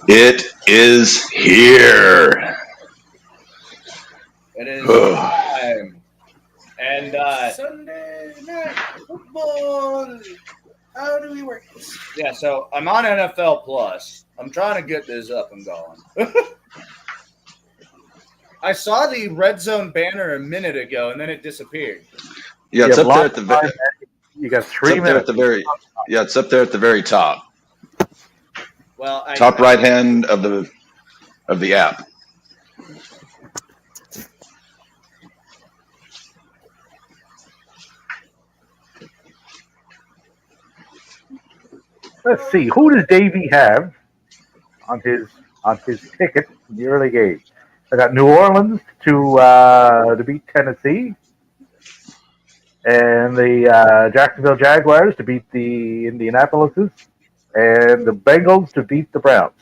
It is here. It is time. And Sunday night football. How do we work this? yeah, so I'm on NFL Plus. I'm trying to get this up and going. I saw the RedZone banner a minute ago, and then it disappeared. Yeah, it's up there at the You got it's 3 up there at minutes. the very yeah, it's up there at the very top. Well, Top right hand of the app. Let's see. Who does Davey have on his ticket in the early game? I got New Orleans to beat Tennessee, and the Jacksonville Jaguars to beat the Indianapolises, and the Bengals to beat the Browns.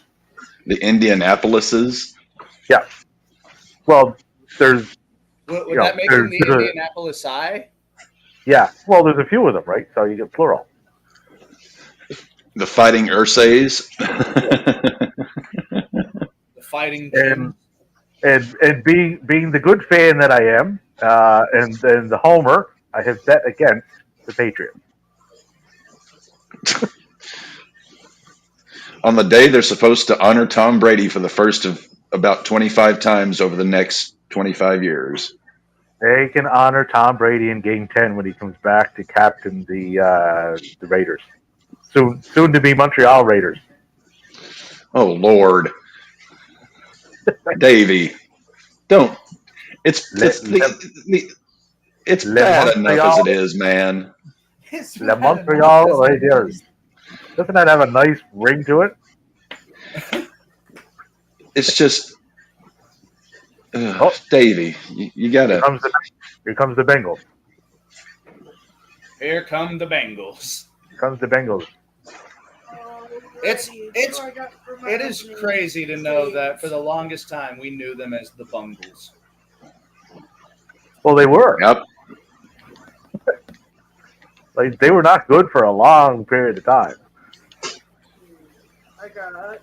The Indianapolises. Yeah. Well, there's would that make him the Indianapolis Eye? Yeah. Well, there's a few of them, right? So you get plural. The Fighting Ursays. The Fighting and being the good fan that I am, and the homer, I have bet against the Patriots. On the day they're supposed to honor Tom Brady for the first of about 25 times over the next 25 years. They can honor Tom Brady in Game 10 when he comes back to captain the Raiders. Soon to be Montreal Raiders. Oh Lord, Davey, don't. It's bad enough as it is, man. Le Montreal Raiders. Doesn't that have a nice ring to it? It's just, Davey, you gotta. Here comes the Bengals. Here come the Bengals. Here comes the Bengals. It is crazy to know that for the longest time we knew them as the Bungles. Well, they were. Yep. Like they were not good for a long period of time. I got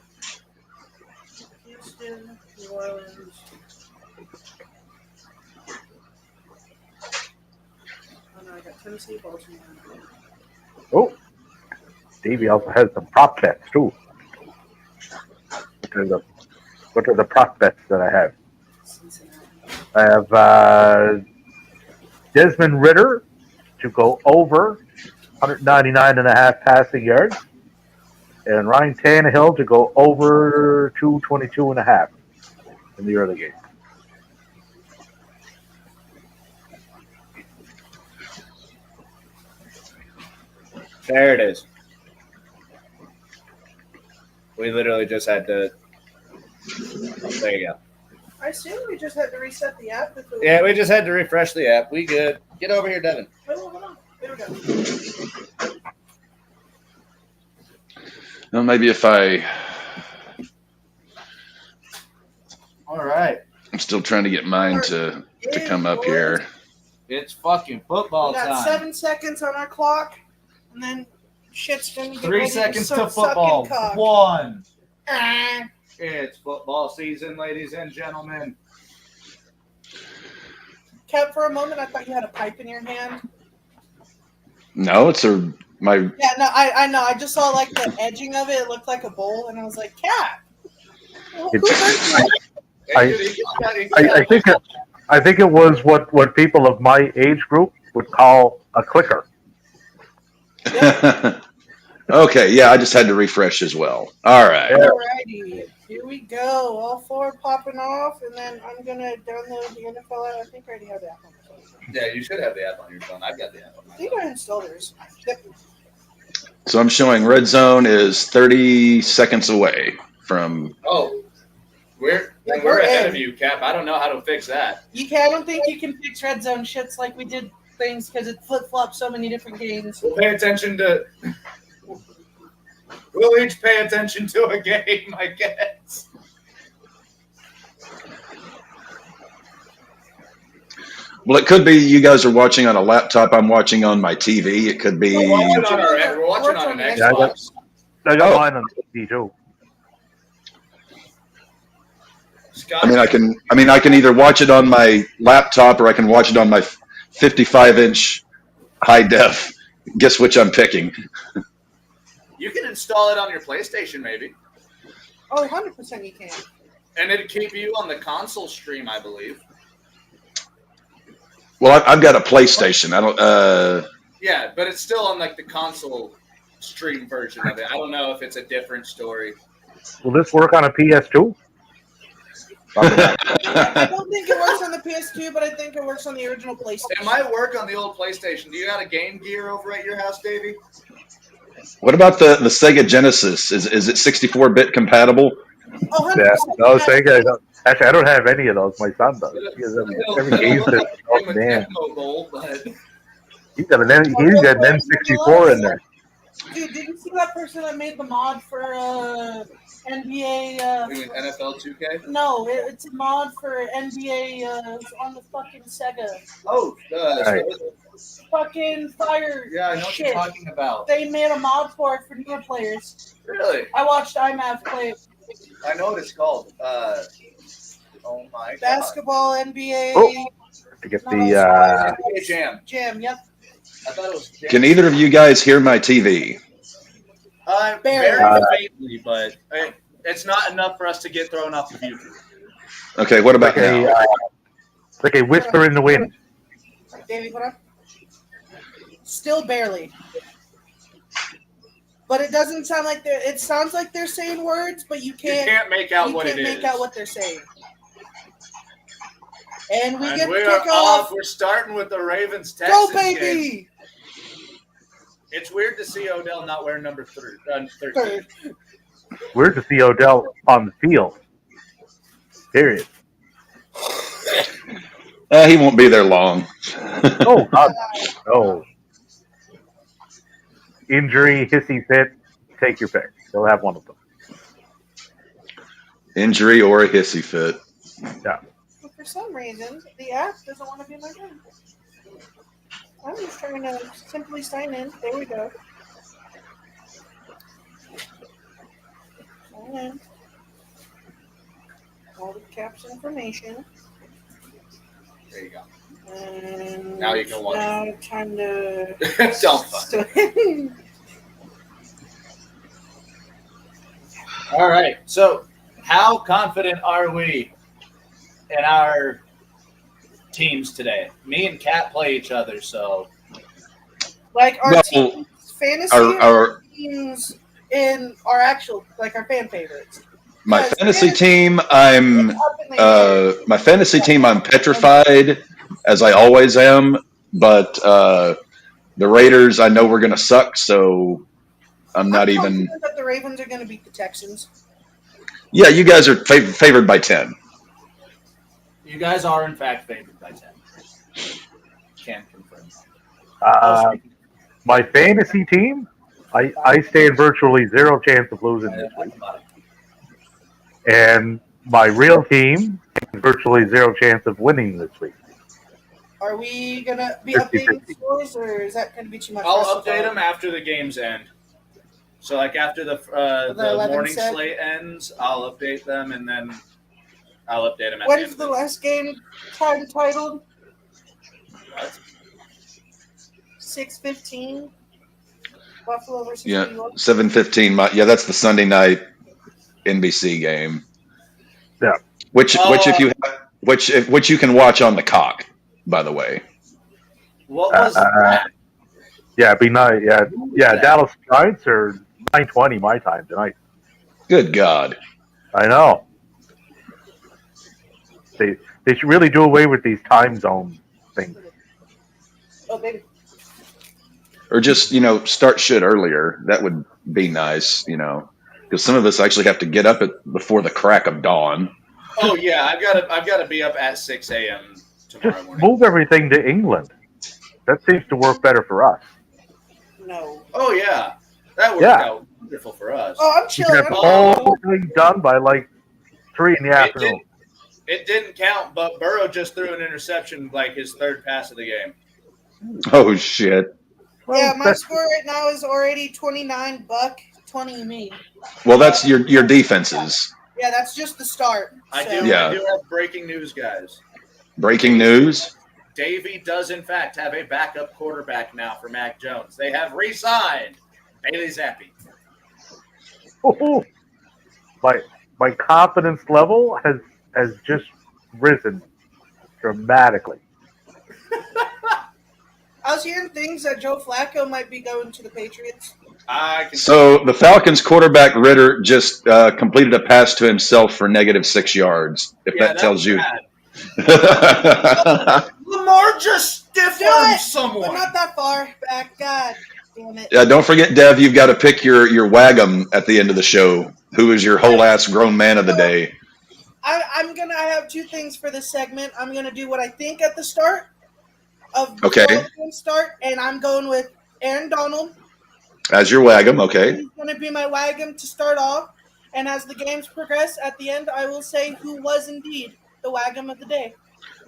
Houston, New Orleans. Oh no, I got Tennessee, Baltimore. Oh, Davey also has some prop bets too. What are the prop bets that I have? I have Desmond Ritter to go over 199.5 passing yards, and Ryan Tannehill to go over 222.5 in the early game. There it is. We literally just had to. There you go. I assume we just had to reset the app. Yeah, we just had to refresh the app. We good. Get over here, Devin. Hold on. There we go. Well, maybe if I. All right. I'm still trying to get mine to come up here. It's fucking football We got time. 7 seconds on our clock, and then shit's gonna get 3 ready seconds to to football. cock. 1. It's football season, ladies and gentlemen. Kev, for a moment, I thought you had a pipe in your hand. No, it's my. Yeah, no, I know. I just saw like the edging of it. It looked like a bowl, and I was like, "Cat." I think it was what people of my age group would call a clicker. Okay, yeah, I just had to refresh as well. All right. Alrighty, here we go. All 4 popping off, and then I'm gonna download the NFL app. I think I already have the app on my phone. Yeah, you should have the app on your phone. I've got the app on my I think phone. I installed it. Yep. So I'm showing RedZone is 30 seconds away from. Oh, we're ahead of you, Cap. I don't know how to fix that. I don't think you can fix red zone shits like we did things because it flip flops so many different games. We'll pay attention to. We'll each pay attention to a game, I guess. Well, it could be you guys are watching on a laptop. I'm watching on my TV. It could be. We're watching on an Xbox. I got mine on TV too. Scott, I mean, I can either watch it on my laptop or I can watch it on my 55-inch high def. Guess which I'm picking. you can install it on your PlayStation, maybe, Oh, 100% you can. and it'd keep you on the console stream, I believe. Well, I've got a PlayStation. I don't. Yeah, but it's still on like the console stream version of it. I don't know if it's a different story. Will this work on a PS2? I don't think it works on the PS2, but I think it works on the original PlayStation. It might work on the old PlayStation. Do you got a Game Gear over at your house, Davey? What about the Sega Genesis? Is it 64-bit compatible? Oh, 100%. Yeah, no, Sega. Actually, I don't have any of those. My son does. He has every game system. Oh, man. He's got an N64 in there. Dude, did you see that person that made the mod for NBA? You mean NFL 2K? No, it's a mod for NBA on the fucking Sega. Oh, Right. Fucking fire. yeah, I know what shit. you're talking about. They made a mod for it for newer players. Really? I watched IMAV play it. I know what it's called. Oh my god. Basketball, NBA, Oh. To get the NBA Jam. Jam. Yep. I thought it was Jam. Can either of you guys hear my TV? Very faintly, but it's not enough for us to get thrown off the view. Okay, what about now? like a whisper in the wind. Davey, put up. Still barely. But it doesn't sound like they're. It sounds like they're saying words, but you can't make out what it can't is. make out what they're saying. And we And get we to are kick off. We're starting with the Ravens Texans Go, baby! game. It's weird to see Odell not wearing number 13. Third. We're to see Odell on the field. Period. He won't be there long. Oh, God. No. Injury, hissy fit, take your pick. They'll have one of them. Injury or a hissy fit. But for some reason, the app doesn't want to be my friend. I'm just trying to simply sign in. There we go. Sign in. All the caps information. There you go. And Now you can watch. Now time to. Don't fuck. All right. So, how confident are we in our teams today? Me and Kat play each other, so Like our Well, teams, fantasy our teams in our actual, like our fan favorites. my Yes, fantasy yes. team, I'm Up in the air. my fantasy team, I'm petrified, as I always am. But the Raiders, I know we're going to suck, so I'm not even. confident that the Ravens are going to beat the Texans. Yeah, you guys are favored by 10. you guys are in fact favored by 10. Can confirm. My fantasy team, I stand virtually zero chance of losing this week. And my real team, virtually zero chance of winning this week. Are we going to be 50-50. updating scores, or is that going to be too much? for I'll us to update follow? them after the games end. So, like after the 11 morning set? slate ends, I'll update them, and then I'll update them at What the is end. the last game time titled? What? 6:15. Buffalo versus Yeah, New York. 7:15. Yeah, that's the Sunday night NBC game. Yeah. Which you can watch on the cock, by the way. What was that? Yeah, it'd be nice. Yeah. Dallas Giants are 9:20 my time tonight. Good God. I know. They should really do away with these time zone things. Oh, baby. Or just, start shit earlier. That would be nice, because some of us actually have to get up before the crack of dawn. Oh yeah, I've got to be up at 6 a.m. tomorrow Just morning. move everything to England. That seems to work better for us. No. Oh yeah, that worked Yeah. out wonderful for us. Oh, I'm You chilling. can have the whole thing done by like 3 in the afternoon. It didn't count, but Burrow just threw an interception, like his third pass of the game. Oh, shit. Yeah, my score right now is already 29 Buck, 20 me. Well, that's your defenses. Yeah, that's just the start. I So. do Yeah. have breaking news, guys. Breaking news. Davey does, in fact, have a backup quarterback now for Mac Jones. They have re-signed Bailey Zappi. Ooh, my confidence level has just risen dramatically. I was hearing things that Joe Flacco might be going to the Patriots. So the Falcons quarterback Ritter just completed a pass to himself for -6 yards. If that tells you. Lamar just stiff-armed But someone. not that far back. God damn it. Yeah, don't forget, Dev. You've got to pick your wagum at the end of the show. Who is your whole ass grown man of the day? I have two things for this segment. I'm gonna do what I think at the start of Okay. the start, and I'm going with Aaron Donald. As your wagum, okay. He's gonna be my wagon to start off, and as the games progress, at the end, I will say who was indeed the wagum of the day.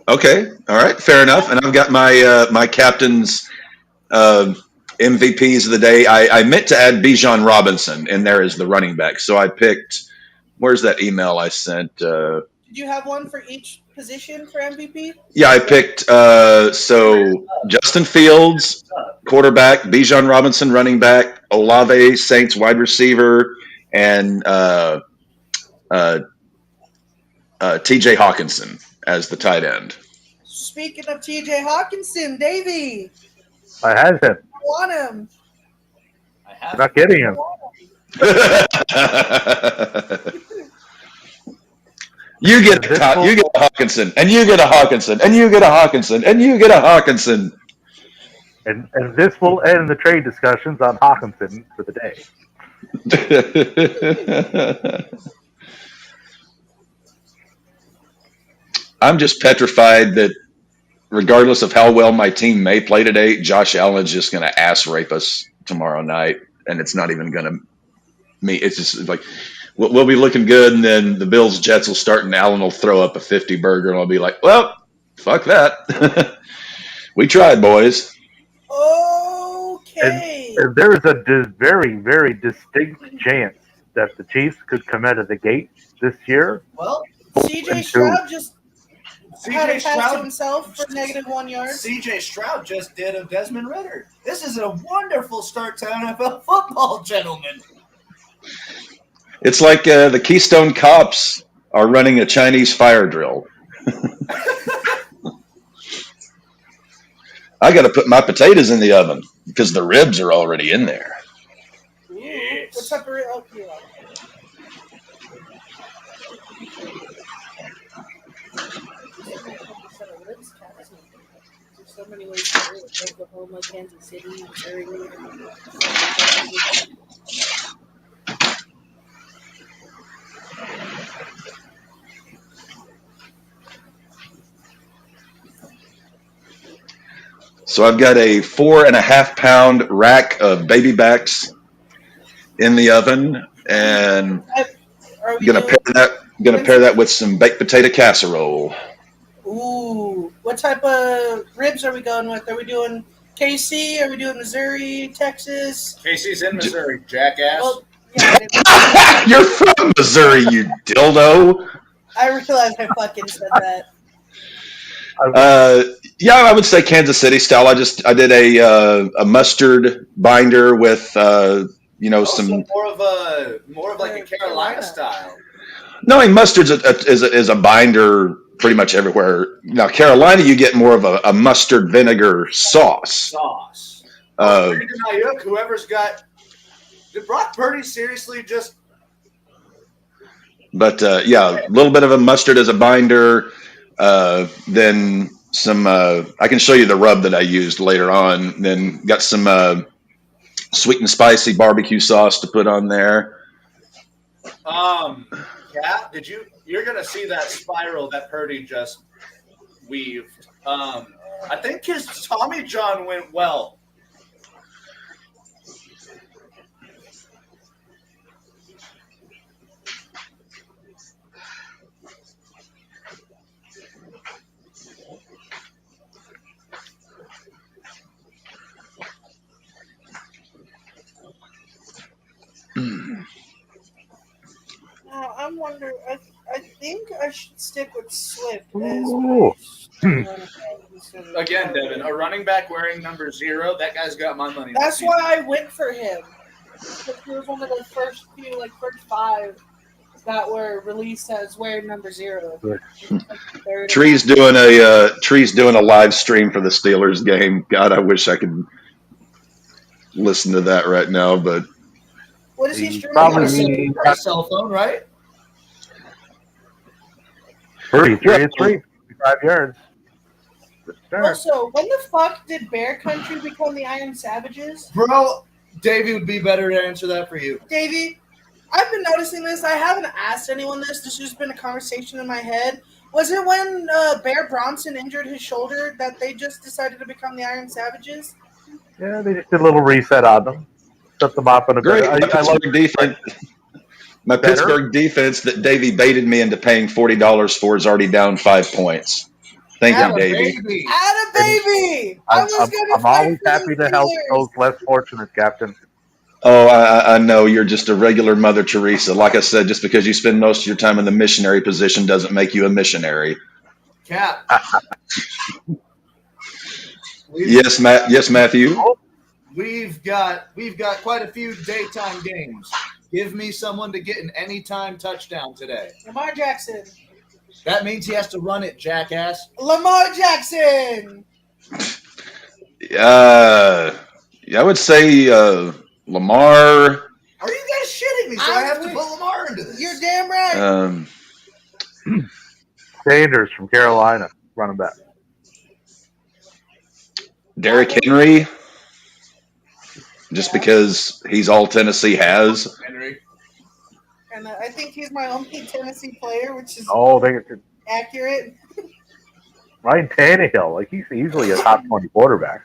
Okay, all right, fair enough. And I've got my my captain's MVPs of the day. I meant to add Bijan Robinson in there as the running back, so I picked. Where's that email I sent? Did you have one for each position for MVP? Yeah, I picked so Justin Fields, quarterback, Bijan Robinson, running back, Olave, Saints wide receiver, and T.J. Hawkinson as the tight end. Speaking of T.J. Hawkinson, Davey, I had him. I want him. I have Not getting him. You get a Hawkinson, and you get a Hawkinson, and you get a Hawkinson, and you get a Hawkinson. And this will end the trade discussions on Hawkinson for the day. I'm just petrified that regardless of how well my team may play today, Josh Allen's just going to ass rape us tomorrow night, and it's not even going to mean. It's just like we'll be looking good, and then the Bills Jets will start, and Allen will throw up a 50 burger, and I'll be like, well, fuck that. We tried, boys. Okay. And there is a very, very distinct chance that the Chiefs could come out of the gate this year. Well, C.J. Stroud just had a pass to himself for -1 yard. C.J. Stroud just did of Desmond Ritter. This is a wonderful start to NFL football, gentlemen. It's like the Keystone Cops are running a Chinese fire drill. I got to put my potatoes in the oven because the ribs are already in there. Yes. What type of rib? Oh, yeah. There's so many ways to do it. Oklahoma, Kansas City, Missouri. So I've got a 4.5 pound rack of baby backs in the oven, and I'm gonna pair that with some baked potato casserole. Ooh, what type of ribs are we going with? Are we doing KC? Are we doing Missouri, Texas? KC's in Missouri, jackass. Well, yeah, You're from Missouri, you dildo. I realized I fucking said that. Yeah, I would say Kansas City style. I did a mustard binder with some more of like a Carolina style. No, mustard's is a binder pretty much everywhere. Now Carolina, you get more of a mustard vinegar sauce. Brandon Ayuk, whoever's got. Did Brock Purdy seriously just? But yeah, a little bit of a mustard as a binder. Then some. I can show you the rub that I used later on. Then got some sweet and spicy barbecue sauce to put on there. Yeah. You're gonna see that spiral that Purdy just weaved. I think his Tommy John went well. I'm wonder. I think I should stick with Swift as Ooh. my running back instead of Again, Tyler. Devin, a running back wearing number 0, that guy's got my money. That's why I went for him. Because he was one of the first few, first 5 that were released as wearing number 0. Tree's doing a live stream for the Steelers game. God, I wish I could listen to that right now, but What is he He streaming? probably Got a cell phone, right? 33 and 3, 55 yards. Also, when the fuck did Bear Country become the Iron Savages? Bro, Davey would be better to answer that for you. Davey, I've been noticing this. I haven't asked anyone this. This has just been a conversation in my head. Was it when Bear Bronson injured his shoulder that they just decided to become the Iron Savages? Yeah, they just did a little reset on them. Set them off in a great. bit. I like defense. My Better? Pittsburgh defense that Davey baited me into paying $40 for is already down 5 points. Thank you, Davey. Baby. Atta baby! I'm always fight for happy the to help Steelers. those less fortunate, Captain. Oh, I know you're just a regular Mother Teresa. Like I said, just because you spend most of your time in the missionary position doesn't make you a missionary. Cap. Yes, Matt. Yes, Matthew. We've got quite a few daytime games. Give me someone to get an anytime touchdown today. Lamar Jackson. That means he has to run it, jackass. Lamar Jackson! I would say Lamar. Are you guys shitting me? So I have to put Lamar into this. You're damn right. Sanders from Carolina, running back. Derrick Henry. Just because he's all Tennessee has. Henry. And I think he's my only Tennessee player, which is accurate. Ryan Tannehill, he's easily a top 20 quarterback.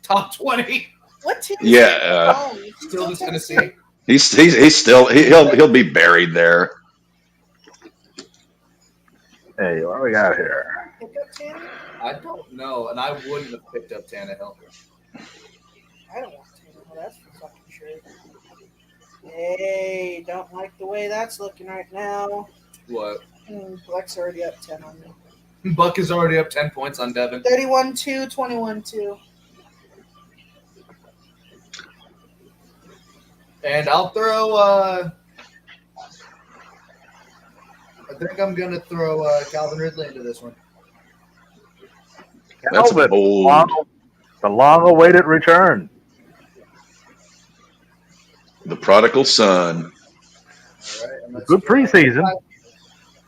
Top 20. What team? Yeah, Still to Tennessee. He'll be buried there. Hey, what do we got here? I don't know, and I wouldn't have picked up Tannehill. I don't want Tannehill. That's for fucking sure. Hey, don't like the way that's looking right now. What? Buck's already up 10 on me. Buck is already up 10 points on Devin. 31-2, 21-2. And I'll throw. I think I'm gonna throw Calvin Ridley into this one. That's bold. The long-awaited return. The prodigal son. All right, Good preseason.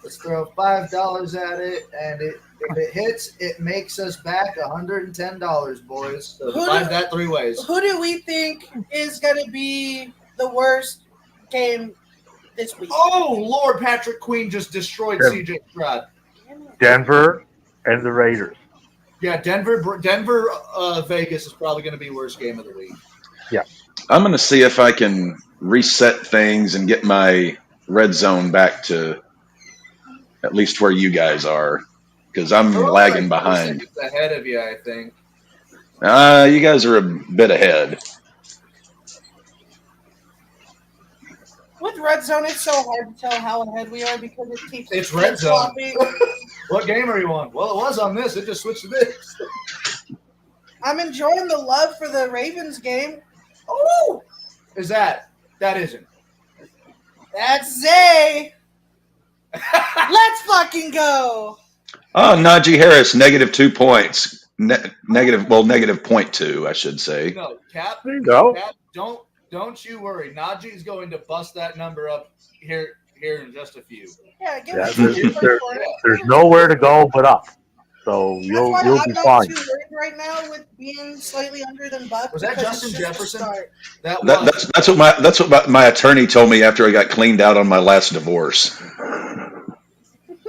Let's throw $5 at it, and if it hits, it makes us back $110, boys. So divide that 3 ways. Who do we think is going to be the worst game this week? Oh, Lord, Patrick Queen just destroyed CJ Stroud. Denver and the Raiders. Yeah, Denver, Vegas is probably going to be worst game of the week. Yeah. I'm going to see if I can reset things and get my red zone back to at least where you guys are, because I'm lagging behind. Ahead of you, I think. You guys are a bit ahead. With Red Zone, it's so hard to tell how ahead we are because it keeps. It's Red Zone. What game are you on? Well, it was on this. It just switched to this. I'm enjoying the love for the Ravens game. Oh, is that? That isn't. That's Zay. Let's fucking go. Oh, Najee Harris, -2 points. Negative 0.2, I should say. No, Cap. There you go. Cap, don't you worry. Najee's going to bust that number up here in just a few. Yeah, there's nowhere to go but up. So you'll be fine. I'm not too worried right now with being slightly under than Buck. Was that Justin Jefferson? That's what my attorney told me after I got cleaned out on my last divorce.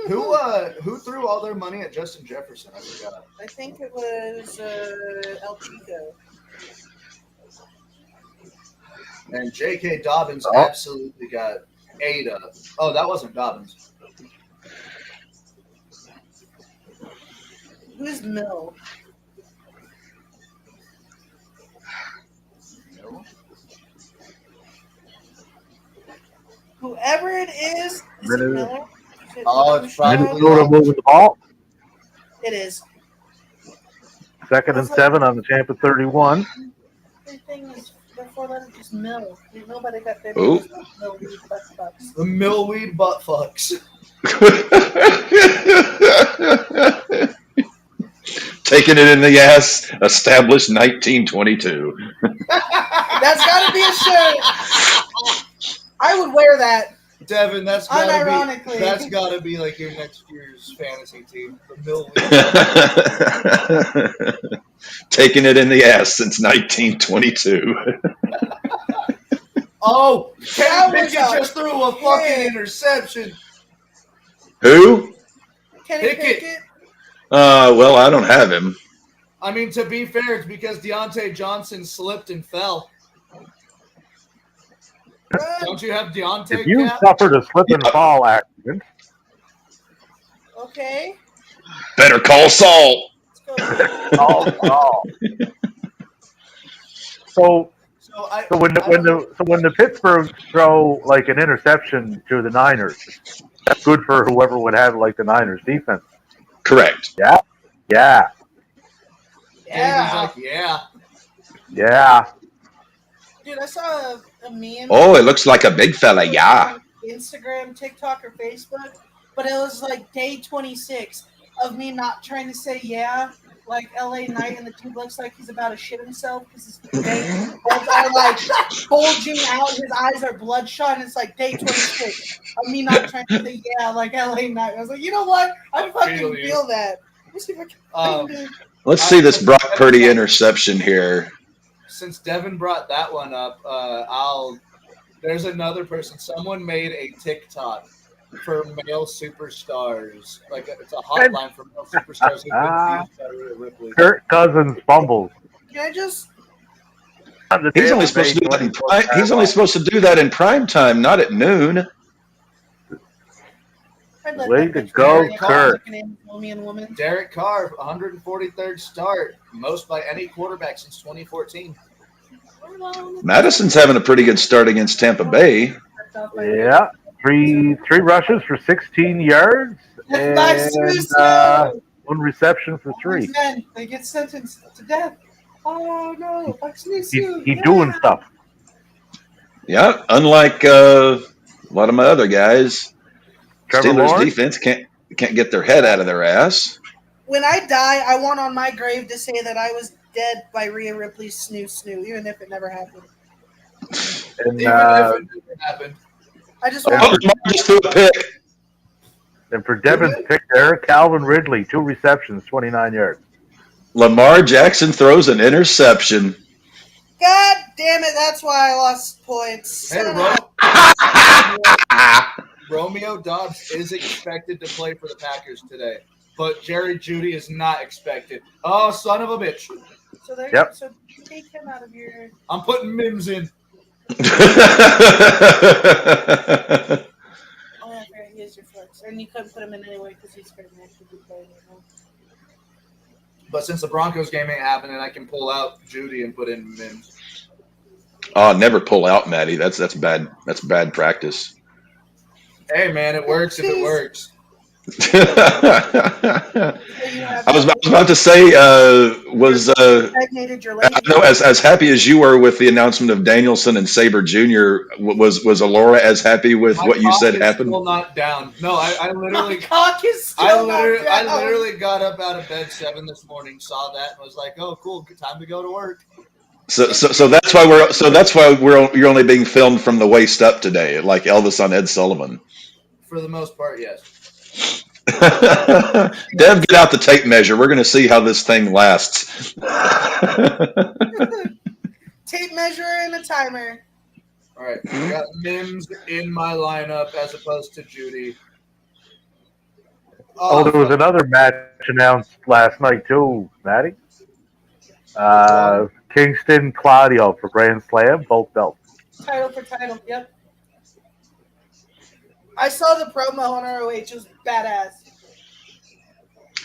Who threw all their money at Justin Jefferson? I forgot. I think it was El Chico. And J.K. Dobbins absolutely got ate up. Oh, that wasn't Dobbins. Who's Mill? No. Whoever it Is it Miller? Oh, it's probably Minnesota moving the ball. It is. 2nd and 7 on the Tampa 31. Everything is before letters just mill. Nobody got their Ooh. names millweed butt fucks. the millweed butt fucks. Taking it in the ass, established 1922. That's got to be a shirt. I would wear that. Devin, that's Unironically. gotta be like your next year's fantasy team. The millweed. Taking it in the ass since 1922. Oh, That Kenny was Pickett a just threw a fucking hit. interception. Who? Kenny Pickett. Pickett. Well, I don't have him. I mean, to be fair, it's because Deontay Johnson slipped and fell. Don't you have Deontay? If you Cap? suffered a slip and fall accident, Okay. Better call Saul. Let's go. oh. So So when the Pittsburgh throw like an interception to the Niners, that's good for whoever would have like the Niners defense. Correct. Yeah. Yeah. Davey's like, Yeah. Dude, I saw a meme. Oh, it looks like a big fella. Yeah. on Instagram, TikTok, or Facebook, but it was like day 26 of me not trying to say yeah, like LA Knight, and the dude looks like he's about to shit himself because his veins are like bulging out, his eyes are bloodshot, and it's like day 26 of me not trying to say yeah, like LA Knight. I was like, you know what? I fucking feel that. Let me see if I can. Let's see this Brock Purdy interception here. Since Devin brought that one up, there's another person. Someone made a TikTok for male superstars. Like it's a hotline for male superstars who get used by Rhea Ripley. Kirk Cousins fumbles. Can I just? He's only supposed to do that in prime. He's only supposed to do that in prime time, not at noon. Way to go, Kirk. Derek Carr, 143rd start, most by any quarterback since 2014. Madison's having a pretty good start against Tampa Bay. Yeah. Three rushes for 16 yards and one reception for 3. They get sentenced to death. Oh no! He's doing stuff. Yeah, unlike a lot of my other guys, Trevor Steelers Lawrence? defense can't get their head out of their ass. When I die, I want on my grave to say that I was dead by Rhea Ripley's snoo, even if it never happened. And, Even if it never happened. I just Oh, want. Lamar just threw a pick. and for Devin's pick there, Calvin Ridley, 2 receptions, 29 yards. Lamar Jackson throws an interception. God damn it! That's why I lost points. Hey, Romeo Doubs is expected to play for the Packers today, but Jerry Jeudy is not expected. Oh, son of a bitch! So there. Yep. So take him out of your. I'm putting Mims in. Oh yeah, he is your flex, and you couldn't put him in anyway because he's going to actually be playing right now. But since the Broncos game ain't happening, I can pull out Jeudy and put in Mims. Oh, never pull out, Matty. That's bad. That's bad practice. Hey, man, it works if it works. I was about to say, Stagnated your leg. I know as happy as you were with the announcement of Danielson and Saber Jr., was Alora as happy with My what you cock said is happened? Still not down. No, I literally. My cock is still I not down. literally got up out of bed 7 this morning, saw that, and was like, "Oh, cool, good time to go to work." So that's why you're only being filmed from the waist up today, like Elvis on Ed Sullivan. For the most part, yes. Dev, get out the tape measure. We're going to see how this thing lasts. Tape measure and a timer. All right, I got Mims in my lineup as opposed to Jeudy. Oh, there was another match announced last night too, Matty. Kingston Claudio for Grand Slam, both belts. Title for title, yep. I saw the promo on ROH. It was badass.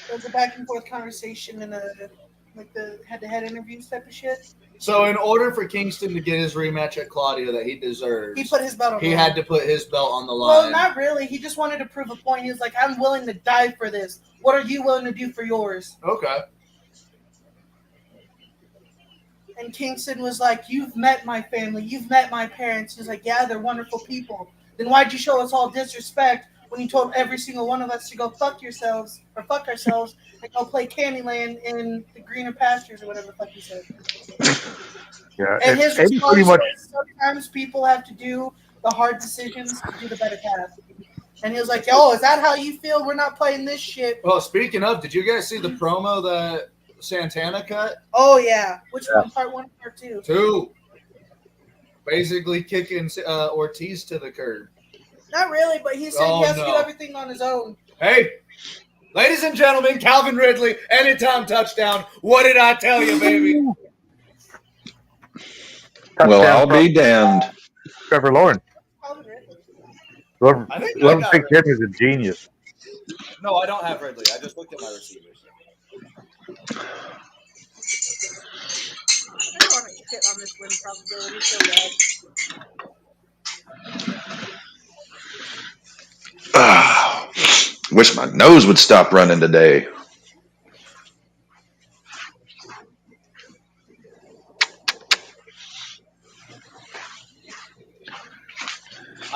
It was a back and forth conversation in a like the head-to-head interviews type of shit. So in order for Kingston to get his rematch at Claudio that he deserves, He put his belt on the he line. had to put his belt on the line. Well, not really. He just wanted to prove a point. He was like, I'm willing to die for this. What are you willing to do for yours? Okay. And Kingston was like, you've met my family. You've met my parents. He was like, yeah, they're wonderful people. Then why'd you show us all disrespect when you told every single one of us to go fuck yourselves or fuck ourselves and go play Candyland in the greener pastures or whatever the fuck he said. Yeah, And his and response pretty much was, sometimes people have to do the hard decisions to do the better path. And he was like, yo, is that how you feel? We're not playing this shit. Well, speaking of, did you guys see the promo that Santana cut? Oh, yeah. Which one? Part 1 or part 2? 2. Basically kicking Ortiz to the curb. Not really, but he said he has to do everything on his own. Hey, ladies and gentlemen, Calvin Ridley, anytime touchdown. What did I tell you, baby? Well, I'll be damned. Trevor Lawrence. Whoever picked him is a genius. No, I don't have Ridley. I just looked at my receivers. I don't want to hit on this win probability so bad. Wish my nose would stop running today.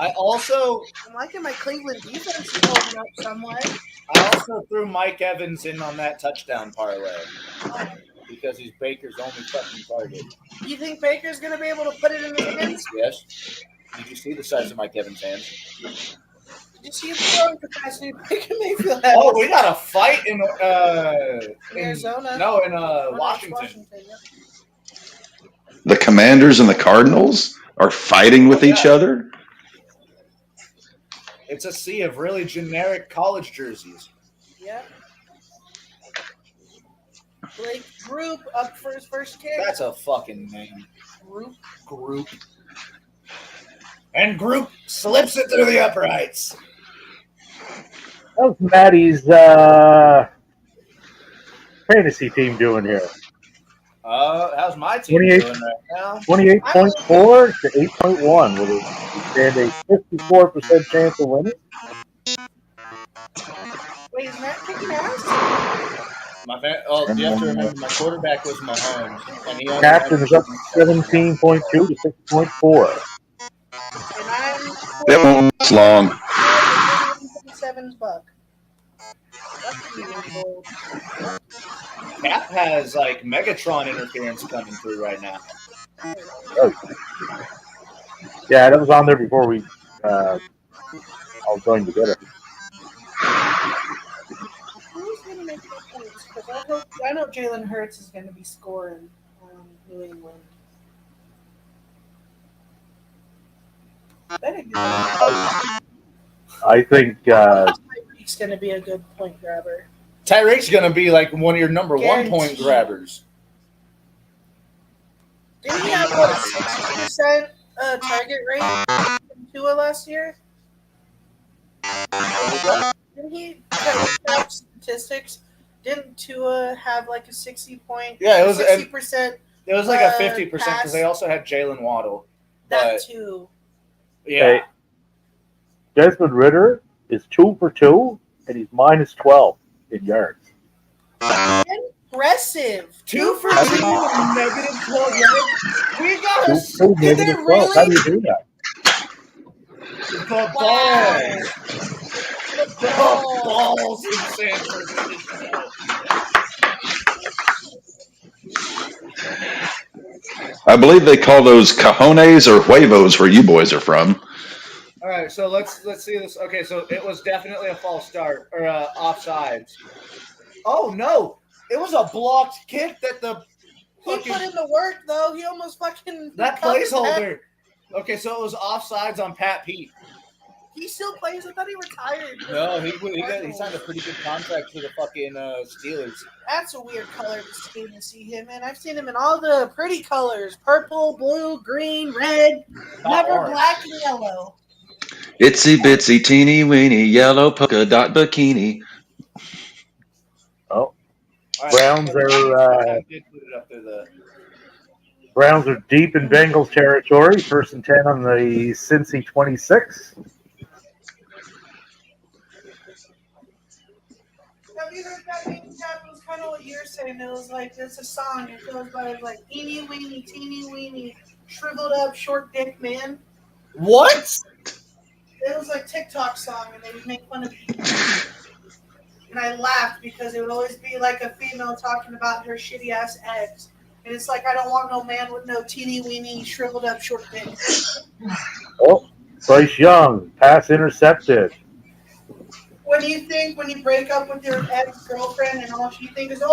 I'm liking my Cleveland defense holding up somewhat. I also threw Mike Evans in on that touchdown parlay because he's Baker's only fucking target. You think Baker's going to be able to put it in his hands? Yes. Did you see the size of Mike Evans' hands? Did you see the throwing capacity Baker Mayfield has? Oh, we got a fight in Arizona. No, in Washington. Yeah. The Commanders and the Cardinals are fighting with each other? It's a sea of really generic college jerseys. Yeah. Blake Group up for his first kick. That's a fucking name. Group. And Group slips it through the uprights. How's Maddie's fantasy team doing here? How's my team doing right now? 28.4 to 8.1 with a 54% chance of winning. Wait, is Matt kicking ass? You have to remember my quarterback was Mahomes. And he only Captain is up 17.2 to 6.4. And I'm That won't last long. 7 buck. Cap has like Megatron interference coming through right now. Oh. Yeah, that was on there before we all joined together. Who's going to make the points? Because I know Jalen Hurts is going to be scoring New England. I think Tyreek's going to be a good point grabber. Tyreek's going to be like one of your number 1 point grabbers. Didn't he have what, a 60% target rate from Tua last year? Didn't he have statistics? Didn't Tua have like a 60%? Yeah, it was 60%. It was like a 50% because they also had Jalen Waddle. That too. Yeah. Hey, Desmond Ridder is 2 for 2, and he's minus 12 in yards. Impressive. 2 for 2 negative 12 yards. We got a Did they really? How do you do that? The balls in San Francisco. I believe they call those cojones or huevos where you boys are from. All right, so let's see this. Okay, so it was definitely a false start or offsides. Oh no, it was a blocked kick that the he put in the work though. He almost fucking that placeholder. Okay, so it was offsides on Pat Pete. He still plays. I thought he retired. No, he signed a pretty good contract for the fucking Steelers. That's a weird color scheme to see him in. I've seen him in all the pretty colors: purple, blue, green, red. Never orange. Black and yellow. Itsy bitsy teeny weeny yellow polka dot bikini. Oh, All Browns are I did put it up there. Browns are deep in Bengals territory. 1st and 10 on the Cincy 26. Have you heard that meme chat? It was kind of what you're saying. It was like, it's a song. It goes by like, eeny weeny, teeny weeny, shriveled up, short dick man. What? It was like TikTok song, and they would make fun of it. And I laughed because it would always be like a female talking about her shitty ass eggs. And it's like, I don't want no man with no teeny weeny, shriveled up, short dick. Oh, Bryce Young, pass intercepted. What do you think when you break up with your ex-girlfriend and all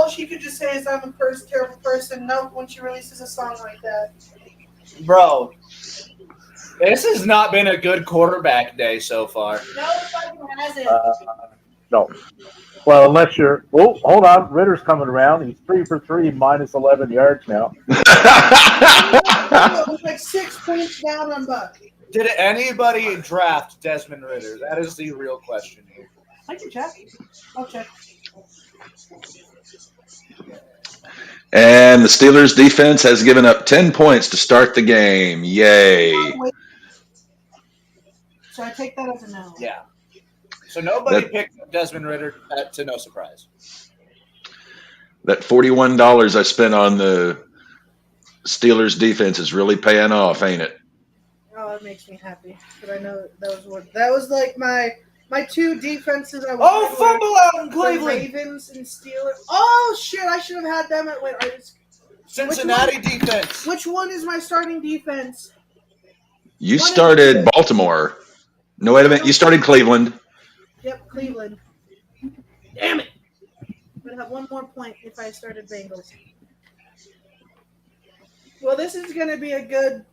she could just say is I'm a terrible person? Nope, when she releases a song like that. Bro, this has not been a good quarterback day so far. No, it fucking hasn't. No. Well, unless you're. Oh, hold on. Ritter's coming around. He's 3 for 3, minus 11 yards now. It was like 6 points down on Buck. Did anybody draft Desmond Ridder? That is the real question here. I can check. I'll check. And the Steelers defense has given up 10 points to start the game. Yay. So I take that as a no. Yeah. So nobody picked up Desmond Ridder, to no surprise. That $41 I spent on the Steelers defense is really paying off, ain't it? Oh, it makes me happy. But I know that was like my two defenses. Fumble out in Cleveland. Ravens and Steelers. Oh shit! I should have had them at. Wait, Cincinnati defense. Which one is my starting defense? You started Baltimore. No, wait a minute. You started Cleveland. Yep, Cleveland. Damn it! I'm gonna have one more point if I started Bengals. Well, this is gonna be a good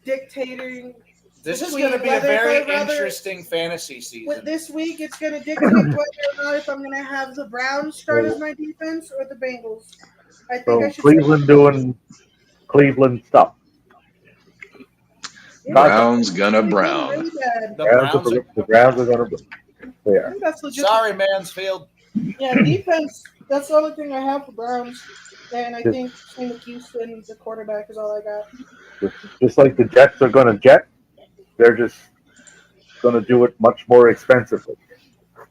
dictating. This is going to be a very interesting fantasy season. With this week, it's going to dictate whether or not if I'm going to have the Browns start as my defense or the Bengals. I think I should. Cleveland doing Cleveland stuff. Yeah, Browns gonna Brown. Really The Browns are gonna. Yeah. Sorry, Mansfield. Yeah, defense. That's the only thing I have for Browns. And I think Shane Houston, the quarterback, is all I got. Just like the Jets are going to jet, they're just going to do it much more expensively.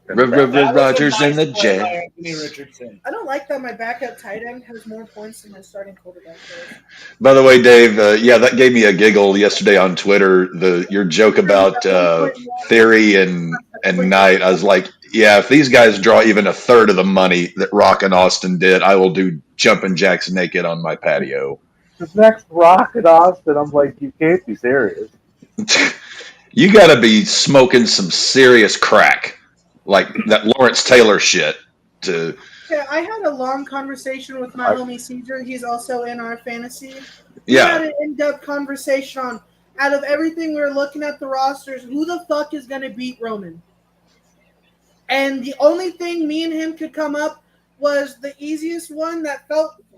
Rodgers and the Jets. I don't like that my backup tight end has more points than my starting quarterback does. By the way, Dave, that gave me a giggle yesterday on Twitter. Your joke about Theory and Knight. I was like, yeah, if these guys draw even a third of the money that Rock and Austin did, I will do jumping jacks naked on my patio. The next Rock and Austin, I'm like, you can't be serious. You got to be smoking some serious crack, like that Lawrence Taylor shit. Yeah, I had a long conversation with my homie Caesar. He's also in our fantasy. We Yeah. had an in-depth conversation on, out of everything we were looking at the rosters, who the fuck is going to beat Roman? And the only thing me and him could come up was the easiest one that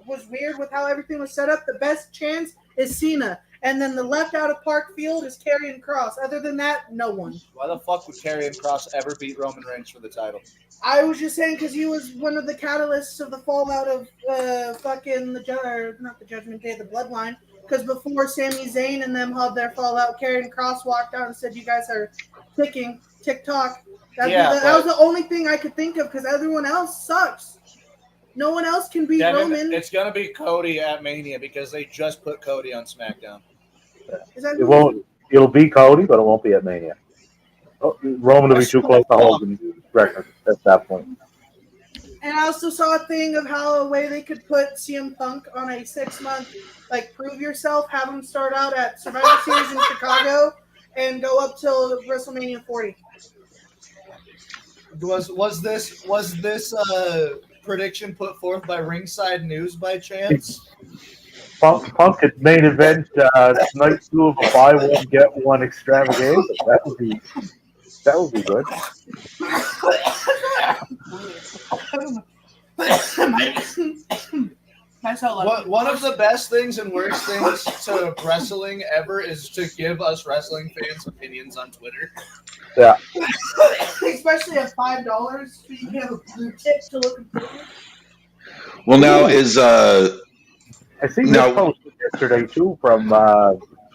was weird with how everything was set up. The best chance is Cena. And then the left out of Park Field is Karrion Kross. Other than that, no one. Why the fuck would Karrion Kross ever beat Roman Reigns for the title? I was just saying because he was one of the catalysts of the fallout of not the Judgment Day, the Bloodline. Because before Sami Zayn and them had their fallout, Karrion Kross walked out and said, "You guys are TikTok." That was the only thing I could think of because everyone else sucks. No one else can beat Roman. It's gonna be Cody at Mania because they just put Cody on SmackDown. It'll be Cody, but it won't be at Mania. Roman will be too close to Hogan's record at that point. And I also saw a thing of how a way they could put CM Punk on a 6-month, prove yourself, have him start out at Survivor Series in Chicago and go up till WrestleMania 40. Was this prediction put forth by Ringside News by chance? Punk at main event night 2 of a buy one get one extravaganza. That would be good. One of the best things and worst things to wrestling ever is to give us wrestling fans opinions on Twitter. Yeah. Especially at $5, so you can have a blue tip to look at. Well, now is I see this now posted yesterday too from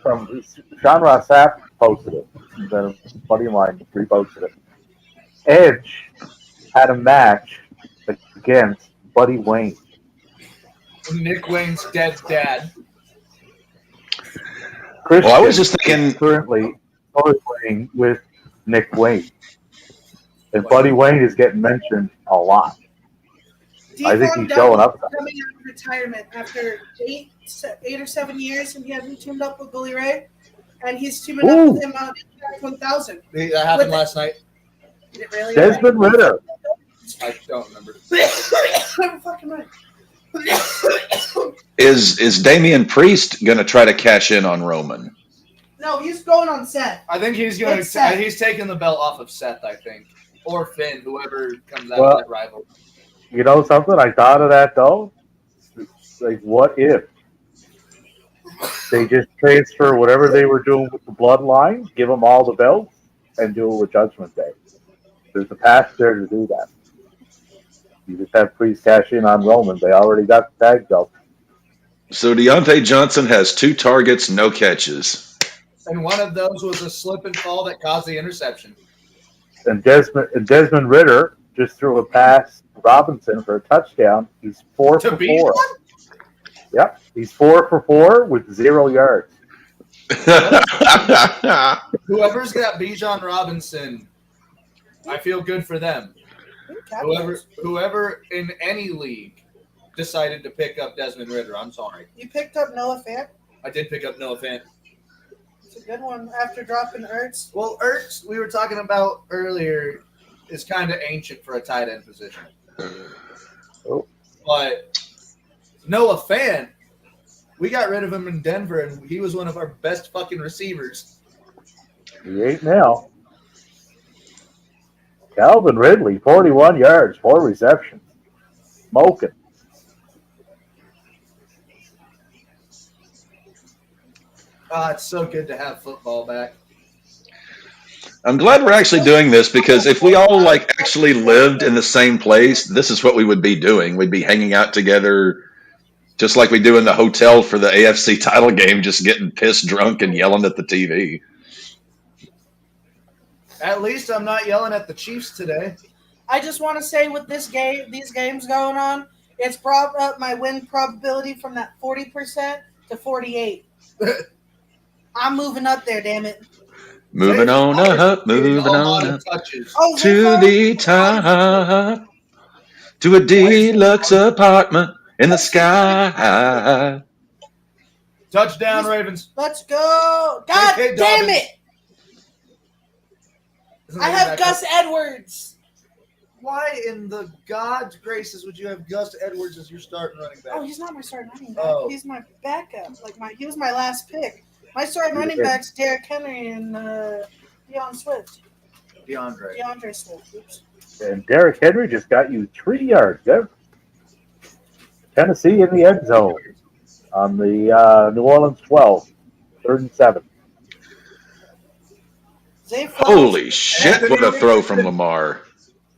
Sean Ross Sapp posted it. Then a buddy of mine reposted it. Edge had a match against Buddy Wayne. Nick Wayne's dead dad. Christian well, I was just is thinking. currently playing with Nick Wayne, and What? Buddy Wayne is getting mentioned a lot. I think he's showing up. Coming out of retirement after 8 or 7 years, and he hasn't teamed up with Bully Ray, and he's teaming up with him out in 1000. That happened last night. Did it really? Desmond Ritter. I don't remember. I'm fucking right. Is Damian Priest going to try to cash in on Roman? No, he's going on Seth. I think he's going to. He's taking the belt off of Seth, I think, or Finn, whoever comes out of that rival. You know something? I thought of that though. It's like, what if they just transfer whatever they were doing with the bloodline, give them all the belts, and do it with Judgment Day? There's a path there to do that. You just have Priest cash in on Roman. They already got the tag belt. So Deontay Johnson has 2 targets, no catches. And one of those was a slip and fall that caused the interception. And Desmond Ritter just threw a pass to Robinson for a touchdown. He's 4 for 4. Yep, he's 4 for 4 with 0 yards. Whoever's got Bijan Robinson, I feel good for them. Whoever in any league decided to pick up Desmond Ritter, I'm sorry. You picked up Noah Fant? I did pick up Noah Fant. It's a good one after dropping Ertz. Well, Ertz, we were talking about earlier, is kind of ancient for a tight end position. Oh. But Noah Fant, we got rid of him in Denver, and he was one of our best fucking receivers. He ain't now. Calvin Ridley, 41 yards, 4 receptions. Smoking. It's so good to have football back. I'm glad we're actually doing this because if we all actually lived in the same place, this is what we would be doing. We'd be hanging out together just like we do in the hotel for the AFC title game, just getting pissed drunk and yelling at the TV. At least I'm not yelling at the Chiefs today. I just want to say with these games going on, it's brought up my win probability from that 40% to 48. I'm moving up there, damn it. Moving on up, moving on up to the top, to a deluxe apartment in the sky. Touchdown, Ravens. Let's go. God damn it. I have Gus Edwards. Why in the God's graces would you have Gus Edwards as your starting running back? Oh, he's not my starting running back. He's my backup. He was my last pick. My starting running back's Derrick Henry and DeAndre Swift. Oops. And Derrick Henry just got you 3 yards. There. Tennessee in the end zone on the New Orleans 12, 3rd and 7. Holy shit, what a throw from Lamar.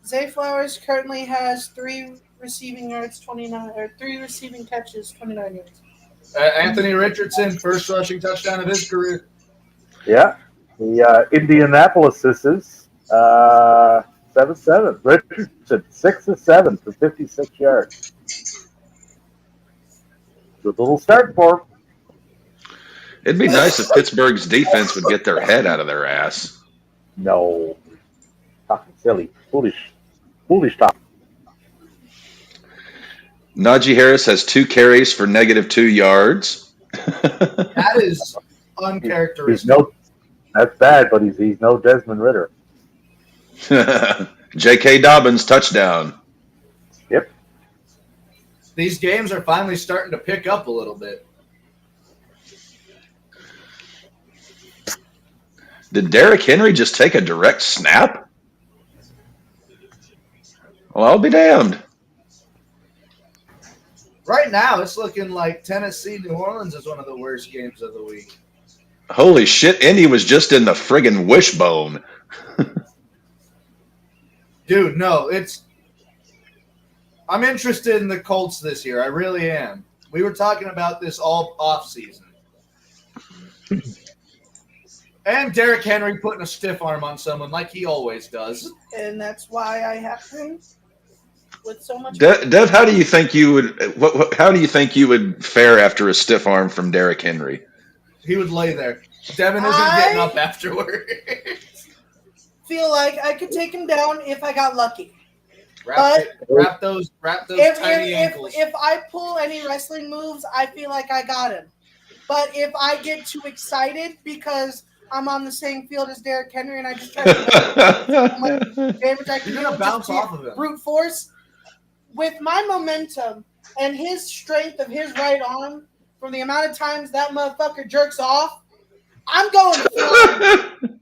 Zay Flowers currently has 3 receiving yards, 29, or 3 receiving catches, 29 yards. Anthony Richardson, first rushing touchdown of his career. Yeah. The Indianapolis is 7-7. Richardson, 6 of 7 for 56 yards. Good little start for him. It'd be nice if Pittsburgh's defense would get their head out of their ass. No. Talking silly. Foolish talk. Najee Harris has 2 carries for -2 yards. That is uncharacteristic. That's bad, but he's no Desmond Ritter. J.K. Dobbins, touchdown. Yep. These games are finally starting to pick up a little bit. Did Derrick Henry just take a direct snap? Well, I'll be damned. Right now, it's looking like Tennessee-New Orleans is one of the worst games of the week. Holy shit, Indy was just in the friggin' wishbone. Dude, no, I'm interested in the Colts this year. I really am. We were talking about this all off season. And Derrick Henry putting a stiff arm on someone like he always does. And that's why I have him with so much. Dev, how do you think you would? How do you think you would fare after a stiff arm from Derrick Henry? He would lay there. Devin isn't getting up afterward. Feel like I could take him down if I got lucky. Wrap those tiny ankles. If I pull any wrestling moves, I feel like I got him. But if I get too excited because I'm on the same field as Derrick Henry and I just try to damage I can do, bounce off of him. Brute force. With my momentum and his strength of his right arm, from the amount of times that motherfucker jerks off, I'm going flying.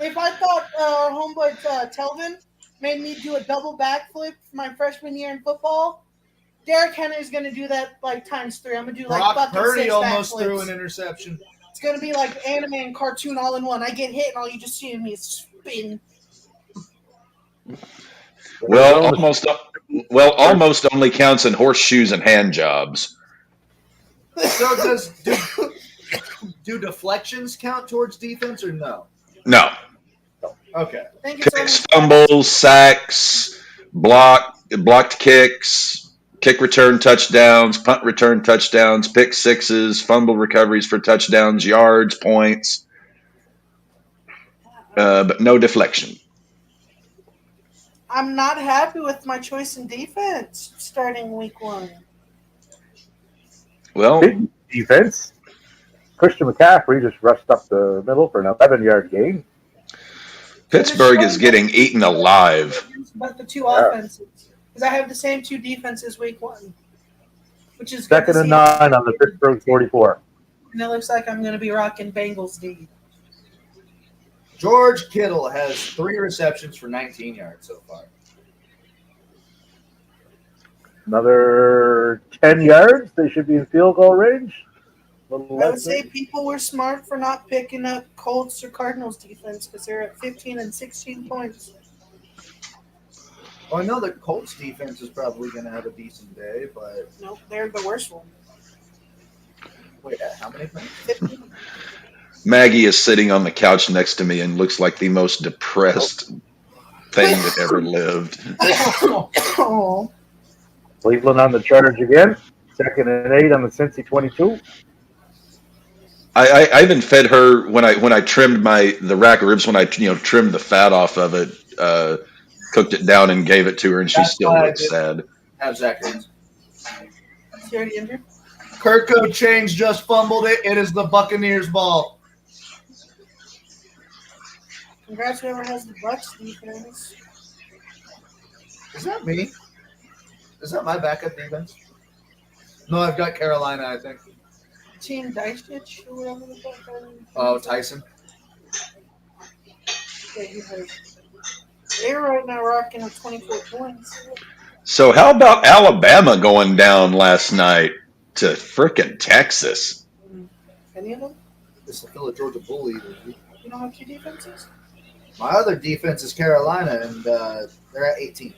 If I thought our homeboy Telvin made me do a double backflip my freshman year in football, Derrick Henry is going to do that like times 3. I'm going to do like Brock fucking Purdy 6 almost backflips. threw an interception. It's going to be like anime and cartoon all in one. I get hit and all you just see me is spin. Well, almost only counts in horseshoes and hand jobs. So do deflections count towards defense or no? No. Okay. Picks, fumbles, sacks, blocked kicks, kick return touchdowns, punt return touchdowns, pick sixes, fumble recoveries for touchdowns, yards, points, but no deflection. I'm not happy with my choice in defense starting week 1. Well, big defense. Christian McCaffrey just rushed up the middle for an 11-yard gain. Pittsburgh is getting eaten alive. But the two offenses, because I have the same 2 defenses week 1, which is 2nd and 9 on the Pittsburgh 44. And it looks like I'm going to be rocking Bengals D. George Kittle has 3 receptions for 19 yards so far. Another 10 yards. They should be in field goal range. I would say people were smart for not picking up Colts or Cardinals defense because they're at 15 and 16 points. Well, I know the Colts defense is probably going to have a decent day, but... Nope, they're the worst one. Wait, how many points? 15. Maggie is sitting on the couch next to me and looks like the most depressed thing that ever lived. Oh. Cleveland on the charge again. 2nd and 8 on the Cincy 22. I even fed her when I trimmed the rack of ribs, when I trimmed the fat off of it, cooked it down and gave it to her, and she still looked sad. Have Zach Ertz. Is he already injured? Kirko Chains just fumbled it. It is the Buccaneers' ball. Congrats whoever has the Bucs defense. Is that me? Is that my backup defense? No, I've got Carolina, I think. Team Dicich or whatever the fuck. Oh, Tyson. Yeah, he has. They're right now rocking with 24 points. So how about Alabama going down last night to frickin' Texas? Any of them? It's the Philly Georgia Bully. You don't have 2 defenses? My other defense is Carolina, and they're at 18.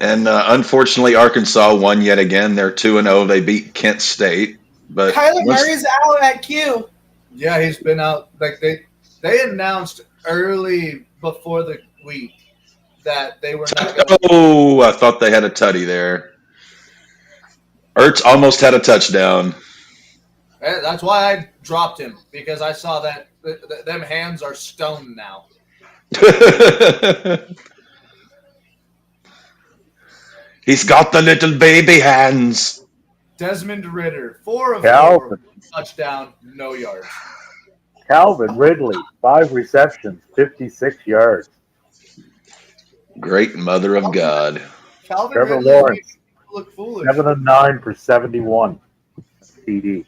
And unfortunately, Arkansas won yet again. They're 2-0. They beat Kent State. But Kyler Murray's out at Q. Yeah, he's been out. Like they announced early before the week that they were not going to. Oh, I thought they had a tutty there. Ertz almost had a touchdown. That's why I dropped him, because I saw that them hands are stone now. He's got the little baby hands. Desmond Ridder, 4 of Calvin. 4, touchdown, no yards. Calvin Ridley, 5 receptions, 56 yards. Great mother of God. Calvin Trevor Ridley Lawrence, look foolish. 7 of 9 for 71 TD.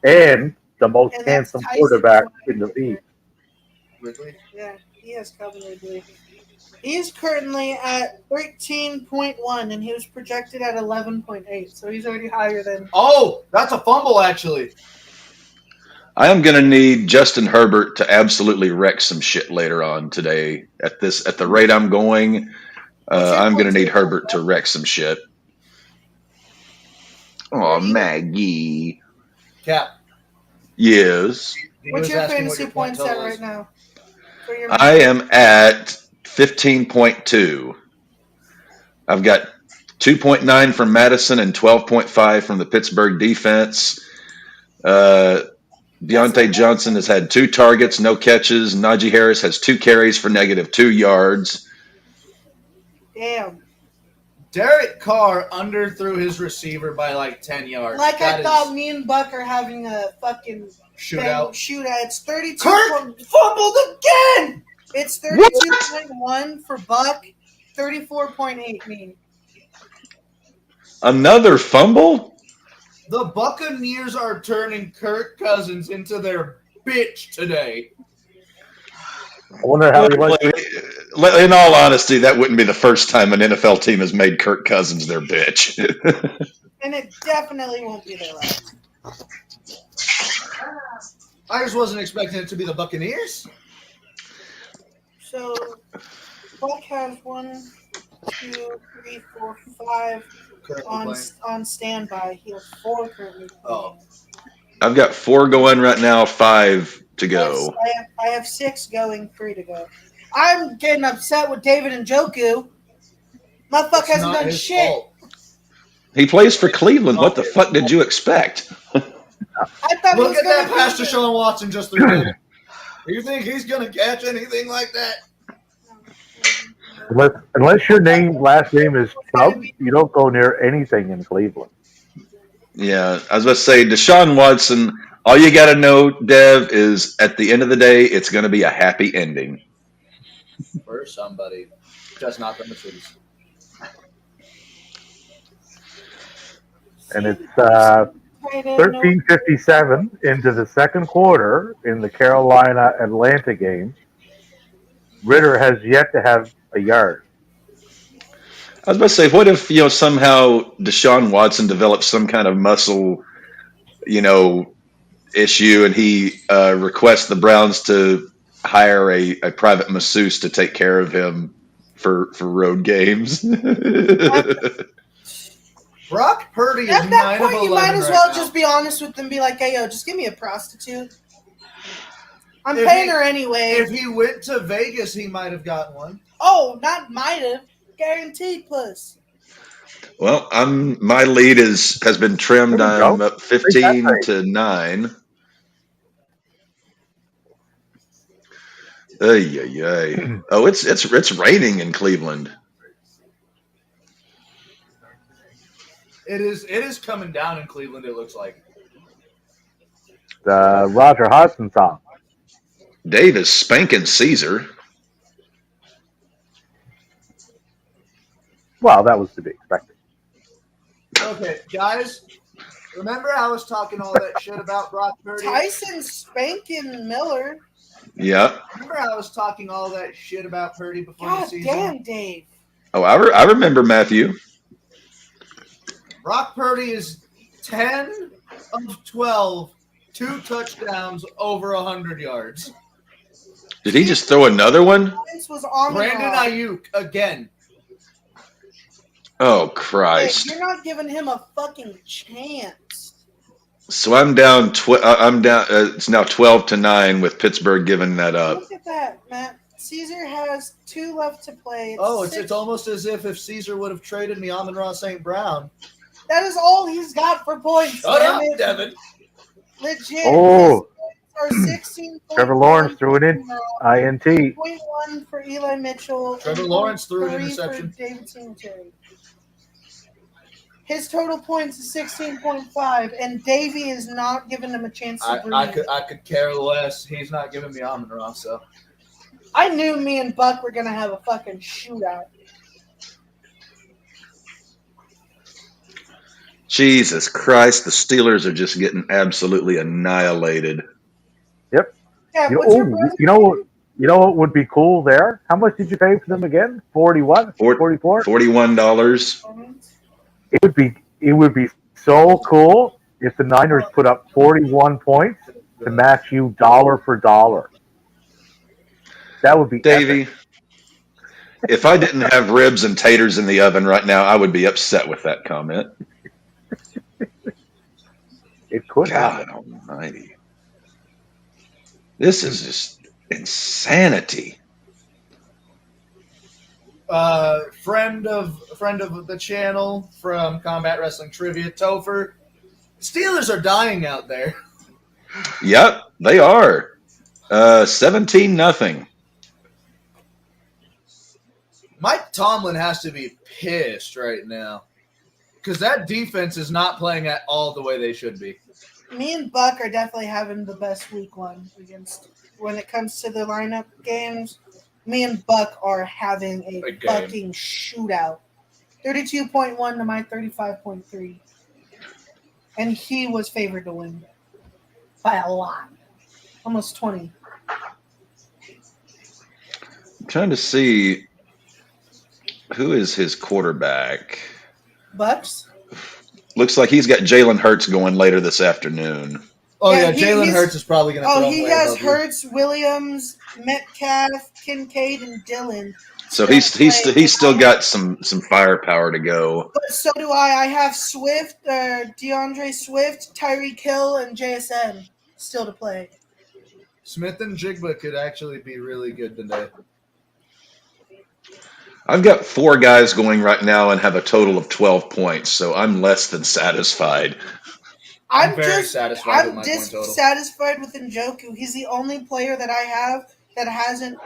And the most And that's handsome Tyson. quarterback in the league. Ridley? Yeah, he has Calvin Ridley. He's currently at 13.1, and he was projected at 11.8, so he's already higher than. Oh, that's a fumble, actually. I am going to need Justin Herbert to absolutely wreck some shit later on today. At the rate I'm going, I'm going to need Herbert to wreck some shit. Oh, Maggie. Cap. Yes. What's your fantasy points at right now? I am at 15.2. I've got 2.9 from Madison and 12.5 from the Pittsburgh defense. Deontay Johnson has had 2 targets, no catches. Najee Harris has 2 carries for -2 yards. Damn. Derek Carr underthrew his receiver by like 10 yards. Like I thought me and Buck are having a fucking shootout. It's 32. Kirk fumbled again. It's 32.1 for Buck, 34.8 me. Another fumble? The Buccaneers are turning Kirk Cousins into their bitch today. I wonder how he likes it. In all honesty, that wouldn't be the first time an NFL team has made Kirk Cousins their bitch. And it definitely won't be their last. I just wasn't expecting it to be the Buccaneers. So, Buck has 1, 2, 3, 4, 5 on standby. He has 4 currently playing. Oh. I've got 4 going right now, 5 to go. I have 6 going, 3 to go. I'm getting upset with David Njoku. Motherfucker hasn't done shit. Fault. He plays for Cleveland. What the fuck did you expect? I thought Look at that pass to Deshaun Watson just threw it. You think he's going to catch anything like that? Unless your last name is Chubb, you don't go near anything in Cleveland. Yeah, I was about to say, Deshaun Watson, all you got to know, Dev, is at the end of the day, it's going to be a happy ending. For somebody. Just not the Matrix. And it's 13:57 into the second quarter in the Carolina-Atlanta game. Ritter has yet to have a yard. I was about to say, what if somehow Deshaun Watson develops some kind of muscle, issue, and he requests the Browns to hire a private masseuse to take care of him for road games. Brock Purdy is at that 9 point, of 11 you might as right well now. just be honest with them and be like, hey, yo, just give me a prostitute. I'm paying her anyway. If he went to Vegas, he might have gotten one. Oh, not might have. Guaranteed puss. Well, my lead has been trimmed. I'm up 15-9. Ay. Oh, it's raining in Cleveland. It is coming down in Cleveland, it looks like. The Roger Hodgson song. Dave is spanking Caesar. Well, that was to be expected. Okay, guys, remember I was talking all that shit about Brock Purdy? Tyson spanking Miller. Yeah. Remember I was talking all that shit about Purdy before the season? God damn, Dave. Oh, I remember Matthew. Brock Purdy is 10 of 12, 2 touchdowns, over 100 yards. Did he just throw another one? Brandon Ayuk again. Oh, Christ. Hey, you're not giving him a fucking chance. So I'm down. It's now 12-9 with Pittsburgh giving that up. Look at that, Matt. Caesar has 2 left to play. It's almost as if Caesar would have traded me Amon-Ra St. Brown. That is all he's got for points. Shut up, Devin. Legit. Oh. Are 16. Trevor Lawrence threw it in. INT. 0.1 for Eli Mitchell. Trevor Lawrence threw an interception. For David Singletary. His total points is 16.5, and Davey is not giving him a chance to breathe. I could care less. He's not giving me Amon-Ra, so. I knew me and Buck were going to have a fucking shootout. Jesus Christ, the Steelers are just getting absolutely annihilated. Yep. Yeah, you know what would be cool there? How much did you pay for them again? 41? 44? $41. It would be so cool if the Niners put up 41 points to match you dollar for dollar. That would be Davey. epic. If I didn't have ribs and taters in the oven right now, I would be upset with that comment. It could God happen. almighty. This is just insanity. Friend of the channel from Combat Wrestling Trivia, Topher. Steelers are dying out there. Yep, they are. 17-0. Mike Tomlin has to be pissed right now because that defense is not playing at all the way they should be. Me and Buck are definitely having the best week one against when it comes to the lineup games. Me and Buck are having a Big game. fucking shootout. 32.1 to my 35.3. And he was favored to win by a lot. Almost 20. I'm trying to see who is his quarterback. Bucks? Looks like he's got Jalen Hurts going later this afternoon. Oh, Yeah, yeah, Jalen he's- Hurts is probably going to throw he away has above you. Hurts, Williams, Metcalf, Kincaid, and Dillon. So he's still got some firepower to go. But so do I. I have Swift, DeAndre Swift, Tyreek Hill, and JSN still to play. Smith and Jigba could actually be really good today. I've got 4 guys going right now and have a total of 12 points, so I'm less than satisfied. I'm very satisfied with my point total. dissatisfied with Njoku. He's the only player that I have that hasn't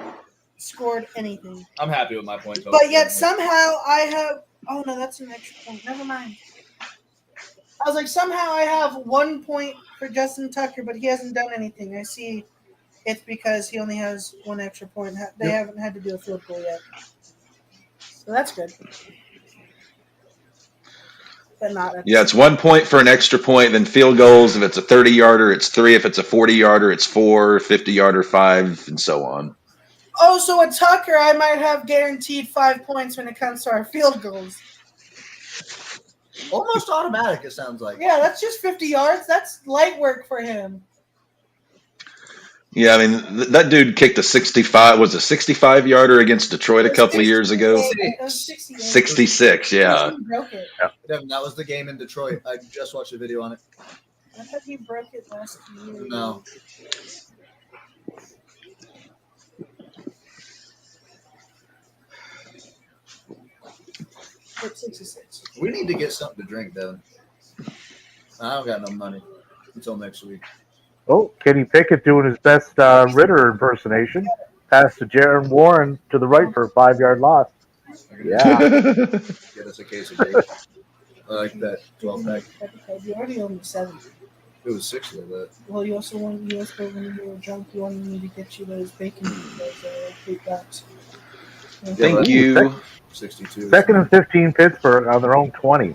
scored anything. I'm happy with my point total. But yet somehow I have. Oh no, that's an extra point. Never mind. I was like, somehow I have 1 point for Justin Tucker, but he hasn't done anything. I see it's because he only has 1 extra point. They haven't had to do a field goal yet. So that's good. But not. Yeah, it's 1 point for an extra point, then field goals. If it's a 30-yarder, it's 3. If it's a 40-yarder, it's 4. 50-yarder, 5, and so on. Oh, so with Tucker, I might have guaranteed 5 points when it comes to our field goals. Almost automatic, it sounds like. Yeah, that's just 50 yards. That's light work for him. Yeah, I mean, that dude kicked a 65, was a 65-yarder against Detroit a couple of years ago? It was 68. 66, yeah. He broke it. Devin, that was the game in Detroit. I just watched a video on it. I thought he broke it last year. No. It's 66. We need to get something to drink, Devin. I don't got no money until next week. Oh, Kenny Pickett doing his best Ritter impersonation. Pass to Jaron Warren to the right for a 5-yard loss. Yeah. Get us a case of bacon. I like that 12-pack. You already owe me 7. It was 6 of that. Well, you also when you were drunk, you wanted me to get you those bacon, those $8. Thank you. 62. 2nd and 15 Pittsburgh on their own 20.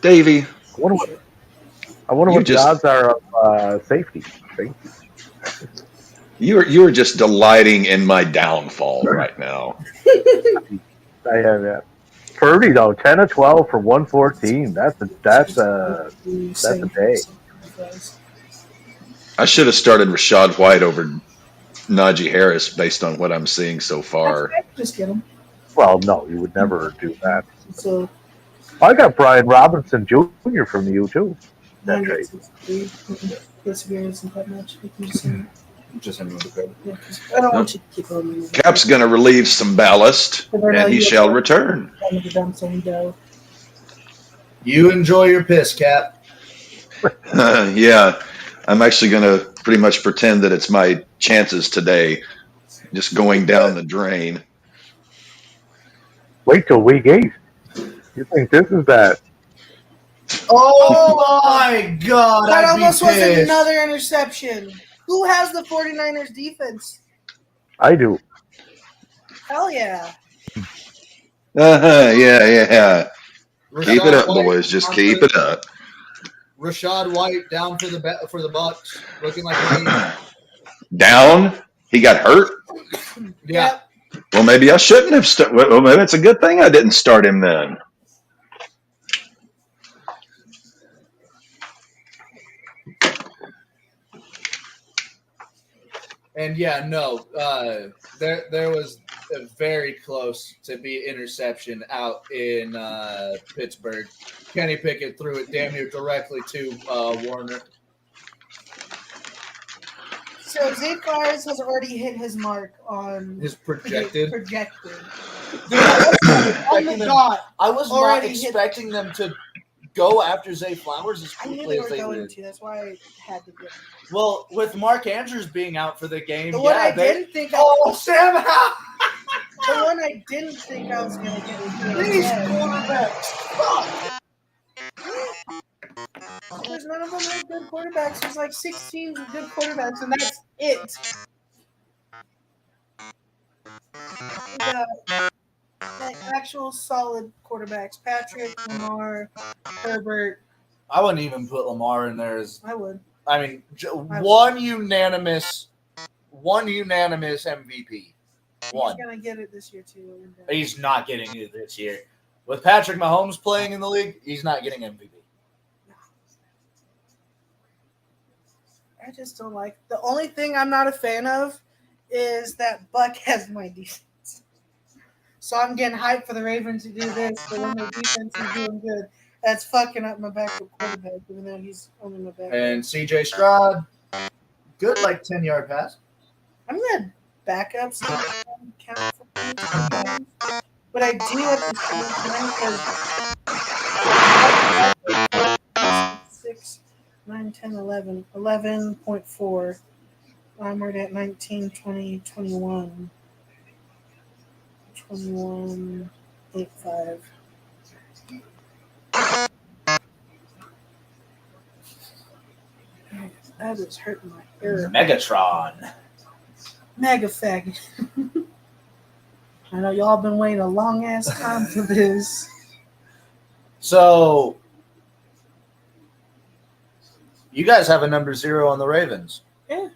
Davey, I wonder You what just- the odds are of safety. you are just delighting in my downfall right now. I have that. Purdy though, 10 of 12 for 114. That's a day. I should have started Rashad White over Najee Harris based on what I'm seeing so far. Just get him. Well, no, you would never do that. So I got Brian Robinson Jr. from you too. That trade. Perseverance and that much. You can just send Just him with the credit. yeah, 'cause I don't want you to keep on me. Cap's going to relieve some ballast, and he shall return. You enjoy your piss, Cap. Yeah, I'm actually going to pretty much pretend that it's my chances today, just going down the drain. Wait till week 8. You think this is that? Oh my God! That I'd be almost was pissed. another interception. Who has the 49ers defense? I do. Hell yeah. Yeah. Keep it up, White boys. Just down keep for- it up. Rashad White down for the Bucks, looking like a Down? He got hurt? yeah. Well, maybe I shouldn't have started. Well, maybe it's a good thing I didn't start him then. And yeah, no, there was a very close to be interception out in Pittsburgh. Kenny Pickett threw it damn near directly to Warner. So Zay Flowers has already hit his mark on His projected. Dude, On the dot. I was not Already expecting them to go after Zay Flowers as I knew quickly they as were they going did. to. That's why I had to get him. Well, with Mark Andrews being out for the game, The one I didn't think Sam Howell! the one I didn't think I was gonna get was These Dead. quarterbacks suck! Because none of them have good quarterbacks. There's like 6 teams with good quarterbacks, and that's it. Like actual solid quarterbacks. Patrick, Lamar, Herbert. I wouldn't even put Lamar in there as. I would. I mean, one unanimous MVP. One. He's gonna get it this year too. He's not getting it this year. With Patrick Mahomes playing in the league, he's not getting MVP. I just don't like. The only thing I'm not a fan of is that Buck has my defense. So I'm getting hyped for the Ravens to do this, but when their defense is doing good, that's fucking up my backup quarterback, even though he's only my backup. And CJ Stroud, good 10-yard pass. I'm gonna back up so I can count for points sometimes. But I do at the same time because 6, 9, 10, 11. 11.4. I'm already at 19, 20, 21. 21.5. That is hurting my ear. Megatron. Mega faggot. I know y'all been waiting a long ass time for this. So, you guys have a number 0 on the Ravens. Yeah.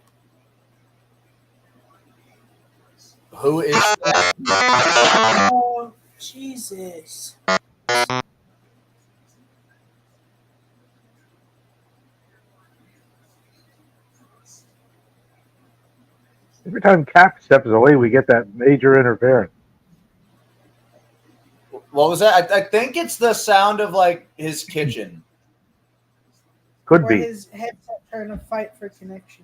Who is that? Oh, Jesus. Every time Cap steps away, we get that major interference. What was that? I think it's the sound of his kitchen. Could Or be. his headset trying to fight for connection.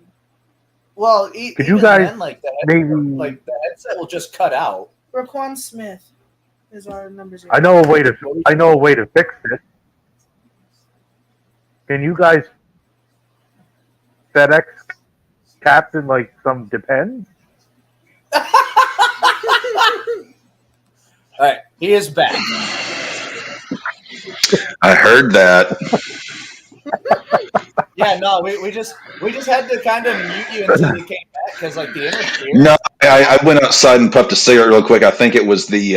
Well, Could you guys that, maybe? the headset will just cut out. Raquan Smith is our number 0. I know a way to fix this. Can you guys FedEx Captain some Depends? All right, he is back. I heard that. Yeah, no, we just had to kind of mute you until you came back because the interference. No, I went outside and puffed a cigarette real quick. I think it was the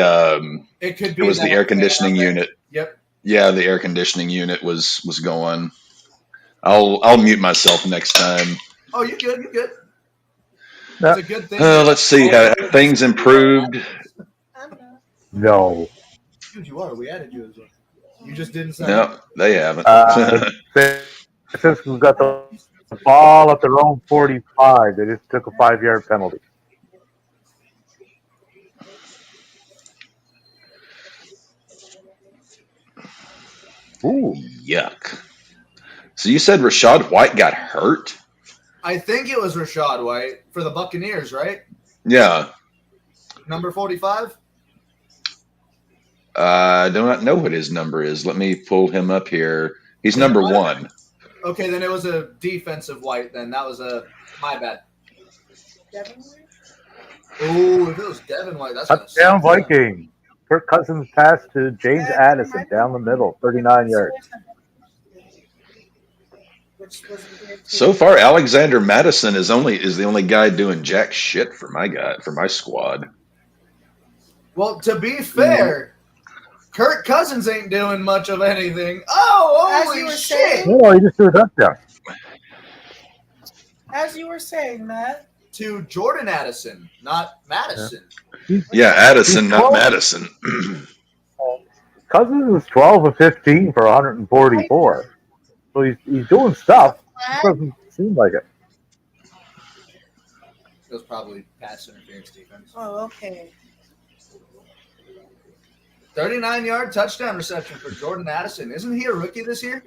It was the air conditioning unit. Yep. Yeah, the air conditioning unit was going. I'll mute myself next time. Oh, you're good. You're good. No. It's a good thing. Let's see. Have things improved? No. Dude, you are. We added you as well. You just didn't say. No, they haven't. Since we got the ball at their own 45, they just took a 5-yard penalty. Ooh, yuck. So you said Rachaad White got hurt? I think it was Rachaad White for the Buccaneers, right? Yeah. Number 45? I do not know what his number is. Let me pull him up here. He's number 1. Okay, then it was a defensive White then. That was my bad. Devin White? Oh, if it was Devin White, that's going to Touchdown Viking. Kirk Cousins pass to James Addison down the middle, 39 yards. So far, Alexander Madison is the only guy doing jack shit for my squad. Well, to be fair, Kirk Cousins ain't doing much of anything. Oh, holy shit! No, he just threw a touchdown. As you were saying, Matt. To Jordan Addison, not Madison. Yeah, Addison, not Madison. Cousins was 12 of 15 for 144. So he's doing stuff. It doesn't seem like it. It was probably pass interference defense. Oh, okay. 39-yard touchdown reception for Jordan Addison. Isn't he a rookie this year?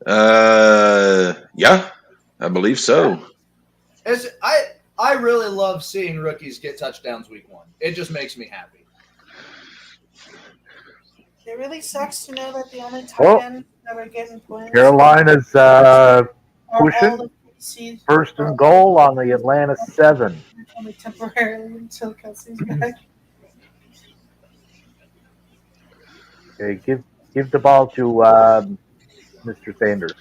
Yeah, I believe so. I really love seeing rookies get touchdowns week 1. It just makes me happy. It really sucks to know that the only tight ends that are getting points Carolina's are all pushing the seeds first and goal on the Atlanta 7. only temporarily until Kelsey's back. Okay, give the ball to Mr. Sanders.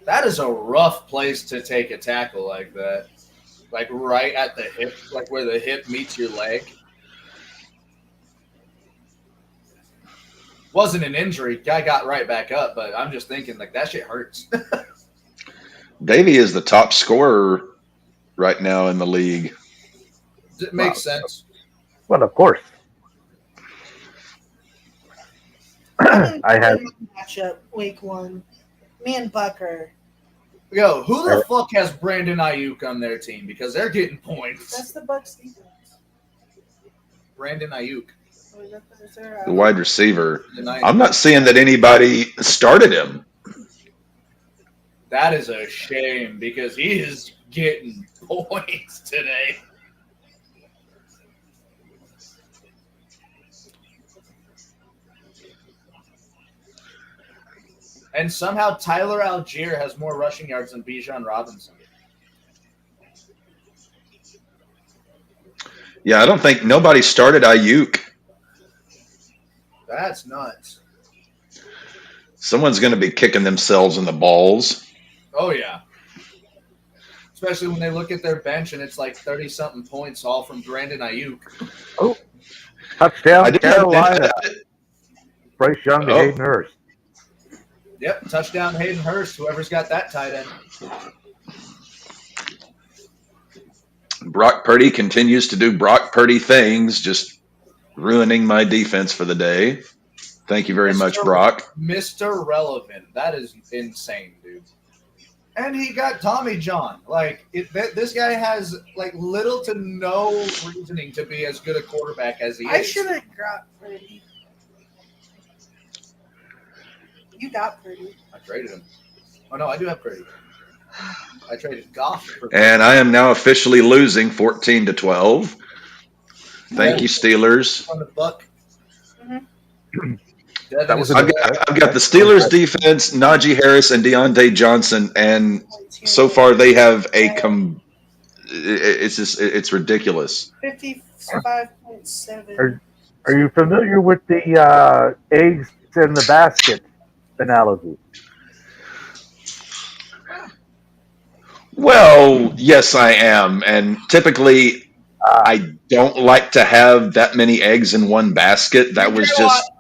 That is a rough place to take a tackle like that. Like right at the hip, like where the hip meets your leg. Wasn't an injury. Guy got right back up, but I'm just thinking like that shit hurts. Davey is the top scorer right now in the league. It makes sense. Well, of course. I had matchup week 1. Me and Bucker. Yo, who the fuck has Brandon Ayuk on their team? Because they're getting points. That's the Bucks defense. Brandon Ayuk. The wide receiver. I'm not seeing that anybody started him. That is a shame because he is getting points today. And somehow Tyler Algier has more rushing yards than Bijan Robinson. Yeah, I don't think nobody started Ayuk. That's nuts. Someone's going to be kicking themselves in the balls. Oh, yeah. Especially when they look at their bench and it's like 30-something points all from Brandon Ayuk. Oh, touchdown Carolina. Bryce Young to Hayden Hurst. Yep, touchdown Hayden Hurst, whoever's got that tight end. Brock Purdy continues to do Brock Purdy things, just ruining my defense for the day. Thank you very much, Brock. Mr. Relevant. That is insane, dude. And he got Tommy John. This guy has little to no reasoning to be as good a quarterback as he is. I should have got Purdy. You got Purdy. I traded him. Oh no, I do have Purdy. I traded Goff for Purdy. And I am now officially losing 14-12. Thank you, Steelers. On the buck. Mm-hmm. I've got the Steelers defense, Najee Harris and Deontay Johnson, and so far they have it's ridiculous. 55.7. Are you familiar with the eggs in the basket analogy? Well, yes, I am, and typically I don't like to have that many eggs in one basket. That was just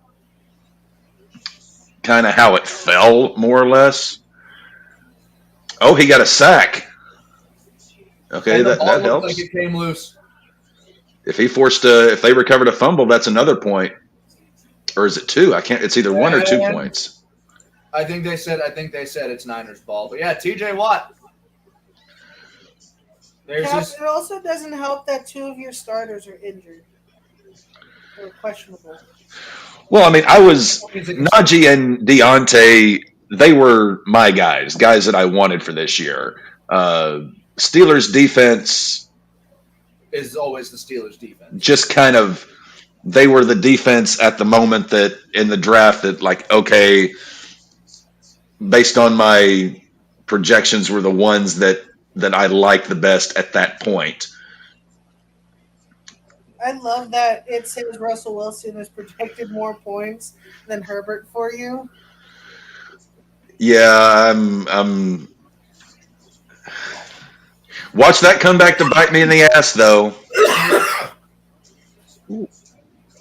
kind of how it fell, more or less. Oh, he got a sack. Okay, that helps. Like it came loose. If they recovered a fumble, that's another point. Or is it 2? I can't. It's either 1 or 2 points. I think they said it's Niners ball. But yeah, TJ Watt. It also doesn't help that 2 of your starters are injured or questionable. Well, I mean, Najee and Deontay, they were my guys that I wanted for this year. Steelers defense is always the Steelers defense. Just kind of, they were the defense at the moment that in the draft that okay, based on my projections were the ones that I liked the best at that point. I love that it says Russell Wilson has projected more points than Herbert for you. Yeah, I'm watch that come back to bite me in the ass, though.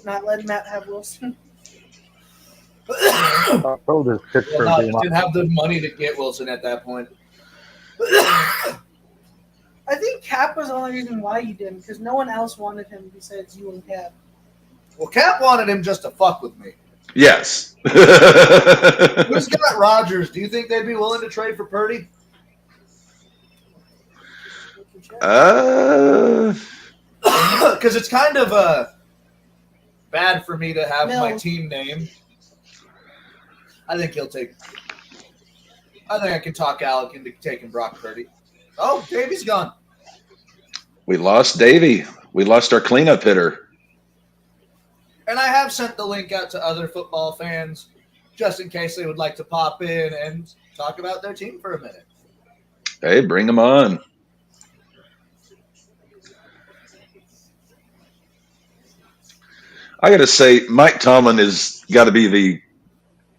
Not letting Matt have Wilson. Didn't have the money to get Wilson at that point. I think Cap was the only reason why you didn't, because no one else wanted him besides you and Cap. Well, Cap wanted him just to fuck with me. Yes. Who's got Rodgers? Do you think they'd be willing to trade for Purdy? Because it's kind of bad for me to have my team name. I think he'll take. I think I can talk Alec into taking Brock Purdy. Oh, Davey's gone. We lost Davey. We lost our cleanup hitter. And I have sent the link out to other football fans just in case they would like to pop in and talk about their team for a minute. Hey, bring them on. I got to say, Mike Tomlin has got to be the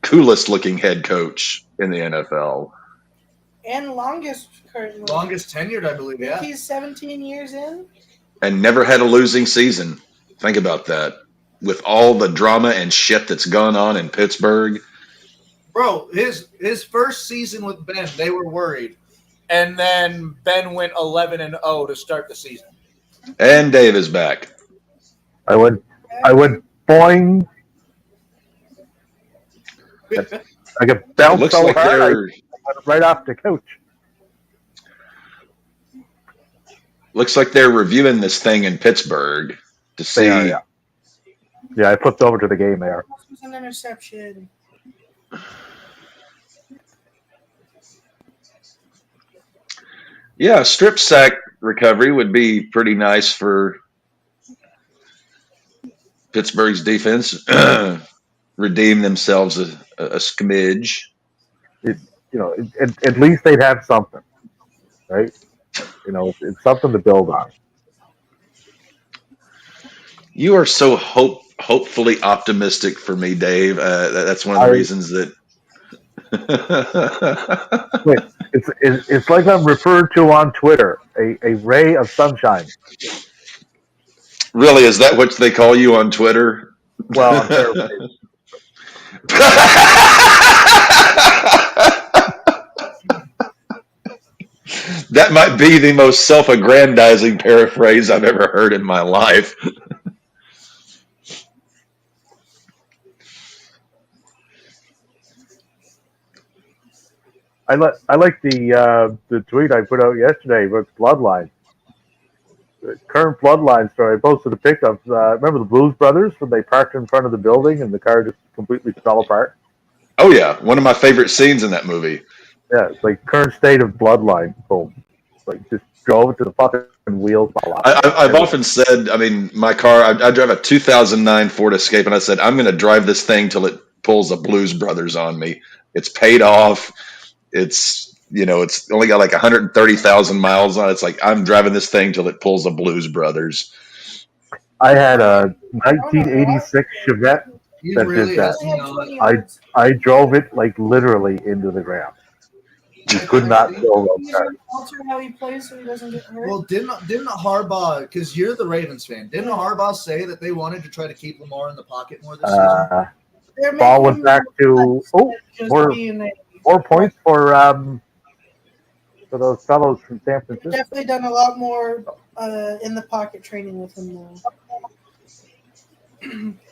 coolest looking head coach in the NFL. And longest currently. Longest tenured, I believe, yeah. He's 17 years in. And never had a losing season. Think about that. With all the drama and shit that's gone on in Pittsburgh. Bro, his first season with Ben, they were worried. And then Ben went 11-0 to start the season. And Dave is back. I went boing. I got bounced so hard. I went right off the couch. Looks like they're reviewing this thing in Pittsburgh to see. Yeah, I flipped over to the game there. This was an interception. Yeah, strip sack recovery would be pretty nice for Pittsburgh's defense. Redeem themselves a smidge. At least they'd have something, right? It's something to build on. You are so hopefully optimistic for me, Dave. That's one of the reasons that. It's like I'm referred to on Twitter, a ray of sunshine. Really, is that what they call you on Twitter? Well, I'm paraphrasing. That might be the most self-aggrandizing paraphrase I've ever heard in my life. I like the tweet I put out yesterday with Bloodline. The current Bloodline story. I posted a pic of. Remember the Blues Brothers when they parked in front of the building and the car just completely fell apart? Oh yeah, one of my favorite scenes in that movie. Yeah, it's like current state of Bloodline. Boom. Like just drove it to the fucking wheels. I've often said, I mean, my car. I drive a 2009 Ford Escape, and I said I'm going to drive this thing till it pulls a Blues Brothers on me. It's paid off. It's only got like 130,000 miles on it. It's like I'm driving this thing till it pulls a Blues Brothers. I had a 1986 Chevette that did that. I drove it like literally into the ground. You could not go those cars. How he plays so he doesn't get hurt. Well, didn't Harbaugh? Because you're the Ravens fan. Didn't Harbaugh say that they wanted to try to keep Lamar in the pocket more this season? Ball went back to 4 points for those fellows from San Francisco. Definitely done a lot more in the pocket training with him now.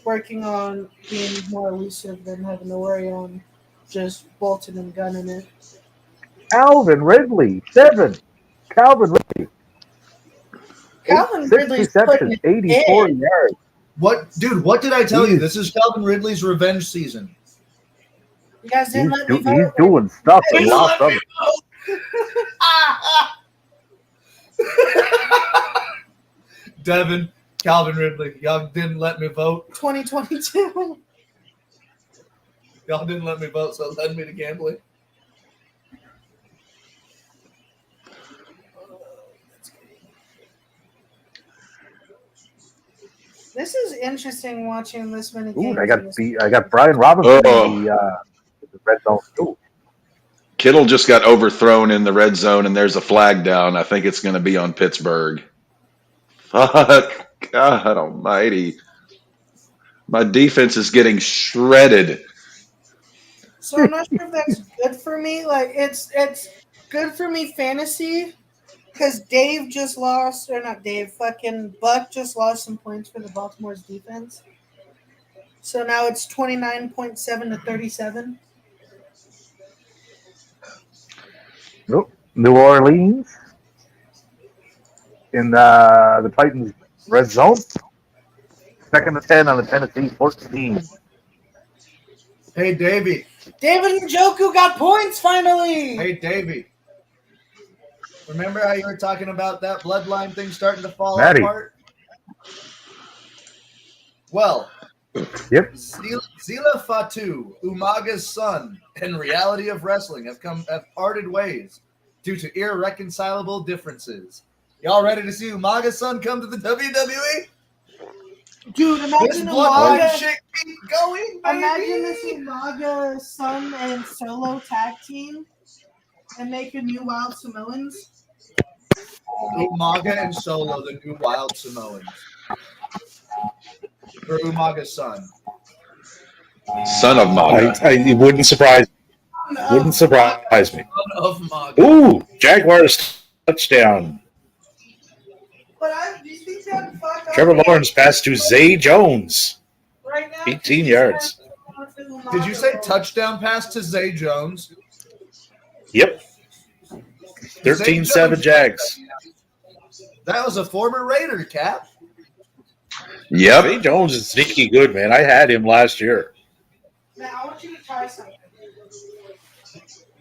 Working on being more elusive than having to worry on just bolting and gunning it. Calvin Ridley, 7. Calvin Ridley. Calvin 6 Ridley's receptions, 84 yards. What did I tell you? This is Calvin Ridley's revenge season. You guys didn't let me vote. He's doing stuff and lots of it. Devin, Calvin Ridley, y'all didn't let me vote. 2022. Y'all didn't let me vote, so it led me to gambling. This is interesting watching this many games. I got Brian Robinson in the red zone too. Kittle just got overthrown in the red zone, and there's a flag down. I think it's going to be on Pittsburgh. Fuck. God almighty. My defense is getting shredded. So I'm not sure if that's good for me. Like, it's good for me fantasy because Dave just lost, or not Dave, fucking Buck just lost some points for the Baltimore's defense. So now it's 29.7 to 37. Nope. New Orleans in the Titans red zone. Second and 10 on the Tennessee 14. Hey, Davey. David Njoku got points finally. Hey, Davey. Remember how you were talking about that bloodline thing starting to fall Maddie. apart? Well, Yep. Zila Fatu, Umaga's son, and Reality of Wrestling have parted ways due to irreconcilable differences. Y'all ready to see Umaga's son come to the WWE? Dude, This imagine bloodline Umaga. shit keep going, baby. Imagine this Umaga son and Solo tag team and make a new Wild Samoans. Umaga and Solo, the new Wild Samoans. Or Umaga's son. Son of Maga. It wouldn't surprise me. Son of Maga. Ooh, Jaguars touchdown. But do you think that fuck Trevor Lawrence passed to Zay Jones. right now? 18 yards. Did you say touchdown pass to Zay Jones? Yep. 13-7 Jags. That was a former Raider, Cap. Yep. Zay Jones is sneaky good, man. I had him last year. Now, I want you to try something.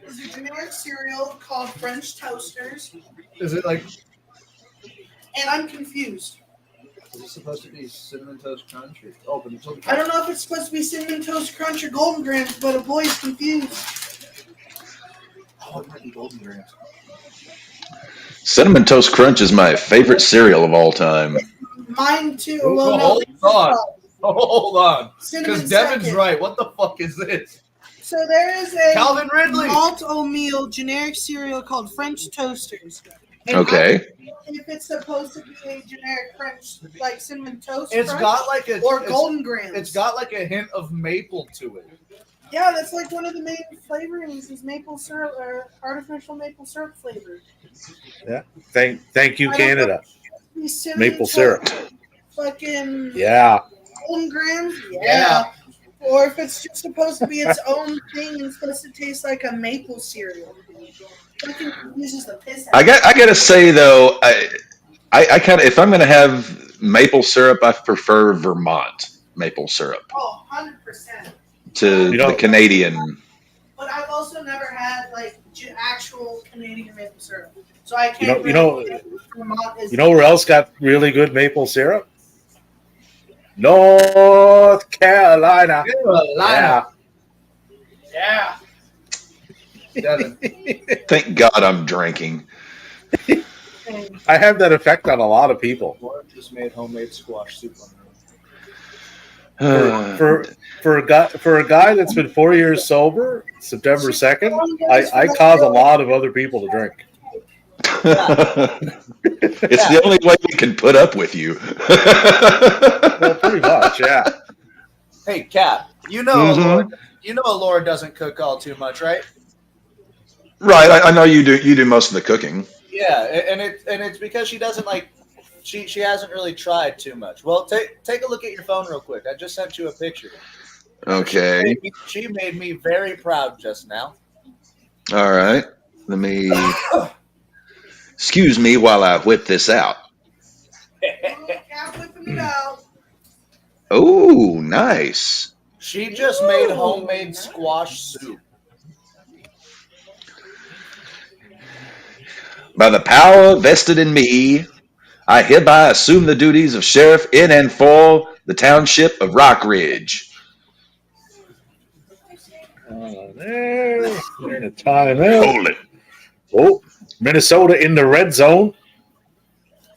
There's a generic cereal called French Toasters, Is it like, and I'm confused. is it supposed to be Cinnamon Toast Crunch? Or, but it's I don't know if it's supposed to be Cinnamon Toast Crunch or Golden Grams, but a boy's confused. Oh, it might be Golden Grams. Cinnamon Toast Crunch is my favorite cereal of all time. Mine too. Ooh, Well, no, hold on. Hold on. Cinnamon Because Devin's second. right. What the fuck is this? So there is a Calvin Ridley. malt oatmeal generic cereal called French Toasters. And Okay. if it's supposed to be a generic French, like Cinnamon Toast It's Crunch got like a or it's- Golden Grams. It's got like a hint of maple to it. Yeah, that's like one of the main flavorings is maple syrup or artificial maple syrup flavor. Thank you, Canada. Cinnamon Maple Toast, syrup. Fucking Yeah. Golden Grams? Yeah. Or if it's just supposed to be its own thing and supposed to taste like a maple cereal. Fucking uses the piss out. I gotta say though, I kind of, if I'm gonna have maple syrup, I prefer Vermont maple syrup Oh, 100%. to You know- the Canadian. But I've also never had like actual Canadian maple syrup. So I You can't know, Vermont is you know where else got really good maple syrup? North Carolina. Yeah. Yeah. Devin. Thank God I'm drinking. I have that effect on a lot of people. Laura just made homemade squash soup on For a guy that's been 4 years sober, September 2nd, I cause a lot of other people to drink. It's the only way we can put up with you. Well, pretty much, yeah. Hey, Cap, you know Laura doesn't cook all too much, right? Right, I know you do. You do most of the cooking. Yeah, and it's because she doesn't like she hasn't really tried too much. Well, take a look at your phone real quick. I just sent you a picture. Okay. She made me very proud just now. All right. Let me. Excuse me while I whip this out. Cap whipping it out. Oh, nice. She just made homemade squash soup. By the power vested in me, I hereby assume the duties of sheriff in and for the township of Rock Ridge. There. In a timeout. Hold it. Oh, Minnesota in the red zone.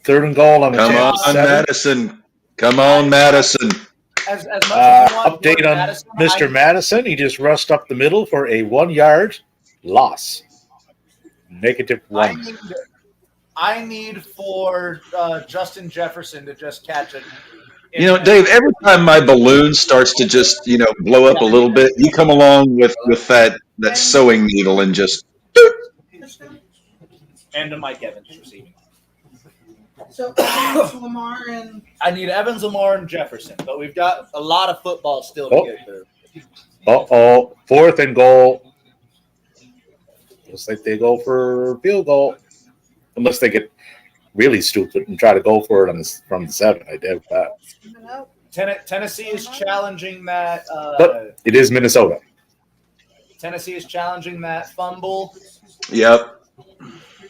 3rd and goal on the Come on, 10-7. Madison. Come on, Madison. As much as you want Update on Madison, Mr. Madison. He just rushed up the middle for a 1-yard loss. -1. I need for Justin Jefferson to just catch it. You know, Dave, every time my balloon starts to just, blow up a little bit, you come along with that sewing needle and just. And to Mike Evans receiving. So Evans, Lamar, and I need Evans, Lamar, and Jefferson, but we've got a lot of football still to get through. 4th and goal. Looks like they go for field goal. Unless they get really stupid and try to go for it from the 7. I doubt that. Tennessee is challenging that. But it is Minnesota. Tennessee is challenging that fumble. Yep.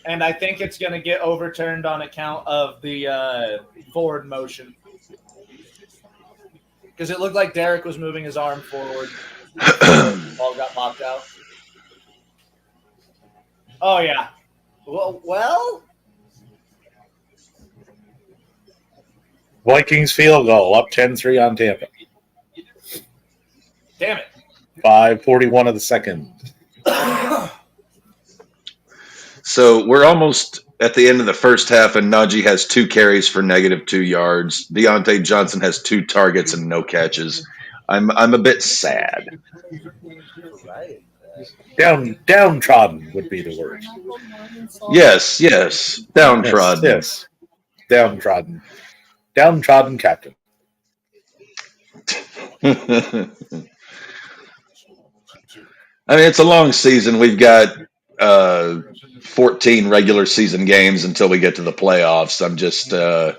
And I think it's going to get overturned on account of the forward motion. Because it looked like Derek was moving his arm forward. Ball got popped out. Oh, yeah. Well. Vikings field goal, up 10-3 on Tampa. Damn it. 5:41 of the second. So we're almost at the end of the first half, and Najee has 2 carries for -2 yards. Deontay Johnson has 2 targets and no catches. I'm a bit sad. Downtrodden would be the word. Yes, downtrodden. Yes, downtrodden. Downtrodden captain. I mean, it's a long season. We've got 14 regular season games until we get to the playoffs. I'm just, I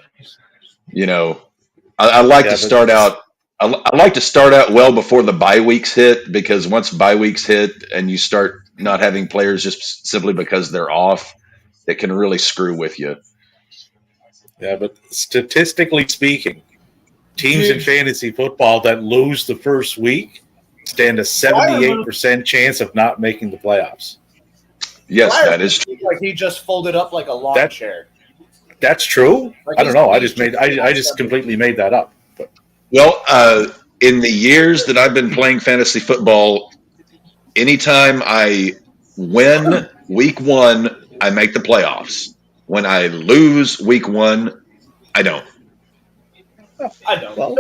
like to start out. I like to start out well before the bye weeks hit, because once bye weeks hit and you start not having players just simply because they're off, it can really screw with you. Yeah, but statistically speaking, teams in fantasy football that lose the first week stand a 78% chance of not making the playoffs. Yes, that is true. Like he just folded up like a lawn chair. That's true. Like I don't know. I just completely made that up. But. Well, in the years that I've been playing fantasy football, anytime I win week 1, I make the playoffs. When I lose week 1, I don't. I don't. Well,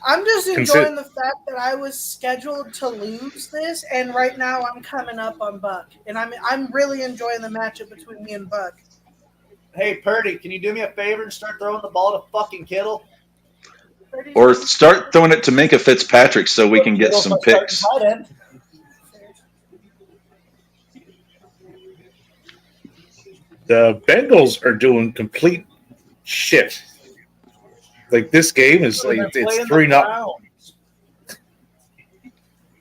I'm just enjoying the fact that I was scheduled to lose this, and right now I'm coming up on Buck, and I'm really enjoying the matchup between me and Buck. Hey, Purdy, can you do me a favor and start throwing the ball to fucking Kittle? Or start throwing it to Minka Fitzpatrick so we can get some picks. The Bengals are doing complete shit. Like this game is like it's 3-0.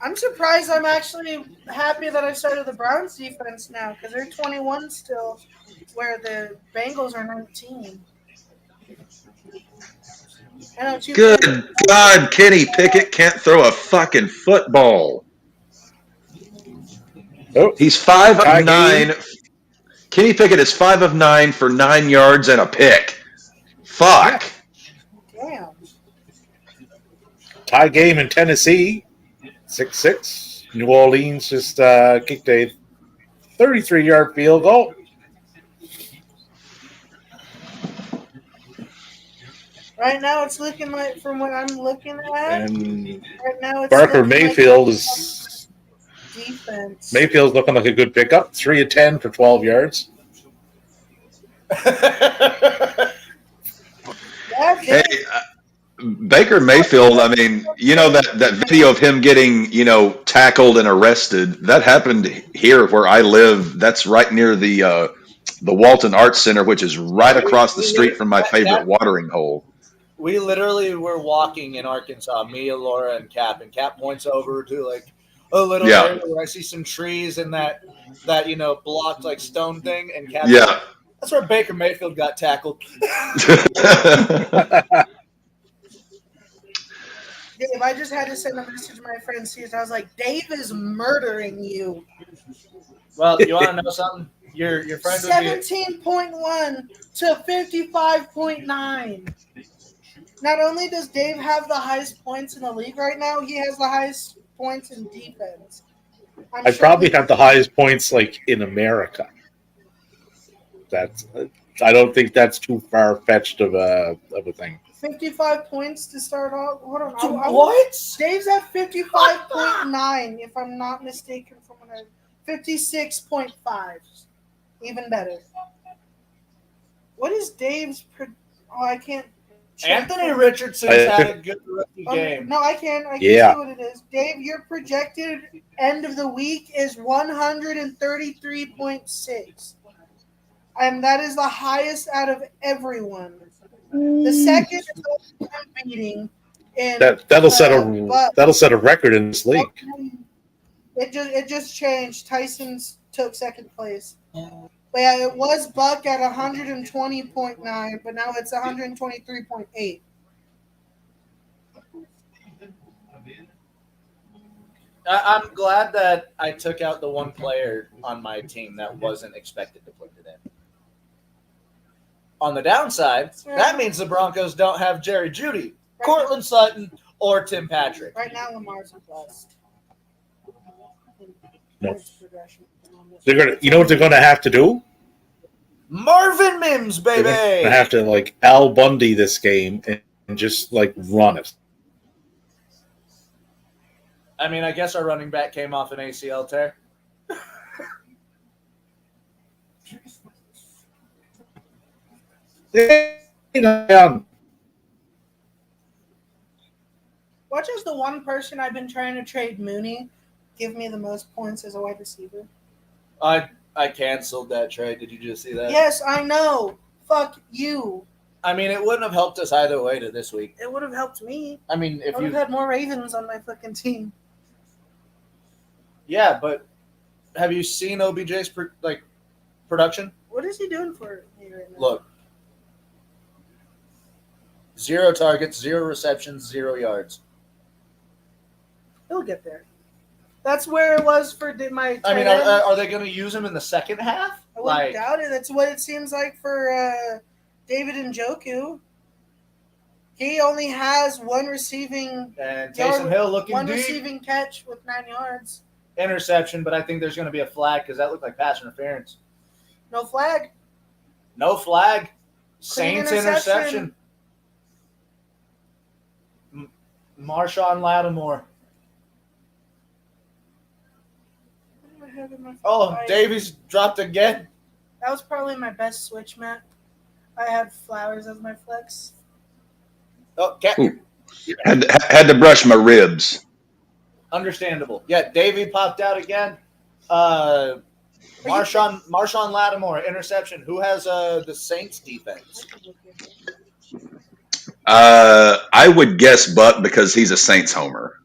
I'm surprised. I'm actually happy that I started the Browns defense now, because they're 21 still, where the Bengals are 19. Good God, Kenny Pickett can't throw a fucking football. Oh, he's 5 of 9. Kenny Pickett is 5 of 9 for 9 yards and a pick. Fuck. Damn. Tie game in Tennessee, 6-6. New Orleans just kicked a 33-yard field goal. Right now, it's looking like, from what I'm looking at, and right now it's Barker Mayfield is defense. Mayfield's looking like a good pickup. 3 of 10 for 12 yards. Hey, Baker Mayfield, I mean, that video of him getting, tackled and arrested, that happened here where I live. That's right near the Walton Arts Center, which is right across the street from my favorite watering hole. We literally were walking in Arkansas, me, Laura, and Cap points over to like a little area where I see some trees and that blocked like stone thing, and Cap. Yeah. That's where Baker Mayfield got tackled. Dave, I just had to send a message to my friend Caesar. I was like, Dave is murdering you. Well, you want to know something? Your friend 17.1 to 55.9. Not only does Dave have the highest points in the league right now, he has the highest points in defense. I probably have the highest points like in America. I don't think that's too far fetched of a thing. 55 points to start off. Hold on. What? Dave's at 55.9, if I'm not mistaken. From what I 56.5. Even better. What is Dave's? I can't. Anthony Richardson's had a good rookie game. No, I can. I can Yeah. see what it is. Dave, your projected end of the week is 133.6. And that is the highest out of everyone. The second is the beating. That'll set a record in this league. It just changed. Tyson's took second place. But yeah, it was Buck at 120.9, but now it's 123.8. I'm glad that I took out the one player on my team that wasn't expected to put it in. On the downside, that means the Broncos don't have Jerry Jeudy, Cortland Sutton, or Tim Patrick. Right now, Lamar's a bust. No. They're gonna. You know what they're gonna have to do? Marvin Mims, baby. They're gonna have to like Al Bundy this game and just like run it. I mean, I guess our running back came off an ACL tear. Watch as the one person I've been trying to trade Mooney give me the most points as a wide receiver. I canceled that trade. Did you just see that? Yes, I know. Fuck you. I mean, it wouldn't have helped us either way to this week. It would have helped me. I mean, if I would you have had more Ravens on my fucking team. Yeah, but have you seen OBJ's production? What is he doing for me right now? Look. 0 targets, 0 receptions, 0 yards. He'll get there. That's where it was for my. I mean, are they going to use him in the second half? I wouldn't doubt it. That's what it seems like for David Njoku. He only has one receiving and Taysom Hill looking one deep. receiving catch with 9 yards. Interception, but I think there's going to be a flag because that looked like pass interference. No flag. No flag. Clean Saints interception. Marshawn Lattimore. Oh, Davies dropped again. That was probably my best switch, Matt. I had Flowers as my flex. Oh, Had to brush my ribs. Understandable. Yeah, Davey popped out again. Marshawn Lattimore, interception. Who has the Saints defense? I would guess Buck because he's a Saints homer.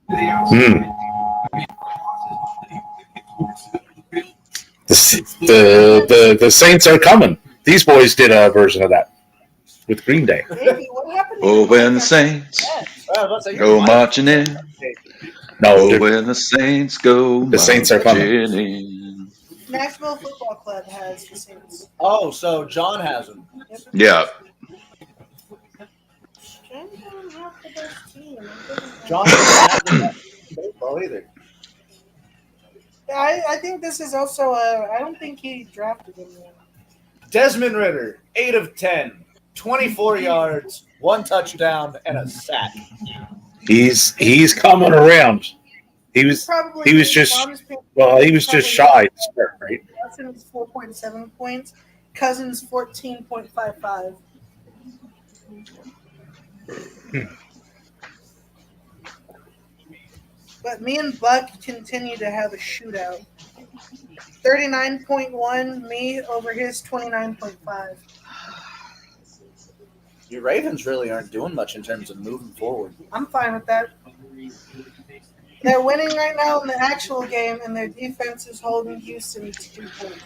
The Saints are coming. These boys did a version of that with Green Day. Davey, what happened? Oh, when the Saints go marching in. No, when the Saints go the Saints are coming. in. Nashville Football Club has the Saints. Oh, so John has them. Yep. Yeah. John doesn't have the best baseball either. I think this is also I don't think he drafted him yet. Desmond Ridder, 8 of 10, 24 yards, 1 touchdown, and a sack. He's coming around. He was just shy to start, right? Watson was 4.7 points. Cousins 14.55. But me and Buck continue to have a shootout. 39.1 me over his 29.5. Your Ravens really aren't doing much in terms of moving forward. I'm fine with that. They're winning right now in the actual game, and their defense is holding Houston to 2 points.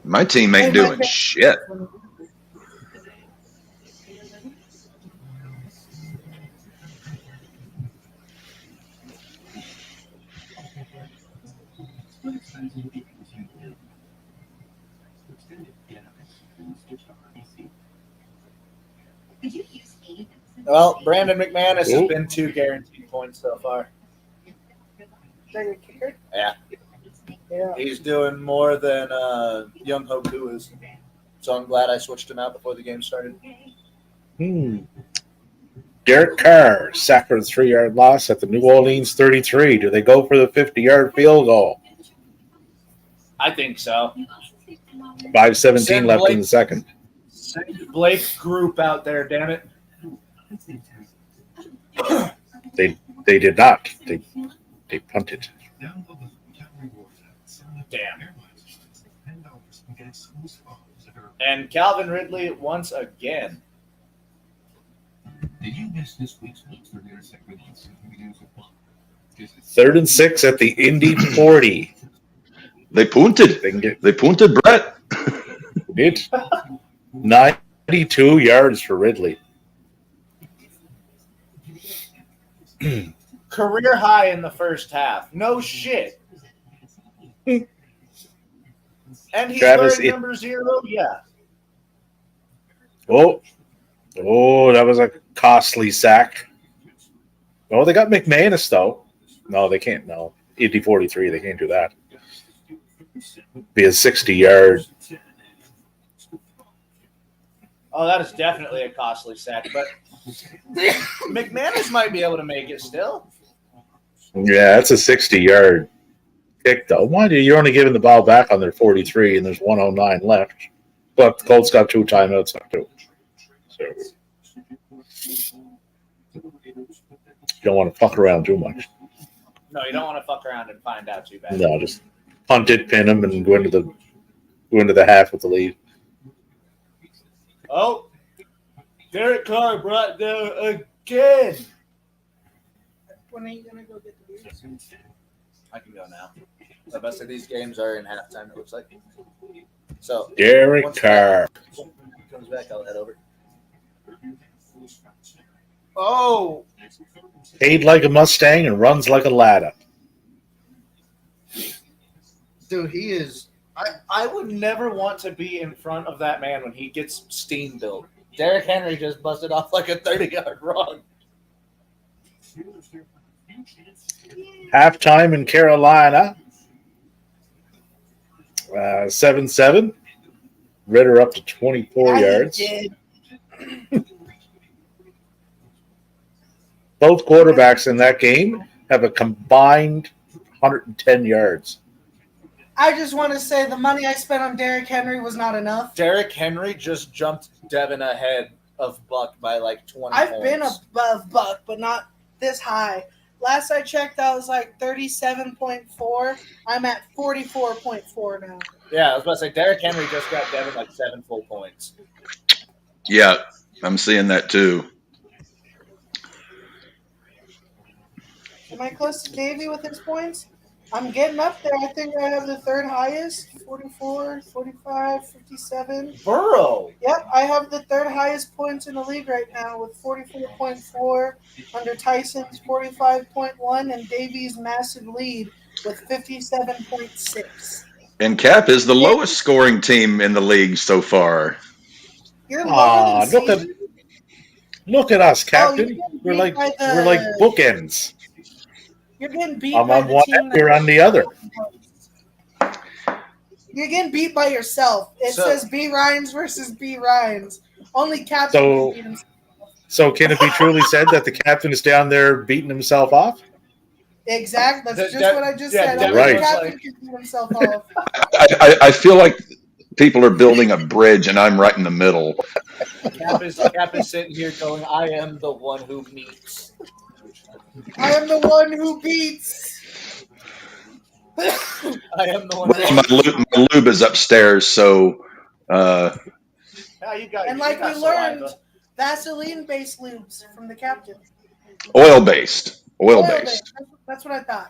My team ain't doing shit. Well, Brandon McManus has been 2 guaranteed points so far. Is that your kicker? Yeah. Yeah. He's doing more than Young Hoku is. So I'm glad I switched him out before the game started. Derek Carr sacked for the 3-yard loss at the New Orleans 33. Do they go for the 50-yard field goal? I think so. 5:17 left in the second. Blake group out there, damn it. They did not. They punted. Damn. And Calvin Ridley once again. Did you miss this week's 3rd and 6 at the Indy 40. They punted. They can get They punted, Brett. it. 92 yards for Ridley. Career high in the first half. No shit. And he's Travis, wearing number 0? Yeah. Oh, that was a costly sack. Oh, they got McManus, though. No, they can't. No. Indy 43, they can't do that. Be a 60-yard. Oh, that is definitely a costly sack, but McManus might be able to make it still. Yeah, that's a 60-yard kick, though. Why do you're only giving the ball back on their 43 and there's 109 left? But the Colts got 2 timeouts up too. So you don't want to fuck around too much. No, you don't want to fuck around and find out too bad. No, just punt it, pin them, and go into the half with the lead. Oh, Derek Carr brought down again. When are you gonna go get the beers? I can go now. The best of these games are in halftime, it looks like. So Derek once Carr. he comes back, I'll head over. Oh, Paid like a Mustang and runs like a ladder. dude, he is. I would never want to be in front of that man when he gets steam built. Derrick Henry just busted off like a 30-yard run. Halftime in Carolina. 7-7. Ritter up to 24 yards. Both quarterbacks in that game have a combined 110 yards. I just want to say the money I spent on Derrick Henry was not enough. Derrick Henry just jumped Devin ahead of Buck by like 20 I've points. been above Buck, but not this high. Last I checked, I was like 37.4. I'm at 44.4 now. Yeah, I was about to say, Derrick Henry just got Devin like 7 full points. Yeah, I'm seeing that too. Am I close to Davey with his points? I'm getting up there. I think I have the third highest, 44, 45, 57. Burrow. Yep, I have the third highest points in the league right now with 44.4 under Tyson's 45.1 and Davey's massive lead with 57.6. And Cap is the lowest scoring team in the league so far. You're lower than Look at Caesar? look at us, Captain. you're getting we're beat like by we're like bookends. You're getting beat I'm by on the one team end, you're on the other. You're getting beat by yourself. It So- says B. Ryans versus B. Ryans. Only Captain So- can beat himself. So can it be truly said that the captain is down there beating himself off? Exactly. That's That- just what I just yeah, said. that Only right. the was Captain like- can beat himself off. I feel like people are building a bridge and I'm right in the middle. Cap is sitting here going, I am the one who meets. I am the one who beats. I am the one My lube is upstairs, so Yeah, you got, And you like got we saliva. learned, Vaseline-based lubes from the Captain. oil-based. Oil-based. That's what I thought.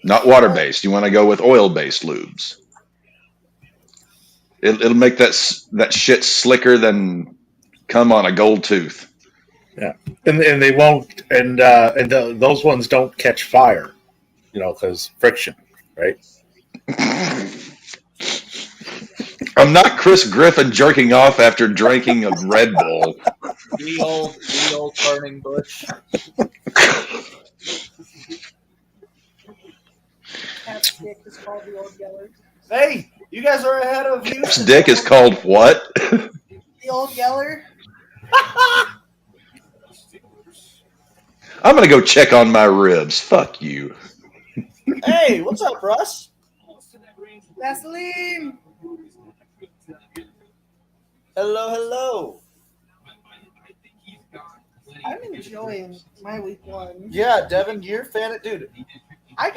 Not water-based. You want to go with oil-based lubes. It'll make that shit slicker than come on a gold tooth. And they won't, and those ones don't catch fire, because friction, right? I'm not Chris Griffin jerking off after drinking a Red Bull. The old burning bush. Cap's dick is called the Old Yeller. Hey, you guys are ahead of you. This dick is called what? The Old Yeller. I'm gonna go check on my ribs. Fuck you. Hey, what's up, Russ? Vaseline. Hello, hello. I'm enjoying my week 1. Yeah, Devin, you're a fan of dude.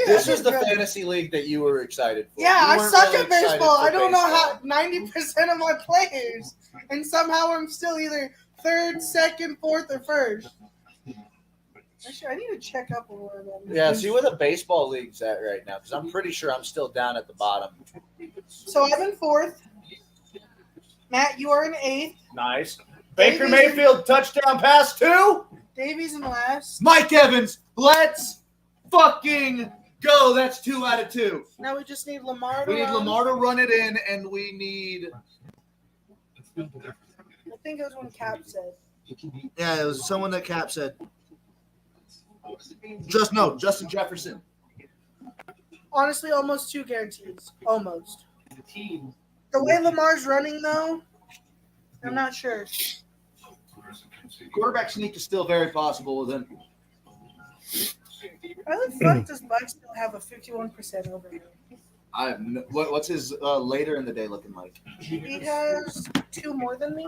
This was the fantasy league that you were excited for. Yeah, You I weren't suck really at baseball. excited I for don't know baseball. how 90% of my players, and somehow I'm still either third, second, fourth, or first. Actually, I need to check up on where I'm at. Yeah, see where the baseball league's at right now, because I'm pretty sure I'm still down at the bottom. So I'm in 4th. Matt, you are in 8th. Nice. Baker Mayfield touchdown pass 2. Davey's in last. Mike Evans, let's fucking go. That's 2 out of 2. Now we just need Lamar to We need run. Lamar to run it in, and we need. I think it was when Cap said. Yeah, it was someone that Cap said. Justin Jefferson. Honestly, almost 2 guarantees. Almost. The way Lamar's running, though, I'm not sure. Quarterback sneak is still very possible with him. Why the fuck does Buck still have a 51% over him? I have no, what's his later in the day looking like? He has 2 more than me.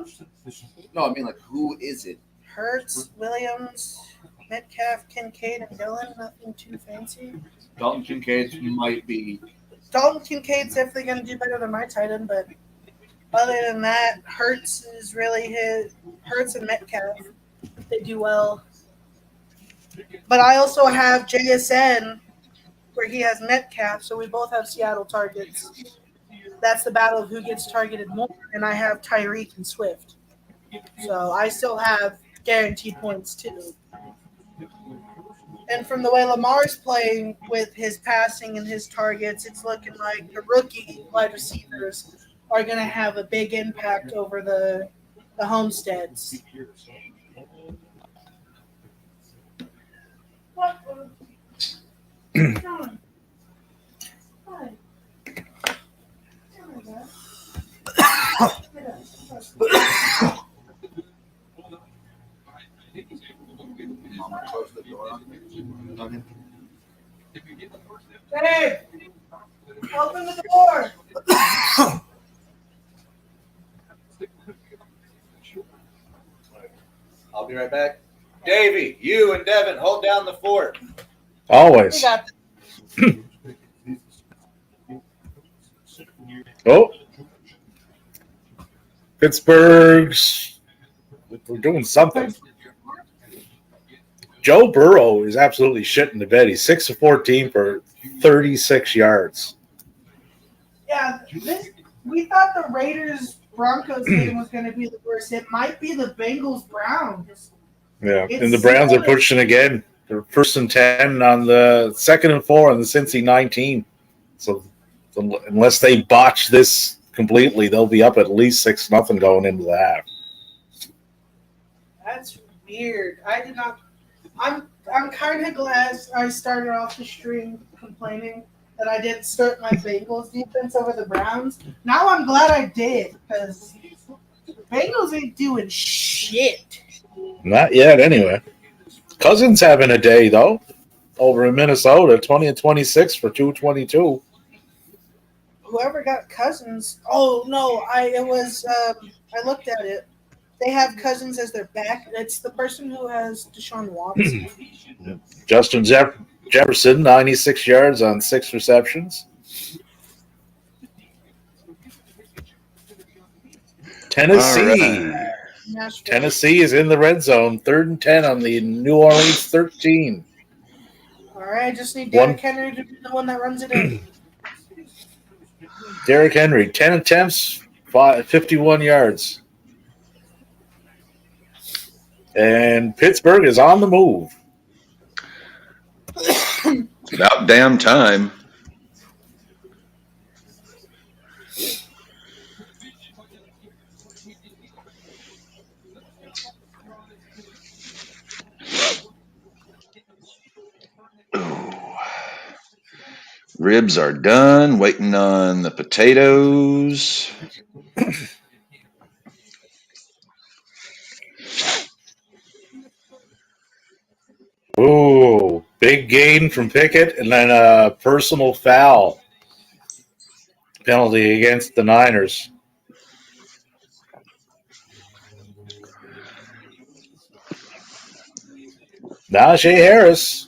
No, I mean like who is it? Hurts, Williams, Metcalf, Kincaid, and Dillon. Nothing too fancy. Dalton Kincaid might be. Dalton Kincaid's definitely going to do better than my tight end, but other than that, Hurts is really his. Hurts and Metcalf, they do well. But I also have JSN, where he has Metcalf, so we both have Seattle targets. That's the battle of who gets targeted more, and I have Tyreek and Swift. So I still have guaranteed points too. And from the way Lamar's playing with his passing and his targets, it's looking like the rookie wide receivers are going to have a big impact over the Homesteads. What? Mama closed the door on me. Hey! Open the door! I'll be right back. Davey, you and Devin, hold down the fort. Always. We got Oh. Pittsburgh's. We're doing something. Joe Burrow is absolutely shitting the bed. He's 6 of 14 for 36 yards. Yeah, we thought the Raiders-Broncos game was going to be the worst. It might be the Bengals-Browns. Yeah, and the Browns are pushing again. They're 1st and 10 on the 2nd and 4 on the Cincy 19. So unless they botch this completely, they'll be up at least 6-0 going into the half. That's weird. I did not. I'm kind of glad I started off the stream complaining that I didn't start my Bengals defense over the Browns. Now I'm glad I did because the Bengals ain't doing shit. Not yet, anyway. Cousins having a day, though, over in Minnesota, 20 and 26 for 222. Whoever got Cousins. Oh no, I looked at it. They have Cousins as their back. It's the person who has Deshaun Watson. Justin Jefferson, 96 yards on 6 receptions. Tennessee. Right. Tennessee is in the red zone, 3rd and 10 on the New Orleans 13. All right, just need Derrick Henry to be the one that runs it in. Derrick Henry, 10 attempts, 51 yards. And Pittsburgh is on the move. It's about damn time. Ooh. Ribs are done. Waiting on the potatoes. Ooh, big gain from Pickett, and then a personal foul penalty against the Niners. Najee Harris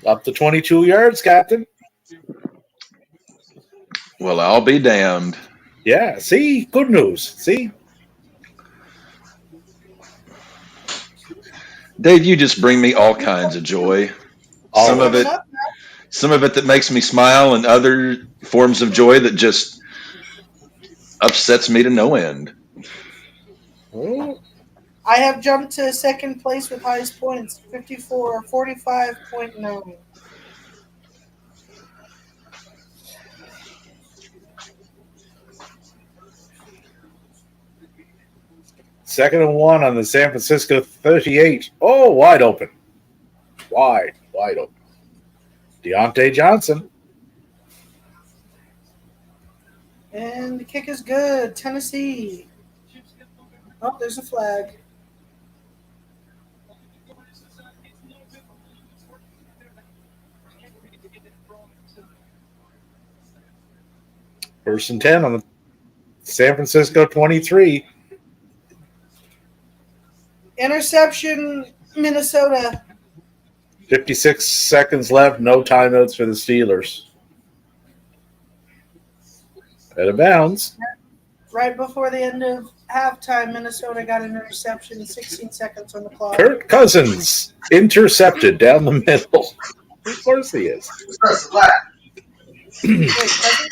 up to 22 yards, Captain. Well, I'll be damned. Yeah, see? Good news. See? Dave, you just bring me all kinds of joy. Some of Always. it that makes me smile, and other forms of joy that just upsets me to no end. Oh, I have jumped to second place with highest points, 54, 45.9. second and 1 on the San Francisco 38. Oh, wide open. Wide open. Deontay Johnson. And the kick is good. Tennessee. Oh, there's a flag. First and 10 on the San Francisco 23. Interception, Minnesota. 56 seconds left. No timeouts for the Steelers. Out of bounds. Right before the end of halftime, Minnesota got an interception, 16 seconds on the clock. Kirk Cousins intercepted down the middle. Of course he is.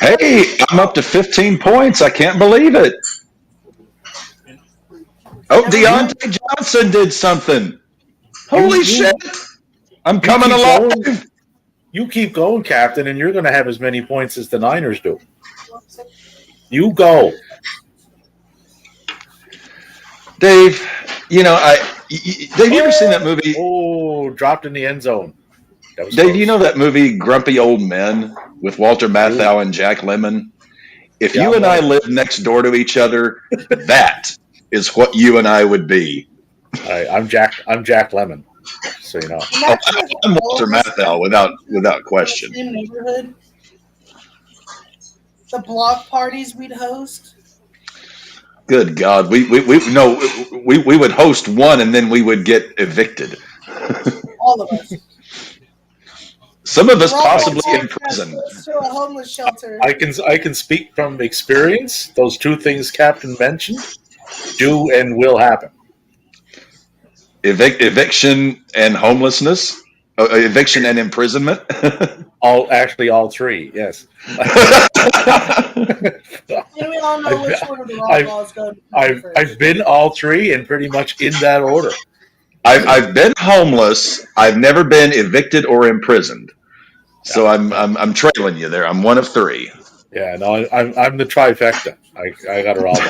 Hey, I'm up to 15 points. I can't believe it. Oh, Deontay Johnson did something. Holy shit. I'm coming alive. You keep going, Captain, and you're going to have as many points as the Niners do. You go. Dave, Dave, you ever seen that movie? Oh, dropped in the end zone. Dave, close. you know that movie Grumpy Old Men with Walter Matthau and Jack Lemmon? If you and I lived next door to each other, that is what you and I would be. I'm Jack Lemmon, so you know. I'm Walter Matthau without question. Same neighborhood. The block parties we'd host. Good God, we would host one and then we would get evicted. All of us. Some of us possibly in prison. To a homeless shelter. I can speak from experience. Those two things Captain mentioned do and will happen. Eviction and homelessness, eviction and imprisonment. All three. Yes. We all know which one of the RAWBall is going to be first. I've been all three and pretty much in that order. I've been homeless. I've never been evicted or imprisoned. So I'm trailing you there. I'm one of three. Yeah, no, I'm the trifecta. I got her all.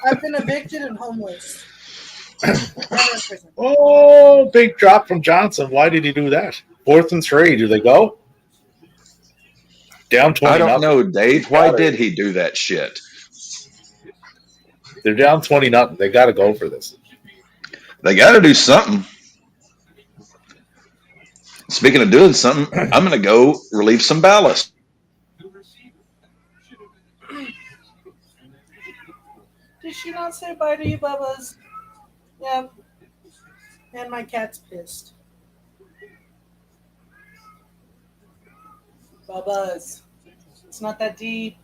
I've been evicted and homeless. Oh, big drop from Johnson. Why did he do that? 4th and 3. Do they go? Down 20. I don't know, Dave. Why did he do that shit? They're down 20-0. They got to go for this. They got to do something. Speaking of doing something, I'm going to go relieve some ballast. Did she not say bye to you, Bubba's? Yeah. And my cat's pissed. Bubba's. It's not that deep.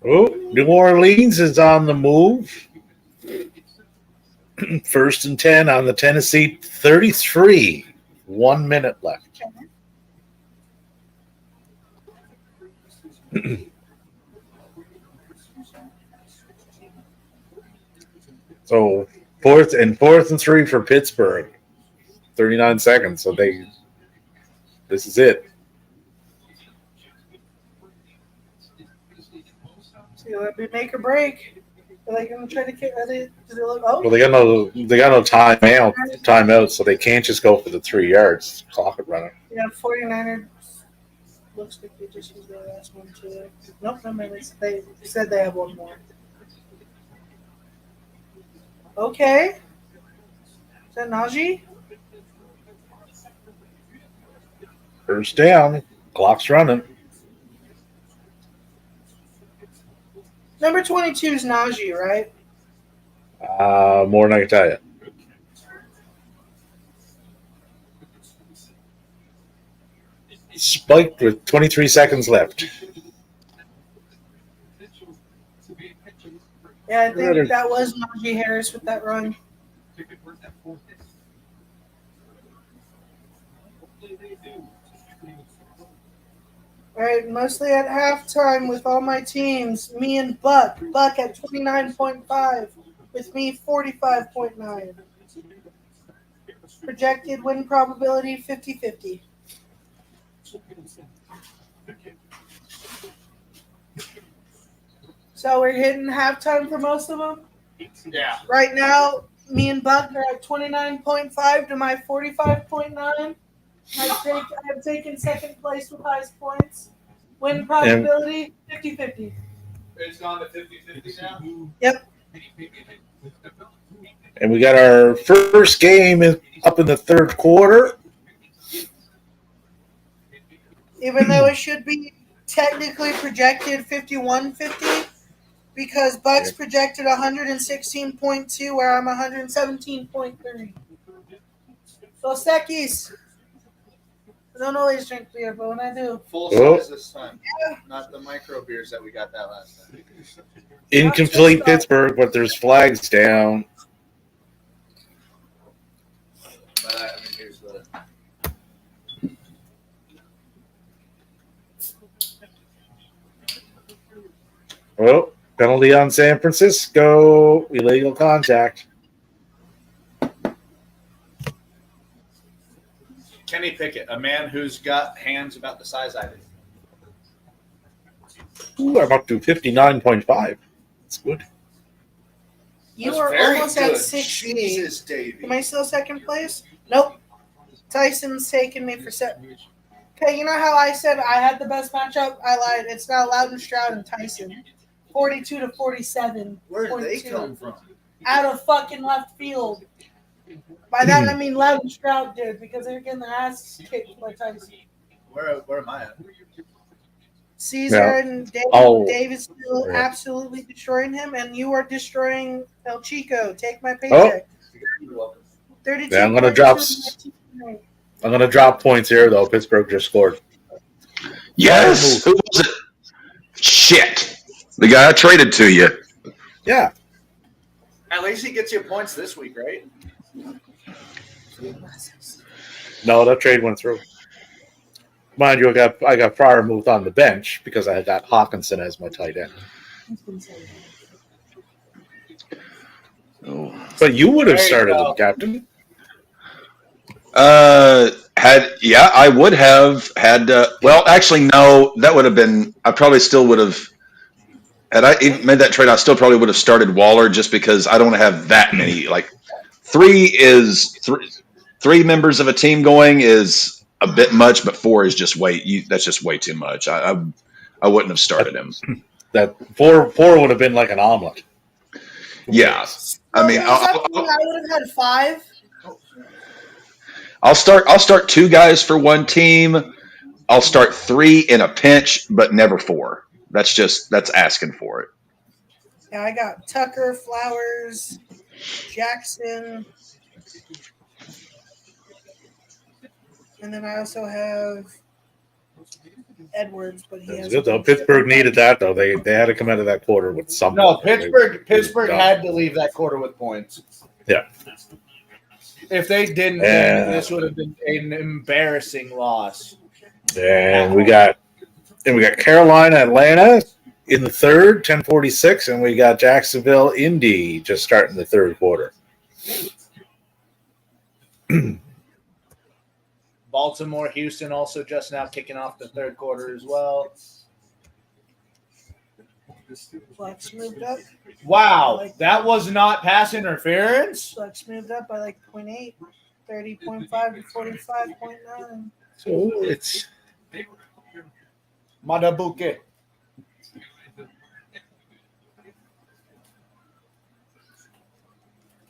Oh, New Orleans is on the move. 1st and 10 on the Tennessee 33. 1 minute left. So 4th and 3 for Pittsburgh. 39 seconds. So this is it. See, let me make or break. Are they going to try to kick? Do they look? Oh, Well, they got no timeout, so they can't just go for the 3 yards. Clock it running. yeah, 49ers. Looks like they just used their last one too. Nope, no, they said they have one more. Okay. Is that Najee? First down. Clock's running. Number 22 is Najee, right? More than I can tell you. Spiked with 23 seconds left. Yeah, I think that was Najee Harris with that run. All right, mostly at halftime with all my teams. Me and Buck. Buck at 29.5 with me 45.9. Projected win probability 50-50. So we're hitting halftime for most of them? Yeah. Right now, me and Buck are at 29.5 to my 45.9. I've taken second place with highest points. Win probability 50-50. It's gone to 50-50 now? Yep. And we got our first game up in the third quarter. Even though it should be technically projected 51-50, because Buck's projected 116.2, where I'm 117.3. Los Techies. I don't always drink beer, but when I do. Full size this time. Yeah. Not the micro beers that we got that last time. Incomplete Pittsburgh, but there's flags down. But I mean, here's the. Oh, penalty on San Francisco. Illegal contact. Kenny Pickett, a man who's got hands about the size I do. Ooh, I'm up to 59.5. That's good. You That's are very almost good. at 60. Jesus, Davey. Am I still second place? Nope. Tyson's taking me for second. Okay, you know how I said I had the best matchup? I lied. It's now Loudon, Stroud, and Tyson. 42-47. Where did they come from? Out of fucking left field. By that I mean Loudon Stroud did, because they're getting their asses kicked by Tyson. Where am I at? Caesar and Dave is still absolutely destroying him, and you are destroying El Chico. Take my paycheck. 32. Yeah, I'm gonna drop points here though. Pittsburgh just scored. Yes. Who was it? Shit. The guy I traded to you. Yeah. At least he gets you points this week, right? No, that trade went through. Mind you, I got Pryor moved on the bench because I got Hawkinson as my tight end. Oh. But you would have started him, Captain. I would have had. Well, actually, no. That would have been. I probably still would have. Had I made that trade, I still probably would have started Waller just because I don't want to have that many. Like three members of a team going is a bit much, but four is just that's just way too much. I wouldn't have started him. That four would have been like an omelet. Yeah, I mean, I would have had 5. I'll start 2 guys for one team. I'll start 3 in a pinch, but never 4. That's asking for it. Yeah, I got Tucker, Flowers, Jackson, and then I also have Edwards, but he has good though. Pittsburgh needed that though. They had to come out of that quarter with something. No, Pittsburgh had to leave that quarter with points. Yeah. If they didn't, this would have been an embarrassing loss. And we got Carolina, Atlanta in the third, 10:46, and we got Jacksonville, Indy just starting the third quarter. Baltimore, Houston also just now kicking off the third quarter as well. Flex moved up. Wow, that was not pass interference? Flex moved up by like 0.8, 30.5 to 45.9. So it's Madabuke.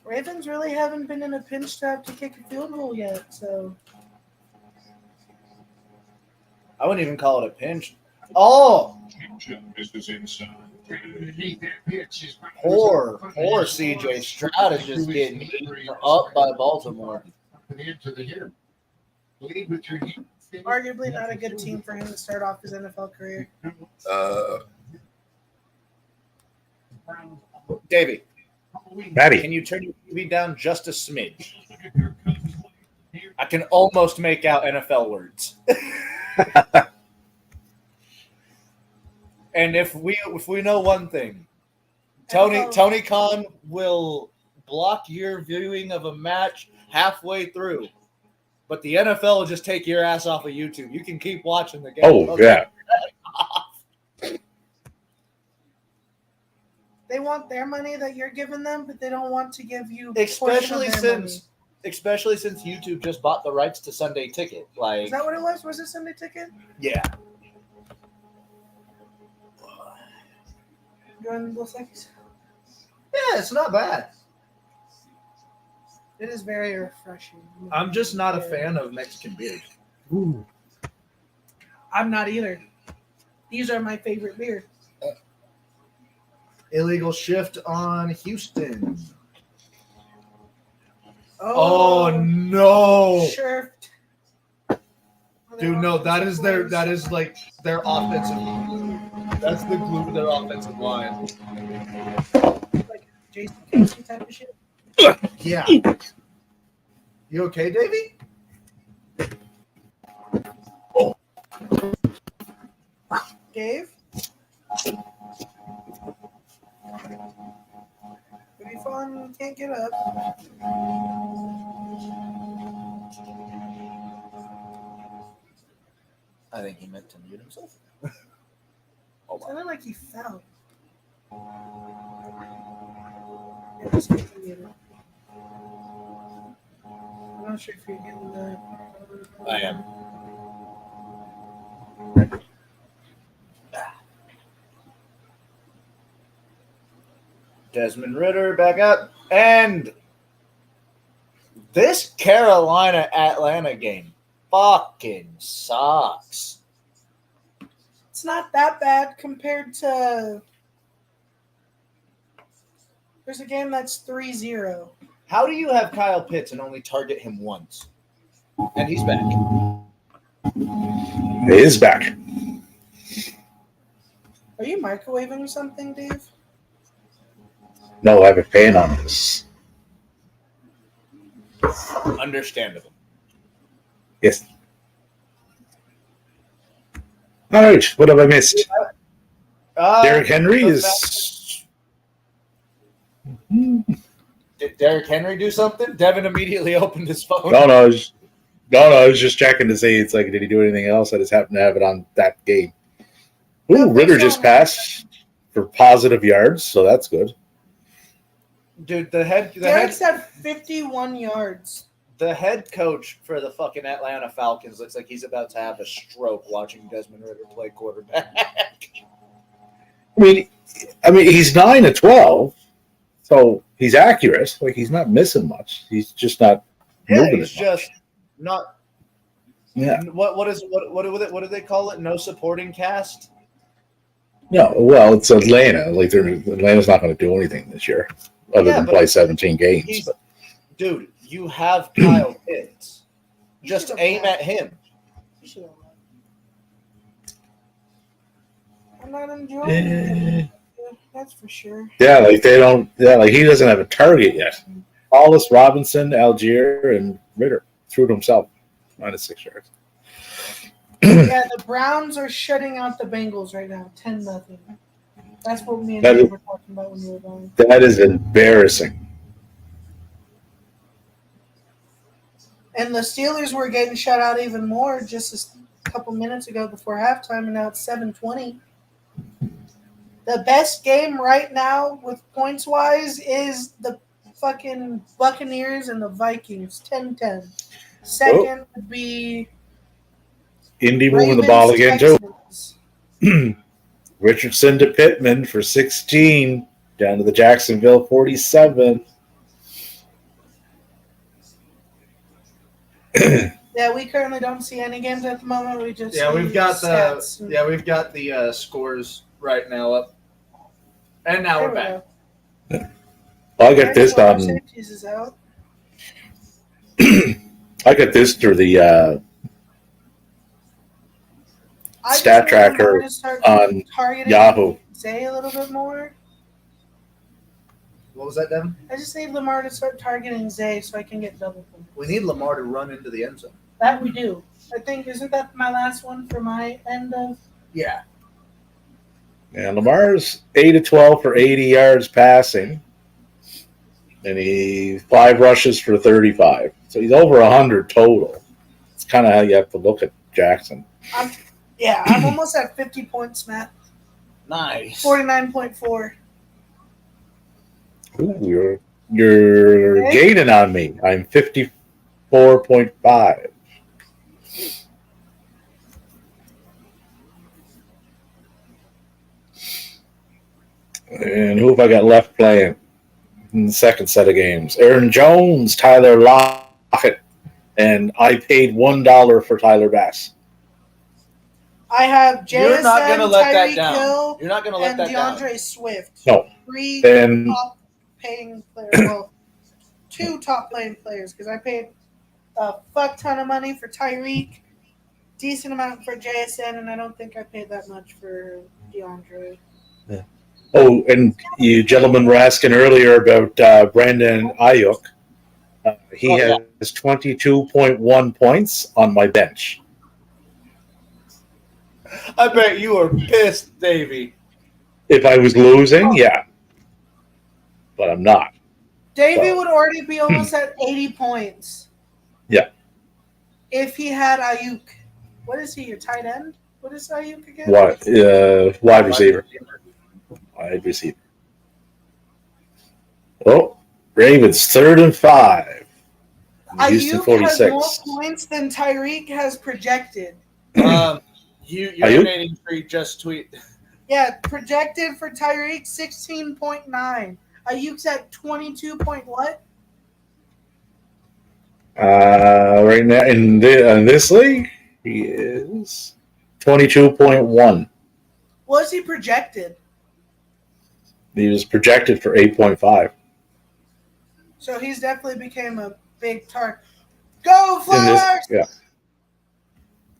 Ravens really haven't been in a pinch to have to kick a field goal yet, so. I wouldn't even call it a pinch. Oh! Poor CJ Stroud is just getting eaten up by Baltimore. Arguably not a good team for him to start off his NFL career. Davey, Maddie. can you turn your TV down just a smidge? I can almost make out NFL words. And if we know one thing, Tony Khan will block your viewing of a match halfway through, but the NFL will just take your ass off of YouTube. You can keep watching the game. Oh, yeah. They want their money that you're giving them, but they don't want to give you Especially since YouTube just bought the rights to Sunday Ticket. Like, is that what it was? Was it Sunday Ticket? Yeah. You want Dos Equis? Yeah, it's not bad. It is very refreshing. I'm just not a fan of Mexican beers. Ooh. I'm not either. These are my favorite beer. Illegal shift on Houston. Oh no. Sure. Dude, no, that is like their offensive line. That's the glue to their offensive line. Like Jason Casey type of shit. Yeah. You okay, Davey? Dave? If you falling, you can't get up. I think he meant to mute himself. It sounded like he fell. Yeah, just get to mute him. I'm not sure if you're getting the. I am. Desmond Ridder back up. And this Carolina-Atlanta game fucking sucks. It's not that bad compared to. There's a game that's 3-0. How do you have Kyle Pitts and only target him once? And he's back. He is back. Are you microwaving something, Dave? No, I have a fan on this. Understandable. Yes. All right, what have I missed? Derrick Henry is. Did Derrick Henry do something? Devin immediately opened his phone. No, I was just checking to see. It's like, did he do anything else? I just happened to have it on that game. Ooh, Ritter just passed for positive yards, so that's good. Dude, Derek's had 51 yards. The head coach for the fucking Atlanta Falcons looks like he's about to have a stroke watching Desmond Ridder play quarterback. I mean, he's 9-12, so he's accurate. Like, he's not missing much. He's just not moving. He's just not. Yeah. What do they call it? No supporting cast. No, well, it's Atlanta. Like, Atlanta's not going to do anything this year other than play 17 games. But. Dude, you have Kyle Pitts. Just aim at him. I'm not enjoying it. That's for sure. Yeah, like they don't. Yeah, like he doesn't have a target yet. Hollis, Robinson, Algier, and Ritter threw it himself. -6 yards. Yeah, the Browns are shutting out the Bengals right now, 10-0. That's what me and Dave were talking about when we were going. That is embarrassing. And the Steelers were getting shut out even more just a couple minutes ago before halftime, and now it's 7-20. The best game right now with points-wise is the fucking Buccaneers and the Vikings, 10-10. Second would be Indy Ravens, moving the ball again, Texans. too. Richardson to Pittman for 16, down to the Jacksonville 47. Yeah, we currently don't see any games at the moment. We just we've got stats. the scores right now up. And now There we're we back. go. I got this Our on. safeties is out. I got this through the I Stat just need Lamar tracker to start on targeting Yahoo. Zay a little bit more. What was that, Devin? I just need Lamar to start targeting Zay so I can get double points. We need Lamar to run into the end zone. That we do. I think, isn't that my last one for my end of? Yeah. And Lamar's 8 of 12 for 80 yards passing. And he 5 rushes for 35. So he's over 100 total. It's kind of how you have to look at Jackson. I'm almost at 50 points, Matt. Nice. 49.4. Ooh, you're gaining on me. I'm 54.5. And who have I got left playing in the second set of games? Aaron Jones, Tyler Lockett, and I paid $1 for Tyler Bass. I have JSN, You're not going to let that Tyreek down. Hill, You're not going to let and that down. DeAndre Swift. No. 3 And top paying players. Well, 2 top paying players because I paid a fuck ton of money for Tyreek, decent amount for JSN, and I don't think I paid that much for DeAndre. oh, and you gentlemen were asking earlier about Brandon Ayuk. He has 22.1 points on my bench. I bet you are pissed, Davey. If I was losing, yeah. But I'm not. Davey So- would already be almost at 80 points. Yeah. If he had Ayuk. What is he, your tight end? What is Ayuk again? Wide receiver. Wide receiver. Oh, Ravens 3rd and 5. Houston Ayuk has 46. more points than Tyreek has projected. Your Ayuk? rating tree just tweet. Yeah, projected for Tyreek 16.9. Ayuk's at 22 point what? Right now in this league, he is 22.1. Was he projected? He was projected for 8.5. So he's definitely became a big target. Go Flyers! Yeah.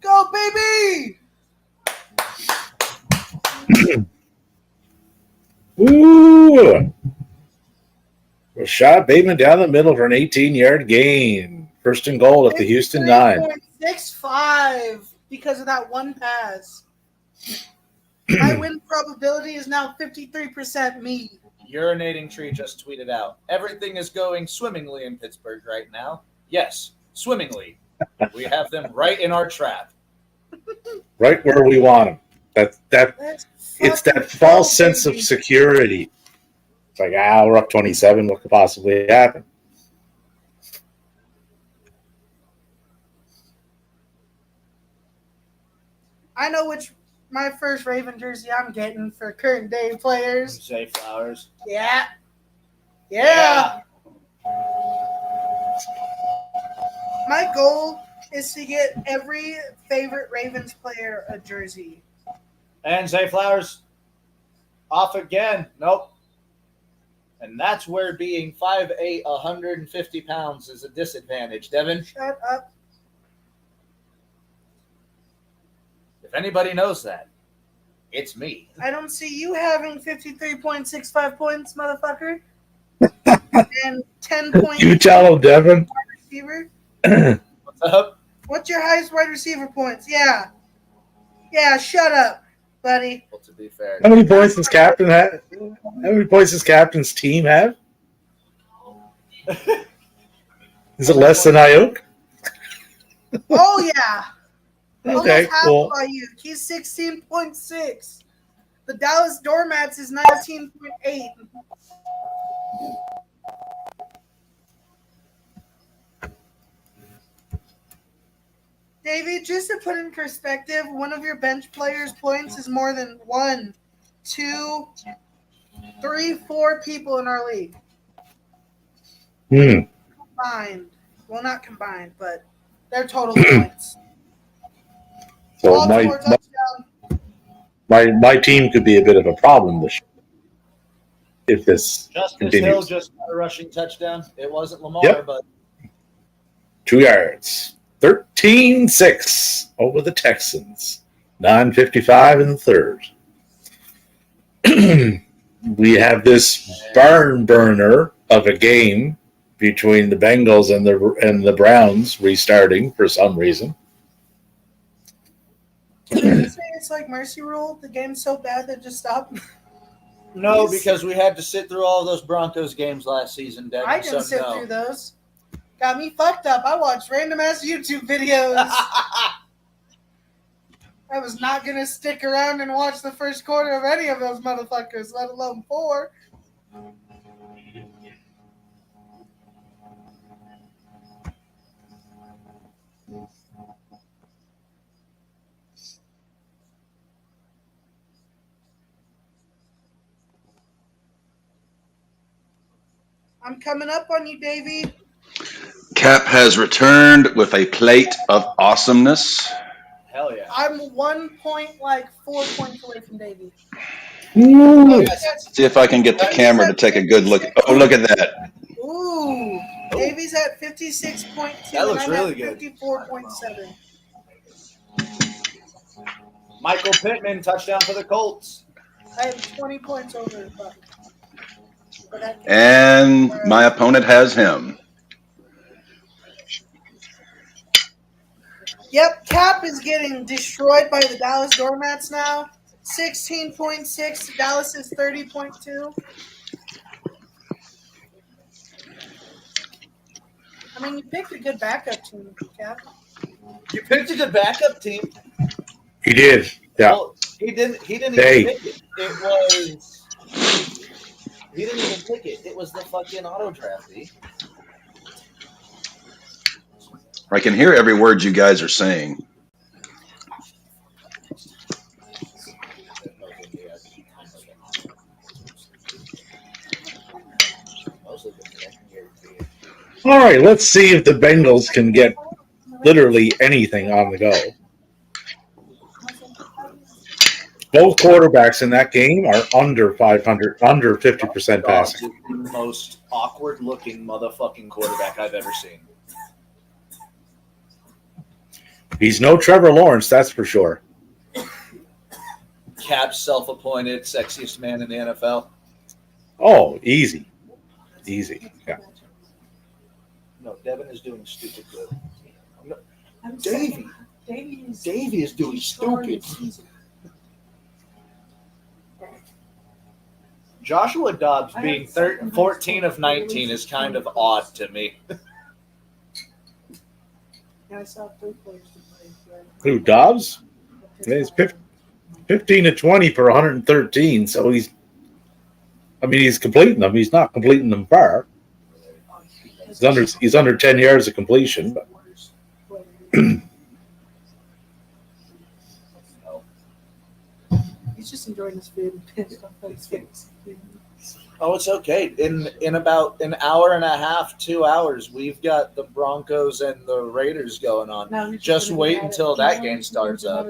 Go baby! Ooh! Rashad Bateman down the middle for an 18-yard gain. First and goal at the Houston 9. 63.65 because of that one pass. My win probability is now 53% me. Urinating tree just tweeted out. Everything is going swimmingly in Pittsburgh right now. Yes, swimmingly. We have them right in our trap. Right where we want him. Let's It's fucking that false go, sense of baby. security. It's like, we're up 27. What could possibly happen? I know which my first Raven jersey I'm getting for current day players. Zay Flowers. Yeah. Yeah. My goal is to get every favorite Ravens player a jersey. And Zay Flowers off again. Nope. And that's where being 5'8", 150 pounds is a disadvantage. Devin, Shut up. if anybody knows that, it's me. I don't see you having 53.65 points, motherfucker. And 10 points You tell him, Devin. receiver. What's up? What's your highest wide receiver points? Yeah. Yeah, shut up, buddy. Well, to be fair, How many points does captain have? How many points does captain's team have? Is it less than Ayuk? Oh, yeah. Okay, Almost half cool. by you. He's 16.6. The Dallas Doormats is 19.8. David, just to put in perspective, one of your bench players' points is more than 1, 2, 3, 4 people in our league. Combined. Well, not combined, but their total points. So Baltimore touchdown. my team could be a bit of a problem this year. if this Justice continues. Hill just got a rushing touchdown. It wasn't Lamar, Yep. but 2 yards. 13-6 over the Texans. 9:55 in the third. We have this barn burner of a game between the Bengals and the Browns restarting for some reason. Did you say it's like Mercy Rule? The game's so bad that just stopped. no, because we had to sit through all those Broncos games last season, Devin. I didn't sit through those. Got me fucked up. I watched random ass YouTube videos. I was not gonna stick around and watch the first quarter of any of those motherfuckers, let alone 4. I'm coming up on you, Davey. Cap has returned with a plate of awesomeness. Hell yeah. I'm 1 point, like 4 points away from Davey. See if I can get the camera to take a good look. Oh, look at that. Ooh. Davey's at 56.2. That looks and I'm really at good. 54.7. Michael Pittman, touchdown for the Colts. I have 20 points over Buck. And my opponent has him. Yep, Cap is getting destroyed by the Dallas Doormats now. 16.6. Dallas is 30.2. I mean, you picked a good backup team, Cap. You picked a good backup team. He did. Yeah. Well, he didn't even pick it. It was. He didn't even pick it. It was the fucking auto draft. I can hear every word you guys are saying. All right, let's see if the Bengals can get literally anything on the go. Both quarterbacks in that game are under 500, under 50% passing. The most awkward-looking motherfucking quarterback I've ever seen. He's no Trevor Lawrence, that's for sure. Cap's self-appointed sexiest man in the NFL. Oh, easy. Easy. Yeah. No, Devin is doing stupid good. No, Davey is doing stupid. Joshua Dobbs being 14 of 19 is kind of odd to me. Who, Dobbs? Yeah, he's 15 to 20 for 113, so he's completing them. He's not completing them far. He's under 10 yards of completion. But. He's just enjoying this food. Oh, it's okay. In about an hour and a half, 2 hours, we've got the Broncos and the Raiders going on. No, Just wait until that game starts up.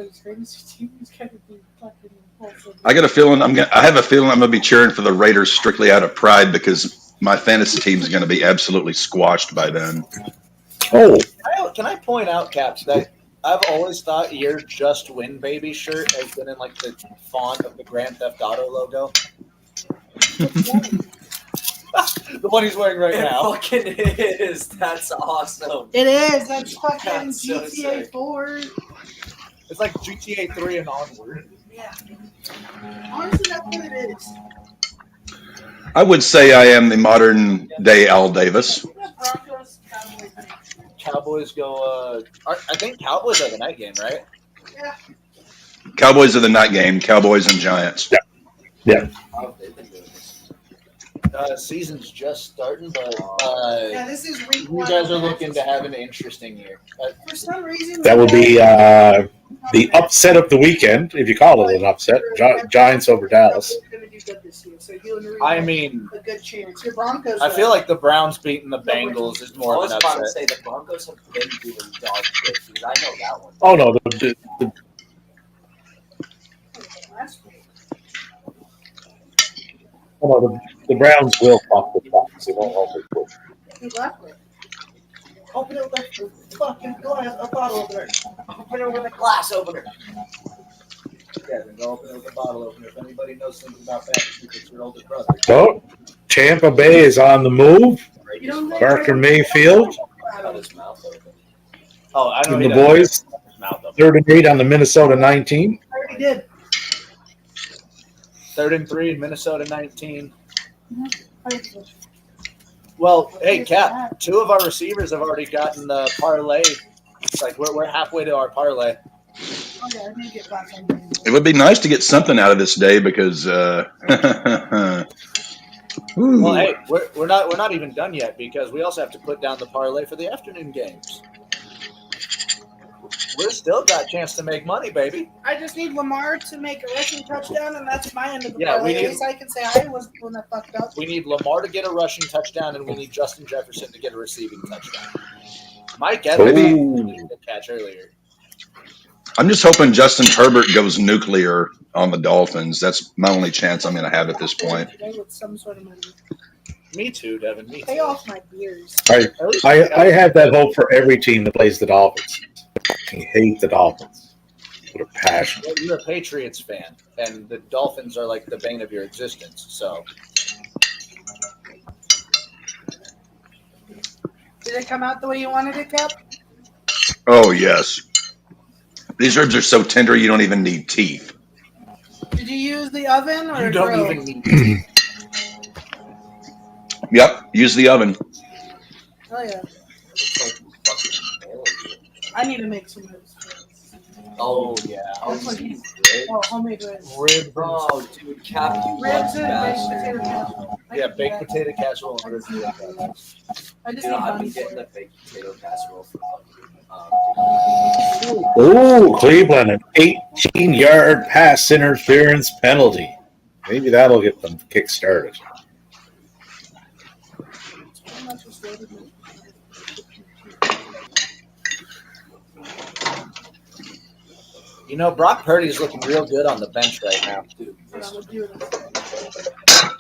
I got a feeling I have a feeling I'm going to be cheering for the Raiders strictly out of pride because my fantasy team is going to be absolutely squashed by then. Oh, Can I point out, Caps, that I've always thought your "Just Win, Baby" shirt has been in like the font of the Grand Theft Auto logo. The one he's wearing right now. It fucking is. That's awesome. It is. That's fucking That's so GTA sick. 4. It's like GTA 3 and onward. Yeah. Honestly, that's what it is. I would say I am the modern day Al Davis. Broncos, Cowboys. Cowboys go. I think Cowboys are the night game, right? Yeah. Cowboys are the night game. Cowboys and Giants. yeah. Season's just starting, but Yeah, this is week you one. guys are looking to have an interesting year. For some reason, That will be the upset of the weekend, if you call it an upset. Giants over Dallas. Gonna do good this year, so you and Reed I have mean, a good chance. Your Broncos. I feel like the Browns beating the Bengals is I more of was an about to upset. say the Broncos have been doing dog shit. Because I know that one. Oh, no. The last week. The Browns will fuck the Bucks. They won't overdo it. You left it. Open it with the fucking glass, a bottle opener. Open it with a glass opener. Yeah, then go open it with a bottle opener. If anybody knows something about that, it's your older brother. Oh, Tampa Bay is on the move. You don't think Baker Mayfield Cut his mouth open. Oh, I know and he the doesn't boys. cut his mouth open. 3rd and 8 on the Minnesota 19. I already did. 3rd and 3, Minnesota 19. Mm-hmm. Well, hey, Cap, 2 of our receivers have already gotten the parlay. It's like we're halfway to our parlay. Okay, I need to get back on there. It would be nice to get something out of this day because Well, hey, we're not even done yet because we also have to put down the parlay for the afternoon games. We're still got a chance to make money, baby. I just need Lamar to make a rushing touchdown, and that's my end of the Yeah, parlay. we At need- least I can say I was the one that fucked up. We need Lamar to get a rushing touchdown, and we need Justin Jefferson to get a receiving touchdown. Mike Evans had a good catch earlier. I'm just hoping Justin Herbert goes nuclear on the Dolphins. That's my only chance I'm going to have at this point. Today with some sort of money. Me too, Devin. Me Pay too. off my beers. I have that hope for every team that plays the Dolphins. I hate the Dolphins with a passion. Well, you're a Patriots fan, and the Dolphins are like the bane of your existence. So Did it come out the way you wanted it, Cap? Oh, yes. These ribs are so tender you don't even need teeth. Did you use the oven or you a don't grill? even need. Yep, use the oven. Oh yeah. It's like fucking mailing you. I need to make some ribs. Oh yeah. That's like- Ribs. Oh, homemade ribs. Ribs. Oh, dude, Cap, you Ribs lucky and baked potato bastard. casserole. I Yeah, can do baked that. potato casserole and I ribs. just need I just Dude, need I've money been for getting it. the baked potato casserole for Ooh, Cleveland, an 18-yard pass interference penalty. Maybe that'll get them kick-started. How much was loaded meat? You know, Brock Purdy is looking real good on the bench right now. dude. But I would do it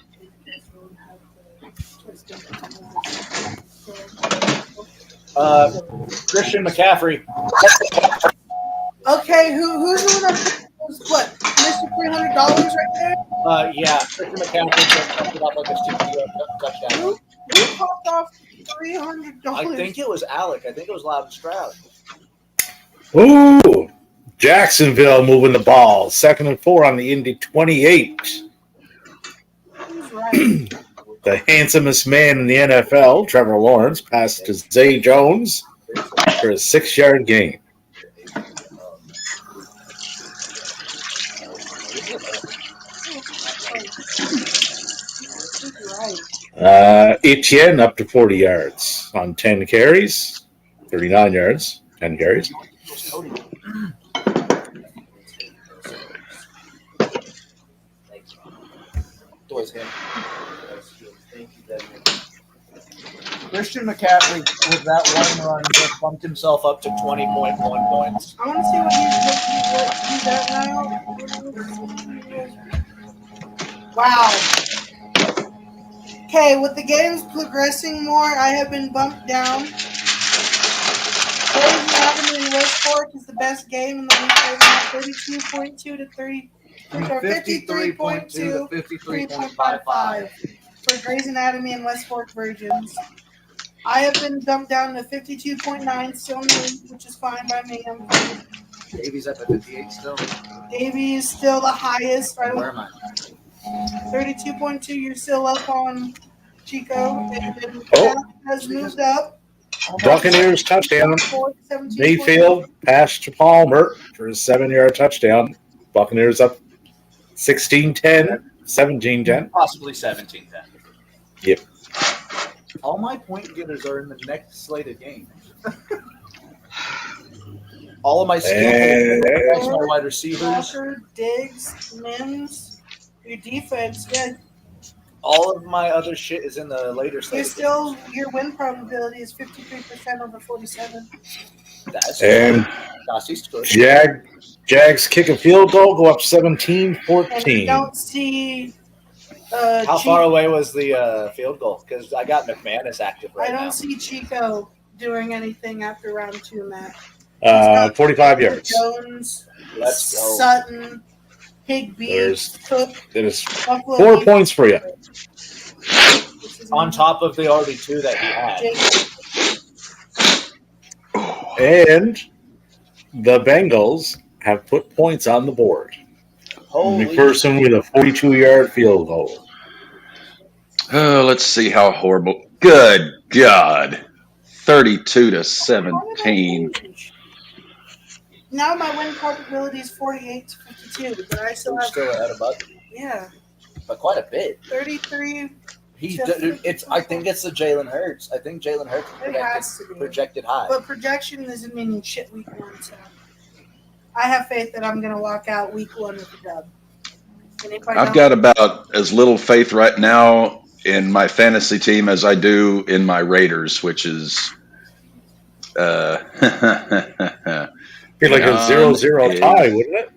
Christian McCaffrey. Okay, who's the one that what? Mr. $300 right there? Yeah, Christian McCaffrey just popped it up like a 60-yard touchdown. Who popped off $300? I think it was Alec. I think it was Loudon Stroud. Ooh, Jacksonville moving the ball. 2nd and 4 on the Indy 28. Who's right? The handsomest man in the NFL, Trevor Lawrence, passed to Zay Jones for a 6-yard gain. Who's right? Etienne up to 40 yards on 10 carries, 39 yards, 10 carries. Was him. Thank you, Devin. Christian McCaffrey with that one run just bumped himself up to 20.1 points. I want to see what you got now. Wow. Okay, with the games progressing more, I have been bumped down. Grey's Anatomy in West Fork is the best game in the league right now. 32.2 to 30. 53.2 to 53.55 for Grey's Anatomy and West Fork versions. I have been dumped down to 52.9 still in the league, which is fine by me. I'm fine. Davies up at 58 still. Davey is still the highest. Right? Where am I? 32.2, you're still up on Chico. And then Oh. Cal has moved up. Buccaneers touchdown. 17.2. Mayfield passed to Palmer for a 7-yard touchdown. Buccaneers up 16-10, 17-10. Possibly 17 then. Yep. All my point getters are in the next slate of games. All of my skill players, my wide receivers, Walker, Diggs, Mims, your defense. Yeah, all of my other shit is in the later slate. your win probability is 53% over 47. That's And Dossie's good. Jags kick a field goal, go up And you 17-14. don't see How far away was the field goal? Because I got McManus active I right don't now. see Chico doing anything after round 2, Matt. 45 yards. Jones, Let's go. Sutton, Higbee, There's Cook, there's Buffalo 4 Nick, points for you. what's his On name? top of the already 2 that he had. Jacob. And the Bengals have put points on the board. Holy McPherson with a 42-yard field goal. Oh, let's see how horrible. Good God. 32-17. Now my win probability is 48 to 52, but I still We're have still ahead of Bud, yeah but quite a bit. 33. I think it's the Jalen Hurts. I think Jalen Hurts It has to be. projected high. But projection doesn't mean shit week 1, so I have faith that I'm gonna walk out week 1 with a dub. And if I I've don't, got about as little faith right now in my fantasy team as I do in my Raiders, which is Be like a 0-0 tie, wouldn't it?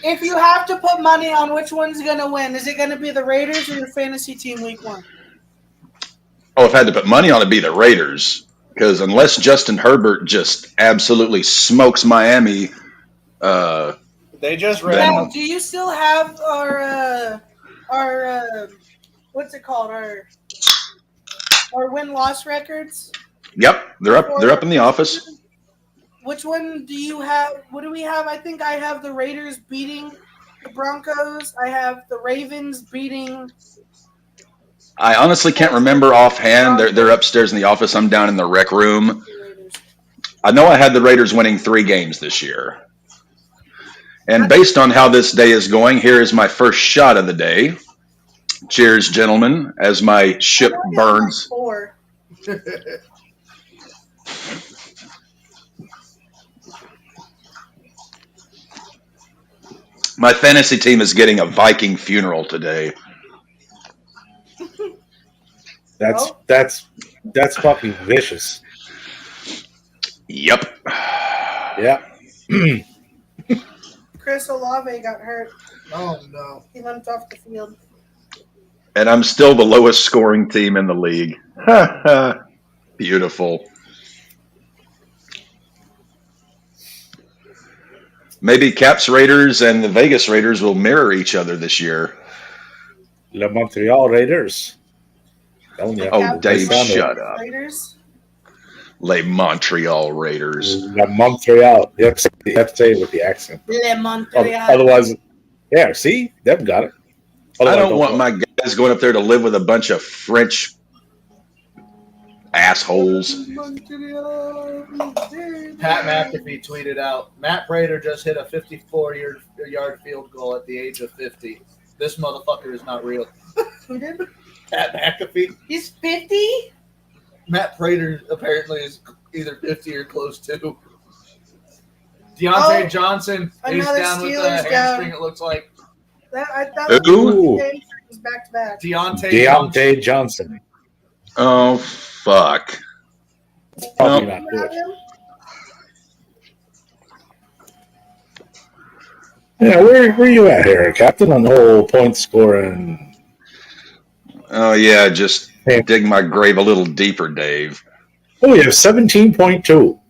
if you have to put money on which one's gonna win, is it gonna be the Raiders or your fantasy team week 1? Oh, if I had to put money on it, it'd be the Raiders. Because unless Justin Herbert just absolutely smokes Miami, They just Then- Now, ran. do you still have our what's it called, our win-loss records? yep, they're up. They're up in the office. Which one do you have? What do we have? I think I have the Raiders beating the Broncos. I have the Ravens beating. I honestly can't remember offhand. They're upstairs in the office. I'm down in the rec room. the Raiders. I know I had the Raiders winning 3 games this year. And based on how this day is going, here is my first shot of the day. Cheers, gentlemen, as my ship I know I got burns. like 4. My fantasy team is getting a Viking funeral today. That's fucking vicious. Yep. Yeah. Chris Olave got hurt. Oh no. He limped off the field. And I'm still the lowest scoring team in the league. Beautiful. Maybe Caps Raiders and the Vegas Raiders will mirror each other this year. Le Montreal Raiders. Oh, yeah. Oh, Dave, They sound shut up. Raiders. Les Montreal Raiders. Le Montreal. You have to say it with the accent. Le Montreal. Otherwise, yeah, see? Them got it. I Otherwise, don't want my guys going up there to live with a bunch of French assholes. Pat McAfee tweeted out, Matt Prater just hit a 54-yard field goal at the age of 50. This motherfucker is not real. Who did? Pat McAfee. He's 50? Matt Prater apparently is either 50 or close to. Deontay Johnson is another down with Steelers a down. hamstring, it looks like. I thought Who? was back to back. Deontay Johnson. Oh, fuck. Probably No. not good. Yeah, where you at here, Captain, on the whole point scoring? Oh, yeah, just Hey. dig my grave a little deeper, Dave. Oh, you have 17.2.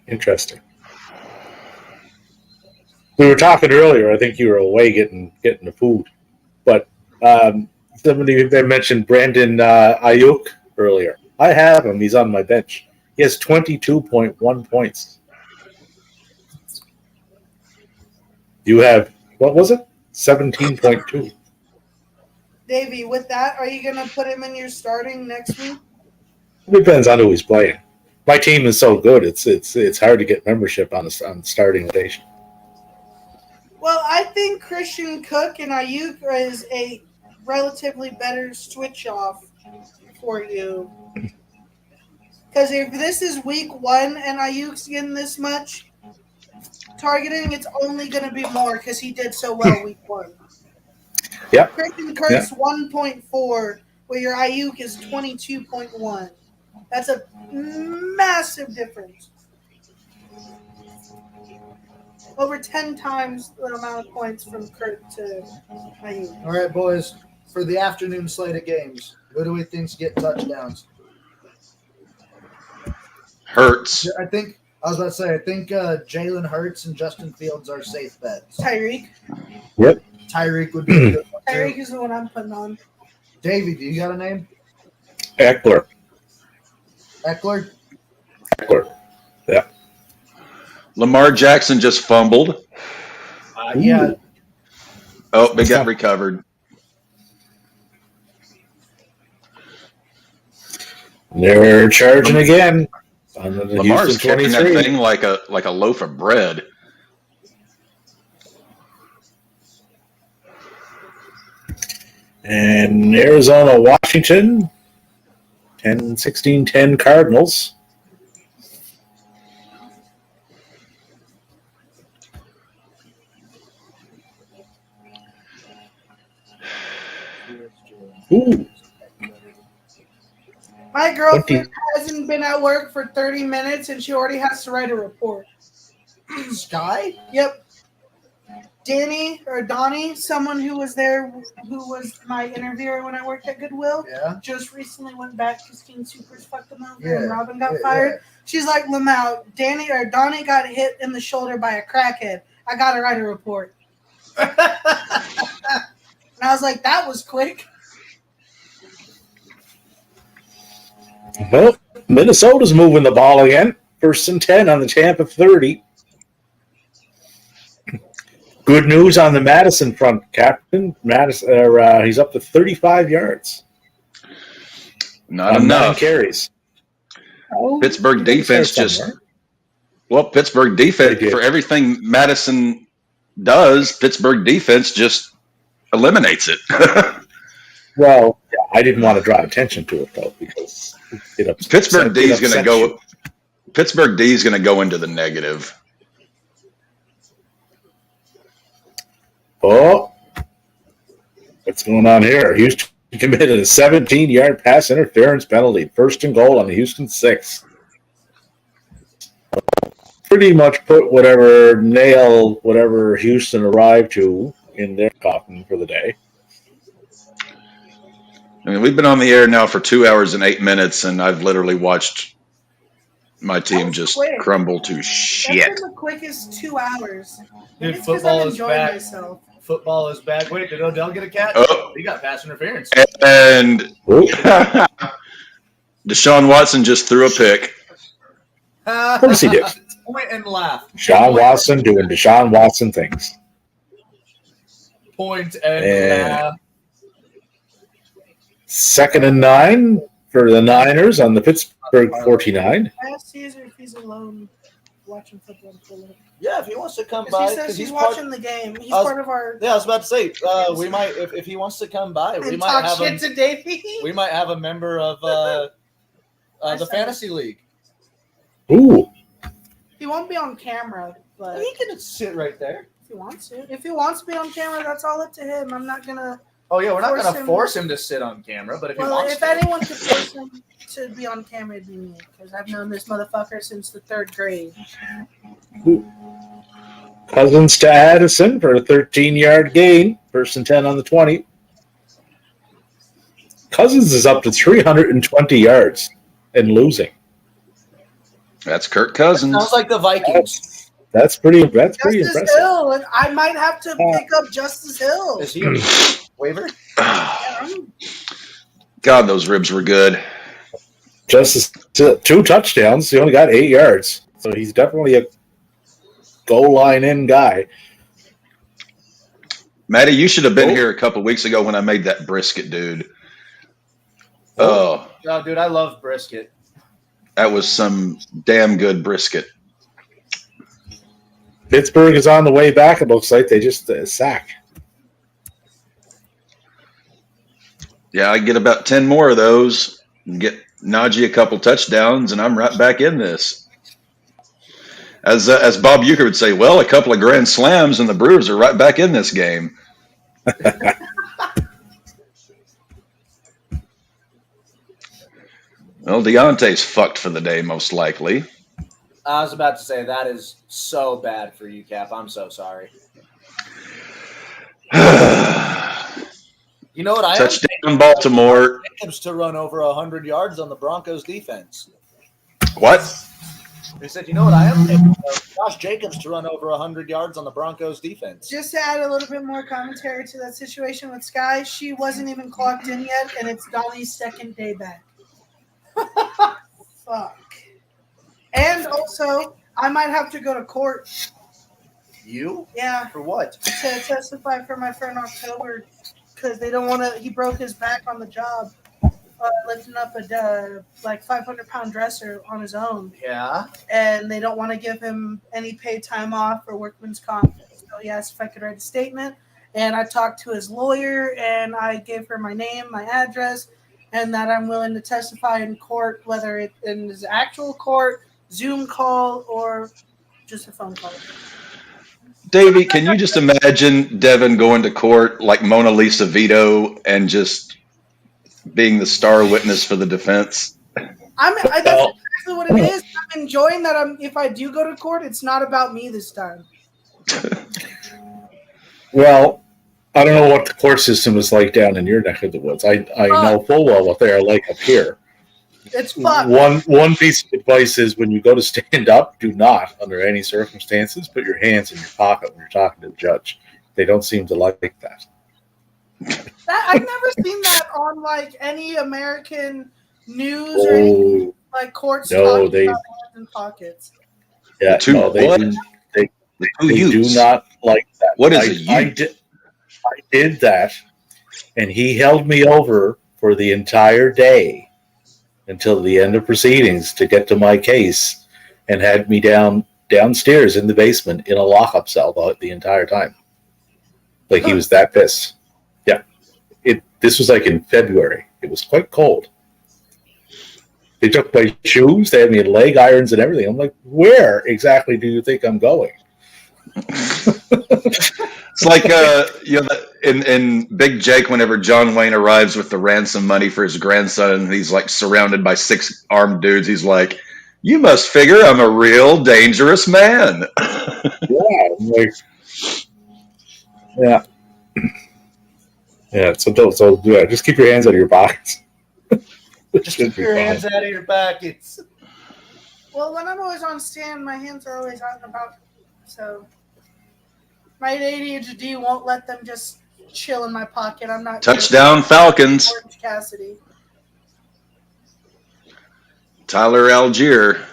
Interesting. We were talking earlier. I think you were away getting the food, but somebody they mentioned Brandon Ayuk earlier. I have him. He's on my bench. He has 22.1 points. You have what was it? 17.2. Davey, with that, are you going to put him in your starting next week? Depends on who he's playing. My team is so good. It's hard to get membership on starting rotation. Well, I think Christian Cook and Ayuk is a relatively better switch off for you. Because if this is week 1 and Ayuk's getting this much targeting, it's only going to be more because he did so well week 1. Yep. Christian Kirk's 1.4, where your Ayuk is 22.1. That's a massive difference. over 10 times the amount of points from Kurt to Ayuk. All right, boys. For the afternoon slate of games, who do we think's get touchdowns? Hurts. I think Jalen Hurts and Justin Fields are safe bets. Tyreek. Tyreek would be a good one. Tyreek Too. is the one I'm putting on. Davey, do you got a name? Eckler. Eckler? Yeah. Lamar Jackson just fumbled. Yeah. Oh, they got recovered. They're charging again. On the Lamar's Houston kicking that 23. thing like a loaf of bread. And Arizona, Washington, 16-10 Cardinals. Ooh, My girlfriend hasn't been at work for 30 minutes and she already has to write a report. Sky? Yep. Donnie, someone who was there, who was my interviewer when I worked at Goodwill, just recently went back because Teen Supers fucked him over and Robin got fired. Yeah. She's like, Lamau, Donnie got hit in the shoulder by a crackhead. I got to write a report. And I was like, that was quick. well, Minnesota's moving the ball again. 1st and 10 on the Tampa 30. Good news on the Madison front, Captain. Madison, he's up to 35 yards. Not enough. 9 carries. Pittsburgh defense Pittsburgh defense, for everything Madison does, Pittsburgh defense just eliminates it. Well, yeah, I didn't want to draw attention to it, though, because Pittsburgh D is going to go. Pittsburgh D is going to go into the negative. Oh, what's going on here? Houston committed a 17-yard pass interference penalty. 1st and goal on the Houston 6. Pretty much put whatever Houston arrived to in their coffin for the day. I mean, we've been on the air now for 2 hours and 8 minutes, and I've literally watched my team just crumble to shit. That's been the quickest 2 hours. Dude, football is back. Myself. Football is back. Wait, did Odell get a catch? Oh. He got pass interference. And Deshaun Watson just threw a pick. Of course he did. Point and laugh. Deshaun Watson doing Deshaun Watson things. Point and laugh. 2nd and 9 for the Niners on the Pittsburgh 49. Ask Caesar if he's alone watching football. Yeah, if he wants to come by, he says he's watching the game. He's part of our. Yeah, I was about to say we might if he wants to come by, we might talk have shit to Davey. We might have a member of the fantasy league. Ooh, he won't be on camera, but he can sit right there if he wants to. If he wants to be on camera, that's all up to him. I'm not gonna. Oh yeah, we're not gonna force him to sit on camera, but if he wants if anyone could force him to be on camera, it'd be me because I've known this motherfucker since the 3rd grade. Cousins to Addison for a 13-yard gain. 1st and 10 on the 20. Cousins is up to 320 yards and losing. That's Kirk Cousins. Sounds like the Vikings. That's pretty impressive. Hill, and I might have to pick up Justice Hill. Is he a waiver? God, those ribs were good. Justice 2 touchdowns. He only got 8 yards, so he's definitely a goal line in guy. Matty, you should have been here a couple weeks ago when I made that brisket, dude. Oh, dude, I love brisket. That was some damn good brisket. Pittsburgh is on the way back. It looks like they just sack. Yeah, I get about 10 more of those and get Najee a couple touchdowns, and I'm right back in this. As Bob Uecker would say, well, a couple of grand slams, and the Brewers are right back in this game. Well, Deontay's fucked for the day, most likely. I was about to say that is so bad for you, Cap. I'm so sorry. You know what I am? Touchdown, Baltimore. Jacobs to run over 100 yards on the Broncos defense. What? They said, you know what I am thinking of? Josh Jacobs to run over 100 yards on the Broncos defense. Just to add a little bit more commentary to that situation with Sky, she wasn't even clocked in yet, and it's Donnie's second day back. Fuck. And also, I might have to go to court. You? Yeah, For what? to testify for my friend October because they don't want to. He broke his back on the job, lifting up a 500-pound dresser on his own, Yeah. and they don't want to give him any paid time off for workman's comp. So he asked if I could write a statement, and I talked to his lawyer, and I gave her my name, my address, and that I'm willing to testify in court, whether it in his actual court, Zoom call, or just a phone call. Davey, can you just imagine Devin going to court like Mona Lisa Vito and just being the star witness for the defense? That's exactly what it is. I'm enjoying that. If I do go to court, it's not about me this time. Well, I don't know what the court system is like down in your neck of the woods. I know full well what they are like up here. It's fucked. One piece of advice is when you go to stand up, do not, under any circumstances, put your hands in your pocket when you're talking to the judge. They don't seem to like that. I've never seen that on like any American news or any, like courts talking about hands in pockets. Yeah, they do not like that. What is I did that, and he held me over for the entire day until the end of proceedings to get to my case, and had me downstairs in the basement in a lockup cell the entire time. Like he was that pissed. Yeah, this was like in February. It was quite cold. They took my shoes. They had me in leg irons and everything. I'm like, where exactly do you think I'm going? It's like in Big Jake, whenever John Wayne arrives with the ransom money for his grandson, and he's like surrounded by 6 armed dudes. He's like, "You must figure I'm a real dangerous man." Yeah. So just keep your hands out of your pockets. Just keep your hands out of your pockets. Well, when I'm always on stand, my hands are always out and about. So my ADHD won't let them just chill in my pocket. I'm not. Touchdown, Falcons. Orange Cassidy. Tyler Algier.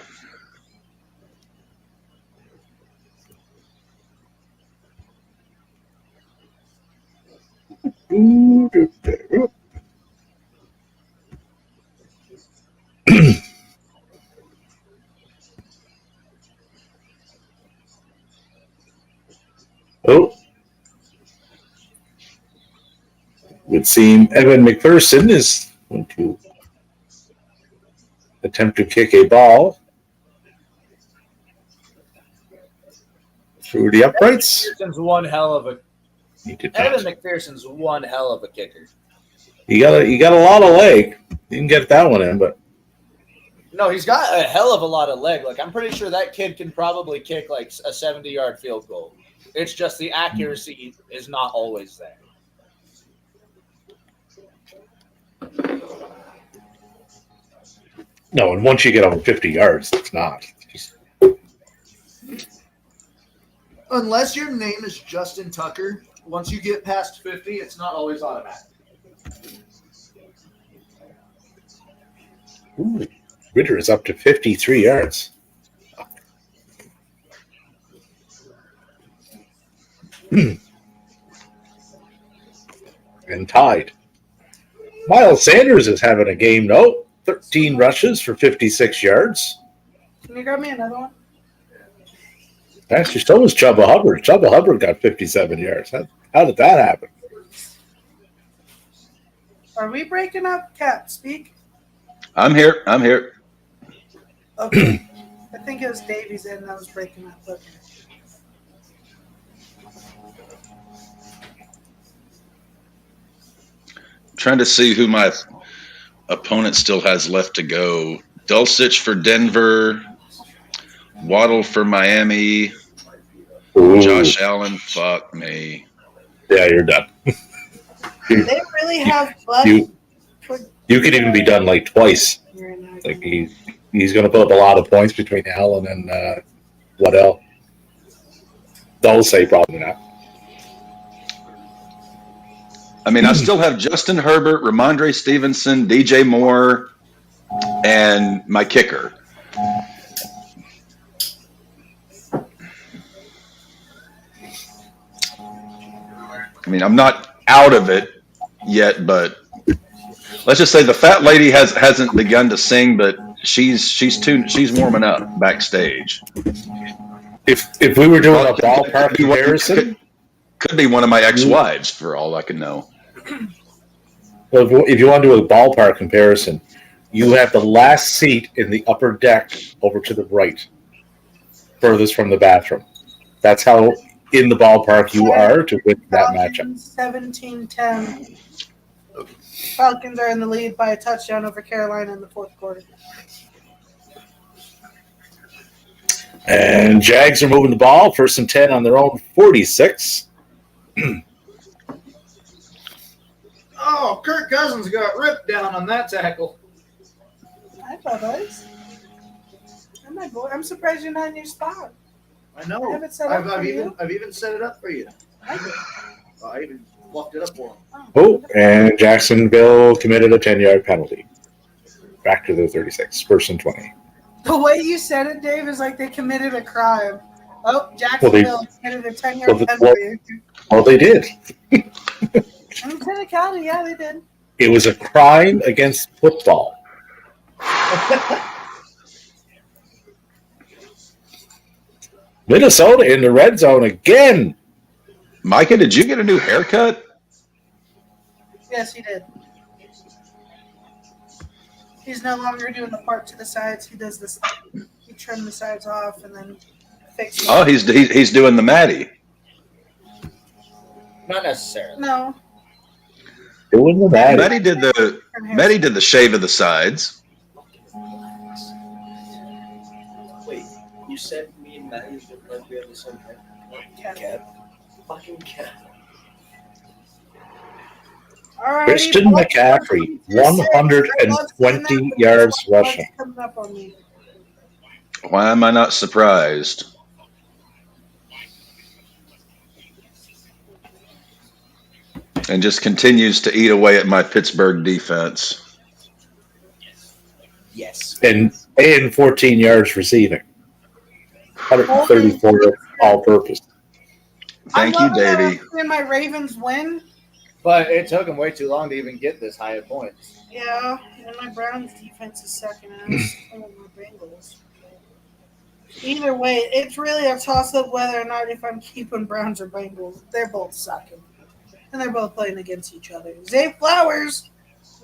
Would seem Evan McPherson is going to attempt to kick a ball through the uprights. McPherson's one hell of a. Evan Not. McPherson's one hell of a kicker. You got a lot of leg. You can get that one in, but No, he's got a hell of a lot of leg. Like I'm pretty sure that kid can probably kick like a 70-yard field goal. It's just the accuracy is not always there. no. And once you get over 50 yards, it's not. Unless your name is Justin Tucker, once you get past 50, it's not always automatic. Ooh, Ritter is up to 53 yards. And tied. Miles Sanders is having a game note. 13 rushes for 56 yards. Can you grab me another one? Actually, so was Chubba Hubbard. Chubba Hubbard got 57 yards. How did that happen? Are we breaking up? Cat, speak. I'm here. Okay. I think it was Davies end that was breaking up. Okay. Trying to see who my opponent still has left to go. Dulcich for Denver. Waddle for Miami. Ooh. Josh Allen, fuck me. Yeah, you're done. They really have You could even be done like twice. Like he's going to put up a lot of points between Allen and Waddell. They'll say probably not. I mean, I still have Justin Herbert, Ramondre Stevenson, DJ Moore, and my kicker. I mean, I'm not out of it yet, but let's just say the fat lady hasn't begun to sing, but she's warming up backstage. If we were doing a ballpark comparison, could be one of my ex-wives for all I can know. Well, if you want to do a ballpark comparison, you have the last seat in the upper deck over to the right, furthest from the bathroom. That's how in the ballpark you are to win that matchup. 17-10. Falcons are in the lead by a touchdown over Carolina in the fourth quarter. And Jags are moving the ball, 1st and 10 on their own 46. Oh, Kirk Cousins got ripped down on that tackle. Hi, Bubba's. I'm surprised you're not in your spot. I know. I've even set it up for you. I even fluffed it up for him. Oh, and Jacksonville committed a 10-yard penalty. Back to their 36, 1st and 20. The way you said it, Dave, is like they committed a crime. Oh, Jacksonville committed a 10-yard penalty. Well, they did. In Lieutenant County, yeah, they did. It was a crime against football. Minnesota in the red zone again. Micah, did you get a new haircut? Yes, he did. He's no longer doing the part to the sides. He does this. He trimmed the sides off and then fixed it. Oh, he's doing the Matty. Not necessarily. No. Doing the Matty. Matty did the shave of the sides. Wait, you said me and Maddie look like we have the same hair? Cat. Fucking cat. Christian McCaffrey, 120 yards rushing. Why am I not surprised? And just continues to eat away at my Pittsburgh defense. Yes. And 14 yards receiving. 134 all-purpose. Thank you, Davey. And my Ravens win. But it took them way too long to even get this high of points. Yeah, and my Browns defense is second, and I'm still with my Bengals. Either way, it's really a toss-up whether or not if I'm keeping Browns or Bengals. They're both sucking, and they're both playing against each other. Zay Flowers,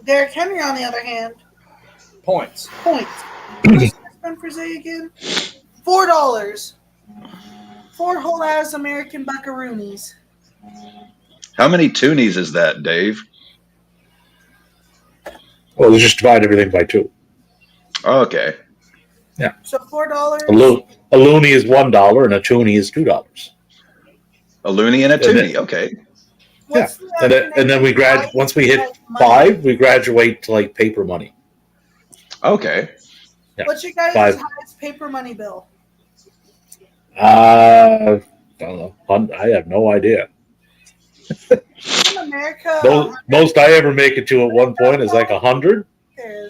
Derrick Henry, on the other hand. Points. How much did I spend for Zay again? $4. 4 whole-ass American buckaroonies. How many toonies is that, Dave? Well, they just divide everything by 2. Okay. Yeah. So $4. A loony is $1 and a toonie is $2. A loony and a toonie. Okay. Yeah. And then we once we hit 5, we graduate to like paper money. Okay. Yeah. What's your guys' highest paper money bill? I don't know. I have no idea. In America, Most I ever make it to at one point is like 100,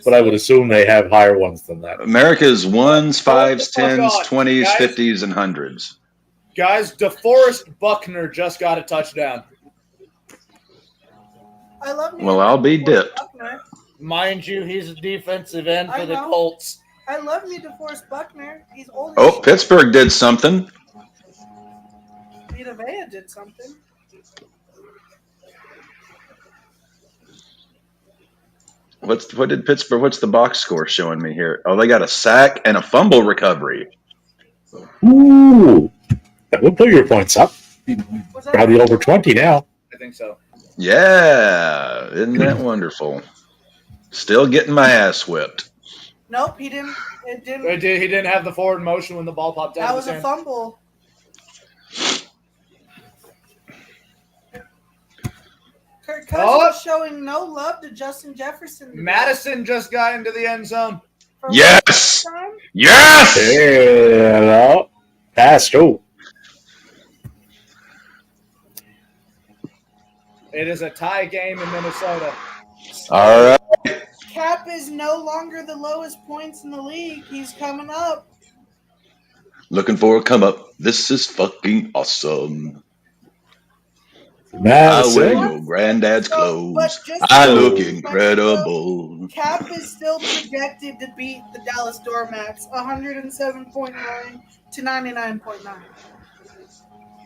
but I would assume they have higher ones than that. America's 1s, 5s, 10s, 20s, 50s, and 100s. Guys, DeForest Buckner just got a touchdown. I love me. Well, I'll be dipped. Buckner. Mind you, he's a defensive end for the know. Colts. I love me DeForest Buckner. He's old. Oh, Pittsburgh did something. Vita Vea did something. What's the box score showing me here? Oh, they got a sack and a fumble recovery. Ooh, that would put your points up. Probably over 20 now. I think so. Yeah, isn't that wonderful? Still getting my ass whipped. Nope, he didn't. It didn't. He didn't have the forward motion when the ball popped out. That of was his a hand. fumble. Kirk Cousins showing no love to Justin Jefferson today. Madison just got into the end zone. For Yes! what time? Yes! Hello. Pass go. It is a tie game in Minnesota. All right. Cap is no longer the lowest points in the league. He's coming up. Looking for a come up. This is fucking awesome. I Madison. wear your granddad's So, clothes. but just I so look you know, incredible. Cap is still projected to beat the Dallas Doormats 107.9 to 99.9.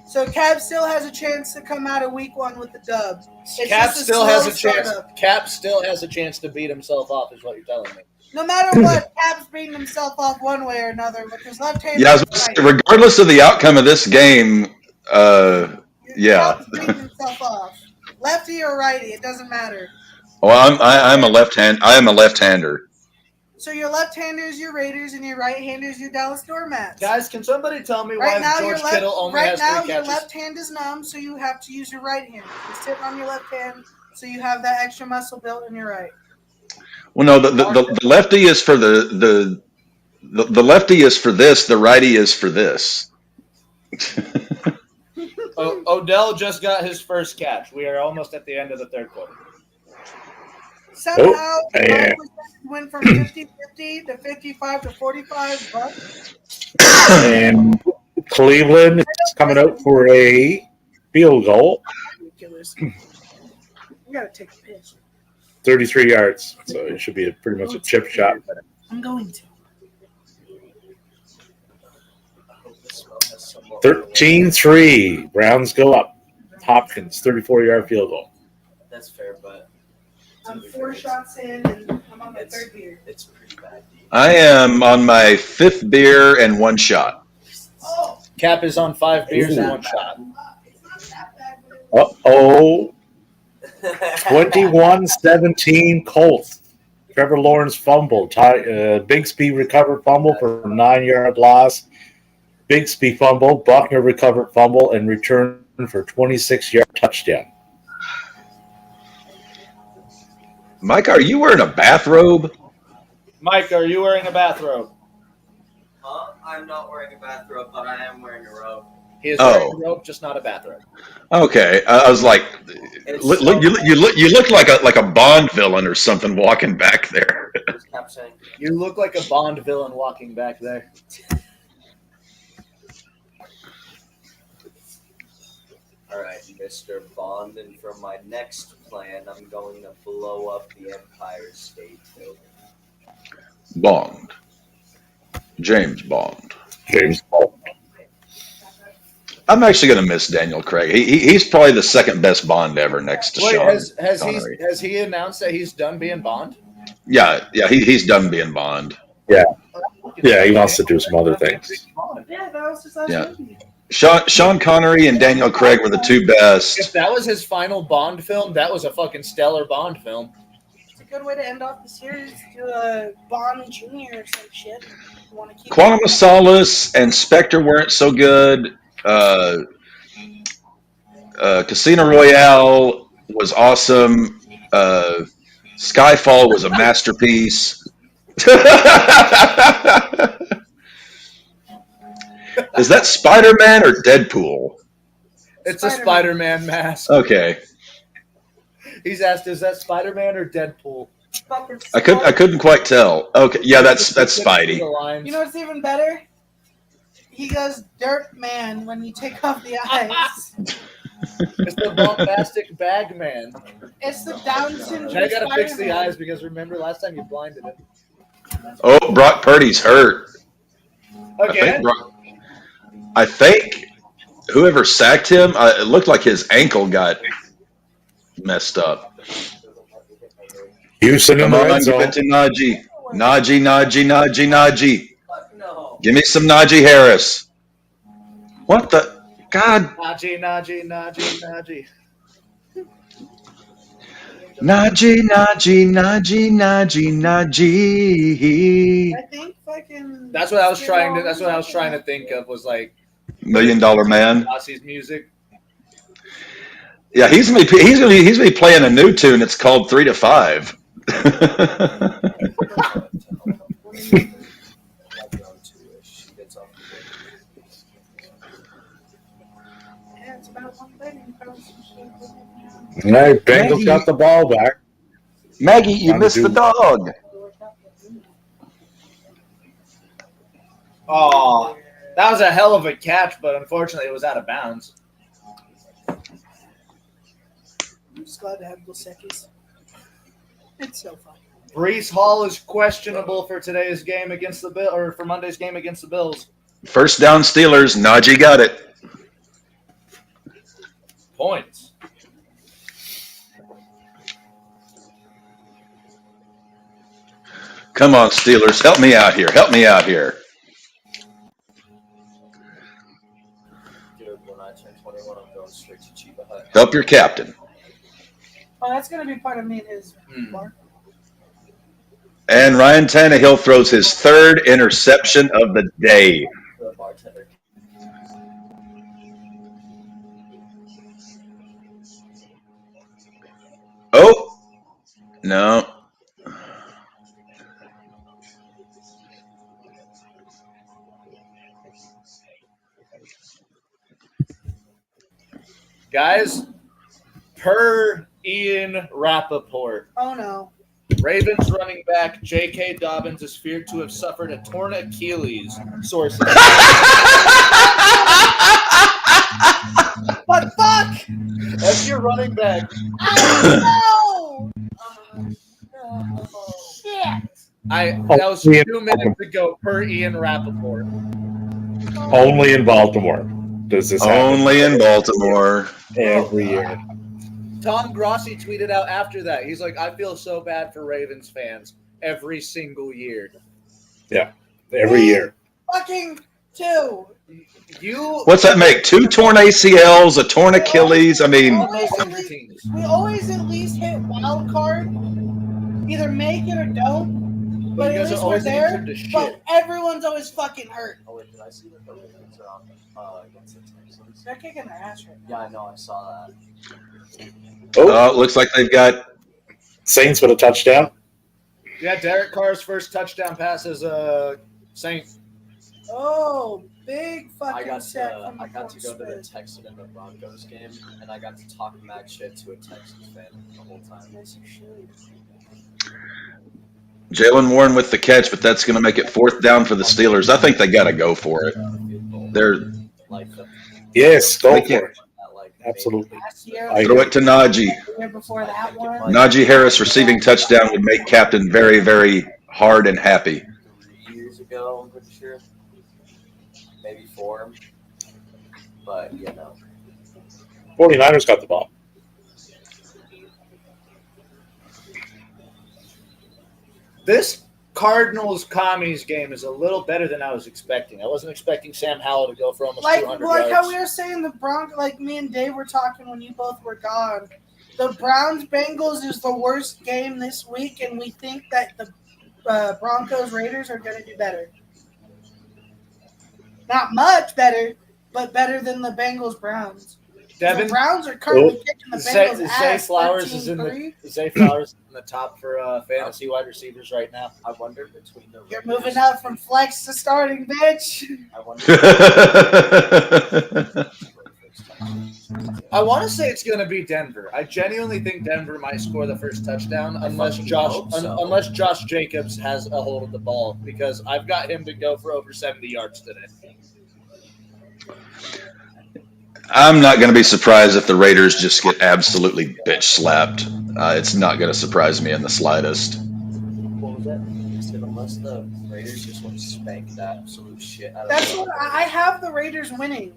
So Cap still has a chance to come out of week 1 with the dub. It's Cap just still has a slow chance. startup. Cap still has a chance to beat himself off, is what you're telling me. No matter what, Cap's beating himself off one way or another because left-handed. Yeah, I was about to say, regardless of the outcome of this game, yeah. Cap's beating himself off. Lefty or righty, it doesn't matter. Well, I'm a left-hander. So your left-hander is your Raiders and your right-hander is your Dallas Doormats. Guys, can somebody tell me Right why now, George Kittle only has 3 your catches? left hand is numb, so you have to use your right hand. You're sitting on your left hand, so you have that extra muscle built in your right. Well, no, the lefty is for the lefty is for this. The righty is for this. Odell just got his first catch. We are almost at the end of the third quarter. Somehow, yeah. the went from 50-50 to 55 to 45. And Cleveland is coming out for a field goal. Ridiculous. We gotta take a piss. 33 yards. So it should be pretty much a chip shot. I'm going to. 13-3. Browns go up. Hopkins, 34-yard field goal. That's fair, but I'm 4 shots in, and I'm on my 3rd beer. it's pretty bad. I am on my 5th beer and 1 shot. Oh, Cap is on 5 beers and 1 shot. it's not that bad. Uh-oh. 21-17 Colts. Trevor Lawrence fumbled. Bigsby recovered fumble for a 9-yard loss. Bigsby fumble. Buckner recovered fumble and returned for 26-yard touchdown. Mike, are you wearing a bathrobe? Mike, are you wearing a bathrobe? Huh? I'm not wearing a bathrobe, but I am wearing a robe. He is wearing a robe, just not a bathrobe. Okay, I was like, you look like a Bond villain or something walking back there. Kept saying, You look like a Bond villain walking back there. all right, Mr. Bond, and for my next plan, I'm going to blow up the Empire State Building. Bond, James Bond. James Bond. I'm actually going to miss Daniel Craig. He's probably the second best Bond ever, next to Wait, Sean has Connery. he announced that he's done being Bond? Yeah, he's done being Bond. Yeah, he wants to do some other things. Yeah, that was his last Yeah. movie. Sean Connery and Daniel Craig were the 2 If best. that was his final Bond film, that was a fucking stellar Bond film. It's a good way to end off the series. Do a Bond Jr. or some shit. You want to keep Quantum of Solace and Spectre weren't so good. Casino Royale was awesome. Skyfall was a masterpiece. Is that Spider-Man or Deadpool? It's a Spider-Man. Spider-Man mask. Okay, He's asked, is that Spider-Man or Deadpool? I couldn't quite tell. Okay, yeah, that's Spidey. You know what's even better? He goes Dirt Man when you take off the eyes. It's the bombastic bag man. It's the Down syndrome. Now you gotta fix the Spider-Man. eyes because remember last time you blinded him. Oh, Brock Purdy's hurt. Okay. I think whoever sacked him, it looked like his ankle got messed up. Houston in Come the on, red give zone. it to Najee. Najee. Fuck no. Give me some Najee Harris. What the? God. Najee. Najee, Najee, Najee, Najee, Najee. I think fucking. That's what I was trying to. That's what I was trying to think of. Was like $1 Million Man. Rossi's music. Yeah, he's gonna be playing a new tune. It's called 3 to 5. Yeah, it's about one thing. All right, Bengals got the ball back. Maggie, you Trying to missed the do- dog. Oh, that was a hell of a catch, but unfortunately, it was out of bounds. I'm just glad to have Dos Equis. It's so fun. Brees Hall is questionable for today's game against the Bill, or for Monday's game against the Bills. First down Steelers. Najee got it. Points. Come on, Steelers. Help me out here. Help me out here. Dude, when I turn 21, I'm going straight to Chiba Hut. Help your captain. Oh, that's going to be part of me and his Hmm. bar. And Ryan Tannehill throws his third interception of the day. The bartender. Oh, no. Guys, per Ian Rappaport, Oh, no. Ravens running back J.K. Dobbins is feared to have suffered a torn Achilles. Sources. But fuck! That's your running back. Oh, no! Shit! That was 2 minutes ago per Ian Rappaport. Only in Baltimore does this happen. Only in Baltimore. Every year. Tom Grossi tweeted out after that. He's like, I feel so bad for Ravens fans every single year. Every year. Fucking two. You What's that make? 2 torn ACLs, a torn Achilles. I mean, We always at least hit wild card. Either make it or don't. But You at guys least are we're always there. injured to shit. But everyone's always fucking hurt. Oh, wait, did I see that the Ravens are on against the Texans? They're kicking their ass right now. Yeah, I know, I saw that. Oh, it looks like they've got Saints with a touchdown. Yeah, Derek Carr's first touchdown pass is Saints. Oh, big I fucking got set to from the I got to go to the Colts. Texans and the Broncos game, and I got to talk mad shit to a Texans fan the whole time. Yes, you should. Jalen Warren with the catch, but that's going to make it 4th down for the Steelers. I think they got to go for it. They're Like the Yes, go They for can't- it. that, like Absolutely. Last year, I throw it to Najee. the year before that one. Najee Harris receiving touchdown would make Captain very, very hard and happy. 3 years ago, I'm pretty sure. Maybe 4. But, you know. 49ers got the ball. This Cardinals Commies game is a little better than I was expecting. I wasn't expecting Sam Howell to go for almost Like 200 how yards. we were saying the Broncos, like me and Dave were talking when you both were gone. The Browns Bengals is the worst game this week, and we think that the Broncos Raiders are going to do better. Not much better, but better than the Bengals Browns. Devin The Browns are currently kicking the Zay, Bengals Zay ass. Flowers is in 13-3. the Zay Flowers is in the top for fantasy wide receivers right now. I wonder between the You're Raiders- moving up from flex to starting, bitch. I wonder I want to say it's going to be Denver. I genuinely think Denver might score the first touchdown unless fucking Josh hope so. unless Josh Jacobs has a hold of the ball, because I've got him to go for over 70 yards today. I'm not going to be surprised if the Raiders just get absolutely bitch slapped. It's not going to surprise me in the slightest. what was that? I said unless the Raiders just want to spank the absolute shit out of That's them. what I have the Raiders winning.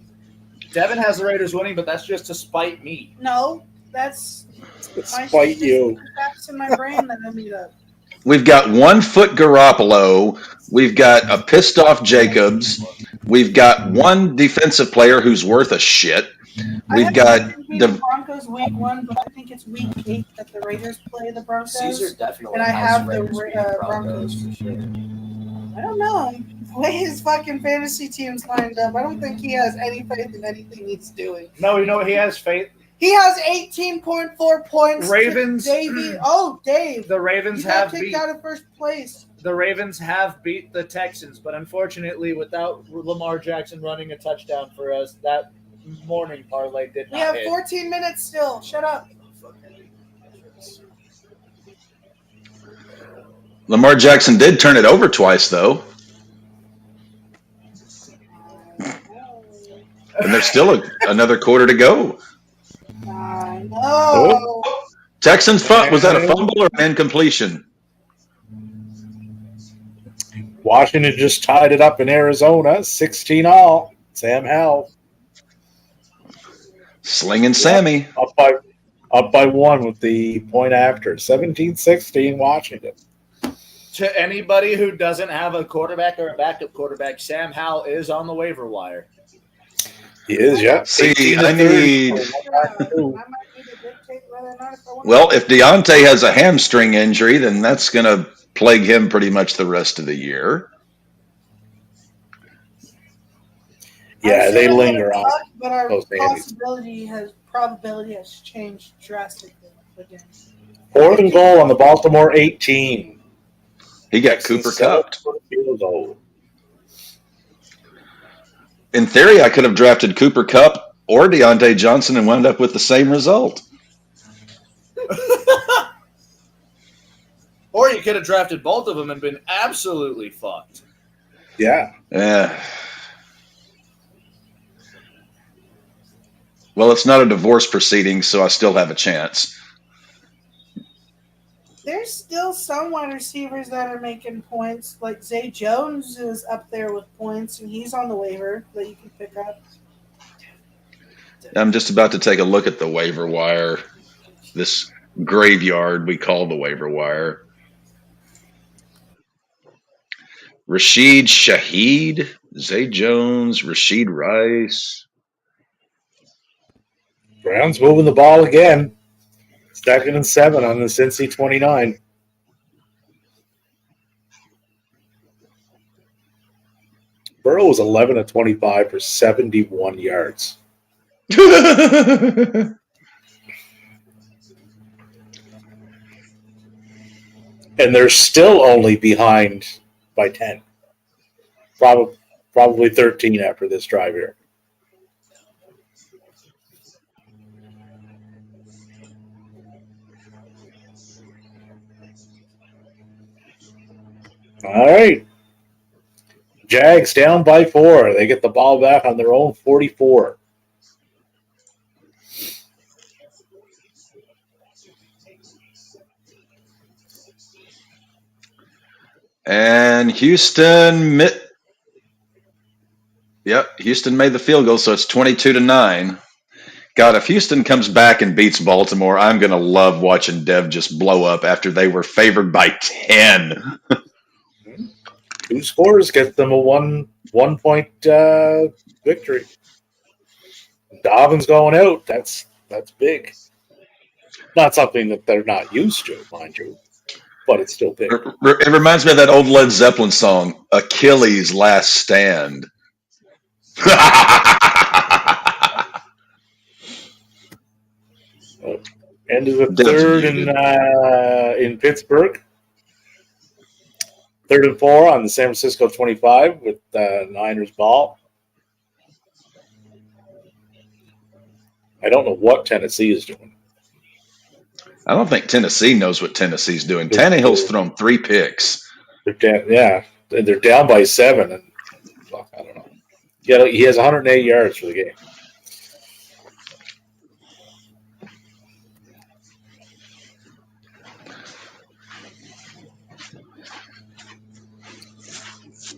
Devin has the Raiders winning, but that's just to spite me. No, that's my Spite you. facts in my brain that I made up. We've got 1 foot Garoppolo. We've got a pissed off Jacobs. We've got one defensive player who's worth a shit. We've got the Broncos week 1, but I think it's week 8 that the Raiders play the Broncos. Caesar definitely and I has have Raiders the beating Broncos for sure. I don't know. The way his fucking fantasy team's lined up, I don't think he has any faith in anything he's doing. No, you know what he has faith. He has 18.4 points. Ravens. Dave. The Ravens You got have kicked beat. out of first place. The Ravens have beat the Texans, but unfortunately, without Lamar Jackson running a touchdown for us, that morning parlay did not We have hit. 14 minutes still. Shut up. Lamar Jackson did turn it over twice, though. And there's still another quarter to go. No. Texans was that a fumble or an incompletion? Washington just tied it up in Arizona, 16-all. Sam Howell Slinging Sammy. up by 1 with the point after. 17-16 Washington. To anybody who doesn't have a quarterback or a backup quarterback, Sam Howell is on the waiver wire. He is, yeah. See, I need. I might need to dictate whether or not if I want Well, if Deontay has a hamstring injury, then that's going to plague him pretty much the rest of the year. Yeah, they linger on. But our those Andes. probability has changed drastically again. 4th and goal on the Baltimore 18. He got Cooper Cupped. Field goal. In theory, I could have drafted Cooper Kupp or Deontay Johnson and wound up with the same result. Or you could have drafted both of them and been absolutely fucked. Yeah. Yeah. Well, it's not a divorce proceeding, so I still have a chance. There's still some wide receivers that are making points. Like Zay Jones is up there with points, and he's on the waiver that you can pick up. I'm just about to take a look at the waiver wire, this graveyard we call the waiver wire. Rashid Shaheed, Zay Jones, Rashid Rice. Browns moving the ball again. 2nd and 7 on the Cincy 29. Burrow was 11 of 25 for 71 yards. And they're still only behind by 10. Probably 13 after this drive here. All right. Jags down by 4. They get the ball back on their own 44. And Houston made the field goal, so it's 22-9. God, if Houston comes back and beats Baltimore, I'm going to love watching Dev just blow up after they were favored by 10. 2 scores get them a one point victory. Dobbins going out. That's big. Not something that they're not used to, mind you, but it's still big. It reminds me of that old Led Zeppelin song, Achilles' Last Stand. End of the third in Pittsburgh. 3rd and 4 on the San Francisco 25 with Niners ball. I don't know what Tennessee is doing. I don't think Tennessee knows what Tennessee's doing. Tannehill's thrown 3 picks. They're down by 7, and I don't know. Yeah, he has 108 yards for the game.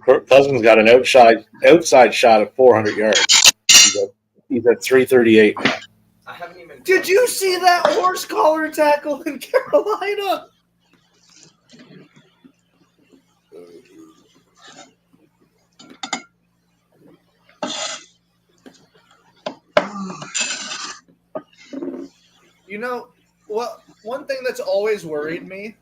Kirk Cousins got an outside shot at 400 yards. He's at 338 now. I haven't even. Did you see that horse collar tackle in Carolina? You know what? One thing that's always worried me.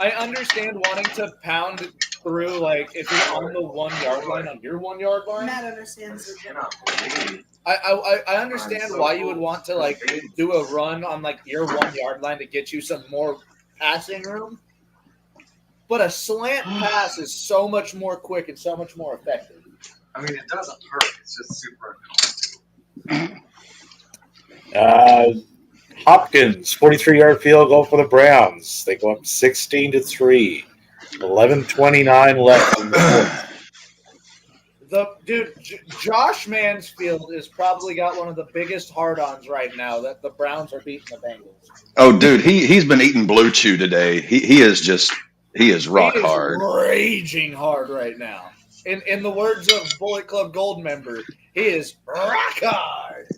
I understand wanting to pound through, like, if you're on the 1 yard line on your 1 yard line. Matt understands. I understand why you would want to, like, do a run on, like, your 1 yard line to get you some more passing room. But a slant pass is so much more quick and so much more effective. I mean, it doesn't hurt. It's just super annoying. Hopkins, 43-yard field goal for the Browns. They go up 16-3. 11:29 left in the fourth. Josh Mansfield has probably got one of the biggest hard-ons right now that the Browns are beating the Bengals. Oh, dude, he's been eating Blue Chew today. He is rock He is hard. raging hard right now. In the words of Bullet Club Gold member, he is rock hard.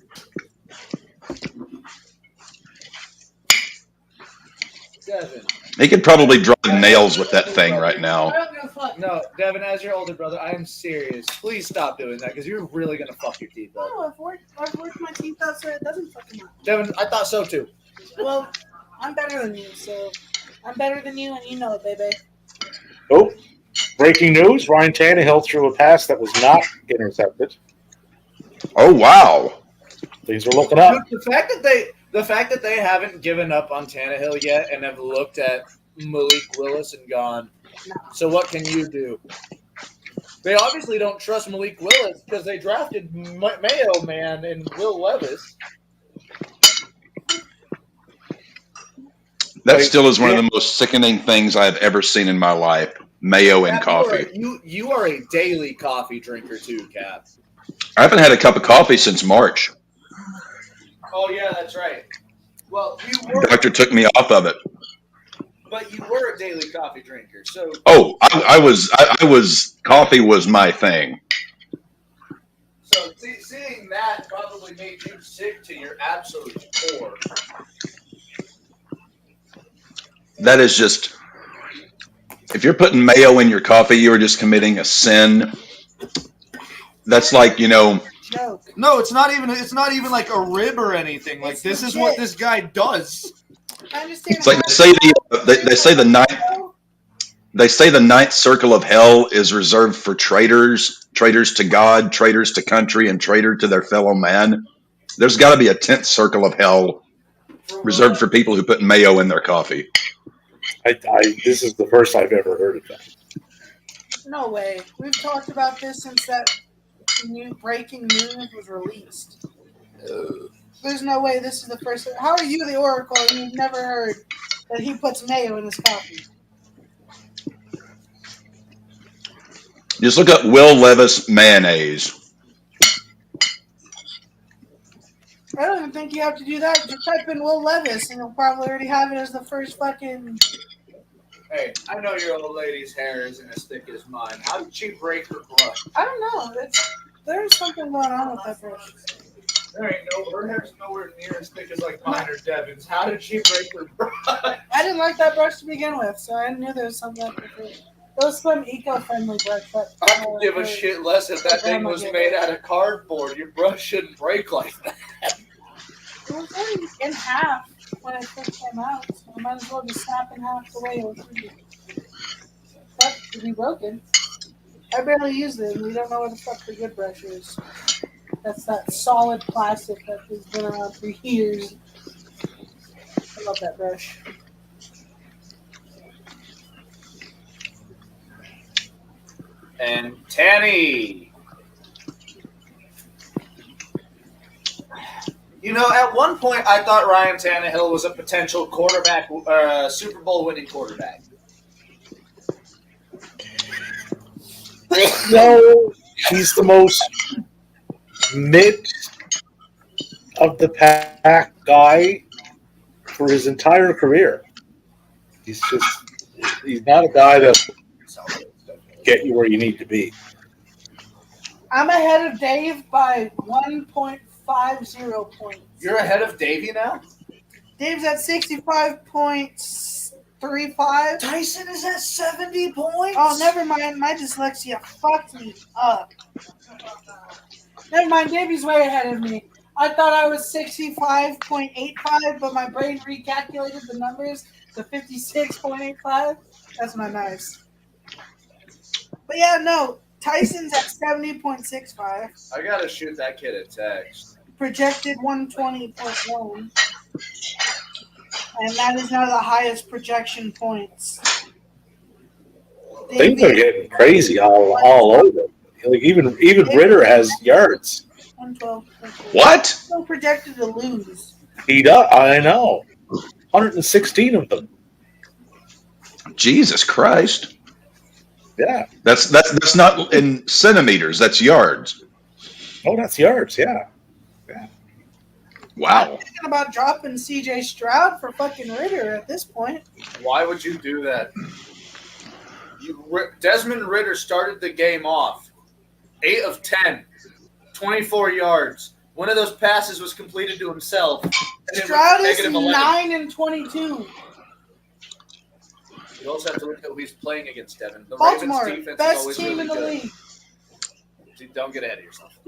Devin. He could probably drive nails with that thing right now. I don't give a fuck. No, Devin, as your older brother, I am serious. Please stop doing that because you're really going to fuck your teeth up. No, I've worked my teeth out so it doesn't fucking matter. Devin, I thought so too. Well, I'm better than you, so I'm better than you, and you know it, baby. Oh, breaking news. Ryan Tannehill threw a pass that was not intercepted. Oh, wow. Things are looking up. The fact that they haven't given up on Tannehill yet and have looked at Malik Willis and gone, so what can you do? They obviously don't trust Malik Willis because they drafted Mayo Man and Will Levis. That still is one of the most sickening things I've ever seen in my life. Mayo and coffee. You are a daily coffee drinker too, Cap. I haven't had a cup of coffee since March. Oh yeah, that's right. Well, The doctor took me off of it. but you were a daily coffee drinker, so. Oh, I was. Coffee was my thing. So seeing that probably made you sick to your absolute core. That is just. If you're putting mayo in your coffee, you are just committing a sin. That's like, Joke. No, it's not even like a rib or anything. Like, It's this is legit. what this guy does. I understand. It's like they say the ninth circle of hell is reserved for traitors to God, traitors to country, and traitor to their fellow man. There's got to be a 10th circle of hell reserved for people who put mayo in their coffee. This is the first I've ever heard of that. No way. We've talked about this since that new breaking news was released. There's no way this is the first. How are you the Oracle and you've never heard that he puts mayo in his coffee? Just look up Will Levis mayonnaise. I don't even think you have to do that. Just type in Will Levis and you'll probably already have it as the first fucking. Hey, I know your old lady's hair isn't as thick as mine. How did she break her brush? I don't know. There's something going on with that brush. Her hair's nowhere near as thick as like mine or Devin's. How did she break her brush? I didn't like that brush to begin with, so I knew there was something up with it. It was some eco-friendly brush. I could give a shit less if that thing was made out of cardboard. Your brush shouldn't break like that. It was already in half when it first came out, so I might as well just snap in half the way it was. That could be broken. I barely use it, and we don't know where the fuck the good brush is. That's that solid plastic that has been around for years. I love that brush. And Tanny. At one point, I thought Ryan Tannehill was a potential quarterback, Super Bowl winning quarterback. No, he's the most mid of the pack guy for his entire career. He's not a guy that get you where you need to be. I'm ahead of Dave by 1.50 points. You're ahead of Davey now? Dave's at 65.35. Tyson is at 70 points? Oh, never mind. My dyslexia fucked me up. Never mind. Davey's way ahead of me. I thought I was 65.85, but my brain recalculated the numbers to 56.85. That's my nice. But yeah, no, Tyson's at 70.65. I gotta shoot that kid a text. Projected 120.1. And that is now the highest projection points. Things are getting crazy all over. Like even Ritter has yards. 112. What? Still projected to lose. He does. I know. 116 of them. Jesus Christ. Yeah. That's not in centimeters. That's yards. Oh, that's yards. Yeah. Wow. I'm thinking about dropping CJ Stroud for fucking Ritter at this point. Why would you do that? Desmond Ritter started the game off 8 of 10, 24 yards. One of those passes was completed to himself. Stroud is 9 and 22. You also have to look at who he's playing against, Devin. The Baltimore, Ravens defense best is always team really in the good. league. So don't get ahead of yourself.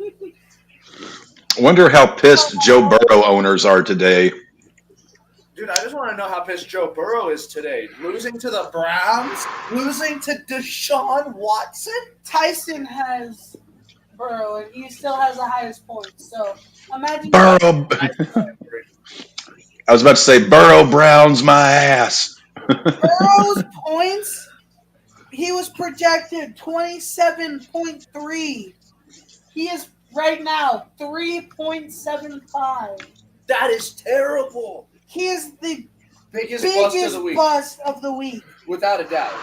Wonder how pissed Joe Burrow owners are today. Dude, I just want to know how pissed Joe Burrow is today. Losing to the Browns? Losing to Deshaun Watson? Tyson has Burrow, and he still has the highest points. So imagine Burrow. I was about to say Burrow Browns my ass. Burrow's points. He was projected 27.3. He is right now 3.75. That is terrible. He is the Biggest biggest bust of the week. Without a doubt.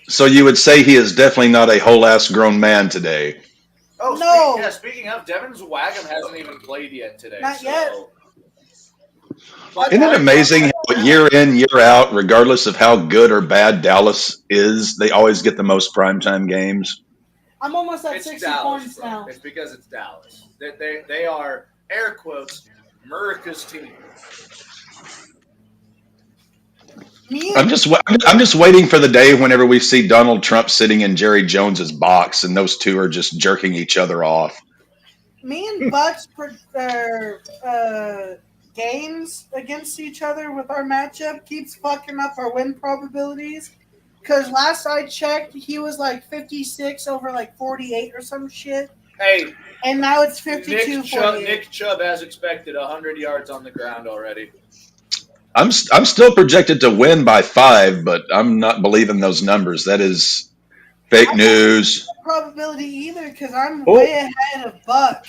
So you would say he is definitely not a whole ass grown man today. Oh, No. Speaking of, Devin's Wagum hasn't even played yet today. Not yet. Isn't it amazing how year in, year out, regardless of how good or bad Dallas is, they always get the most primetime games? I'm almost at It's 60 Dallas, points bro. now. It's because it's Dallas. They are, air quotes, America's team. I'm just waiting for the day whenever we see Donald Trump sitting in Jerry Jones's box and those two are just jerking each other off. Me and Bucks games against each other with our matchup keeps fucking up our win probabilities. Because last I checked, he was like 56 over like 48 or some shit. Hey, And now it's 52 Nick Chubb, as expected, 100 yards on the ground already. I'm still projected to win by 5, but I'm not believing those numbers. That is fake news. probability either because I'm way ahead of Buck.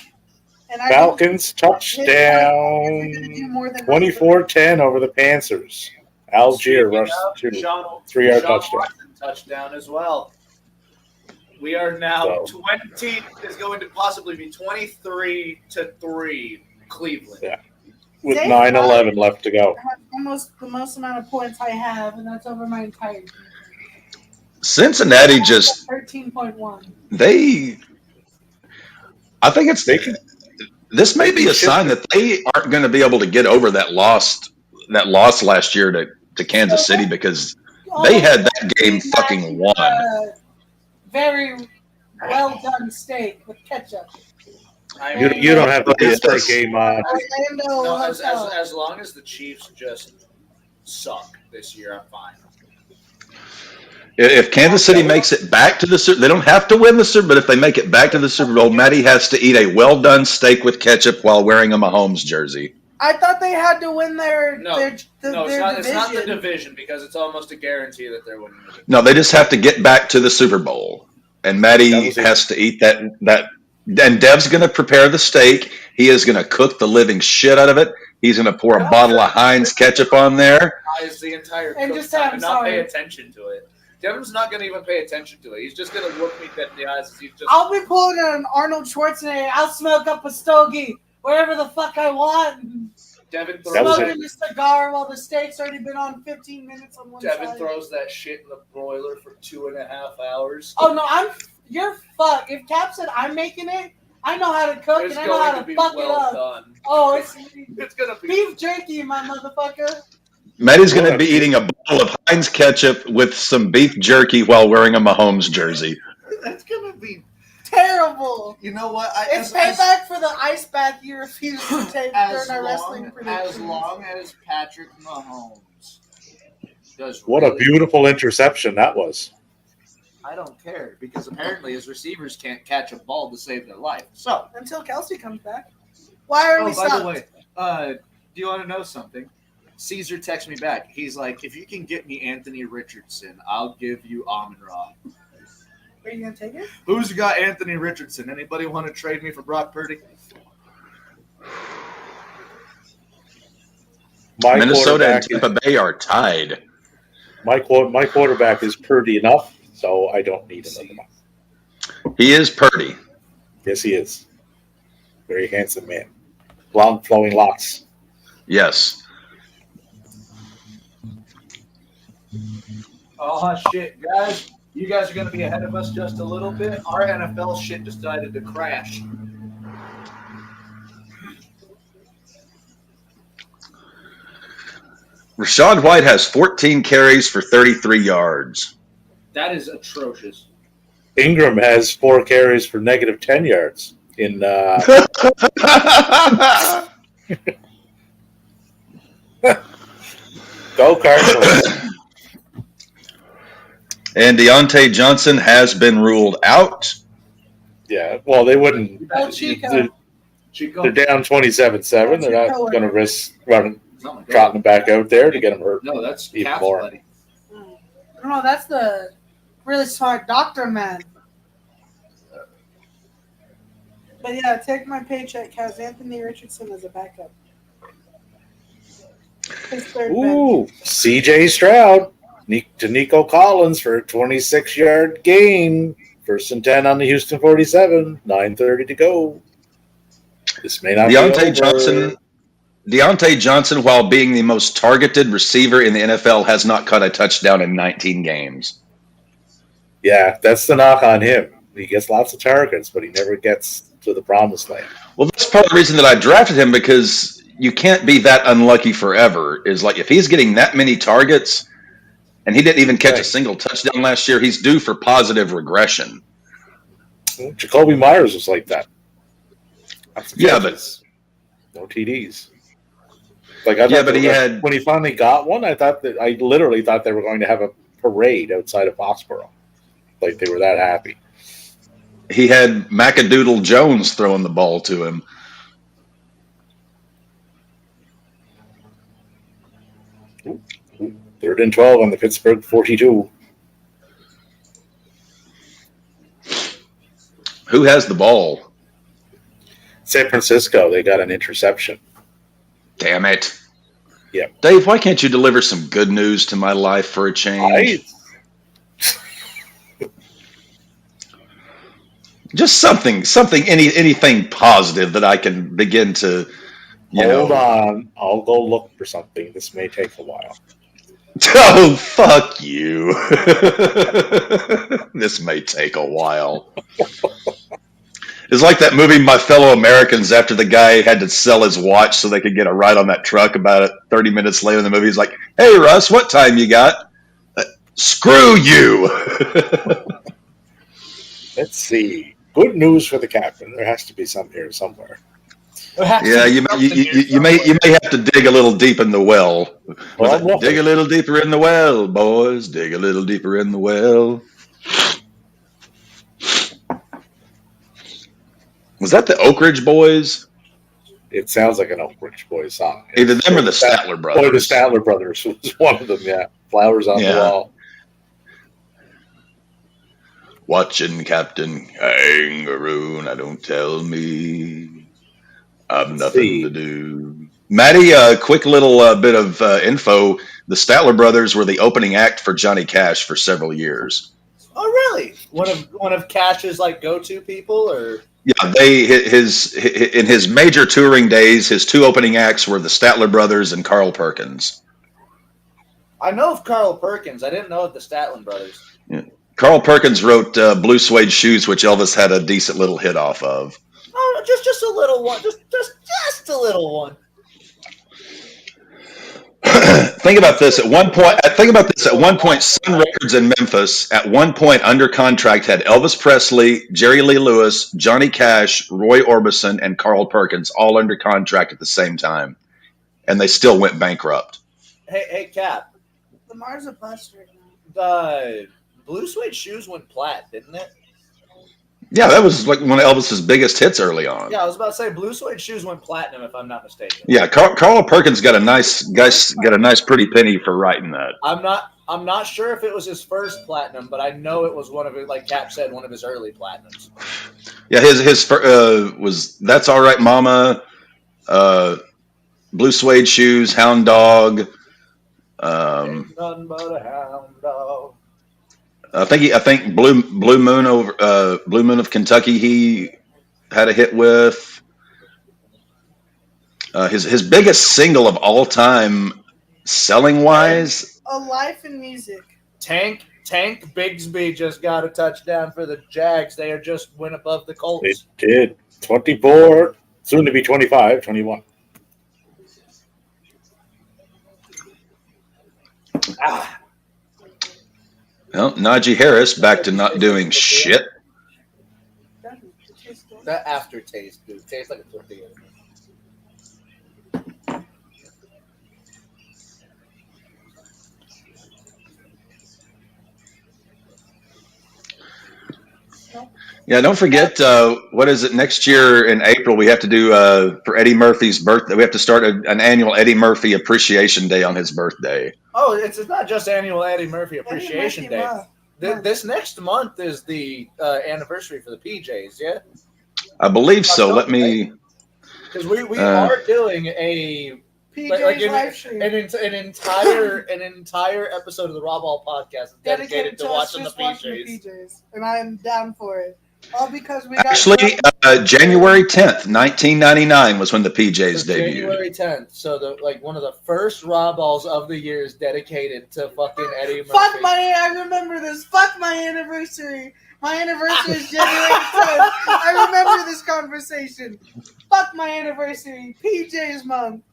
And I Falcons touchdown. They're gonna do more than 24-10 over the Panthers. Algier rushed to 3-yard touchdown. Watson touchdown as well. We are now 20 is going to possibly be 23-3 Cleveland. Yeah. With 9:11 left to go. Almost the most amount of points I have, and that's over my entire team. Cincinnati just 13.1. I think this may be a sign that they aren't going to be able to get over that loss last year to Kansas City because they had that game fucking won. Very well done steak with ketchup. You don't have to put that game on. No, as long as the Chiefs just suck this year, I'm fine. If Kansas City makes it back to the Super, they don't have to win the Super, but if they make it back to the Super Bowl, Matty has to eat a well-done steak with ketchup while wearing a Mahomes jersey. I thought they had to win their It's not the division. division because it's almost a guarantee that they're winning the division. No, they just have to get back to the Super Bowl, and Matty has to eat that. And Dev's going to prepare the steak. He is going to cook the living shit out of it. He's going to pour a bottle of Heinz ketchup on there. The entire And cook just time have- and not sorry. pay attention to it. Devin's not going to even pay attention to it. He's just going to look me dead in the eyes as he's just. I'll be pulling an Arnold Schwarzenegger. I'll smoke up a stogie wherever the fuck I want. Devin Smoking a cigar while the steak's already been on 15 minutes on one Devin side. throws that shit in the broiler for 2.5 hours. Oh no, you're fucked. If Cap said I'm making it, I know how to cook It's and I know how going to to be fuck it well up. done. Oh, it's going to be beef jerky, my motherfucker. Matty's going to be eating a bottle of Heinz ketchup with some beef jerky while wearing a Mahomes jersey. That's going to be terrible. You know what? It's payback for the ice bath you refused to take during our wrestling as predictions. long as Patrick Mahomes does What a really beautiful interception that was. I don't care because apparently his receivers can't catch a ball to save their life. So, Until Kelsey comes back. Why are we by stopped? the way, do you want to know something? Caesar texted me back. He's like, if you can get me Anthony Richardson, I'll give you Amon-Ra. Are you going to take it? Who's got Anthony Richardson? Anybody want to trade me for Brock Purdy? Minnesota and Tampa Bay are tied. My quarterback is Purdy enough, so I don't need another one. He is Purdy. Yes, he is. Very handsome man. Long flowing locks. Yes. Oh, shit, guys. You guys are going to be ahead of us just a little bit. Our NFL shit decided to crash. Rashad White has 14 carries for 33 yards. That is atrocious. Ingram has 4 carries for negative 10 yards in Go Cardinals. And Deontay Johnson has been ruled out. Yeah, well, they wouldn't. Oh, Chico. They're down 27-7. They're not going to risk trotting him back out there to get him hurt. No, that's even Caps, more. buddy. No, that's the really smart doctor man. But yeah, take my paycheck has Anthony Richardson as a backup. His third bench. Ooh, C.J. Stroud to Nico Collins for a 26-yard gain. 1st and 10 on the Houston 47. 9:30 to go. This may not be over. Deontay Johnson, while being the most targeted receiver in the NFL, has not caught a touchdown in 19 games. Yeah, that's the knock on him. He gets lots of targets, but he never gets to the promised land. Well, that's part of the reason that I drafted him, because you can't be that unlucky forever. Is like if he's getting that many targets and he didn't even catch a single touchdown last year, he's due for positive regression. Jacoby Myers was like that. Yeah, but no TDs. But when he finally got one, I literally thought they were going to have a parade outside of Foxborough. Like they were that happy. He had Macadoodle Jones throwing the ball to him. Ooh. 3rd and 12 on the Pittsburgh 42. Who has the ball? San Francisco. They got an interception. Damn it. Yeah. Dave, why can't you deliver some good news to my life for a change? Just something, anything positive that I can begin to, Hold on. I'll go look for something. This may take a while. Oh, fuck you. This may take a while. It's like that movie, My Fellow Americans, after the guy had to sell his watch so they could get a ride on that truck. About 30 minutes later in the movie, he's like, "Hey, Russ, what time you got?" Screw you. Let's see. Good news for the captain. There has to be some here somewhere. Yeah, you may have to dig a little deep in the well. Dig a little deeper in the well, boys. Dig a little deeper in the well. Was that the Oak Ridge Boys? It sounds like an Oak Ridge Boys song. Either them or the Statler Brothers. Or the Statler Brothers was one of them, yeah. Flowers on the wall. Watching Captain Kangaroo, now don't tell me I've nothing to do. Maddie, a quick little bit of info. The Statler Brothers were the opening act for Johnny Cash for several years. Oh, really? One of Cash's go-to people, or? Yeah, in his major touring days, his 2 opening acts were the Statler Brothers and Carl Perkins. I know of Carl Perkins. I didn't know of the Statler Brothers. Yeah. Carl Perkins wrote Blue Suede Shoes, which Elvis had a decent little hit off of. Oh, just a little one. Just a little one. Think about this. At one point, Sun Records in Memphis, at one point under contract, had Elvis Presley, Jerry Lee Lewis, Johnny Cash, Roy Orbison, and Carl Perkins all under contract at the same time, and they still went bankrupt. Hey, Cap. Lamar's a bust right now. Blue Suede Shoes went plat, didn't it? Yeah, that was like one of Elvis's biggest hits early on. Yeah, I was about to say Blue Suede Shoes went platinum, if I'm not mistaken. Yeah, Carl Perkins got a nice pretty penny for writing that. I'm not sure if it was his first platinum, but I know it was one of it. Like Cap said, one of his early platinums. Yeah, his was That's All Right, Mama, Blue Suede Shoes, Hound Dog. Ain't nothing but a hound dog. I think Blue Moon of Kentucky he had a hit with. His biggest single of all time, selling wise. A Life in Music. Tank Bigsby just got a touchdown for the Jags. They are just went above the Colts. It did. 24, soon to be 25, 21. Well, Najee Harris back to not doing shit. That aftertaste, dude. Tastes like a tortilla. Yeah, don't forget, what is it, next year in April, we have to do, for Eddie Murphy's birthday, we have to start an annual Eddie Murphy Appreciation Day on his birthday. Oh, it's not just annual Eddie Murphy Appreciation Eddie Murphy Day. This next month is the anniversary for the PJs, yeah? I believe so. Let me... Because we are doing a... PJ's live stream. An entire episode of the RAWBall podcast dedicated to watching the PJs. And I am down for it. All because we got Actually, January 10th, 1999 was when the PJs debuted. January 10th. So one of the first RAWBalls of the year is dedicated to fucking Eddie Murphy. I remember this. Fuck my anniversary. My anniversary is January 10th. I remember this conversation. Fuck my anniversary. PJ's month.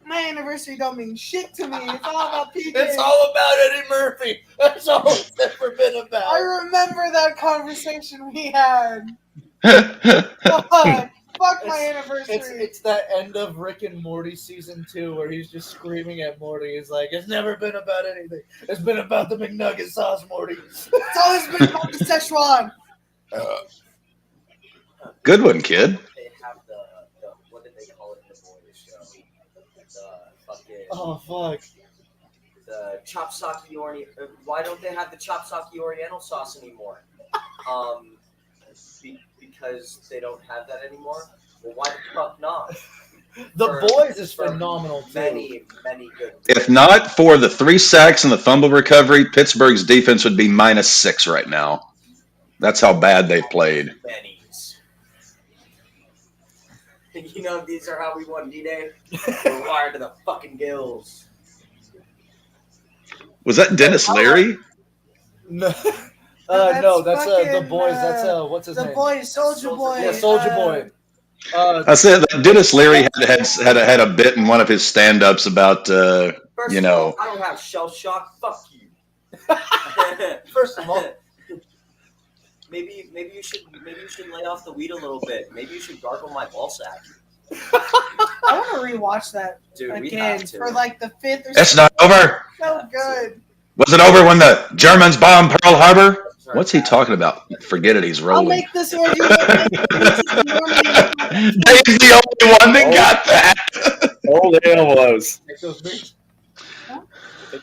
My anniversary don't mean shit to me. It's all about PJ. It's all about Eddie Murphy. That's all it's ever been about. I remember that conversation we had. Fuck my anniversary. It's that end of Rick and Morty season 2 where he's just screaming at Morty. He's like, it's never been about anything. It's been about the McNugget sauce, Morty. It's always been about the Szechuan. Good one, kid. They have the what did they call it in the Boys show? The fucking Oh, fuck. the chop sake why don't they have the chop sake Oriental sauce anymore? Because they don't have that anymore. Well, why the fuck not? The For- Boys is for phenomenal, too. Many good. If not for the 3 sacks and the fumble recovery, Pittsburgh's defense would be -6 right now. That's how bad they played. Bennies. You know, these are how we won D-Day. We're wired to the fucking gills. Was that Dennis Leary? No, That's no, that's the fucking, Boys. That's what's his The name? Boys, Soldier Boy. Yeah, Soldier Boy. I said that Dennis Leary had a bit in one of his stand-ups about, First you of know, all, I don't have shell shock. Fuck you. First of all, maybe you should lay off the weed a little bit. Maybe you should gargle my ball sack. I want to rewatch that Dude, we again have to. for like the 5th or it's 6th. not over. So good. Was it over when the Germans bombed Pearl Harbor? Sorry. What's he talking about? Forget it. He's I'll rolling. make this orgy look like Dave's the only one that got that. Oh, the hell was. take those beats.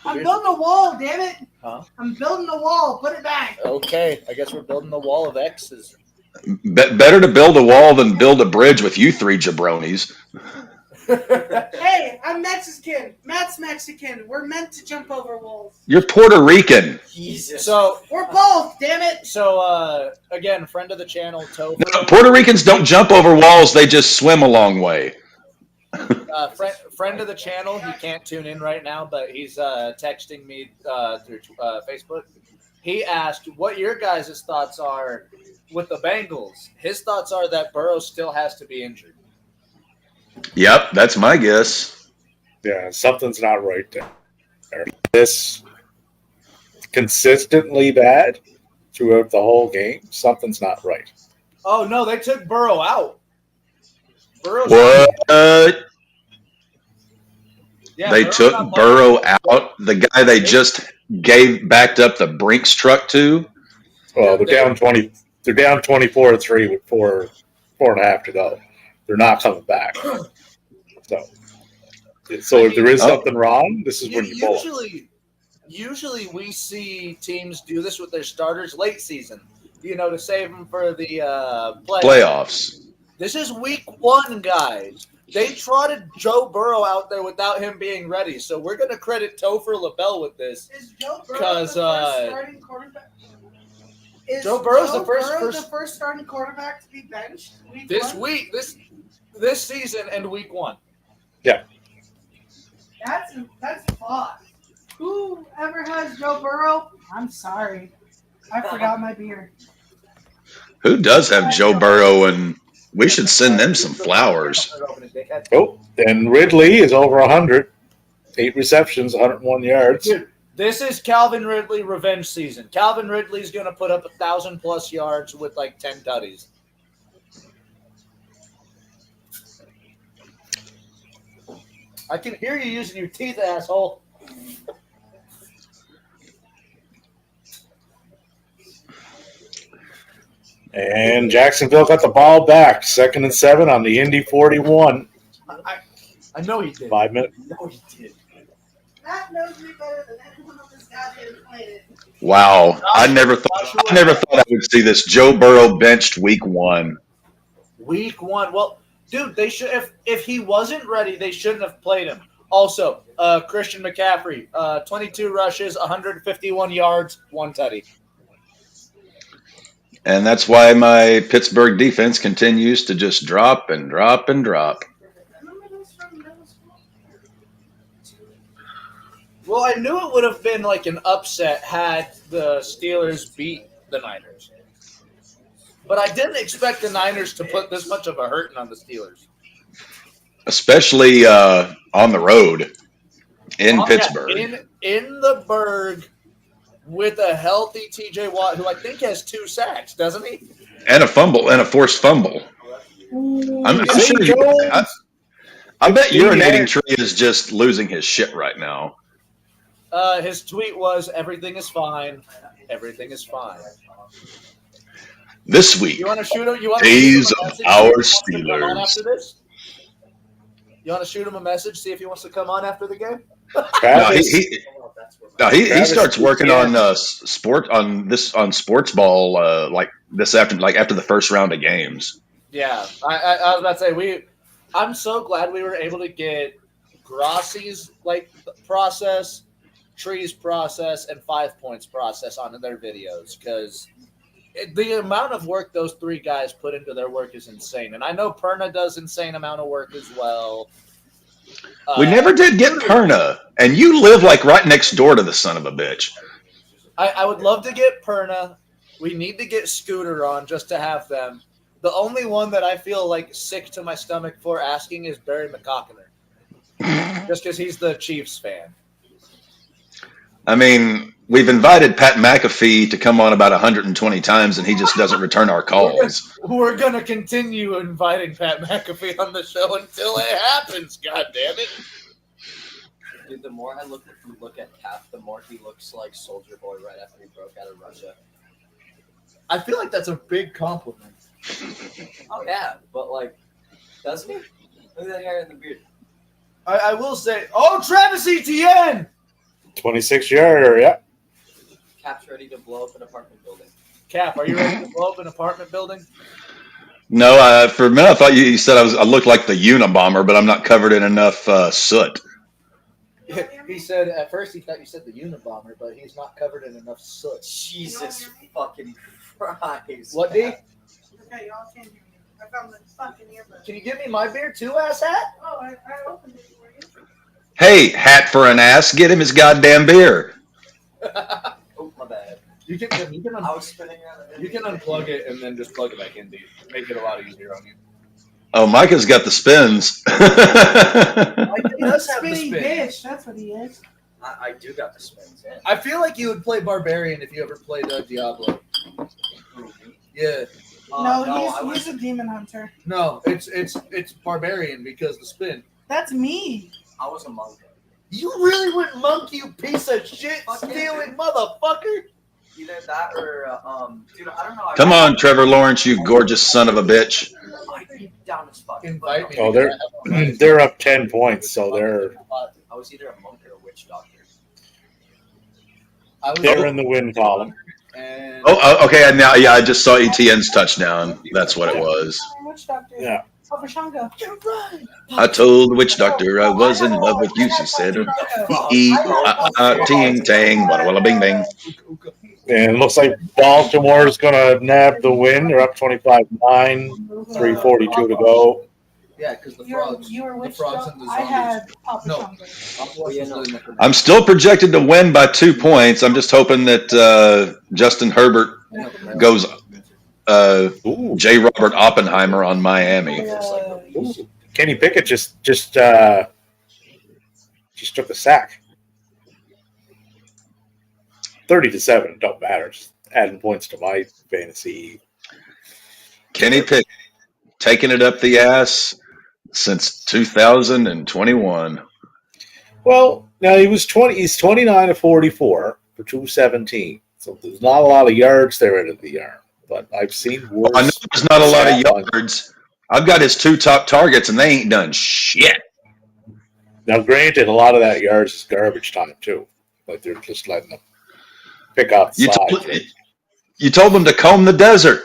I'm building a wall, damn it. Huh? I'm building a wall. Put it back. Okay, I guess we're building the wall of X's. Better to build a wall than build a bridge with you 3 jabronis. Hey, I'm Mexican. Matt's Mexican. We're meant to jump over walls. You're Puerto Rican. Jesus. So, We're both, damn it. Again, friend of the channel, Topher. No, Puerto Ricans don't jump over walls. They just swim a long way. Friend of the channel. He can't tune in right now, but he's texting me through Facebook. He asked what your guys' thoughts are with the Bengals. His thoughts are that Burrow still has to be injured. Yep, that's my guess. Yeah, something's not right there. This consistently bad throughout the whole game. Something's not right. Oh no, they took Burrow out. Burrow's What? Yeah, They Burrow's took not playing. Burrow out. The guy they just backed up the Brinks truck to. Well, they're down 20. They're down 24-3 with 4.5 to go. They're not coming back. So if there is something wrong, this is when you pull it. Usually we see teams do this with their starters late season, to save them for the Playoffs. This is week 1, guys. They trotted Joe Burrow out there without him being ready, so we're going to credit Topher LaBelle with this. Is Joe Burrow the first starting quarterback? Is Joe Burrow's the first starting quarterback to be benched this season and week 1. Yeah. That's fun. Whoever has Joe Burrow, I'm sorry. I forgot my beer. Who does have Joe Burrow? And we should send them some flowers. Oh, and Ridley is over 100. 8 receptions, 101 yards. Dude, this is Calvin Ridley revenge season. Calvin Ridley's going to put up 1,000+ yards with like 10 tutties. I can hear you using your teeth, asshole. And Jacksonville got the ball back. 2nd and 7 on the Indy 41. I know he did. 5 minutes. I know he did. That knows me better than anyone on this goddamn planet. Wow. I never thought I would see this. Joe Burrow benched week 1. Week 1. Well, dude, they should if he wasn't ready, they shouldn't have played him. Also, Christian McCaffrey, 22 rushes, 151 yards, 1 tutty. And that's why my Pittsburgh defense continues to just drop and drop and drop. Well, I knew it would have been like an upset had the Steelers beat the Niners. But I didn't expect the Niners to put this much of a hurting on the Steelers. Especially on the road in Pittsburgh. Yeah, in the Berg with a healthy TJ Watt, who I think has 2 sacks, doesn't he? And a fumble, and a forced fumble. I'm sure I bet Urinating Tree is just losing his shit right now. His tweet was, "Everything is fine. Everything is fine." This week, you want to shoot him? You want days of our Steelers. After this? You want to shoot him a message, see if he wants to come on after the game? He starts working on sports ball like this after after the first round of games. Yeah, I was about to say I'm so glad we were able to get Grossi's process, Tree's process, and 5 Points process onto their videos because the amount of work those 3 guys put into their work is insane. And I know Perna does insane amount of work as well. We never did get Perna, and you live right next door to the son of a bitch. I would love to get Perna. We need to get Scooter on just to have them. The only one that I feel sick to my stomach for asking is Barry McCockiner. Just because he's the Chiefs fan. I mean, we've invited Pat McAfee to come on about 120 times, and he just doesn't return our calls. We're going to continue inviting Pat McAfee on the show until it happens, God damn it. Dude, the more I look at Cap, the more he looks like Soldier Boy right after he broke out of Russia. I feel like that's a big compliment. Oh, yeah, but doesn't he? Look at that hair and the beard. I will say, Travis Etienne! 26-yarder, yeah. Cap's ready to blow up an apartment building. Cap, are you ready to blow up an apartment building? No, for a minute I thought you said I looked like the Unabomber, but I'm not covered in enough soot. He said at first he thought you said the Unabomber, but he's not covered in enough soot. Jesus fucking Christ. What, D? Okay, y'all can't hear me. I found the fucking earbud. Can you give me my beer too, ass hat? Oh, I opened it for you. Hey, hat for an ass, get him his goddamn beer. Oh, my bad. You can I was spinning around. unplug it and then just plug it back in, dude. Make it a lot easier on you. Oh, Micah's got the spins. He He's a does have the spinning spin. bitch. That's what he is. I do got the spins. Yeah. I feel like you would play Barbarian if you ever played Diablo. Yeah. No, he's a demon hunter. No, it's Barbarian because the spin. That's me. I was a monk. You really went monk, you piece of shit, stealing motherfucker. Either that or dude, I don't know. Come on, Trevor Lawrence, you gorgeous son of a bitch. I'd be down as fuck. Invite me. Oh, because I have they're up 10 points, so they're I was either a monk or a witch doctor. I was they're in the win column. and Okay. Now, yeah, I just saw ETN's touchdown. That's what it was. Witch doctor. Yeah. Oh, Vashanga. You're right. I told the witch doctor I was in love with you. She said, ting tang, walla walla bing bing. And it looks like Baltimore's going to nab the win. They're up 25-9, 3:42 to go. yeah, because the You were frogs. The witch frogs doctor. and the I had Papa No. Vashanga. I'm still projected to win by 2 points. I'm just hoping that Justin Herbert goes Ooh. J. Robert Oppenheimer on Miami. Ooh. Kenny Pickett just took a sack. 30-7, don't matter. Just adding points to my fantasy. Kenny Pickett taking it up the ass since 2021. Well, now he's 29 of 44 for 217. So there's not a lot of yards there into the yarn. But I've seen worse. I know there's not a lot of yards. I've got his 2 top targets, and they ain't done shit. Now, granted, a lot of that yards is garbage time too. Like they're just letting them pick out the side. You told them to comb the desert.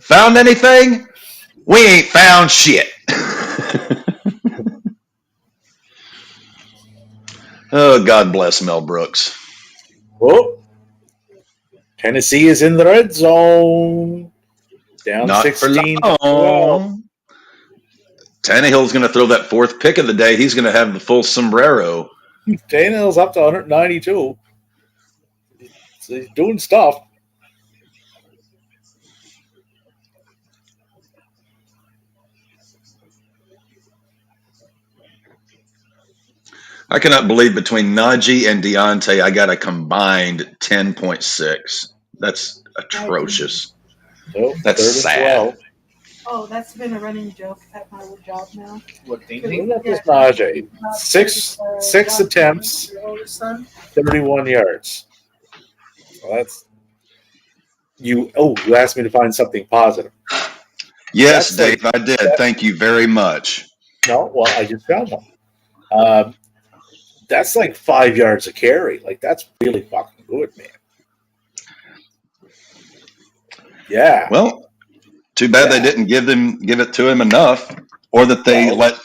Found anything? We ain't found shit. Oh, God bless Mel Brooks. Oh, Tennessee is in the red zone. Down Not 16. for long. Tannehill's going to throw that 4th pick of the day. He's going to have the full sombrero. Tannehill's up to 192. So he's doing stuff. I cannot believe between Najee and Deontay, I got a combined 10.6. That's atrocious. So That's sad. Oh, that's been a running joke at my job now. What ding Look ding? at this Najee. Six attempts, 31 yards. Well, that's you. Oh, you asked me to find something positive. Yes, That's Dave, I did. Thank you very much. No, well, I just found one. That's like 5 yards a carry. Like that's really fucking good, man. Yeah. Well, too bad they didn't give it to him enough, or that they let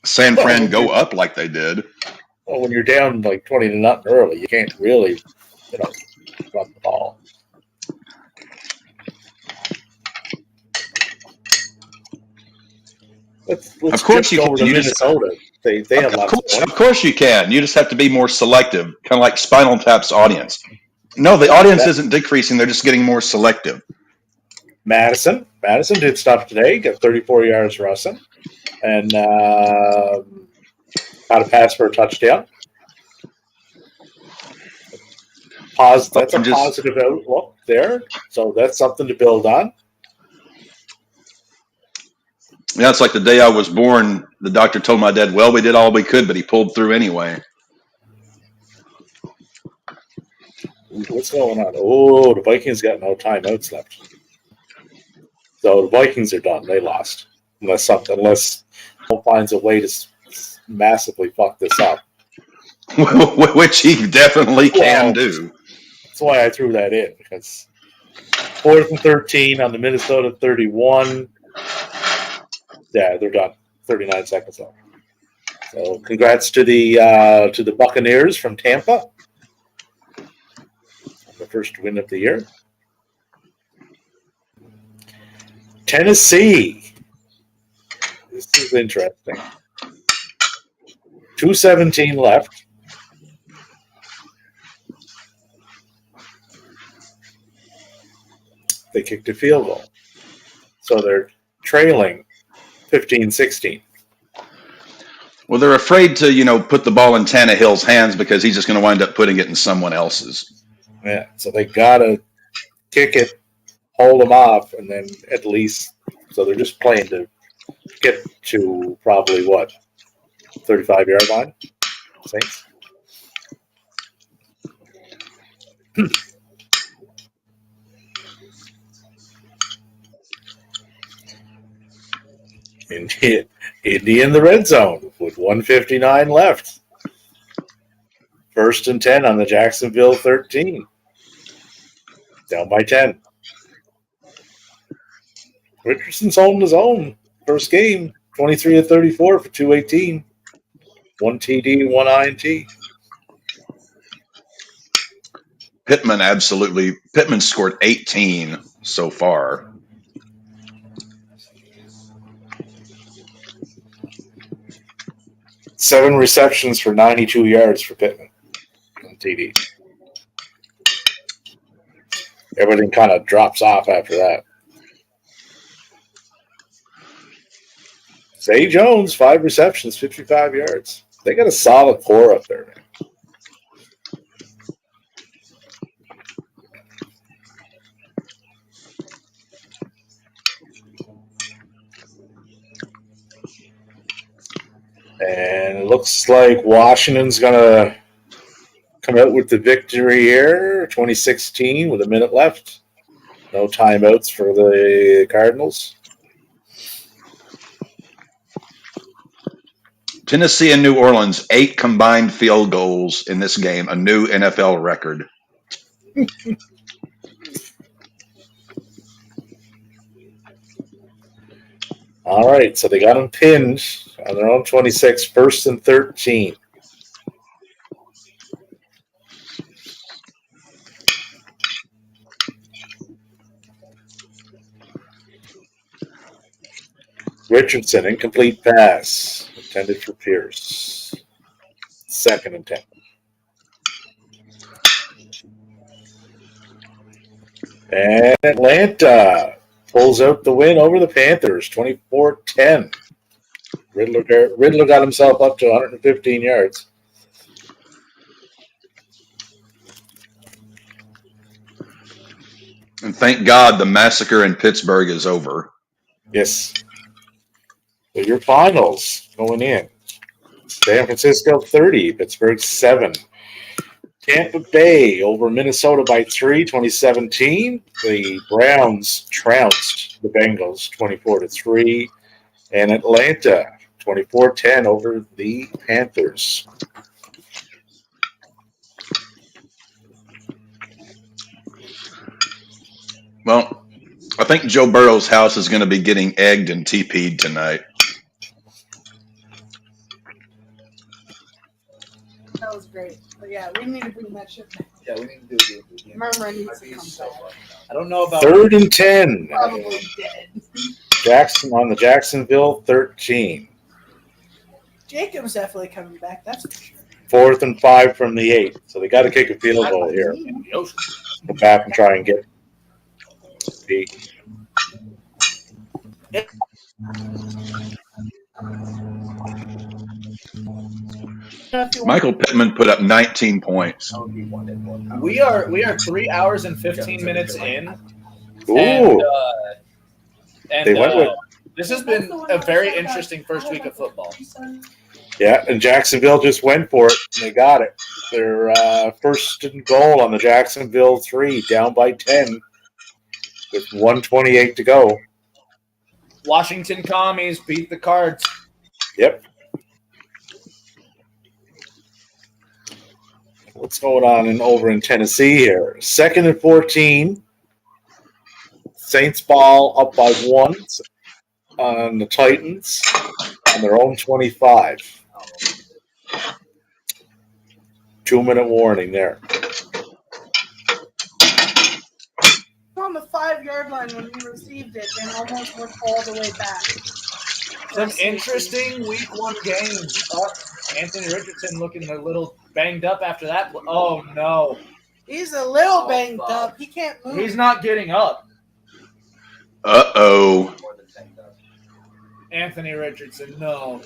San Fran go up like they did. Well, when you're down like 20-0 early, you can't really, run the ball. Let's Of course you go over can. to You just- Minnesota. They have lots of points. Of course you can. You just have to be more selective, kind of like Spinal Tap's audience. No, the audience isn't decreasing. They're just getting more selective. Madison did stuff today. Got 34 yards rushing, and got a pass for a touchdown. That's a positive outlook there. So that's something to build on. Yeah, it's like the day I was born. The doctor told my dad, "Well, we did all we could, but he pulled through anyway." What's going on? Oh, the Vikings got no timeouts left. So the Vikings are done. They lost. Unless Paul finds a way to massively fuck this up. Which he definitely can do. That's why I threw that in, because 4th and 13 on the Minnesota 31. Yeah, they're done. 39 seconds left. So congrats to the Buccaneers from Tampa. The first win of the year. Tennessee. This is interesting. 2:17 left. They kicked a field goal. So they're trailing 15-16. Well, they're afraid to, put the ball in Tannehill's hands because he's just going to wind up putting it in someone else's. Yeah, so they gotta kick it, hold them off, and then at least so they're just playing to get to probably 35-yard line. Saints. Indy in the red zone with 1:59 left. 1st and 10 on the Jacksonville 13. Down by 10. Richardson's holding his own. First game, 23-34 for 218. 1 TD, 1 INT. Pittman scored 18 so far. Seven receptions for 92 yards for Pittman on TD. Everything kind of drops off after that. Zay Jones, 5 receptions, 55 yards. They got a solid core up there, man. And it looks like Washington's going to come out with the victory here, 2016, with a minute left. No timeouts for the Cardinals. Tennessee and New Orleans, 8 combined field goals in this game, a new NFL record. All right, so they got them pinned on their own 26, 1st and 13. Richardson, incomplete pass, intended for Pierce. 2nd and 10. And Atlanta pulls out the win over the Panthers, 24-10. Riddler got himself up to 115 yards. And thank God the massacre in Pittsburgh is over. Yes. So your finals going in. San Francisco 30, Pittsburgh 7. Tampa Bay over Minnesota by 3, 2017. The Browns trounced the Bengals 24-3. And Atlanta 24-10 over the Panthers. Well, I think Joe Burrow's house is going to be getting egged and TP'd tonight. That was great. But yeah, we need to bring that shit back. Yeah, we need to do it again. Murmur needs Might to be come so back. fun. I don't know about 3rd and 10. Probably dead. Jackson on the Jacksonville 13. Jacob's definitely coming back, that's for sure. 4th and 5 from the 8. So they got to kick a field goal here. in the ocean. Go back and try and get the Michael Pittman put up 19 points. We are 3 hours and 15 minutes in. Ooh. And They went with this has been a very interesting first week of football. Yeah, and Jacksonville just went for it, and they got it. Their 1st and goal on the Jacksonville 3, down by 10, with 1:28 to go. Washington Commies beat the Cards. Yep. What's going on over in Tennessee here? 2nd and 14. Saints ball up by 1 on the Titans on their own 25. 2-minute warning there. On the 5-yard line when we received it and almost went all the way back. Some interesting week 1 games. Anthony Richardson looking a little banged up after that. Oh, no. He's a little banged up. He can't move. He's not getting up. Uh-oh. Anthony Richardson, no.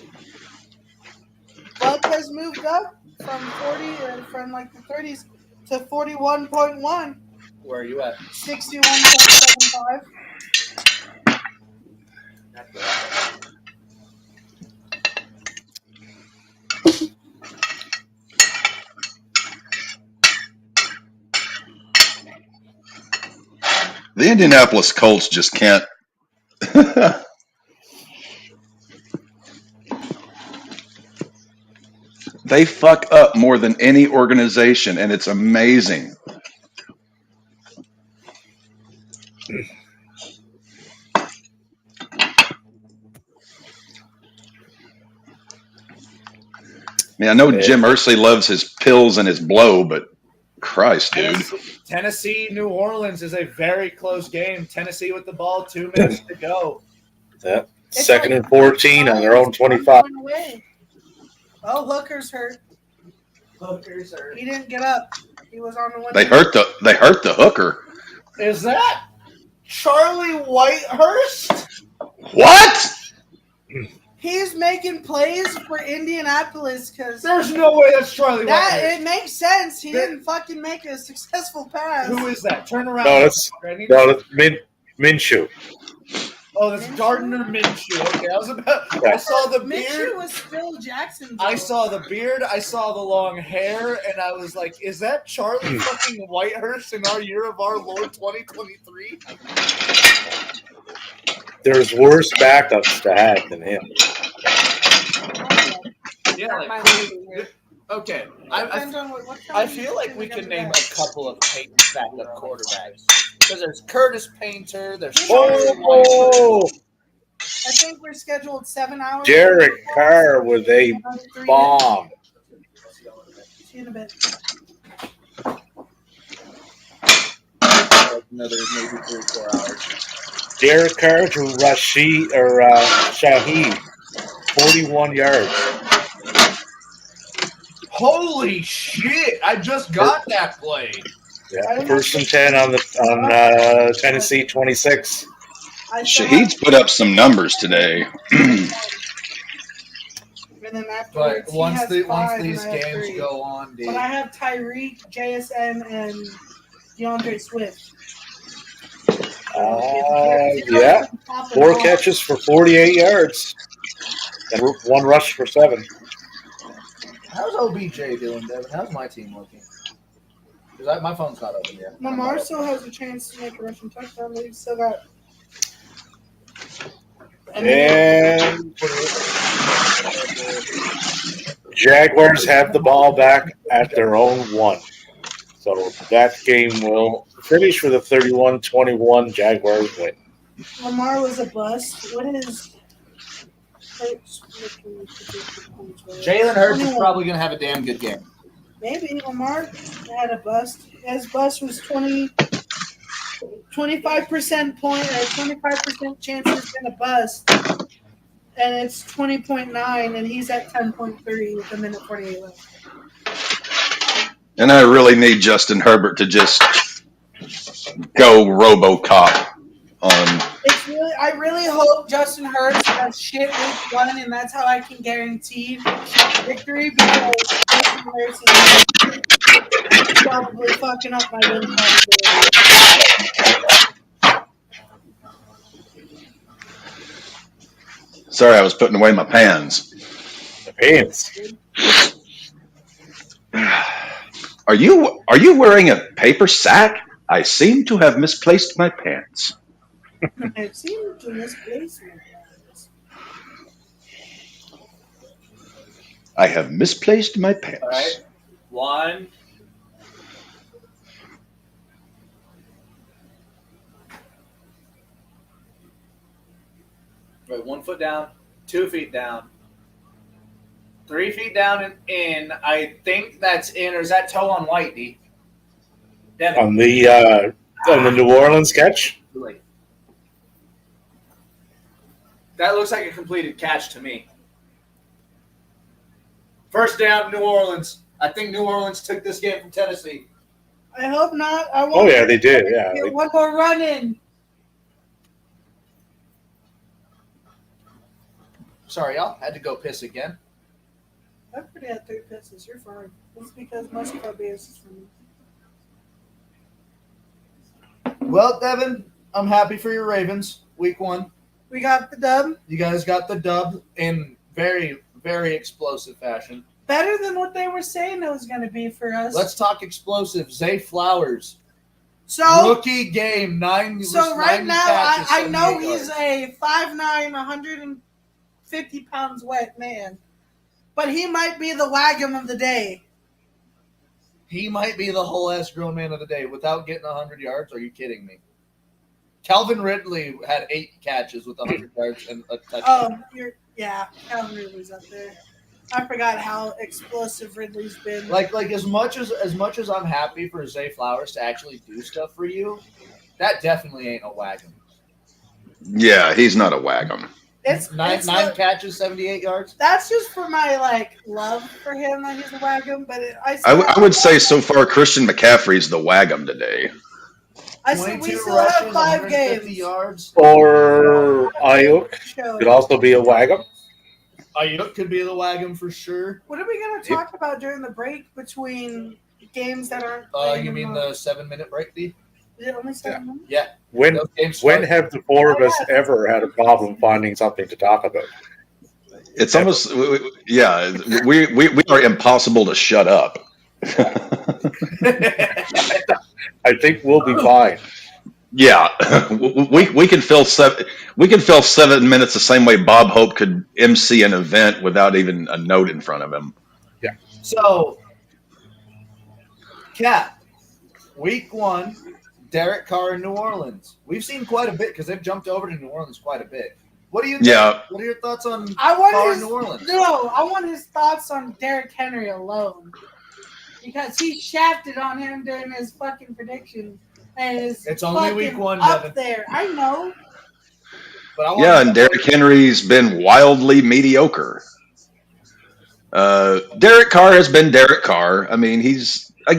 Buck has moved up from 40 or from like the 30s to 41.1, Where are you at? 61.75. The Indianapolis Colts just can't. They fuck up more than any organization, and it's amazing. I mean, I know Jim Irsay loves his pills and his blow, but Christ, dude. Tennessee, New Orleans is a very close game. Tennessee with the ball, 2 minutes to go. Yeah. It's Second like and 14 on their own 25. Away. Oh, Hooker's hurt. Hooker's are. He didn't get up. He was on the one. They hurt the hooker. Is that Charlie Whitehurst? What? He's making plays for Indianapolis because There's no way that's Charlie that Whitehurst. it makes sense. He didn't fucking make a successful pass. Who is that? Turn around. No, that's Minshew. Oh, that's Gardner Minshew. Okay, I saw the beard. Minshew was still Jackson. I saw the beard. I saw the long hair, and I was like, "Is that Charlie fucking Whitehurst in our year of our Lord 2023?" There's worse backups to have than him. Yeah. Okay. I feel like we can name a couple of Peyton's backup quarterbacks. Because there's Curtis Painter, there's Oh! I think we're scheduled 7 hours. Derek Carr was a bomb. See you in a bit. Another maybe 3 or 4 hours. Derek Carr to Shaheed, 41 yards. Holy shit! I just got that play. Yeah, first and 10 on Tennessee 26. Shaheed's put up some numbers today. And then But afterwards, once five, these and I have games 3. go on, dude. But I have Tyreek, JSN, and DeAndre Swift. Yeah, 4 catches for 48 yards and 1 rush for 7. How's OBJ doing, Devin? How's my team looking? Because my phone's not open yet. Lamar still has a chance to make a rushing touchdown, but he's still got. And Jaguars have the ball back at their own 1. So that game will finish with a 31-21 Jaguars win. Lamar was a bust. What is Hurts? Jalen Hurts is probably going to have a damn good game. Maybe Lamar had a bust. His bust was 25% point or 25% chance he's going to bust, and it's 20.9, and he's at 10.3 with a minute 48 left. And I really need Justin Herbert to just go RoboCop on. I really hope Justin Hurts does shit week 1, and that's how I can guarantee victory, because Justin Hurts is probably fucking up my win probability. Sorry, I was putting away my pans. The pants. Are you wearing a paper sack? I seem to have misplaced my pants. I've seen to misplace my pants. I have misplaced my pants. All right. 1. Wait, 1 foot down, 2 feet down, 3 feet down and in. I think that's in, or is that toe on white, D? Devin. On the New Orleans catch? Wait. That looks like a completed catch to me. First down, New Orleans. I think New Orleans took this game from Tennessee. I hope not. I want Oh, yeah, they did. Yeah. get one more run in. Sorry, y'all. Had to go piss again. I've already had 3 pisses. You're fine. It's because most of our beers is from me. Well, Devin, I'm happy for your Ravens. Week 1. We got the dub. You guys got the dub in very, very explosive fashion. Better than what they were saying it was going to be for us. Let's talk explosive. Zay Flowers. So Rookie game, 9. So right 90 now, catches, I know 78 he's yards. a 5'9", 150 pounds wet man, but he might be the Wagum of the day. He might be the whole ass grown man of the day without getting 100 yards. Are you kidding me? Calvin Ridley had 8 catches with 100 yards and a touchdown. Calvin Ridley's up there. I forgot how explosive Ridley's been. Like as much as I'm happy for Zay Flowers to actually do stuff for you, that definitely ain't a wagon. Yeah, he's not a wagon. It's nine catches, 78 yards. That's just for my love for him that he's a Wagum. But I would say so far Christian McCaffrey's the wagon today. I said we 22 still rushes, have 5 150 games. yards. Or Ayuk could also be a wagon. Ayuk could be the wagon for sure. What are we going to talk about during the break between games that aren't? You mean the 7-minute break, D? Is it only 7 minutes? Yeah. When Those games when start- have the 4 of us ever had a problem finding something to talk about? It's almost we are impossible to shut up. I think we'll be fine. Yeah, we can fill 7 minutes the same way Bob Hope could MC an event without even a note in front of him. So, Cat, week 1, Derek Carr in New Orleans. We've seen quite a bit because they've jumped over to New Orleans quite a bit. What do you think? Yeah. What are your thoughts on I want Carr his in New Orleans? I want his thoughts on Derrick Henry alone because he shafted on him during his fucking prediction. It's only week 1, up Devin. there. I know. But And Derrick Henry's been wildly mediocre. Derek Carr has been Derek Carr. I mean, he's a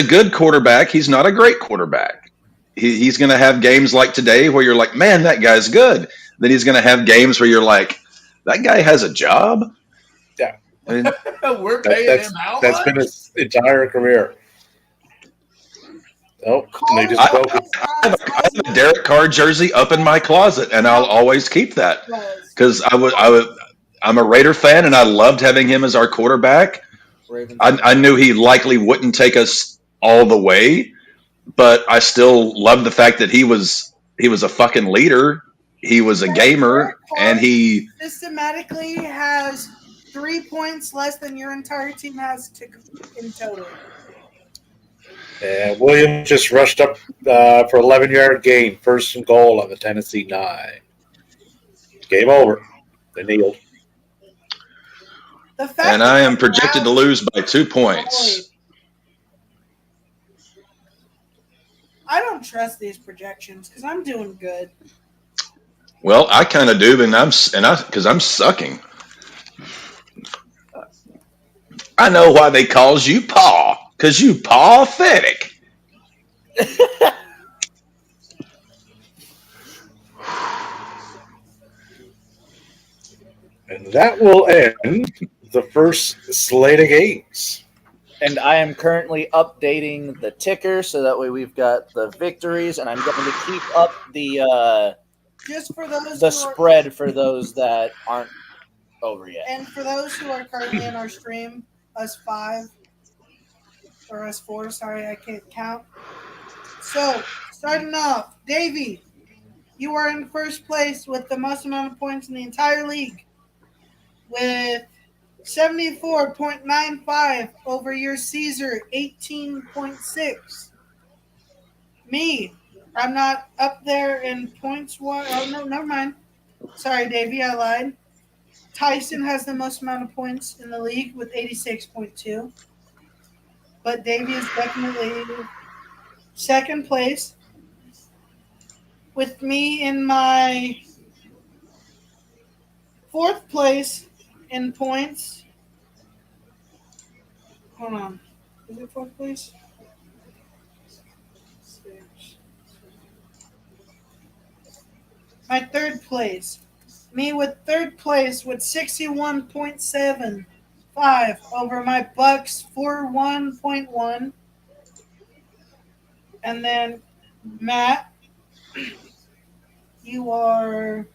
good quarterback. He's not a great quarterback. He's going to have games like today where you're like, man, that guy's good. Then he's going to have games where you're like, that guy has a job. Yeah, I mean, we're paying him how That's much? been his entire career. Oh, they just broke it. I have a Derek Carr jersey up in my closet, and I'll always keep that because I'm a Raider fan, and I loved having him as our quarterback. I knew he likely wouldn't take us all the way, but I still loved the fact that he was a fucking leader. He was a gamer, and he systematically has 3 points less than your entire team has in total. And Williams just rushed up for 11-yard gain, 1st and goal on the Tennessee 9. Game over. They kneeled. And I am projected to lose by 2 points. I don't trust these projections because I'm doing good. Well, I kind of do, because I'm sucking. I know why they calls you Paw, because you pathetic. And that will end the first slate of games. And I am currently updating the ticker so that way we've got the victories, and I'm going to keep up the Just for those the who spread for those that aren't over yet. And for those who are currently in our stream, us 5 or us 4, sorry, I can't count. So, starting off, Davey, you are in first place with the most amount of points in the entire league with 74.95 over your Caesar 18.6. Me, I'm not up there in points. Oh, no, never mind. Sorry, Davey, I lied. Tyson has the most amount of points in the league with 86.2. But Davey is definitely second place. With me in my fourth place in points. Hold on. Is it fourth place? 6. My third place me with third place with 61.75 over my Bucks 41.1. And then Matt, you are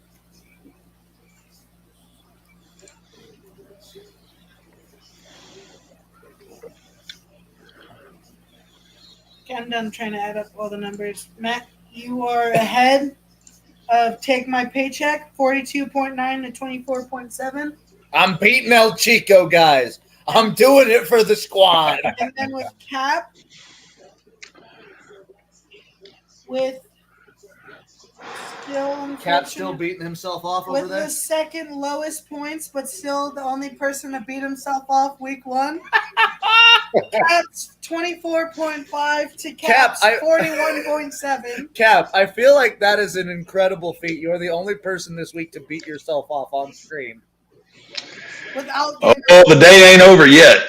I'm done trying to add up all the numbers. Matt, you are ahead of Take My Paycheck, 42.9 to 24.7. I'm beating El Chico, guys. I'm doing it for the squad. And then with Cap, with Cap's still beating himself off over with there. the second lowest points, but still the only person to beat himself off week 1. Cap's 24.5 to Cap's 41.7. Cap, I feel like that is an incredible feat. You're the only person this week to beat yourself off on stream. Without Oh, the day ain't over yet.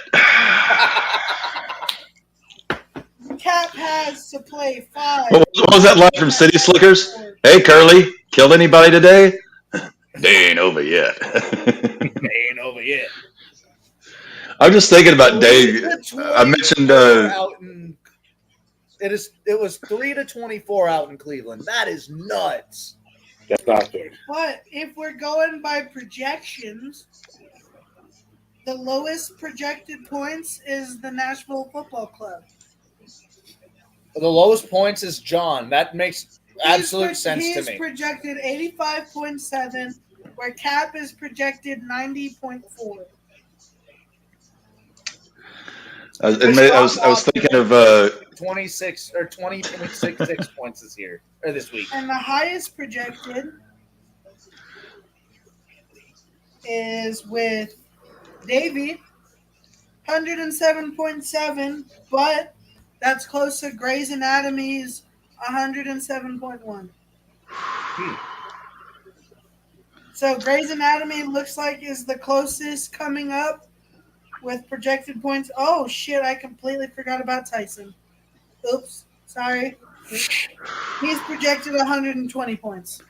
Cap has to play 5. What was that line from City Slickers? Hey, Curly, killed anybody today? Day ain't over yet. Ain't over yet. I'm just thinking about Dave. I mentioned it was 3-24 out in Cleveland. That is nuts. That's not good. But if we're going by projections, the lowest projected points is the Nashville Football Club. The lowest points is John. That makes absolute sense to me. He's projected 85.7, where Cap is projected 90.4. I was thinking of 26 or 20.66 points this year or this week. And the highest projected is with Davey, 107.7, but that's close to Grey's Anatomy's 107.1. So Grey's Anatomy looks like is the closest coming up with projected points. Oh, shit, I completely forgot about Tyson. Oops, sorry. He's projected 120 points.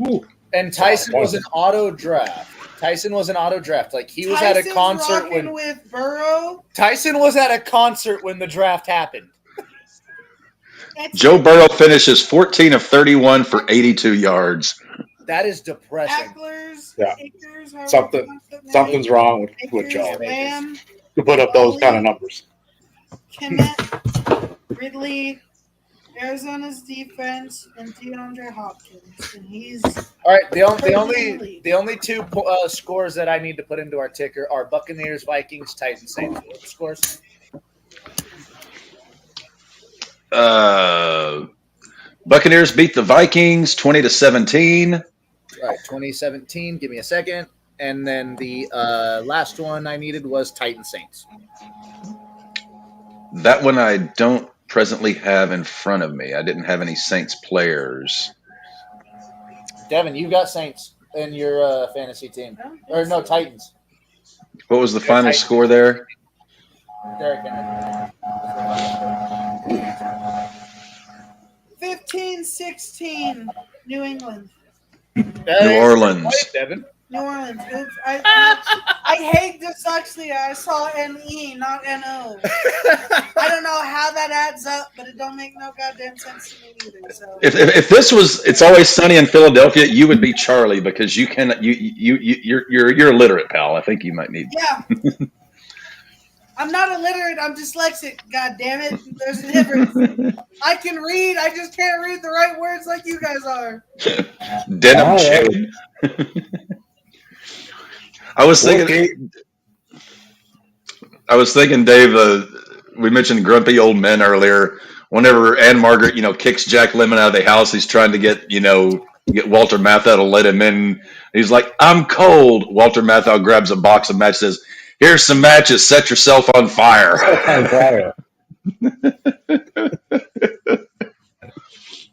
Ooh. And Tyson was an auto draft. Like he was at a concert when with Burrow. Tyson was at a concert when the draft happened. Joe Burrow finishes 14 of 31 for 82 yards. That is depressing. Acklers, Yeah. Akers, Something's wrong with Joe Lamb, to put up those kind of numbers. Kenneth, Ridley, Arizona's defense, and DeAndre Hopkins, and he's All right. The only two scores that I need to put into our ticker are Buccaneers, Vikings, Titans, Saints. What scores? Buccaneers beat the Vikings 20-17. All right, 2017. Give me a second. And then the last one I needed was Titans, Saints. That one I don't presently have in front of me. I didn't have any Saints players. Devin, you got Saints in your fantasy team. Or no, Titans. What was the final score there? Derek Henry. 15-16, New England. New Orleans. Devin. New Orleans. I hate dyslexia. I saw N-E, not N-O. I don't know how that adds up, but it don't make no goddamn sense to me either. So If this was It's Always Sunny in Philadelphia, you would be Charlie because you're illiterate, pal. I think you might need. yeah. I'm not illiterate. I'm dyslexic. God damn it. There's a difference. I can read. I just can't read the right words like you guys are. Denim chicken. I was thinking, Dave. We mentioned grumpy old men earlier. Whenever Ann Margaret, kicks Jack Lemmon out of the house, he's trying to get Walter Matthau to let him in. He's like, "I'm cold." Walter Matthau grabs a box of matches, says, "Here's some matches. Set yourself on fire."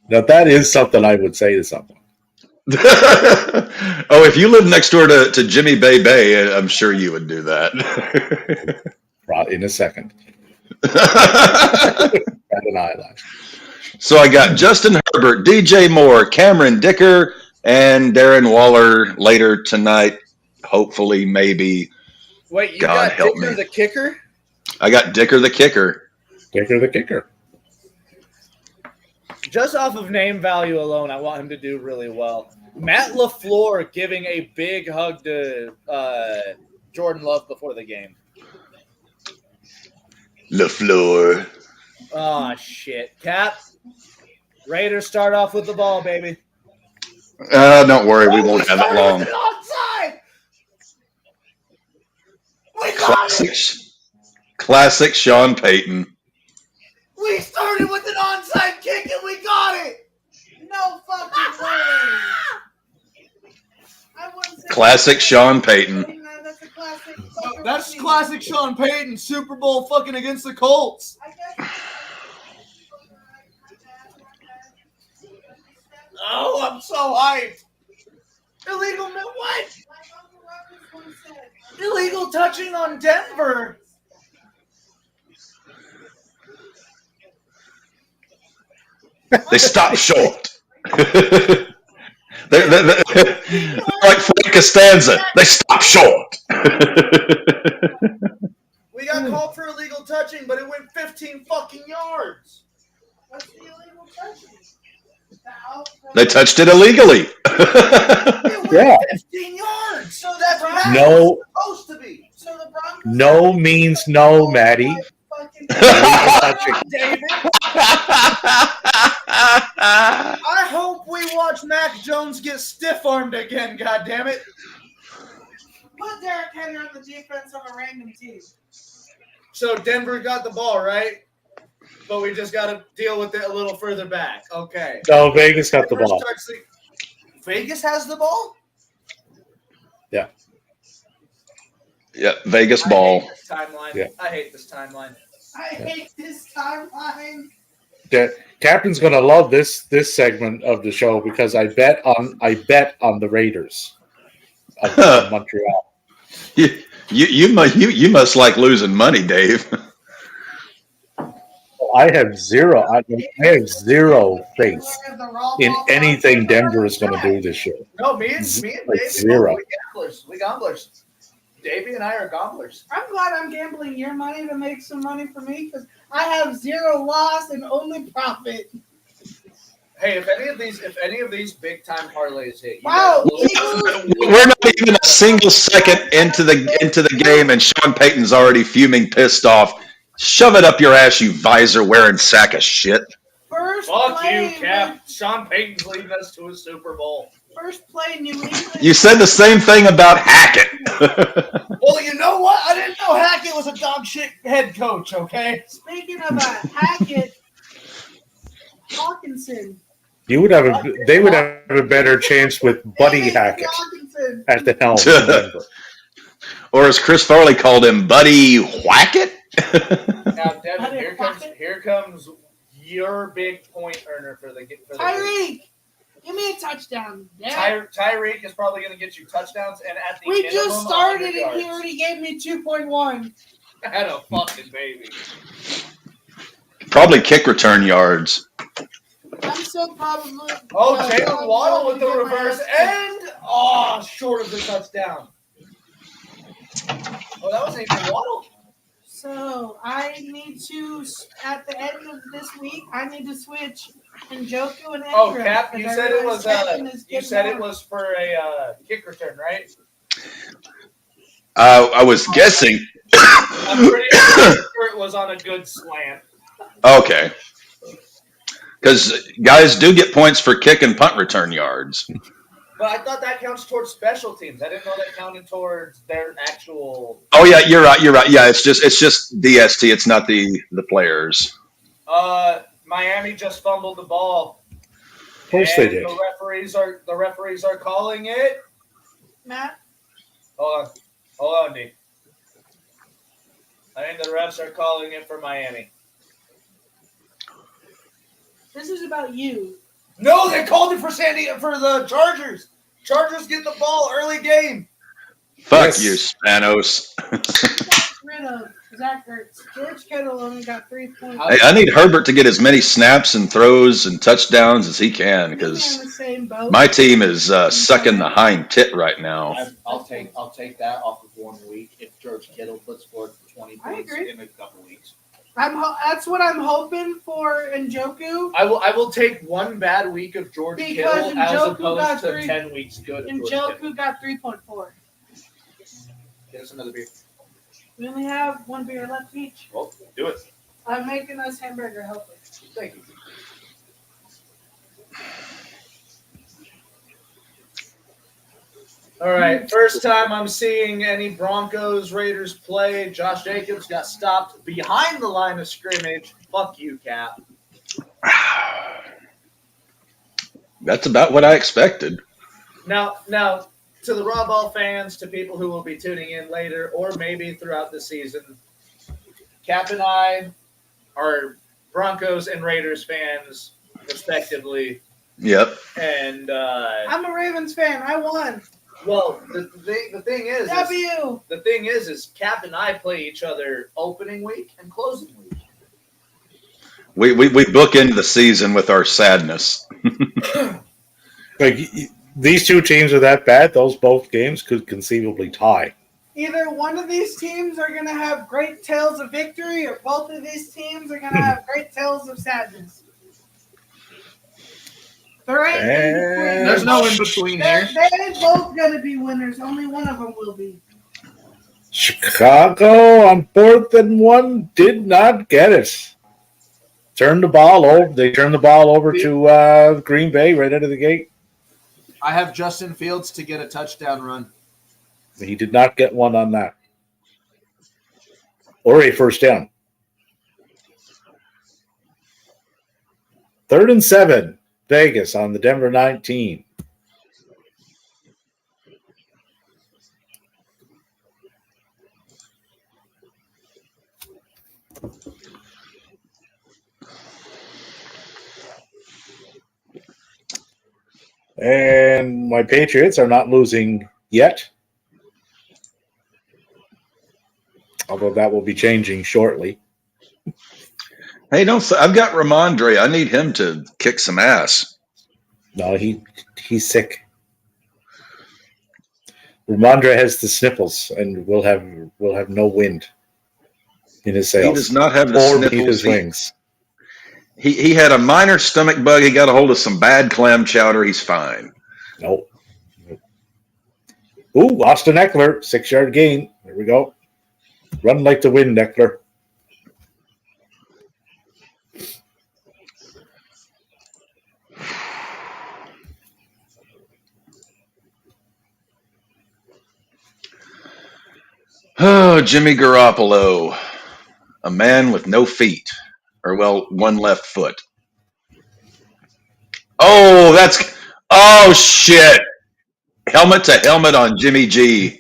Now that is something I would say to someone. Oh, if you live next door to Jimmy Bay, I'm sure you would do that. In a second. An eyelash. So I got Justin Herbert, DJ Moore, Cameron Dicker, And Darren Waller later tonight, hopefully, maybe. Wait, you God got help Dicker me. the kicker? I got Dicker the kicker. Dicker the kicker. Just off of name value alone, I want him to do really well. Matt LaFleur giving a big hug to Jordan Love before the game. LaFleur. Oh, shit. Cap, Raiders start off with the ball, baby. Don't worry, we won't have it long. Onside. We got it. Classic Sean Payton. We started with an onside kick and we got it. No fucking way. I wouldn't say Classic Sean Payton. That's a classic. That's classic Sean Payton, Super Bowl fucking against the Colts. I guess. Oh, I'm so hyped. Illegal what? Illegal touching on Denver. They stop short. they're like Frank Costanza. They stop short. We got called for illegal touching, but it went 15 fucking yards. What's the illegal touching? They touched it illegally. It went Yeah. 15 yards. So that's what No. it's supposed to be. So the Broncos. No means no, Maddie. Fucking- David, I hope we watch Mac Jones get stiff-armed again, goddammit. Put Derrick Henry on the defense of a random team. So Denver got the ball, right? But we just got to deal with it a little further back. Okay. No, Vegas got the ball. Vegas has the ball? Yeah, Vegas ball. I hate this timeline. Yeah. I hate this timeline. I hate this timeline. The Captain's gonna love this segment of the show because I bet on the Raiders of Montreal. You must like losing money, Dave. I have zero faith in anything Denver is going to do this year. No, me and Davey, Zero. we gamblers. Davey and I are gamblers. I'm glad I'm gambling your money to make some money for me because I have zero loss and only profit. Hey, if any of these big time parlays hit, you Wow, guys Eagles. We're not even a single second into the game, and Sean Payton's already fuming, pissed off. Shove it up your ass, you visor wearing sack of shit. First fuck play, you, Cap. Sean Payton's leading us to a Super Bowl. First play, New England. You said the same thing about Hackett. Well, you know what? I didn't know Hackett was a dog shit head coach, okay? Speaking of Hackett, Hawkinson. They would have a better chance with Buddy Hackett Hawkinson. at the helm. in Denver. Or as Chris Farley called him, Buddy Whackett. Now, Devin, here comes your big point earner for the Tyreek, give me a touchdown. Yeah. Tyreek is probably going to get you touchdowns, and at the We minimum, just started 100 and yards. he already gave me 2.1. Had a fucking baby. Probably kick return yards. I'm still probably. Oh, Jalen Waddle with the reverse end. Oh, short of the touchdown. Oh, that wasn't even Waddle. So I need to, at the end of this week, I need to switch Njoku and Ingram. Oh, Cap, you because said it was everyone's getting more. for a kick return, right? I was guessing. I'm pretty sure it was on a good slant. Okay. Because guys do get points for kick and punt return yards. But I thought that counts towards special teams. I didn't know that counted towards their actual. Oh yeah, you're right. Yeah, it's just DST. It's not the players. Miami just fumbled the ball. Of course they did. The referees are calling it. Matt? Hold on, D. I think the refs are calling it for Miami. This is about you. No, they called it for for the Chargers. Chargers get the ball early game. Fuck Yes. you, Spanos. rid of Zach Ertz. George Kittle only got 3 points. Hey, I need Herbert to get as many snaps and throws and touchdowns as he can He's in because the same boat. my team is sucking the hind tit right now. I'll take that off of 1 week if George Kittle puts forth 20 I points agree. in a couple weeks. That's what I'm hoping for Njoku. I will take 1 bad week of George Because Kittle as Njoku got opposed to 3 10 weeks good. And of George Kittle. Njoku got 3.4. Get us another beer. We only have 1 beer left each. Well, do it. I'm making us hamburger helper. Thank you. All right, first time I'm seeing any Broncos Raiders play. Josh Jacobs got stopped behind the line of scrimmage. Fuck you, Cap. That's about what I expected. Now, to the RAWBall fans, to people who will be tuning in later or maybe throughout the season, Cap and I are Broncos and Raiders fans, respectively. Yep. And I'm a Ravens fan. I won. well, the thing is W. the thing is Cap and I play each other opening week and closing week. We bookend the season with our sadness. Like these two teams are that bad. Those both games could conceivably tie. Either one of these teams are going to have great tales of victory, or both of these teams are going to have great tales of sadness. There ain't in between. There's no in between here. They ain't both going to be winners. Only one of them will be. Chicago on 4th and 1 did not get it. Turned the ball over. They turned the ball over to Green Bay right out of the gate. I have Justin Fields to get a touchdown run. He did not get one on that. Or a first down. 3rd and 7. Vegas on the Denver 19. And my Patriots are not losing yet. Although that will be changing shortly. Hey, I've got Ramondre. I need him to kick some ass. No, he's sick. Ramondre has the sniffles and will have no wind in his sails. He does not have the or beneath sniffles. his wings. He had a minor stomach bug. He got a hold of some bad clam chowder. He's fine. Nope. Ooh, Austin Eckler, 6-yard gain. There we go. Run like the wind, Eckler. Oh, Jimmy Garoppolo, a man with no feet, or well, one left foot. Oh shit! Helmet to helmet on Jimmy G.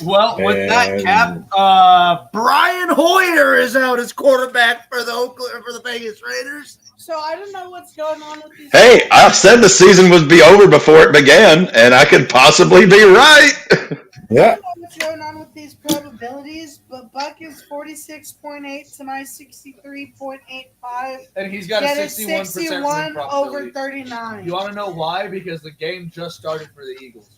Well, with that, Cap, Brian Hoyer is out as quarterback for the Vegas Raiders. So I don't know what's going on with these. Hey, I said the season would be over before it began, and I could possibly be right. Yeah. I don't know what's going on with these probabilities, but Buck is 46.8 to my 63.85. And he's got Yet a it's 61% 61 probability. over 39. You want to know why? Because the game just started for the Eagles.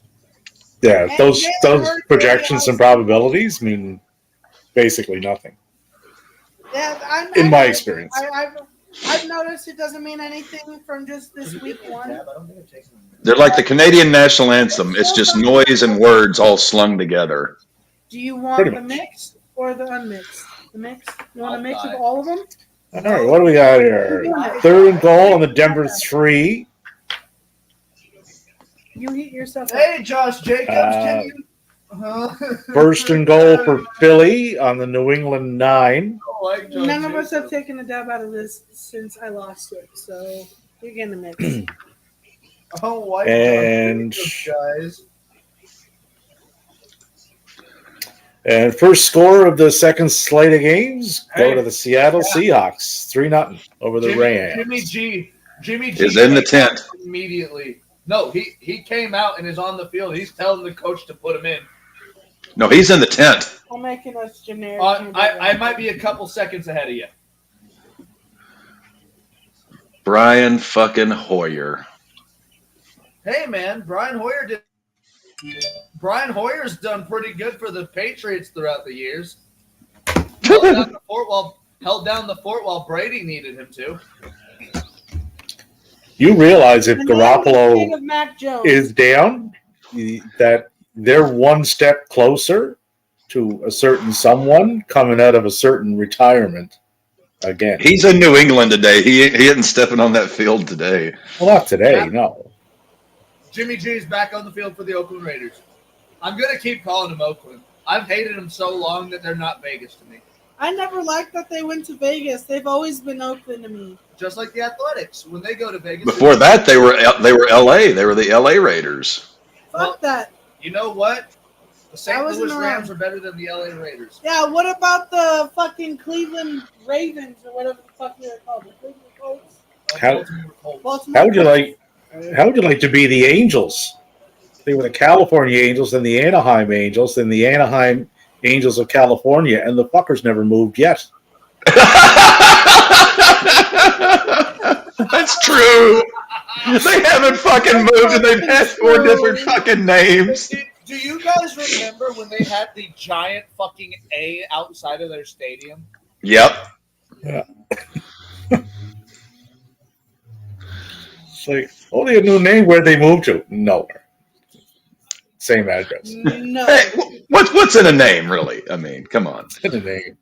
Yeah, And those Jalen Hurts projections really and probabilities mean basically nothing, Yeah, in my experience. I've noticed it doesn't mean anything from just this week one. They're like the Canadian national anthem. It's just noise and words all slung together. Do you want Pretty the much. mix or the unmixed? The mix? You want I'll a mix buy of it. all of them? All right, what do we got here? 3rd and goal on the Denver 3. You heat yourself up. Hey, Josh Jacobs, can you? 1st and goal for Philly on the New England 9. None of us have taken a dab out of this since I lost it, so you're getting a mix. Oh, why And- guys? And first score of the second slate of games go Hey, to the Seattle Seahawks, 3-0 over the Rams. Jimmy G Is in the came out tent. immediately. No, he came out and is on the field. He's telling the coach to put him in. No, he's in the tent. I'm making us generic. I might be a couple seconds ahead of you. Brian fucking Hoyer. Hey man, Brian Hoyer's done pretty good for the Patriots throughout the years. Held down the fort while Brady needed him to. You realize if The name of the king Garoppolo of Mac Jones. is down, that they're one step closer to a certain someone coming out of a certain retirement again. He's in New England today. He isn't stepping on that field today. Well, not today, Yeah. no. Jimmy G's back on the field for the Oakland Raiders. I'm going to keep calling them Oakland. I've hated them so long that they're not Vegas to me. I never liked that they went to Vegas. They've always been Oakland to me. Just like the Athletics. When they go to Vegas. Before that, they were LA. They were the LA Raiders. Fuck that. You know what? The St. I wasn't Louis around. Rams are better than the LA Raiders. Yeah, what about the fucking Cleveland Ravens or whatever the fuck they're called? The Cleveland Colts? How- Baltimore Colts. Baltimore How would you Colts? How would you like to be the Angels? They were the California Angels, then the Anaheim Angels, then the Anaheim Angels of California, and the fuckers never moved yet. That's true. They haven't fucking moved and they've had 4 different fucking names. Do you guys remember when they had the giant fucking A outside of their stadium? Yep. It's like, only a new name. Where'd they move to? Nowhere. Same address. No. Hey, what's in a name, really? I mean, come on. It's a name.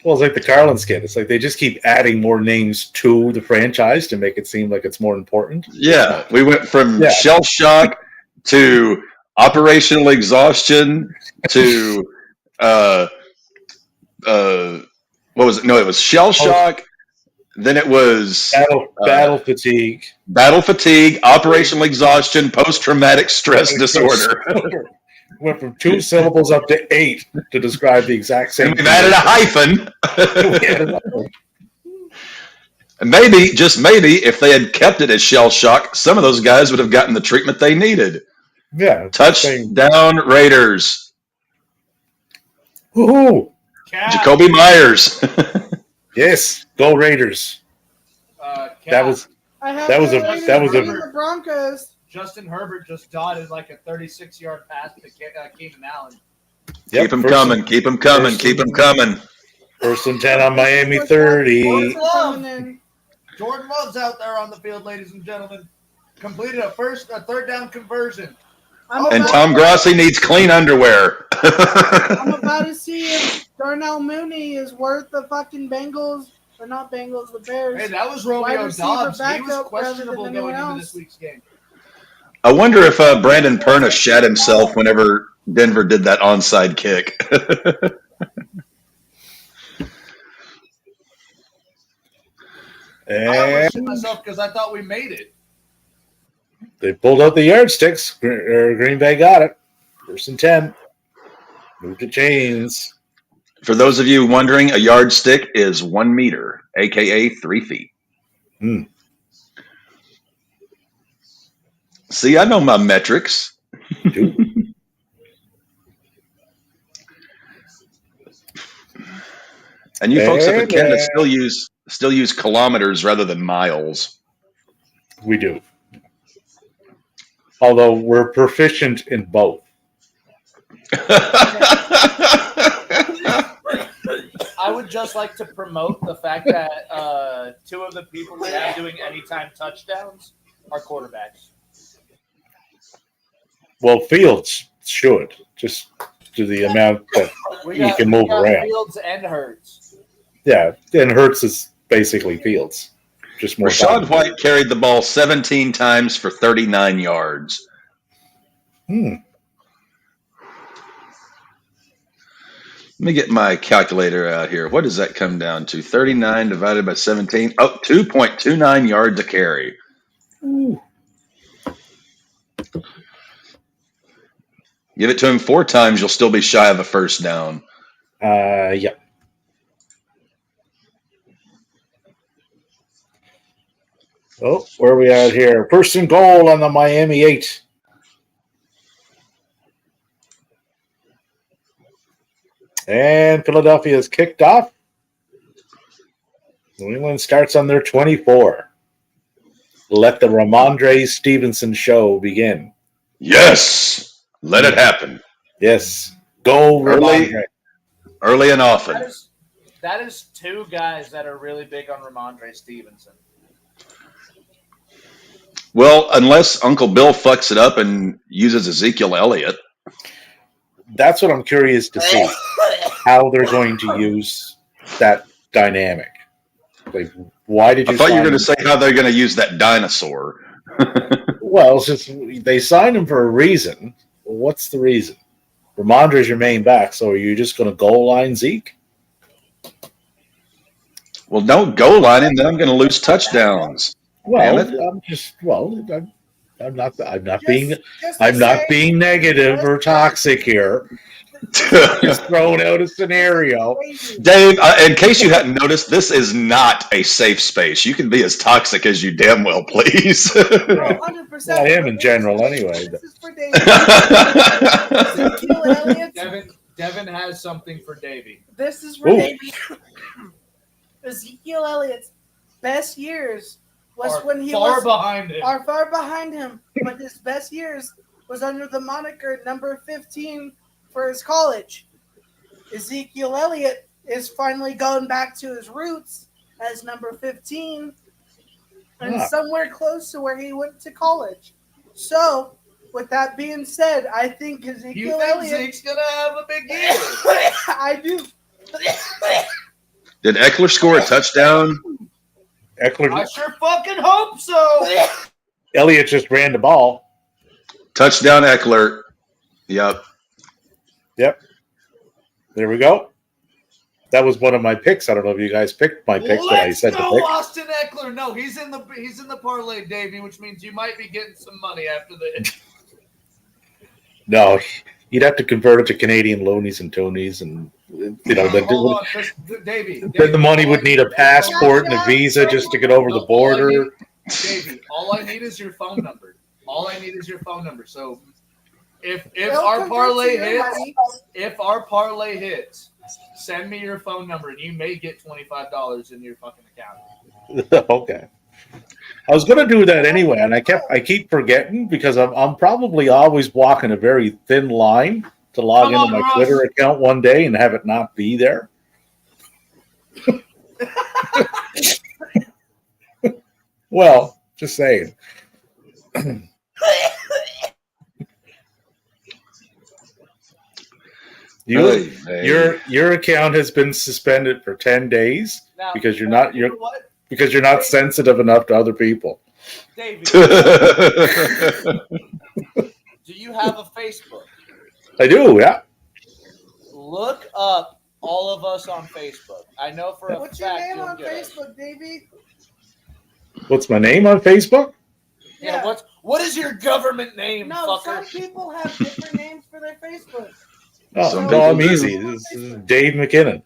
Well, it's like the Carlin skit. It's like they just keep adding more names to the franchise to make it seem like it's more important. Yeah, we went from Yeah. shell shock to operational exhaustion to what was it? No, it was shell shock. Then it was Battle fatigue. battle fatigue, operational exhaustion, post-traumatic stress disorder. Went from 2 syllables up to 8 to describe the exact same. And we've added a hyphen. hyphen. And maybe, just maybe, if they had kept it as shell shock, some of those guys would have gotten the treatment they needed. Yeah. Touchdown Raiders. Woohoo! Jacoby Myers. Yes, go Raiders. That was I have That was the a- Raiders that was a- beating the Broncos. Justin Herbert just dotted like a 36-yard pass to Keenan Allen. Keep them coming. Keep them coming. Keep them coming. 1st and 10 on Miami 30. Coming in. Jordan Love's out there on the field, ladies and gentlemen. Completed a third down conversion. And Tom Grossi needs clean underwear. I'm about to see if Darnell Mooney is worth the fucking Bengals, or not Bengals, the Bears. Hey, that was Wide Romeo receiver Dobbs. He was backup questionable rather than going anyone into this else. week's game. I wonder if Brandon Perna shat himself whenever Denver did that onside kick. I almost shit And myself because I thought we made it. they pulled out the yardsticks. Green Bay got it. 1st and 10. Move to chains. For those of you wondering, a yardstick is 1 meter, aka 3 feet. Hmm. See, I know my metrics. And you folks up in Canada still use kilometers rather than miles. We do. Although we're proficient in both. I would just like to promote the fact that 2 of the people we have doing anytime touchdowns are quarterbacks. Well, Fields should. Just to the amount that he can move around. Fields and Hurts. Yeah, and Hurts is basically Fields. Just more Rashad time. White carried the ball 17 times for 39 yards. Hmm. Let me get my calculator out here. What does that come down to? 39 divided by 17. Oh, 2.29 yards a carry. Ooh. Give it to him 4 times, you'll still be shy of a first down. Yeah. Oh, where are we at here? 1st and goal on the Miami 8. And Philadelphia is kicked off. New England starts on their 24. Let the Ramondre Stevenson show begin. Yes. Let it happen. Yes. Go Ramondre. Early and often. That is two guys that are really big on Ramondre Stevenson. Well, unless Uncle Bill fucks it up and uses Ezekiel Elliott. That's what I'm curious to see. How they're going to use that dynamic. Like, why did you I thought you were going to sign say how they're going to use that dinosaur. Well, it's just they signed him for a reason. Well, what's the reason? Ramondre's your main back, so are you just going to goal line Zeke? Well, don't goal line him, then I'm going to lose touchdowns. Well, Damn I'm not Just being negative or toxic here. Just throwing out a scenario. Dave, in case you hadn't noticed, this is not a safe space. You can be as toxic as you damn well please. 100%. Well, I am in general anyway. This is for David. Ezekiel Elliott. Devin has something for Davey. This is for Ooh. David. Ezekiel Elliott's best years was when he far was behind him. are far behind him, but his best years was under the moniker number 15 for his college. Ezekiel Elliott is finally going back to his roots as number 15 and somewhere close to where he went to college. So, with that being said, I think Ezekiel You think Elliott. Zeke's gonna have a big year? I do. Did Eckler score a touchdown? I Eckler, sure fucking hope so. Elliott just ran the ball. Touchdown, Eckler. Yep. There we go. That was one of my picks. I don't know if you guys picked my picks, but I Let's said to go, pick. Austin Eckler. No, he's in the parlay, Davey, which means you might be getting some money after this. No, you'd have to convert it to Canadian loonies and tonies, and Hold on, Davey. then the money would need a passport and a visa just to get over the border. Davey, all I need is your phone number. So if They'll our convert parlay to your money. hits, send me your phone number and you may get $25 in your fucking account. Okay. I was going to do that anyway, and I keep forgetting because I'm probably always walking a very thin line to log Come into on, my Ross. Twitter account one day and have it not be there. Well, just saying. Your account has been suspended for 10 days Now, because you're you know what? sensitive enough to other people. Davey, do you have a Facebook? I do, yeah. Look up all of us on Facebook. I know for a What's your fact name you'll on get us. Facebook, Davey? What's my name on Facebook? Yeah. What is your government name, No, fucker? some people have different names for their Facebook. Oh, Some no, people I'm do. easy. This is Dave McKinnon.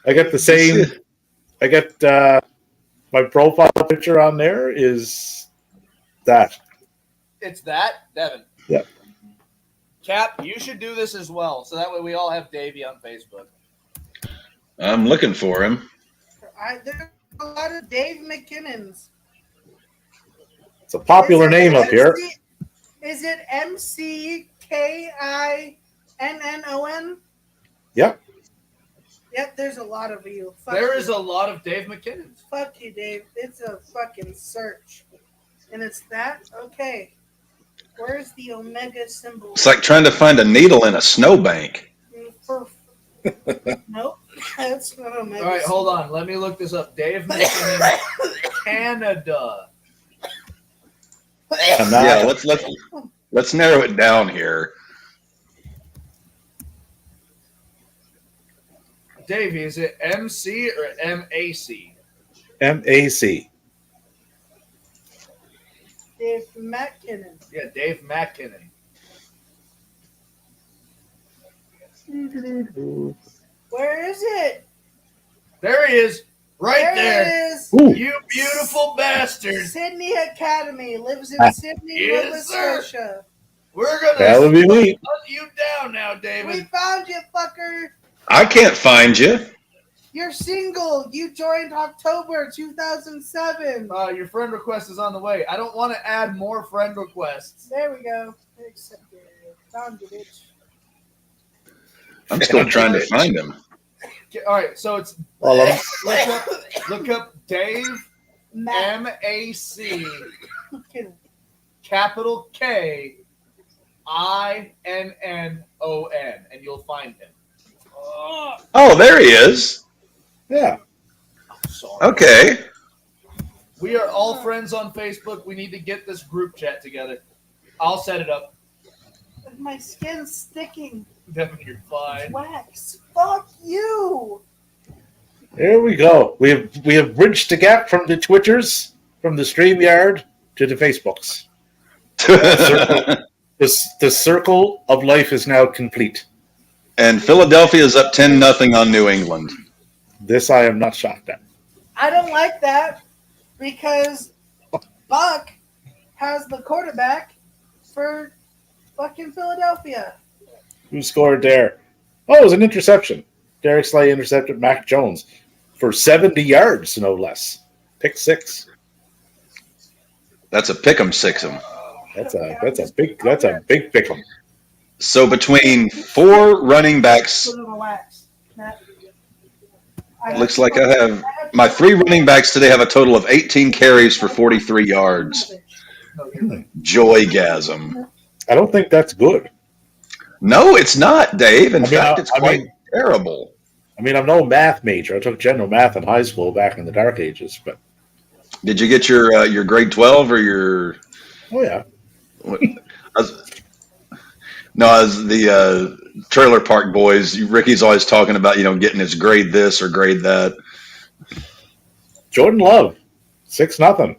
I got the same. I got my profile picture on there is that. It's that, Devin. Yeah. Cap, you should do this as well, so that way we all have Davey on Facebook. I'm looking for him. There's a lot of Dave McKinnons. It's a popular name up here. Is it McKinnon? Yep. Yep, there's a lot of you. There is a lot of Dave McKinnons. Fuck you, Dave. It's a fucking search. And it's that? Okay. Where's the Omega symbol? It's like trying to find a needle in a snowbank. Nope. That's not Omega. All right, hold on. Let me look this up. Dave McKinnon, Canada. Yeah, let's narrow it down here. Davey, is it MC or MAC? MAC. Dave McKinnon. Yeah, Dave McKinnon. Where is it? There he is, right there. It is. Ooh. You beautiful bastard. Sydney Academy. Lives in Ah. Sydney, Yes, Nova sir. Scotia. We're gonna That would be me. hunt you down now, We David. found you, fucker. I can't find you. You're single. You joined October 2007. Your friend request is on the way. I don't want to add more friend requests. There we go. Accepted. Found you, bitch. I'm still trying to find him. Okay, all right, so it's Well, look up Dave Matt. MAC Fucking- capital KINNON, and you'll find him. Oh, there he is. yeah. Sorry. Okay. We are all friends on Facebook. We need to get this group chat together. I'll set it up. My skin's sticking. Devin, you're fine. Wax. Fuck you. There we go. We have bridged the gap from the Twitters, from the StreamYard to the Facebooks. The circle of life is now complete. And Philadelphia is up 10-0 on New England. This I am not shocked at. I don't like that because Buck has the quarterback for fucking Philadelphia. Who scored there? Oh, it was an interception. Derek Slay intercepted Mac Jones for 70 yards, no less. Pick six. That's a pick'em six'em. That's a big pick'em. So between 4 running backs, Put it on wax. Matt. I looks like I have my 3 running backs today have a total of 18 carries for 43 yards. Joygasm. I don't think that's good. No, it's not, Dave. In I mean, fact, it's quite terrible. I mean, I'm no math major. I took general math in high school back in the dark ages, but Did you get your grade 12 or your? oh yeah. As the Trailer Park Boys, Ricky's always talking about getting his grade this or grade that. Jordan Love, 6-0.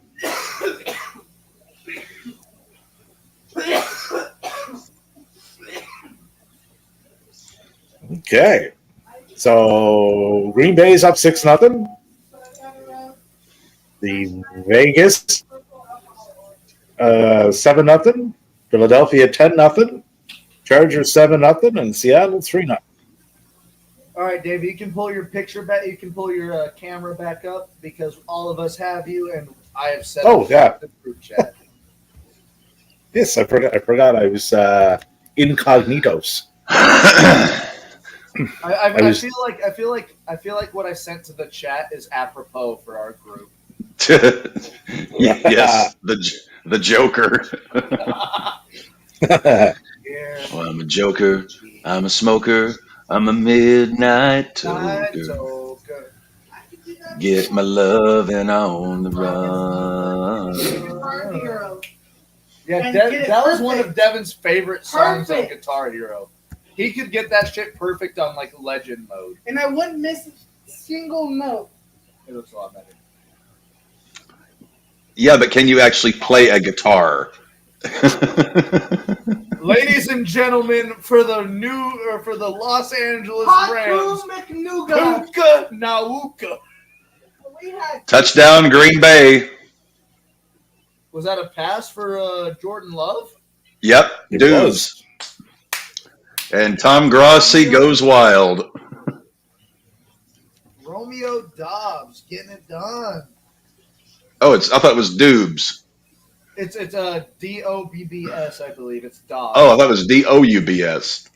Okay, so Green Bay's up 6-0. The Vegas 7-0. Philadelphia 10-0. Chargers 7-0, and Seattle 3-0. All right, Dave, you can pull your picture back. You can pull your camera back up because all of us have you, and I have set up the group chat. Yes, I forgot I was incognitos. I feel like what I sent to the chat is apropos for our group. Yes, the Joker. Yeah. Well, I'm a joker. I'm a smoker. I'm a midnight toker. Get my lovin' on the run. Guitar Hero. Yeah, And get it that was one perfect. of Devin's favorite songs on Perfect. Guitar Hero. He could get that shit perfect on like legend mode. And I wouldn't miss a single note. It looks a lot better. Yeah, but can you actually play a guitar? Ladies and gentlemen, for the Los Angeles Rams, Haku McNuga. Puka Nauka. We had Touchdown, Green Bay. Was that a pass for Jordan Love? Yep, It dudes. And Tom Grossi goes wild. Romeo Dobbs getting it done. Oh, I thought it was Doobs. It's Dobbs, I believe. It's Dobbs. Oh, I thought it was Doubs.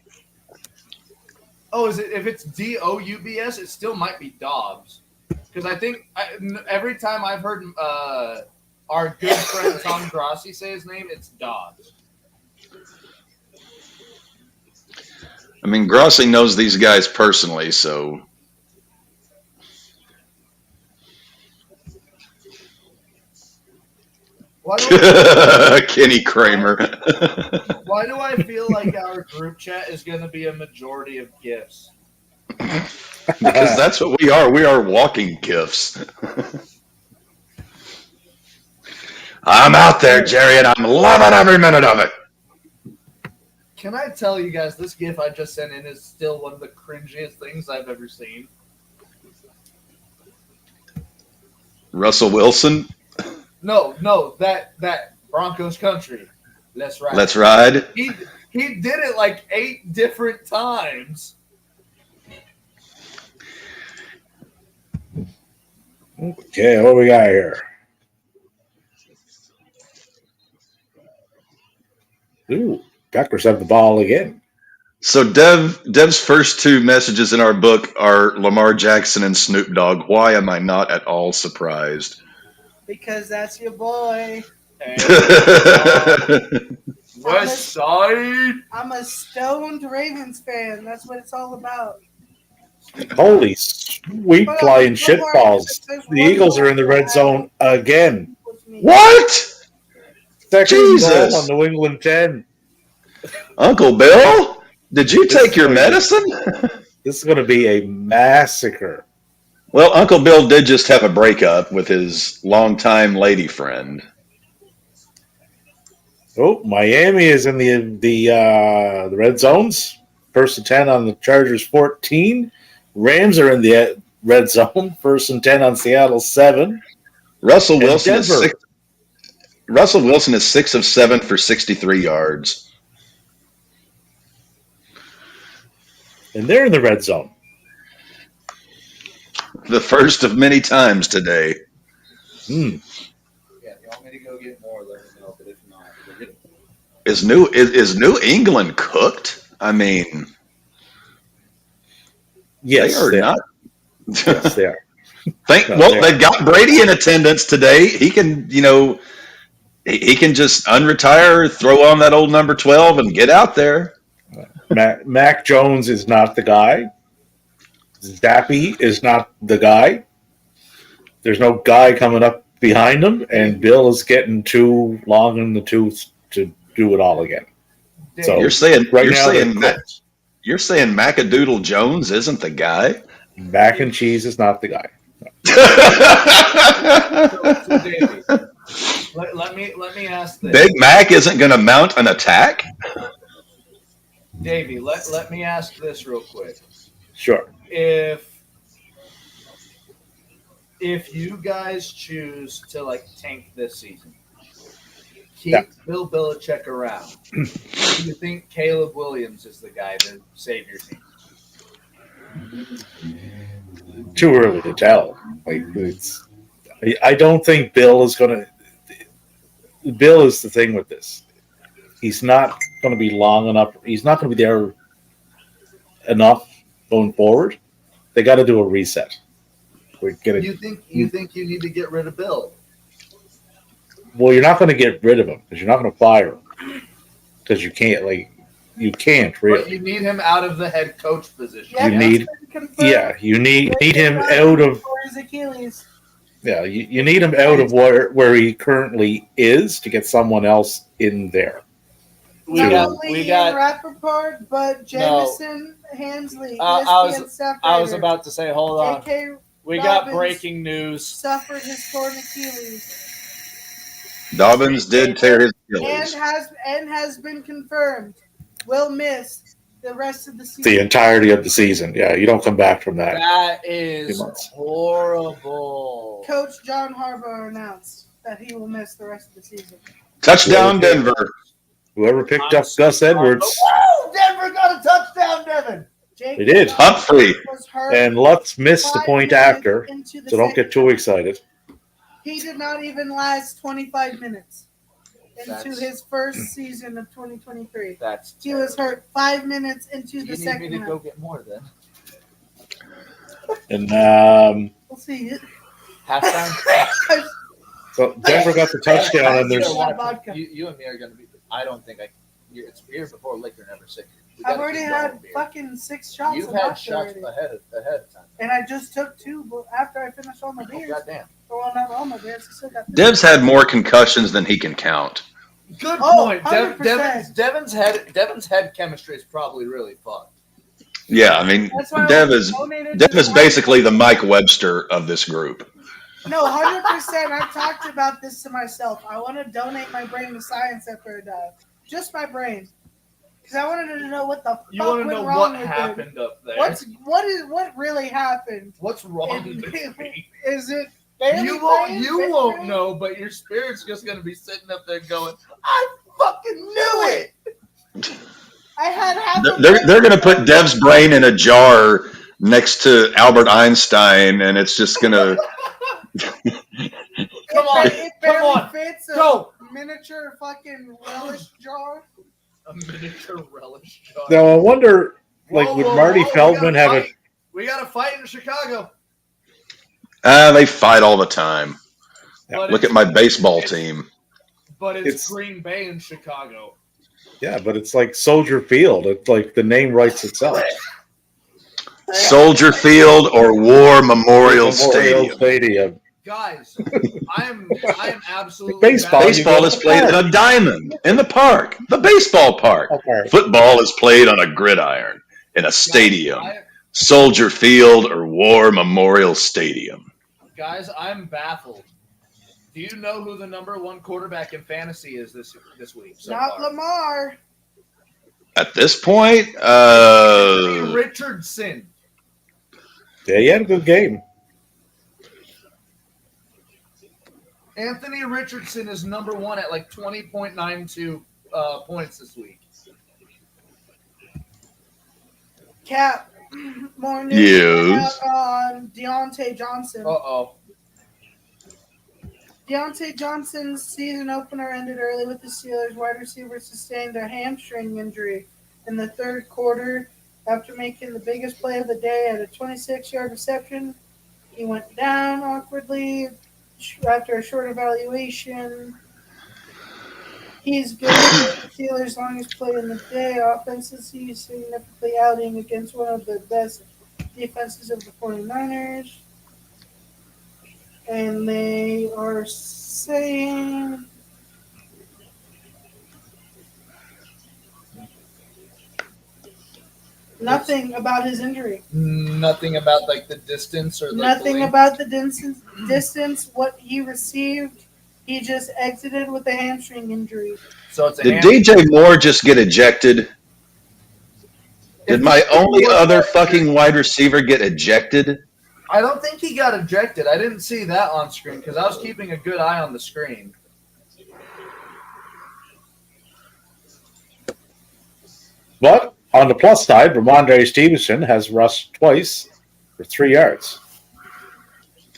Oh, is it? If it's Doubs, it still might be Dobbs. Because I think every time I've heard our good friend Tom Grossi say his name, it's Dobbs. I mean, Grossi knows these guys personally, so. Why do I, Kenny Kramer. why do I feel like our group chat is going to be a majority of gifts? Because that's what we are. We are walking gifts. I'm out there, Jerry, and I'm loving every minute of it. Can I tell you guys, this GIF I just sent in is still one of the cringiest things I've ever seen. Russell Wilson. No, that Broncos country. Let's ride. Let's ride. He did it like 8 different times. Okay, what we got here? Ooh, Packers have the ball again. So Dev's first 2 messages in our book are Lamar Jackson and Snoop Dogg. Why am I not at all surprised? Because that's your boy. West Side. I'm a stoned Ravens fan. That's what it's all about. Holy sweet flying shitballs. The Eagles are in the red zone again. What? Second Jesus. goal on New England 10. Uncle Bill, did you take your medicine? This is going to be a massacre. Well, Uncle Bill did just have a breakup with his longtime lady friend. Oh, Miami is in the red zones. First and 10 on the Chargers 14. Rams are in the red zone. First and 10 on Seattle 7. Russell Wilson is 6 of 7 for 63 yards. And they're in the red zone. The first of many times today. Yeah, if you want me to go get more, let me know. But if not, we're good. Is New England cooked? I mean, Yes, they are not. Yes, they are. They've got Brady in attendance today. He can, he can just unretire, throw on that old number 12, and get out there. Mac Jones is not the guy. Zappy is not the guy. There's no guy coming up behind him, and Bill is getting too long in the tooth to do it all again. So You're saying cooked. you're saying Macadoodle Jones isn't the guy? Mac and cheese is not the guy. So Davey, let me ask this. Big Mac isn't going to mount an attack? Davey, let me ask this real quick. Sure. If you guys choose to tank this season, keep Bill Belichick around, do you think Caleb Williams is the guy to save your team? Too early to tell. I don't think Bill is going to. Bill is the thing with this. He's not going to be long enough. He's not going to be there enough going forward. They got to do a reset. You think you need to get rid of Bill? Well, you're not going to get rid of him because you're not going to fire him because you can't. You can't really. But you need him out of the head coach position. You need him out of. His Achilles. Yeah, you need him out of where he currently is to get someone else in there. We got Rappaport, but Jameson, Hansley, I was about to say, hold on. J.K. We Dobbins got breaking news. Suffered his torn Achilles. Dobbins did tear his Achilles. And has been confirmed. Will miss the rest of the season. The entirety of the season. Yeah, you don't come back from that. That is horrible. Coach John Harbaugh announced that he will miss the rest of the season. Touchdown, Denver. Whoever picked up Gus Edwards. Oh, Denver got a touchdown, Devin. They did. Humphrey. And Lutz missed the point after, so don't get too excited. He did not even last 25 minutes into his first season of 2023. He was hurt 5 minutes into the second half. You need me to go get more then. And we'll see. Halftime. So Denver got the touchdown, and there's you and me are going to be. I don't think it's beer before liquor, never sick. I've already had fucking 6 shots. You've had shots ahead of time. And I just took 2 after I finished all my beers. Goddamn. Well, not all my beers. I still got 3. Dev's had more concussions than he can count. Good point. 100%. Devin's head chemistry is probably really fucked. Yeah, I mean, Dev is basically the Mike Webster of this group. No, 100%. I've talked about this to myself. I want to donate my brain to science after I die. Just my brain. Because I wanted to know what the fuck went wrong with it. What happened up there? What really happened? What's wrong with me? Is it you won't know, but your spirit's just gonna be sitting up there going, I fucking knew it. I had half. They're going to put Dev's brain in a jar next to Albert Einstein, and it's just going to. Come on, It come barely on. fits a Go. miniature fucking relish jar. A miniature relish jar. Now I wonder, like, Whoa, would whoa, Marty whoa, Feldman we have gotta a? fight. We got to fight in Chicago. They fight all the time. But Look it's- at my baseball team. But it's It's- Green Bay in Chicago. Yeah, but it's like Soldier Field. It's like the name writes itself. Soldier Field or War Memorial Stadium. Stadium. Guys, I am absolutely Baseball, baffled. Baseball is played in a diamond in the park, the baseball park. Okay. Football is played on a gridiron in a stadium. Guys, Soldier Field or War Memorial Stadium. Guys, I'm baffled. Do you know who the number one quarterback in fantasy is this week? So Not far? Lamar. At this point, Anthony Richardson. Yeah, he had a good game. Anthony Richardson is number one at like 20.92 points this week. Cap. More news Yes. on Deontay Johnson. Uh-oh. Deontay Johnson's season opener ended early with the Steelers wide receiver sustained a hamstring injury in the third quarter after making the biggest play of the day at a 26-yard reception. He went down awkwardly after a short evaluation. He's good for the Steelers' longest play in the day. Offenses he's significantly outing against one of the best defenses of the 49ers. And they are saying nothing about his injury. Nothing about like the distance or like, Nothing the length? about the distance, what he received. He just exited with a hamstring injury. So it's a did ham- DJ Moore just get ejected? Did my only other fucking wide receiver get ejected? I don't think he got ejected. I didn't see that on screen because I was keeping a good eye on the screen. But on the plus side, Ramondre Stevenson has rushed twice for 3 yards.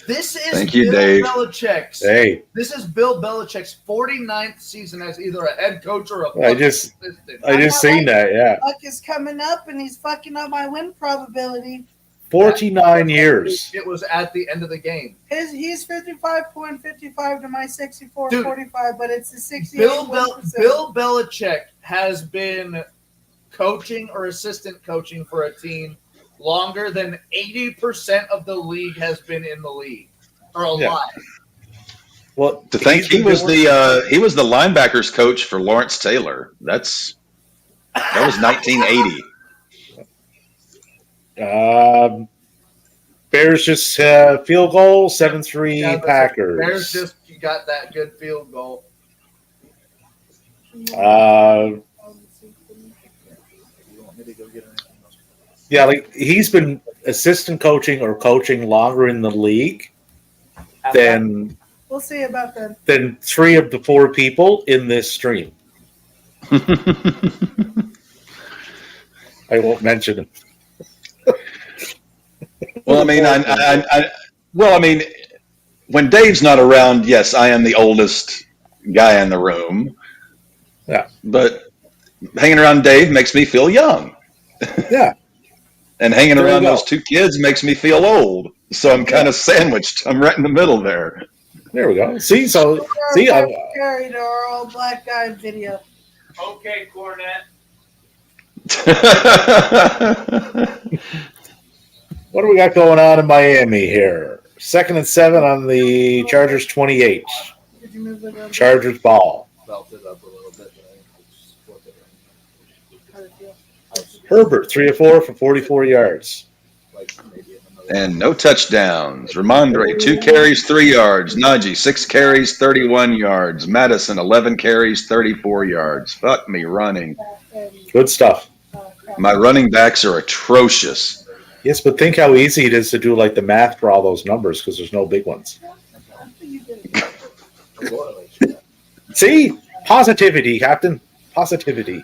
This is Thank you, Bill Dave. Belichick's. Hey, This is Bill Belichick's 49th season as either a head coach or a I just assistant. seen that. Yeah, Luck is coming up, and he's fucking up my win probability. 49 years. It was at the end of the game. He's 55.55 to my 64.45, but it's a 68. Bill Belichick has been coaching or assistant coaching for a team longer than 80% of the league has been in the league or alive. Well, To think he was the linebackers coach for Lawrence Taylor. That was 1980. Bears just field goal, 7-3 Yeah, but Packers. Bears just got that good field goal. Uh, You want me to go get anything else? yeah, like he's been assistant coaching or coaching longer in the league than We'll see about that. 3 of the 4 people in this stream. I won't mention it. Well, I mean, when Dave's not around, yes, I am the oldest guy in the room. Yeah. But hanging around Dave makes me feel young. Yeah. And hanging There you around go. those 2 kids makes me feel old. So I'm kind of sandwiched. I'm right in the middle there. There we go. See, Carry to our all black guy video. Okay, Cornette. what do we got going on in Miami here? 2nd and 7 on the Chargers 28. Did you move it around? Chargers ball. Felt it up a little bit. But I just flipped it How did it feel? Herbert, 3 of 4 for 44 yards. like maybe in another. And no touchdowns. Ramondre, 2 carries, 3 yards. Najee, 6 carries, 31 yards. Madison, 11 carries, 34 yards. Fuck me running. Good stuff. My running backs are atrocious. Yes, but think how easy it is to do like the math for all those numbers because there's no big ones. See? Positivity, Captain. Positivity.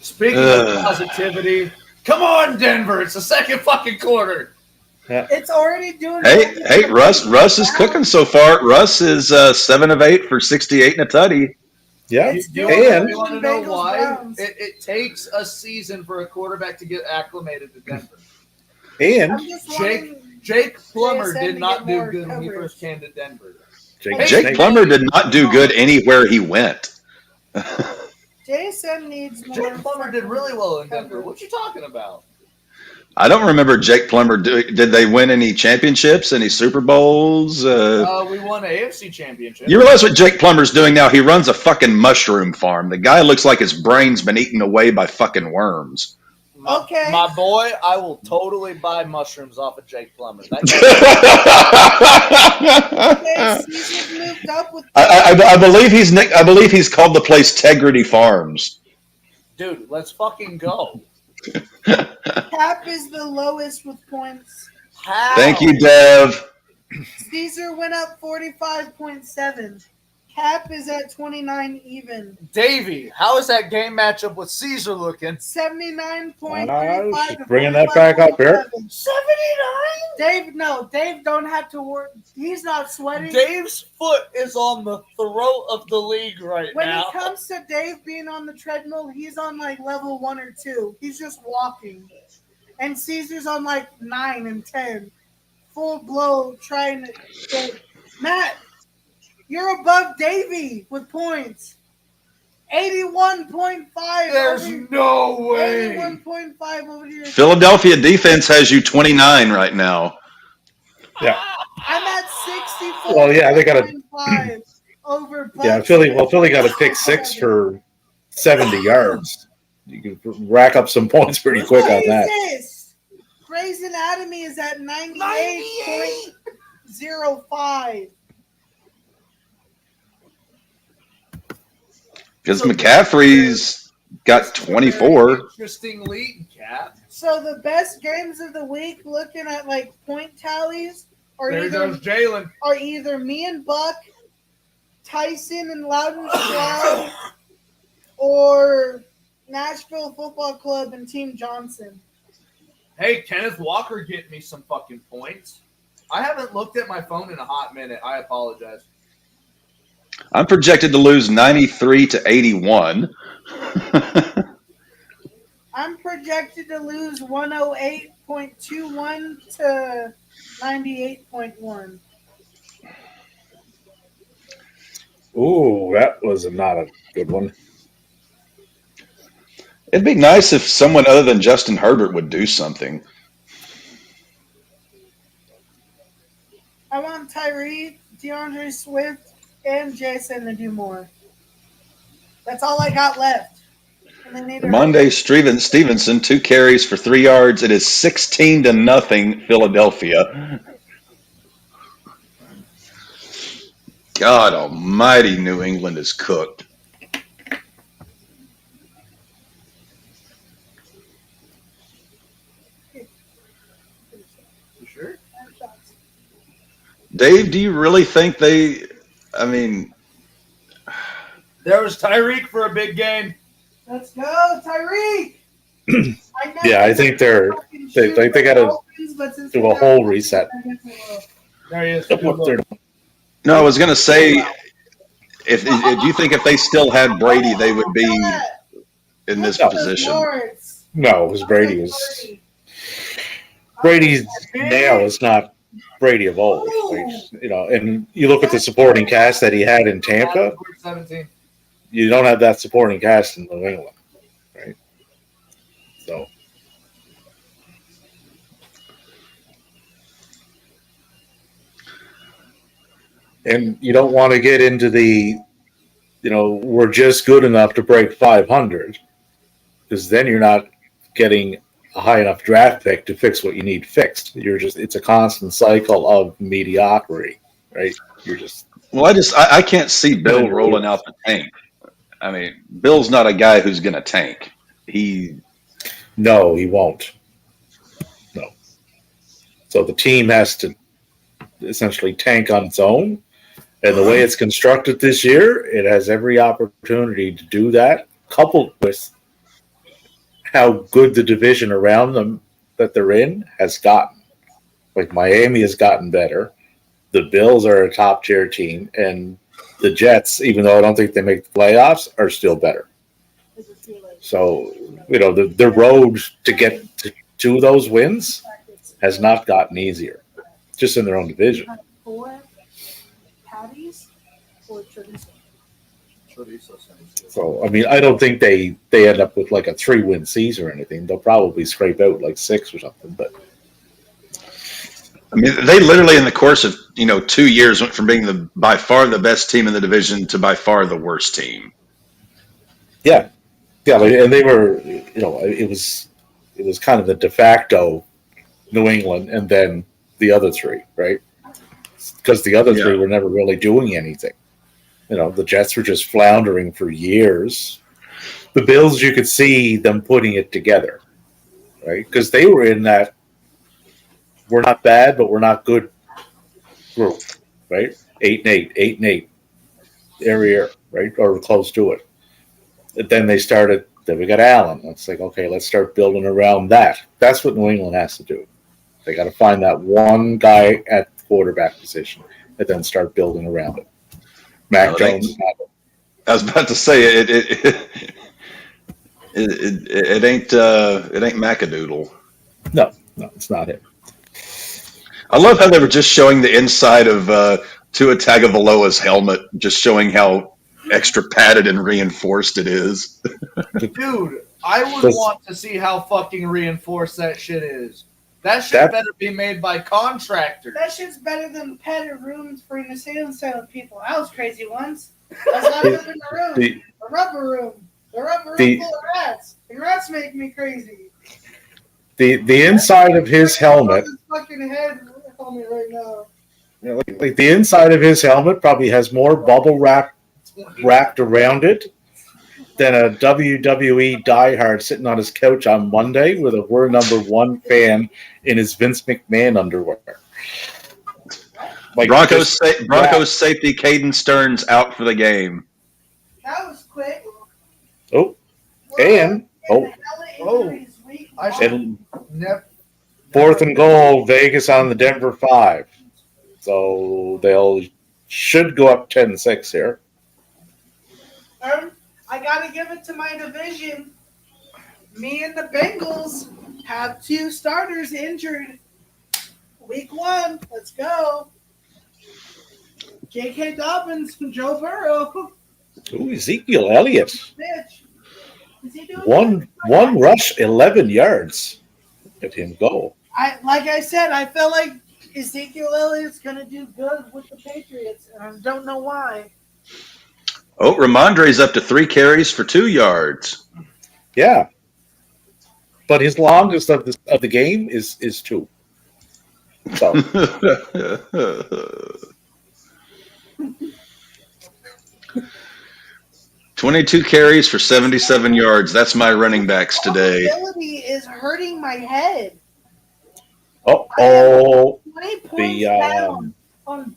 Speaking of positivity, come on, Denver. It's the second fucking quarter. It's already doing. Hey, Russ is cooking so far. Russ is 7 of 8 for 68 and a tutty. Yeah. It's You doing want to know Bengals, why? Browns. It takes a season for a quarterback to get acclimated to Denver. And I'm just wanting Jake Plummer JSN did to not get do more good when he coverage. first came to Denver. Jake Plummer did not do good anywhere he went. JSN needs more. Jake Plummer did really well in Denver. coverage. What you talking about? I don't remember Jake Plummer. Did they win any championships, any Super Bowls? We won an AFC championship. You realize what Jake Plummer's doing now? He runs a fucking mushroom farm. The guy looks like his brain's been eaten away by fucking worms. Okay. My boy, I will totally buy mushrooms off of Jake Plummer. Okay, Caesar's moved up with. I believe he's called the place Tegrity Farms. Dude, let's fucking go. Cap is the lowest with points. How? Thank you, Dev. Caesar went up 45.7. Cap is at 29 even. Davey, how is that game matchup with Caesar looking? 79.35. bringing that back up here. 79? Dave don't have to work. He's not sweating. Dave's foot is on the throat of the league right When now. it comes to Dave being on the treadmill, he's on like level 1 or 2. He's just walking. And Caesar's on like 9 and 10. Full blow trying to get. Matt, you're above Davey with points. 81.5. There's no way. 81.5 over here. Philadelphia defense has you 29 right now. Yeah. I'm at 64. Well, yeah, they got over. Yeah, Philly got a pick 6 for 70 yards. You can rack up some points pretty quick on that. Grey's Anatomy is at 98.05. Because McCaffrey's got 24. Interesting league, Cap. So the best games of the week, looking at like point tallies, are There goes Jalen. are either me and Buck, Tyson and Loudon Stroud, or Nashville Football Club and Team Johnson. Hey, Kenneth Walker getting me some fucking points. I haven't looked at my phone in a hot minute. I apologize. I'm projected to lose 93 to 81. I'm projected to lose 108.21 to 98.1. Ooh, that was not a good one. It'd be nice if someone other than Justin Herbert would do something. I want Tyree, DeAndre Swift, and Jason to do more. That's all I got left. And they need Monday Stevenson, 2 carries for 3 yards. It is 16-0 Philadelphia. God almighty, New England is cooked. You sure? Dave, do you really think they – I mean – There was Tyreek for a big game. Let's go, Tyreek! Yeah, I think they got to do a whole reset. There he is. No, I was going to say, if do you think if they still had Brady, they would be in this position? No, it was Brady. Brady's now is not Brady of old. And you look at the supporting cast that he had in Tampa. 17. You don't have that supporting cast in New England, right? So. And you don't want to get into the, we're just good enough to break 500, because then you're not getting a high enough draft pick to fix what you need fixed. It's a constant cycle of mediocrity, right? Well, I can't see Bill rolling out the tank. I mean, Bill's not a guy who's going to tank. No, he won't. No. So the team has to essentially tank on its own, And the way it's constructed this year, it has every opportunity to do that, coupled with how good the division around them that they're in has gotten. Like Miami has gotten better. The Bills are a top tier team, and the Jets, even though I don't think they make the playoffs, are still better. So, the road to get to those wins has not gotten easier, just in their own division. Four patties or chorizo. So, I mean, I don't think they end up with like a 3-win season or anything. They'll probably scrape out like 6 or something. But I mean, they literally in the course of 2 years went from being by far the best team in the division to by far the worst team. yeah, and they were, it was kind of the de facto New England, and then the other 3, right? Because the other 3 were never really doing anything. The Jets were just floundering for years. The Bills, you could see them putting it together, right? Because they were in that we're not bad, but we're not good group, right? 8-8, 8-8 every year, right? Or close to it. And then they started, then we got Allen. It's like, okay, let's start building around that. That's what New England has to do. They got to find that one guy at the quarterback position and then start building around it. Mac Jones. I was about to say it ain't Macadoodle. No, it's not him. I love how they were just showing the inside of Tua Tagovailoa's helmet, just showing how extra padded and reinforced it is. Dude, I would want to see how fucking reinforced that shit is. That shit better be made by contractors. That shit's better than padded rooms for an asylum people. I was crazy once. I was not in a room. A rubber room. A rubber room full of rats. And rats make me crazy. The inside of his helmet. His fucking head helmet right now. Like the inside of his helmet probably has more bubble wrap wrapped around it than a WWE diehard sitting on his couch on Monday with a "We're number one" fan in his Vince McMahon underwear. Like Broncos safety Caden Stearns out for the game. That was quick. And 4th and goal, Vegas on the Denver 5. So should go up 10-6 here. I gotta give it to my division. Me and the Bengals have 2 starters injured. Week 1, let's go. J.K. Dobbins from Joe Burrow. Ooh, Ezekiel Elliott. Bitch. Is he doing one rush, 11 yards. Let him go. Like I said, I feel like Ezekiel Elliott's gonna do good with the Patriots, and I don't know why. Oh, Ramondre's up to 3 carries for 2 yards. Yeah, but his longest of the game is 2. So. 22 carries for 77 yards. That's my running backs today. Probability is hurting my head. 20 points down on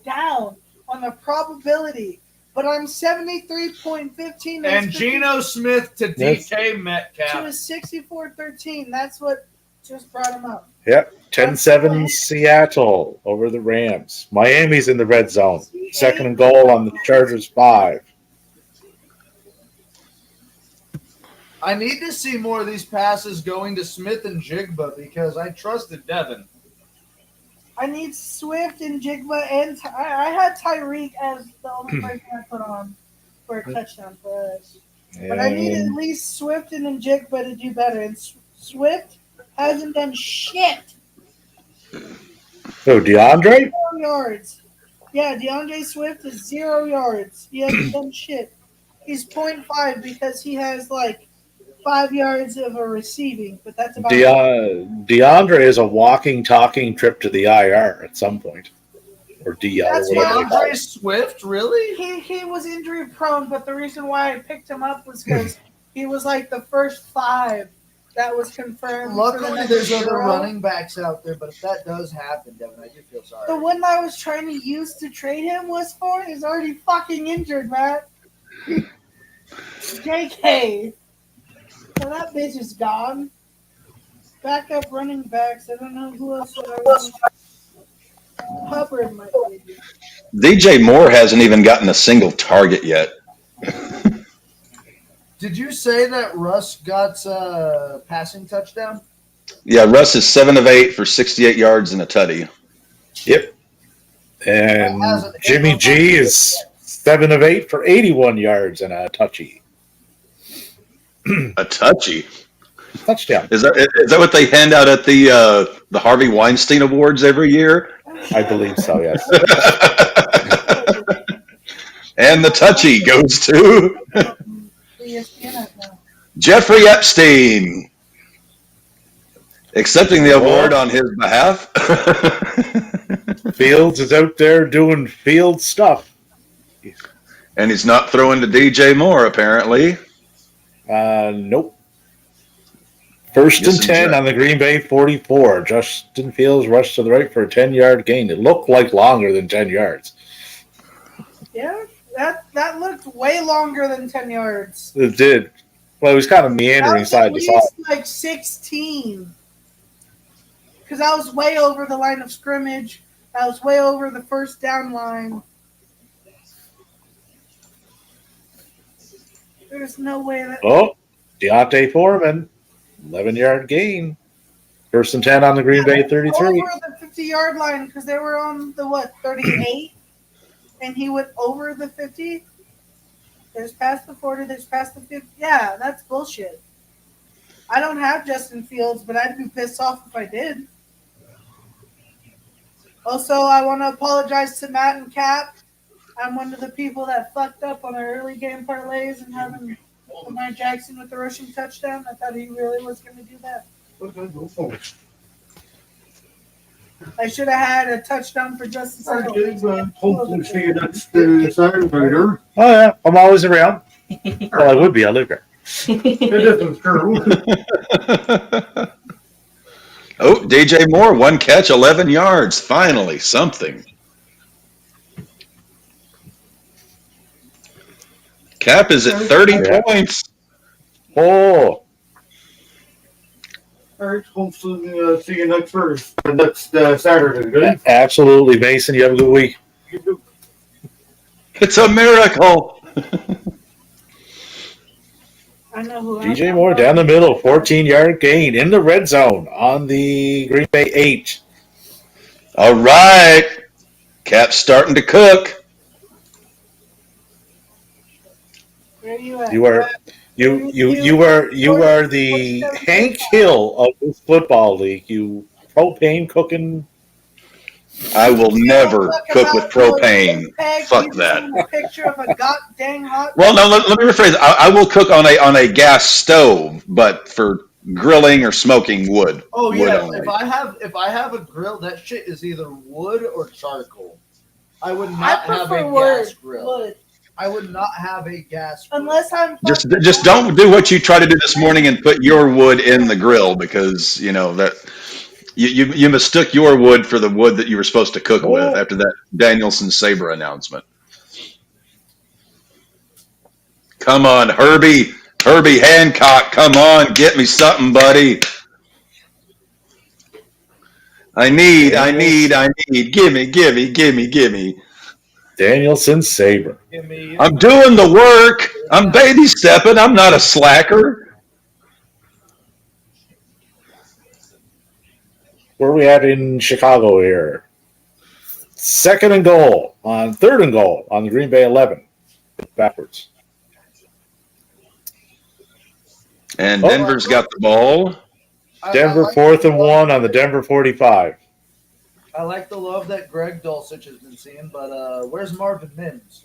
down on the probability. But I'm 73.15. And Geno Smith to DK Metcalf. To a 64-13. That's what just brought him up. Yep. 10-7 Seattle over the Rams. Miami's in the red zone. 2nd and goal on the Chargers 5. I need to see more of these passes going to Smith and Jigba because I trusted Devin. I need Swift and Jigba and I had Tyreek as the only person I put on for a touchdown for us. But I need at least Swift and Jigba to do better. And Swift hasn't done shit. So DeAndre? 0 yards. Yeah, DeAndre Swift is 0 yards. He hasn't done shit. He's 0.5 because he has 5 yards of a receiving, but that's about DeAndre is a walking, talking trip to the IR at some point. Or DR. That's DeAndre Swift, really? He was injury prone, but the reason why I picked him up was because he was the first 5 that was confirmed. for the Luckily, next there's other Euro. running backs out there, but if that does happen, Devin, I do feel sorry. The one I was trying to use to trade him was for is already fucking injured, Matt. JK. So that bitch is gone. Backup running backs. I don't know who else. Hubbard might be. DJ Moore hasn't even gotten a single target yet. Did you say that Russ got a passing touchdown? Yeah, Russ is 7 of 8 for 68 yards and a tutty. Yep. And That hasn't hit Jimmy on G my is 7 of 8 for 81 yards and a touchy. A touchy. Touchdown. Is that what they hand out at the Harvey Weinstein Awards every year? I believe so, yes. And the touchy goes to ESPN now. Jeffrey Epstein, accepting the award on his behalf. Fields is out there doing field stuff. And he's not throwing to DJ Moore, apparently. Nope. First Yes, and 10 and on the Green Bay 44. Justin Fields rushed to the right for a 10-yard gain. It looked like longer than 10 yards. Yeah, that looked way longer than 10 yards. It did. Well, it was kind of That meandering was side at to least side. like 16. Because I was way over the line of scrimmage. I was way over the first down line. There's no way that. Oh, Deontay Foreman, 11-yard gain. First and 10 on the Green Bay 33. Over the 50-yard line because they were on the 38, and he went over the 50. There's past the 40. There's past the 50. Yeah, that's bullshit. I don't have Justin Fields, but I'd be pissed off if I did. Also, I want to apologize to Matt and Cap. I'm one of the people that fucked up on our early game parlays and having Lamar Jackson with the rushing touchdown. I thought he really was going to do that. I should have had a touchdown for Justice. Hopefully see you next Saturday. Oh, yeah. I'm always around. Well, I would be. I live here. It isn't true. Oh, DJ Moore, 1 catch, 11 yards. Finally, something. Cap is at 30 Yeah. points. Oh, All right, hopefully see you next Saturday. Good. absolutely, Mason. You have a good week. It's a miracle. I know who DJ Moore down the middle, 14-yard gain in the red zone on the Green Bay 8. All right. Cap's starting to cook. Where you at? You are the Hank Hill of this football league. You propane cooking. I will never Talk cook with about propane. Peg, Fuck you that. seen a picture of a goddamn hot. Well, no, let me rephrase. I will cook on a gas stove, but for grilling or smoking wood. Oh Wood yeah, only. if I have a grill, that shit is either wood or charcoal. I would I not have prefer a wood. gas grill. Wood. I would not have a gas grill. Unless I'm Just don't do what you tried to do this morning and put your wood in the grill because you know that you mistook your wood for the wood that you were supposed to cook with after that Danielson Sabre announcement. Come on, Herbie Hancock, come on, get me something, buddy. I need. Gimme. Danielson Sabre. Give me I'm doing the work. I'm baby stepping. I'm not a slacker. Where are we at in Chicago here? Third and goal on the Green Bay 11. Backwards. And Denver's got the ball. Denver like 4th the and love- 1 on the Denver 45. I like the love that Greg Dulcich has been seeing, but where's Marvin Mims?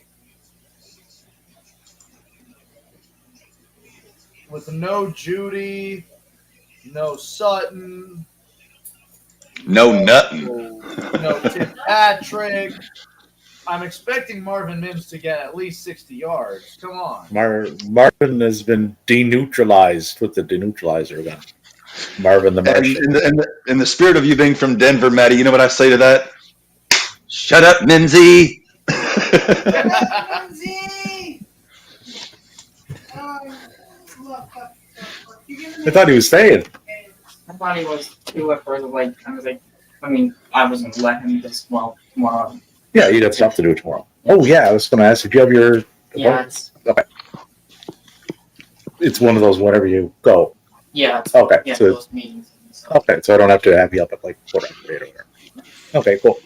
With no Judy, no Sutton, No nuttin'. no Tim Patrick. I'm expecting Marvin Mims to get at least 60 yards. Come on. Marvin has been deneutralized with the deneutralizer gun. Marvin the And Martian. in the spirit of you being from Denver, Maddie, you know what I say to that? Shut up, Minzy. Lindsay! Look, I thought he was staying. I thought he was too at first. I was gonna let him just tomorrow. Yeah, you'd have stuff to do tomorrow. Oh yeah, I was going to ask. Did you have your? Yeah, It's one of those whenever you go. Okay, yeah, so those meetings. And stuff. okay, so I don't have to have you up at like 8 or whatever. Okay, cool.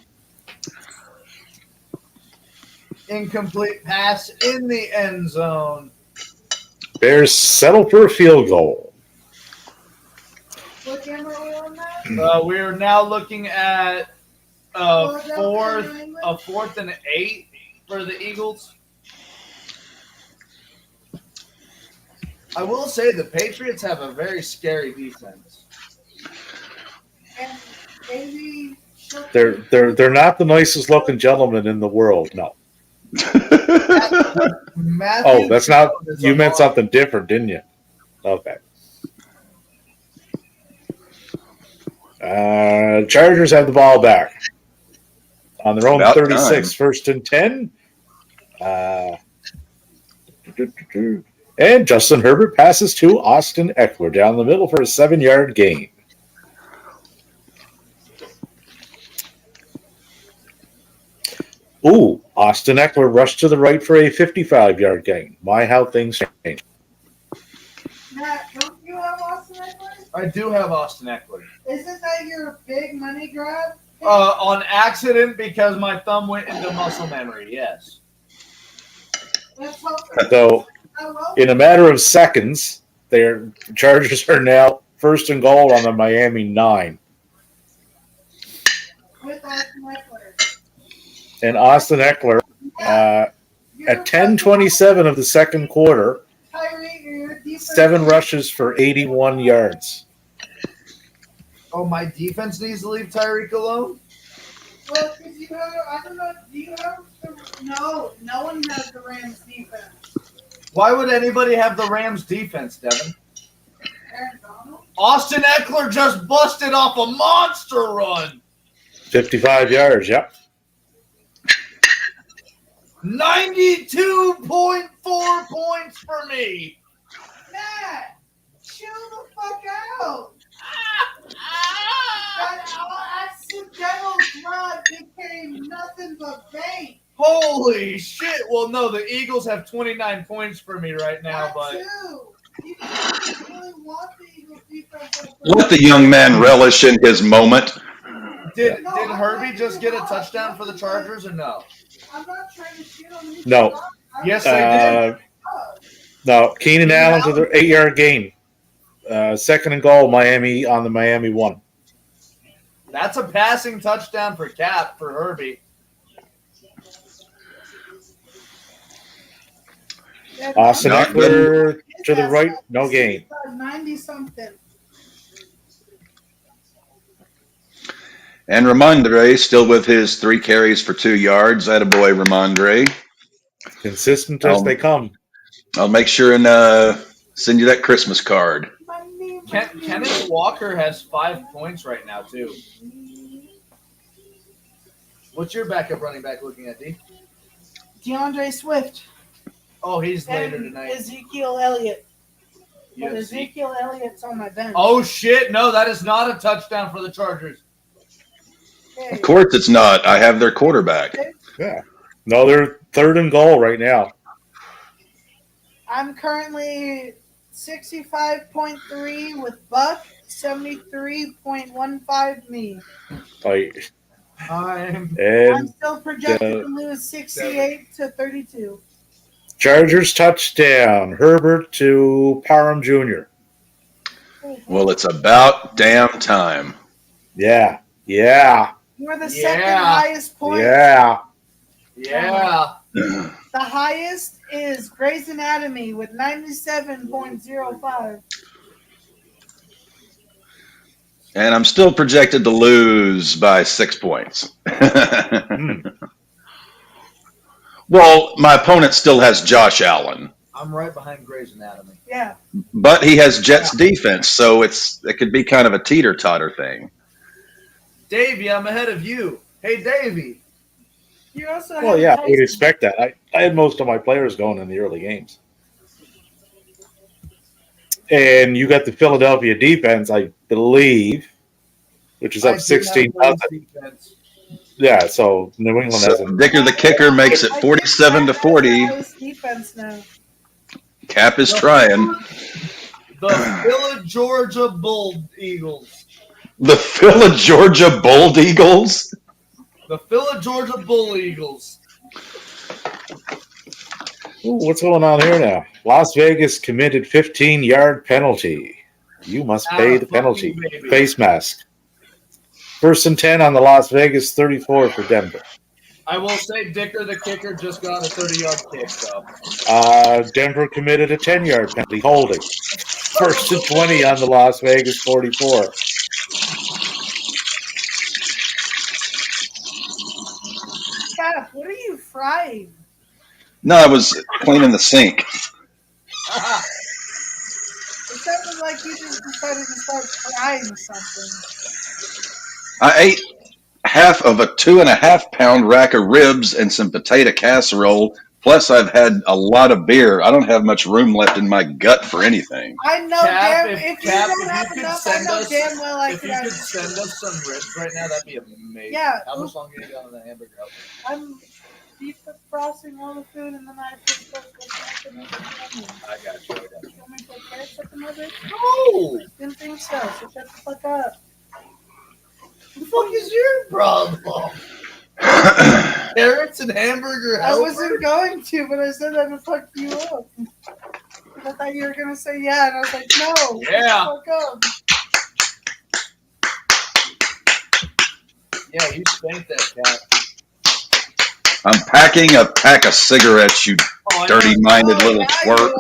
Incomplete pass in the end zone. Bears settle for a field goal. what camera are we on that? We are now looking at a fourth and 8 for the Eagles. I will say the Patriots have a very scary defense. And maybe They're not the nicest looking gentlemen in the world. No. Matthew Oh, that's not. Jones is You a meant monster. something different, didn't you? Okay. Chargers have the ball back on their own About 36, time. 1st and 10. And Justin Herbert passes to Austin Eckler down the middle for a 7-yard gain. Ooh, Austin Eckler rushed to the right for a 55-yard gain. My, how things change. Matt, don't you have Austin Eckler? I do have Austin Eckler. Isn't that your big money grab? On accident because my thumb went into muscle memory, yes. Let's hope So, in a matter of seconds, their Chargers are now 1st and goal on the Miami 9. with Austin Eckler. And Austin Eckler, at 10:27 of the second quarter, Tyree, your defense. 7 rushes for 81 yards. Oh, my defense needs to leave Tyreek alone? Well, because you have, I don't know, do you have no one has the Rams defense. Why would anybody have the Rams defense, Devin? Aaron Donald? Austin Eckler just busted off a monster run. 55 yards, yep. 92.4 points for me. Matt, chill the fuck out. That accidental drug became nothing but bait. Holy shit. Well, no, the Eagles have 29 points for me right now, but Too. You don't really want the Eagles defense. Let the young man relish in his moment. did Herbie just get a touchdown for the Chargers or no? I'm not trying to shit on you. No. Yes, they did. No, Keenan Allen to the 8-yard gain. 2nd and goal, Miami on the Miami 1. That's a passing touchdown for Cap for Herbie. Austin Not Eckler to the right, no gain. 90 something. And Ramondre still with his 3 carries for 2 yards. Attaboy, Ramondre. Consistent as they come. I'll make sure and send you that Christmas card. Kenneth Walker has 5 points right now, too. What's your backup running back looking at, D? DeAndre Swift. Oh, he's later And tonight. Ezekiel Elliott. But UFC. Ezekiel Elliott's on my bench. Oh, shit. No, that is not a touchdown for the Chargers. Okay. Of course it's not. I have their quarterback. Yeah. No, they're 3rd and goal right now. I'm currently 65.3 with Buck, 73.15 me. Like, I'm I'm and still projected to lose 68 to 32. Chargers touchdown. Herbert to Parham Jr. Well, it's about damn time. Yeah. Yeah. You're the Yeah. second highest point. Yeah. yeah. The highest is Grey's Anatomy with 97.05. And I'm still projected to lose by 6 points. Well, my opponent still has Josh Allen. I'm right behind Grey's Anatomy. Yeah. But he has Jets defense, so it could be kind of a teeter-totter thing. Davey, I'm ahead of you. Hey, Davey. You also Well, have yeah, I would Tyson. expect that. I had most of my players going in the early games. And you got the Philadelphia defense, I believe, which is up 16 nothing. Yeah, so New England So hasn't. Dicker the kicker makes it 47-40. Defense now. Cap is trying. The Philly Georgia Bull Eagles. The Philly Georgia Bold Eagles. The Philly Georgia Bull Eagles. Ooh, what's going on here now? Las Vegas committed 15-yard penalty. You must pay the penalty. Baby. Face mask. 1st and 10 on the Las Vegas 34 for Denver. I will say Dicker the kicker just got a 30-yard kick, though. Denver committed a 10-yard penalty holding. 1st and 20 on the Las Vegas 44. Cap, what are you frying? No, I was cleaning the sink. It sounded like you just decided to start frying something. I ate half of a 2.5-pound rack of ribs and some potato casserole. Plus, I've had a lot of beer. I don't have much room left in my gut for anything. I know, Cap, if you don't have enough, I know damn well I if could you have. could send us some ribs right now, that'd be amazing. Yeah. How much longer you got on the hamburger? I'm deep frosting all the food, and then I put the I got you. You want me to take carrots up in my bitch? No! Didn't think so, so shut the fuck up. What the fuck is your problem? Carrots and hamburger I helper? wasn't going to, but I said that to fuck you up. I thought you were going to say yeah, and I was like, no. Yeah. Fuck up. Yeah, you spanked that cat. I'm packing a pack of cigarettes, you dirty-minded little twerp.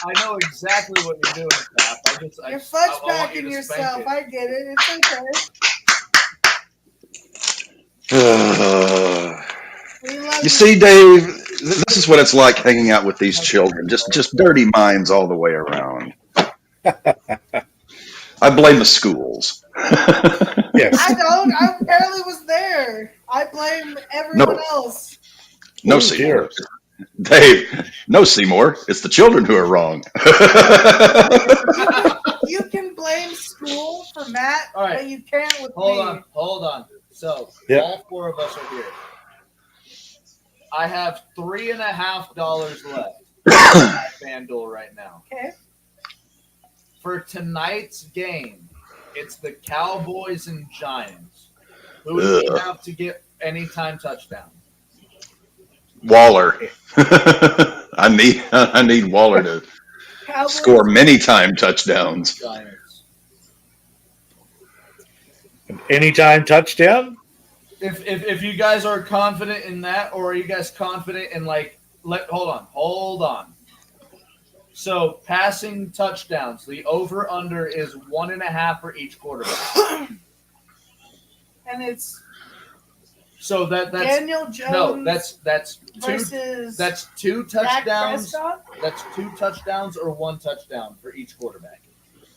I know exactly what you're doing, Cap. You're fudge packing yourself. I get it. It's okay. You see, Dave, this is what it's like hanging out with these children. Just dirty minds all the way around. I blame the schools. Yes. I don't. I barely was there. I blame everyone else. No, Seymour. Dave, no, Seymour. It's the children who are wrong. You can blame school for Matt, right. but you can't with me. Hold on. So, all 4 of us are here. I have $3.50 left at FanDuel right now. Okay. For tonight's game, it's the Cowboys and Giants. Who do we have to get anytime touchdown? Waller. I need Waller to score many time touchdowns. Giants. Anytime touchdown? If you guys are confident in that, or are you guys confident in hold on. So passing touchdowns, the over under is 1.5 for each quarterback. And it's so that's Daniel Jones. No, that's two. Versus that's 2 Dak touchdowns. Prescott? That's 2 touchdowns or 1 touchdown for each quarterback.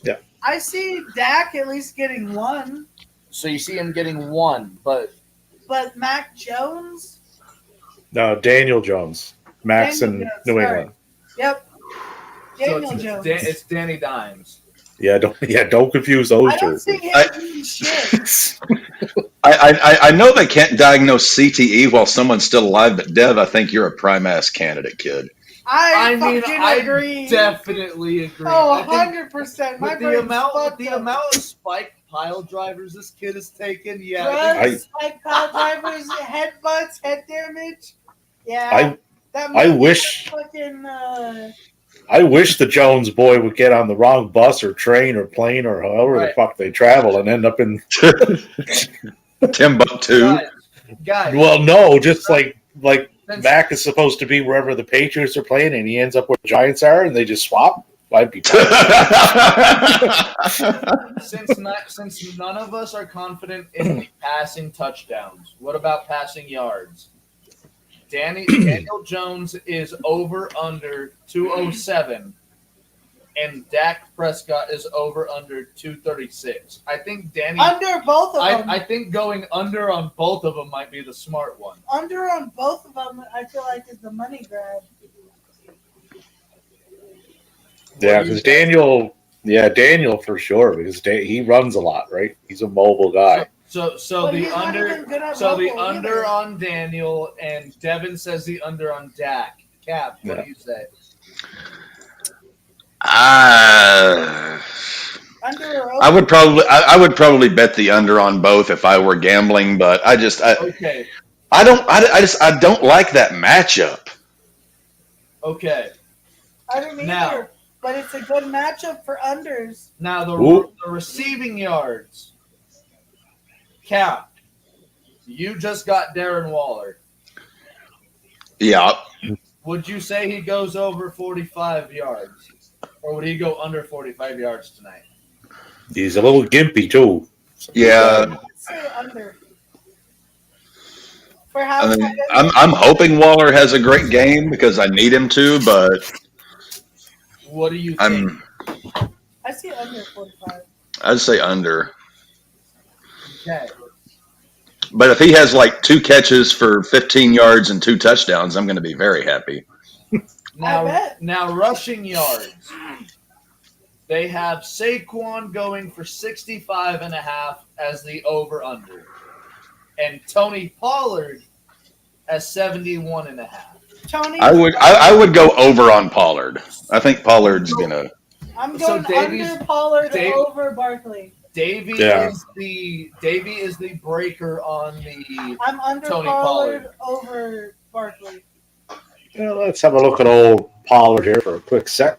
Yeah. I see Dak at least getting 1. So you see him getting 1, but Mac Jones? No, Daniel Jones. Max Daniel in Jones, New sorry. England. Yep. Daniel so Jones. It's Danny Dimes. Yeah, don't confuse those I two. don't see him doing shit. I know they can't diagnose CTE while someone's still alive, but Dev, I think you're a prime ass candidate, kid. I agree. Definitely agree. Oh, 100%. My With the amount of spike pile drivers this kid has taken, drugs, spike pile drivers, headbutts, head damage. Yeah. I wish the Jones boy would get on the wrong bus or train or plane or however the fuck they travel and end up in Timbuktu. Guys. Well, no, just like Mac is supposed to be wherever the Patriots are playing, and he ends up where the Giants are, and they just swap. I'd be since none of us are confident in passing touchdowns, what about passing yards? Daniel Jones is over under 207, and Dak Prescott is over under 236. I think Under both of them. I think going under on both of them might be the smart one. Under on both of them, I feel like is the money grab. Yeah, because Daniel for sure, because he runs a lot, right? He's a mobile guy. So But the he's not even good at the mobile under either. on Daniel, and Devin says the under on Dak. Cap, what do you say? Under or over? I would probably bet the under on both if I were gambling, but I Okay. don't like that matchup. Okay. I don't either. Now- But it's a good matchup for unders. Now the Ooh. receiving yards. Cap, you just got Darren Waller. Yeah, Would you say he goes over 45 yards? Or would he go under 45 yards tonight? He's a little gimpy too. yeah. I'd say under. For how I mean, I'm hoping Waller has a great game because I need him to, but What do you think? I see under 45. I'd say under. Okay. But if he has like 2 catches for 15 yards and 2 touchdowns, I'm going to be very happy. Now, bet. now rushing yards. They have Saquon going for 65.5 as the over-under. And Tony Pollard as 71.5. Tony, I would go over on Pollard. I think Pollard's going to. I'm So going Davies- under Pollard Dave- over Barkley. Davey Yeah. is the breaker on the I'm under Tony Pollard over Barkley. Yeah, let's have a look at old Pollard here for a quick sec.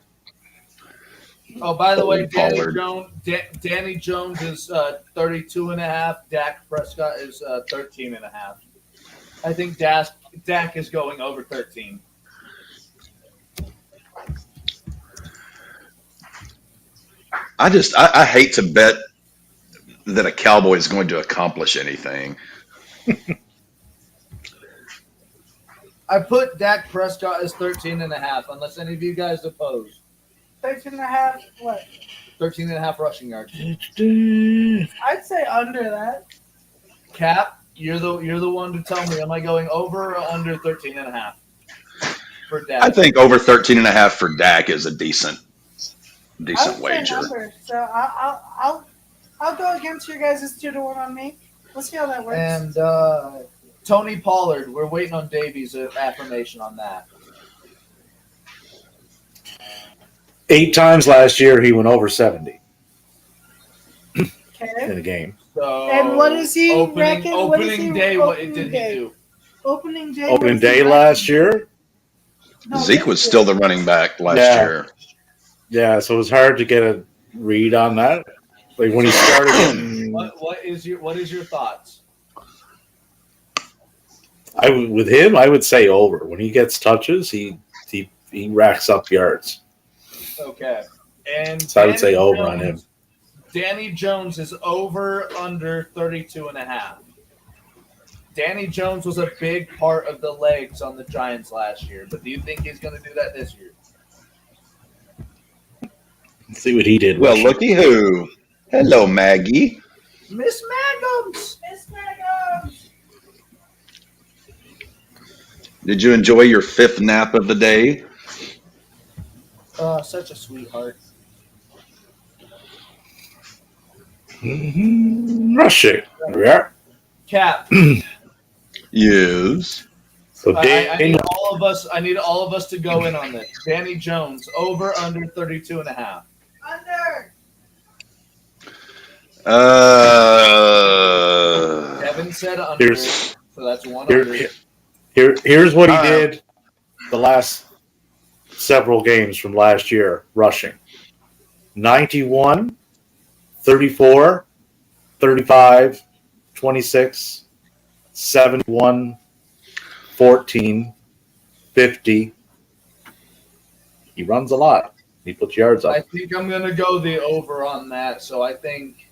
Oh, by the way, Tony Danny Pollard. Jones, Danny Jones is 32.5. Dak Prescott is 13.5. I think Dak is going over 13. I hate to bet that a Cowboy is going to accomplish anything. I put Dak Prescott as 13.5, unless any of you guys oppose. 13.5, what? 13.5 rushing yards. I'd say under that. Cap, you're the one to tell me. Am I going over or under 13.5 for Dak? I think over 13.5 for Dak is a decent I would say wager. under. So I'll go against your guys' 2-1 on me. Let's see how that works. And Tony Pollard, we're waiting on Davies' affirmation on that. 8 times last year he went over 70 in Okay. a game. So And what is he reckon? What is Opening he- day, what opening did day? he do? Opening day. Opening what is he day reckon? last year, No, Zeke this was year. still the running back last Yeah. year. yeah, so it was hard to get a read on that. Like when he started getting, What is your thoughts? with him, I would say over. When he gets touches, he racks up yards. Okay. And So I would say Danny over on Jones- him. Danny Jones is over under 32.5. Danny Jones was a big part of the legs on the Giants last year, but do you think he's going to do that this year? Let's see what he did. Well, rushing. looky who. Hello, Maggie. Miss Magnums! Miss Magums. Did you enjoy your 5th nap of the day? Oh, such a sweetheart. Rushing. Yeah. Cap, Yes. So I Daniel, need all of us. I need all of us to go in on this. Danny Jones over under 32.5. Under. Kevin said under, Here's- so that's one here, under. here's what he did the last several games from last year rushing 91, 34, 35, 26, 71, 14, 50. He runs a lot. He puts yards I up. think I'm going to go the over on that. So I think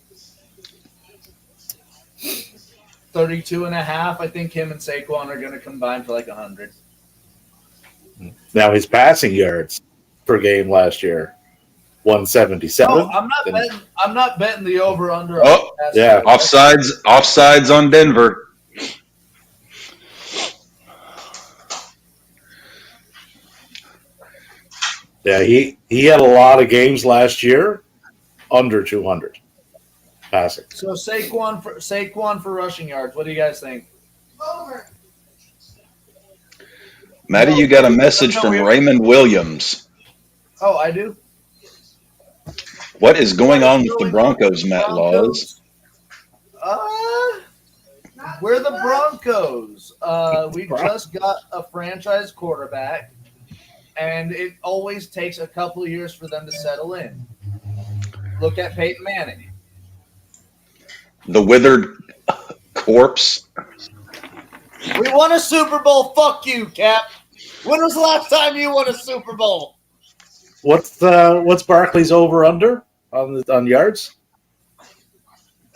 32.5. I think him and Saquon are going to combine for like 100. Now his passing yards per game last year, 177. No, I'm not betting the over under. Oh, yeah. Offsides on Denver. Yeah, he had a lot of games last year under 200 passing. So Saquon for rushing yards. What do you guys think? Over. Matty, you got a message from Raymond Williams. Oh, I do. What is going on with the Broncos, Matt Laws? We're the Broncos. We just got a franchise quarterback, and it always takes a couple of years for them to settle in. Look at Peyton Manning. The withered corpse. We won a Super Bowl. Fuck you, Cap. When was the last time you won a Super Bowl? What's Barkley's over under on yards?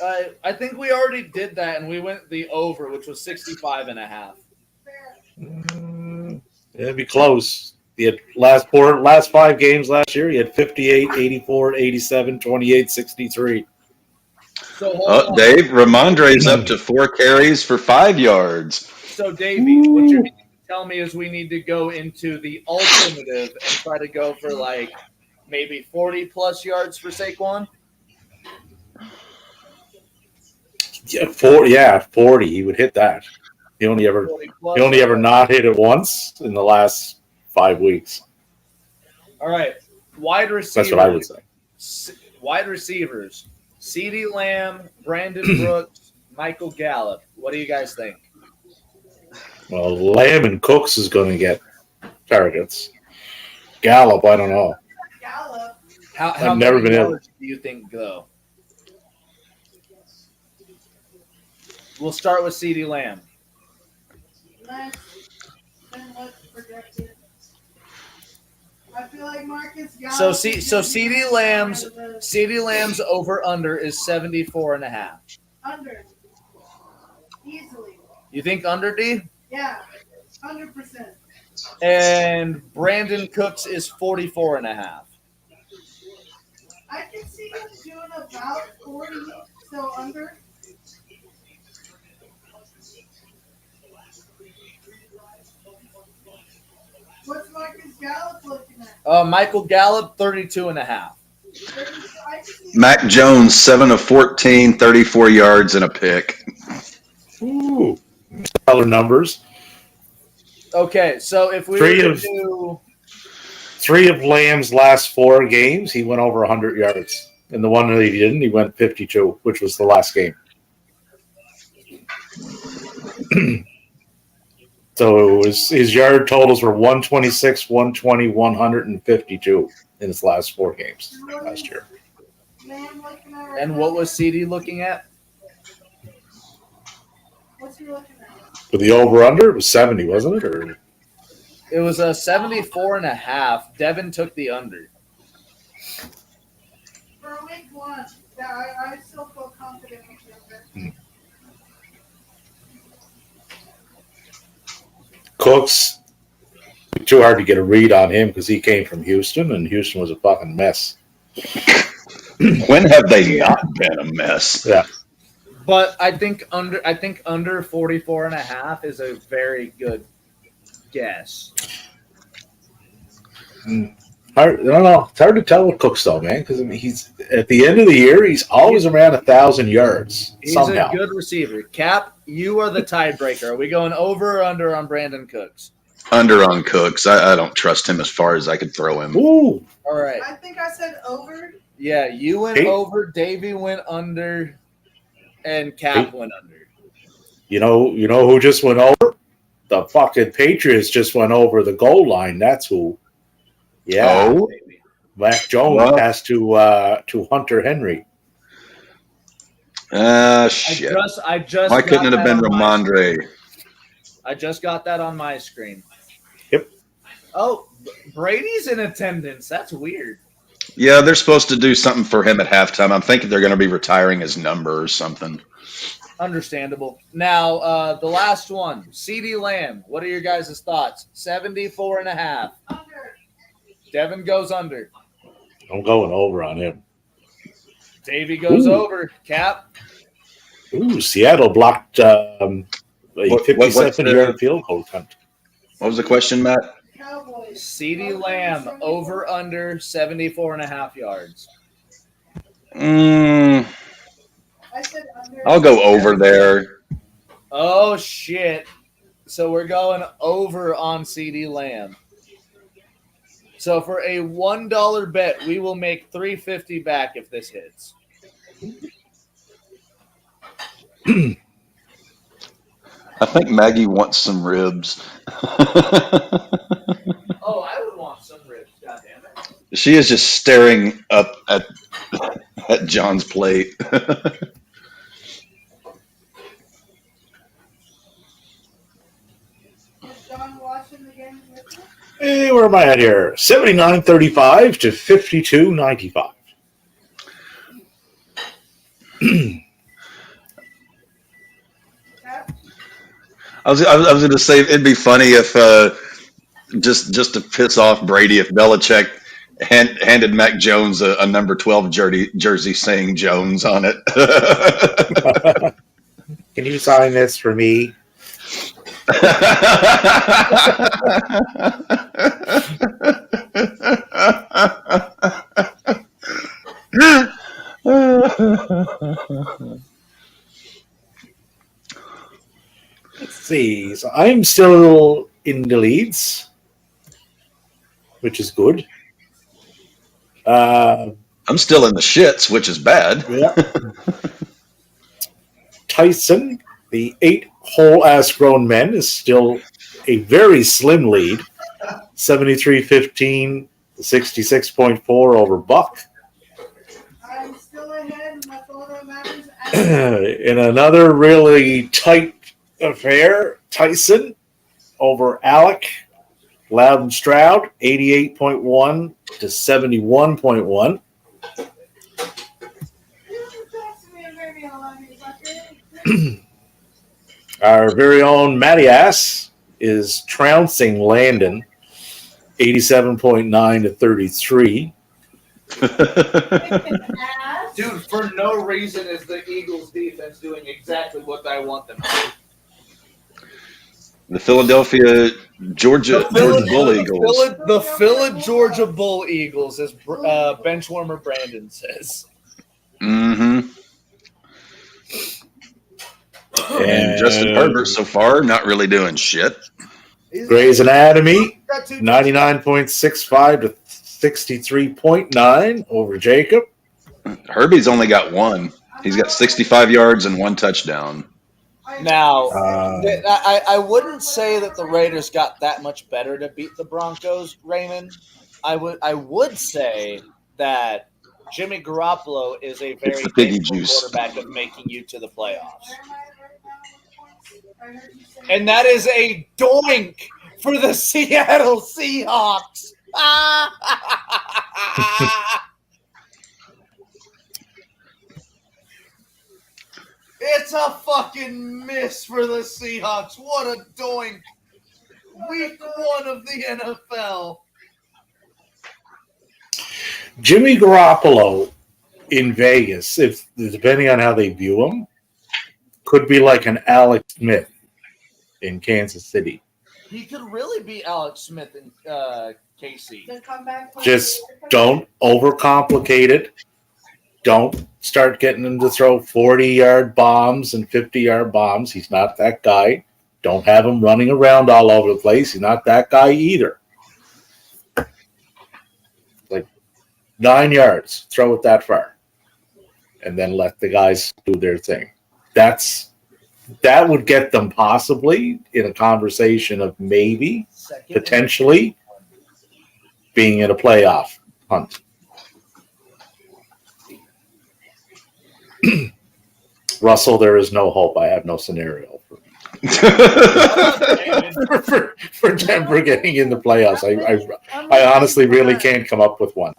I think we already did that, and we went the over, which was 65.5. It'd be close. He had last 5 games last year. He had 58, 84, 87, 28, 63. So Dave, Ramondre's up to 4 carries for 5 yards. So, Davey, what you're tell me is we need to go into the alternative and try to go for like maybe 40 plus yards for Saquon. Yeah, 40. He would hit that. He only ever not hit it once in the last 5 weeks. All right, wide receivers. That's what I would say. Wide receivers: CeeDee Lamb, Brandon Brooks, Michael Gallup. What do you guys think? Well, Lamb and Cooks is going to get targets. Gallup, I don't know. Gallup. How never many been able. yards do you think though? We'll start with CeeDee Lamb. Less than what's projected. I feel like Marcus Gallup. So CeeDee Lamb's over under is 74.5. Under. Easily. You think under, D? Yeah. 100%. And Brandon Cooks is 44.5. I can see him doing about 40, so under. What's Marcus Gallup looking at? Michael Gallup, 32.5. Mac Jones, 7 of 14, 34 yards and a pick. Ooh, other numbers. Okay, so if we do 3 of Lamb's last 4 games, he went over 100 yards. And the one that he didn't, he went 52, which was the last game. So it was, his yard totals were 126, 120, 152 in his last 4 games last year. And what was CD looking at? What's he looking at? But the over-under was 70, wasn't it? Or it was a 74.5. Devin took the under. For week 1, yeah, I still feel confident with you. Cooks, too hard to get a read on him because he came from Houston, and Houston was a fucking mess. When have they not been a mess? Yeah. But I think under 44.5 is a very good guess. I don't know. It's hard to tell with Cooks though, man, because he's at the end of the year, he's always around 1,000 yards. He's somehow. a good receiver. Cap, you are the tiebreaker. Are we going over or under on Brandon Cooks? Under on Cooks. I don't trust him as far as I could throw him. Ooh. All right. I think I said over. Yeah, you went over, Davey went under, and Cap went under. You know who just went over? The fucking Patriots just went over the goal line. That's who. Yeah. Oh. Mac Jones passed to Hunter Henry. Shit. I just Why couldn't it have been Ramondre? I just got that on my screen. Yep. Oh, Brady's in attendance. That's weird. Yeah, they're supposed to do something for him at halftime. I'm thinking they're going to be retiring his number or something. Understandable. Now, the last one, CeeDee Lamb. What are your guys' thoughts? 74.5. Devin goes under. I'm going over on him. Davey goes Ooh. over. Cap. Ooh, Seattle blocked a what's 57-yard field goal attempt. What was the question, Matt? CeeDee Lamb over under 74.5 yards. I'll go over there. Oh shit! So we're going over on CeeDee Lamb. So for a $1 bet, we will make $3.50 back if this hits. I think Maggie wants some ribs. Oh, I would want some ribs. God damn it! She is just staring up at John's plate. John watching the game with you? Hey, where am I at here? 79-35 to 52-95. I was going to say it'd be funny if just to piss off Brady if Belichick handed Mac Jones a number 12 jersey saying Jones on it. Can you sign this for me? Let's see. So I'm still in the leads, which is good. I'm still in the shits, which is bad. Yeah. Tyson, the 8 whole-ass grown men, is still a very slim lead. 73-15, 66.4 over Buck. I'm still ahead, and that's all that matters. In another really tight affair, Tyson over Alec, Loudon Stroud, 88.1 to 71.1. Our very own Matty Ass is trouncing Landon, 87.9 to 33. Dude, for no reason is the Eagles defense doing exactly what I want them to do. The Philadelphia Georgia Bull Eagles. The Philly Georgia Bull Eagles, as benchwarmer Brandon says. Mm-hmm. And Justin Herbert so far not really doing shit. Grey's Anatomy, 99.65 to 63.9 over Jacob. Herbie's only got one. He's got 65 yards and 1 touchdown. Now, I wouldn't say that the Raiders got that much better to beat the Broncos, Raymond. I would say that Jimmy Garoppolo is a very capable quarterback of making you to the playoffs. And that is a doink for the Seattle Seahawks. It's a fucking miss for the Seahawks. What a doink. Week 1 of the NFL. Jimmy Garoppolo in Vegas, if depending on how they view him, could be like an Alex Smith in Kansas City. He could really be Alex Smith in KC. Just don't overcomplicate it. Don't start getting him to throw 40-yard bombs and 50-yard bombs. He's not that guy. Don't have him running around all over the place. He's not that guy either. Like 9 yards, throw it that far, and then let the guys do their thing. That would get them possibly in a conversation of maybe, potentially, being in a playoff hunt. Russell, there is no hope. I have no scenario for Denver getting in the playoffs. I honestly really can't come up with one.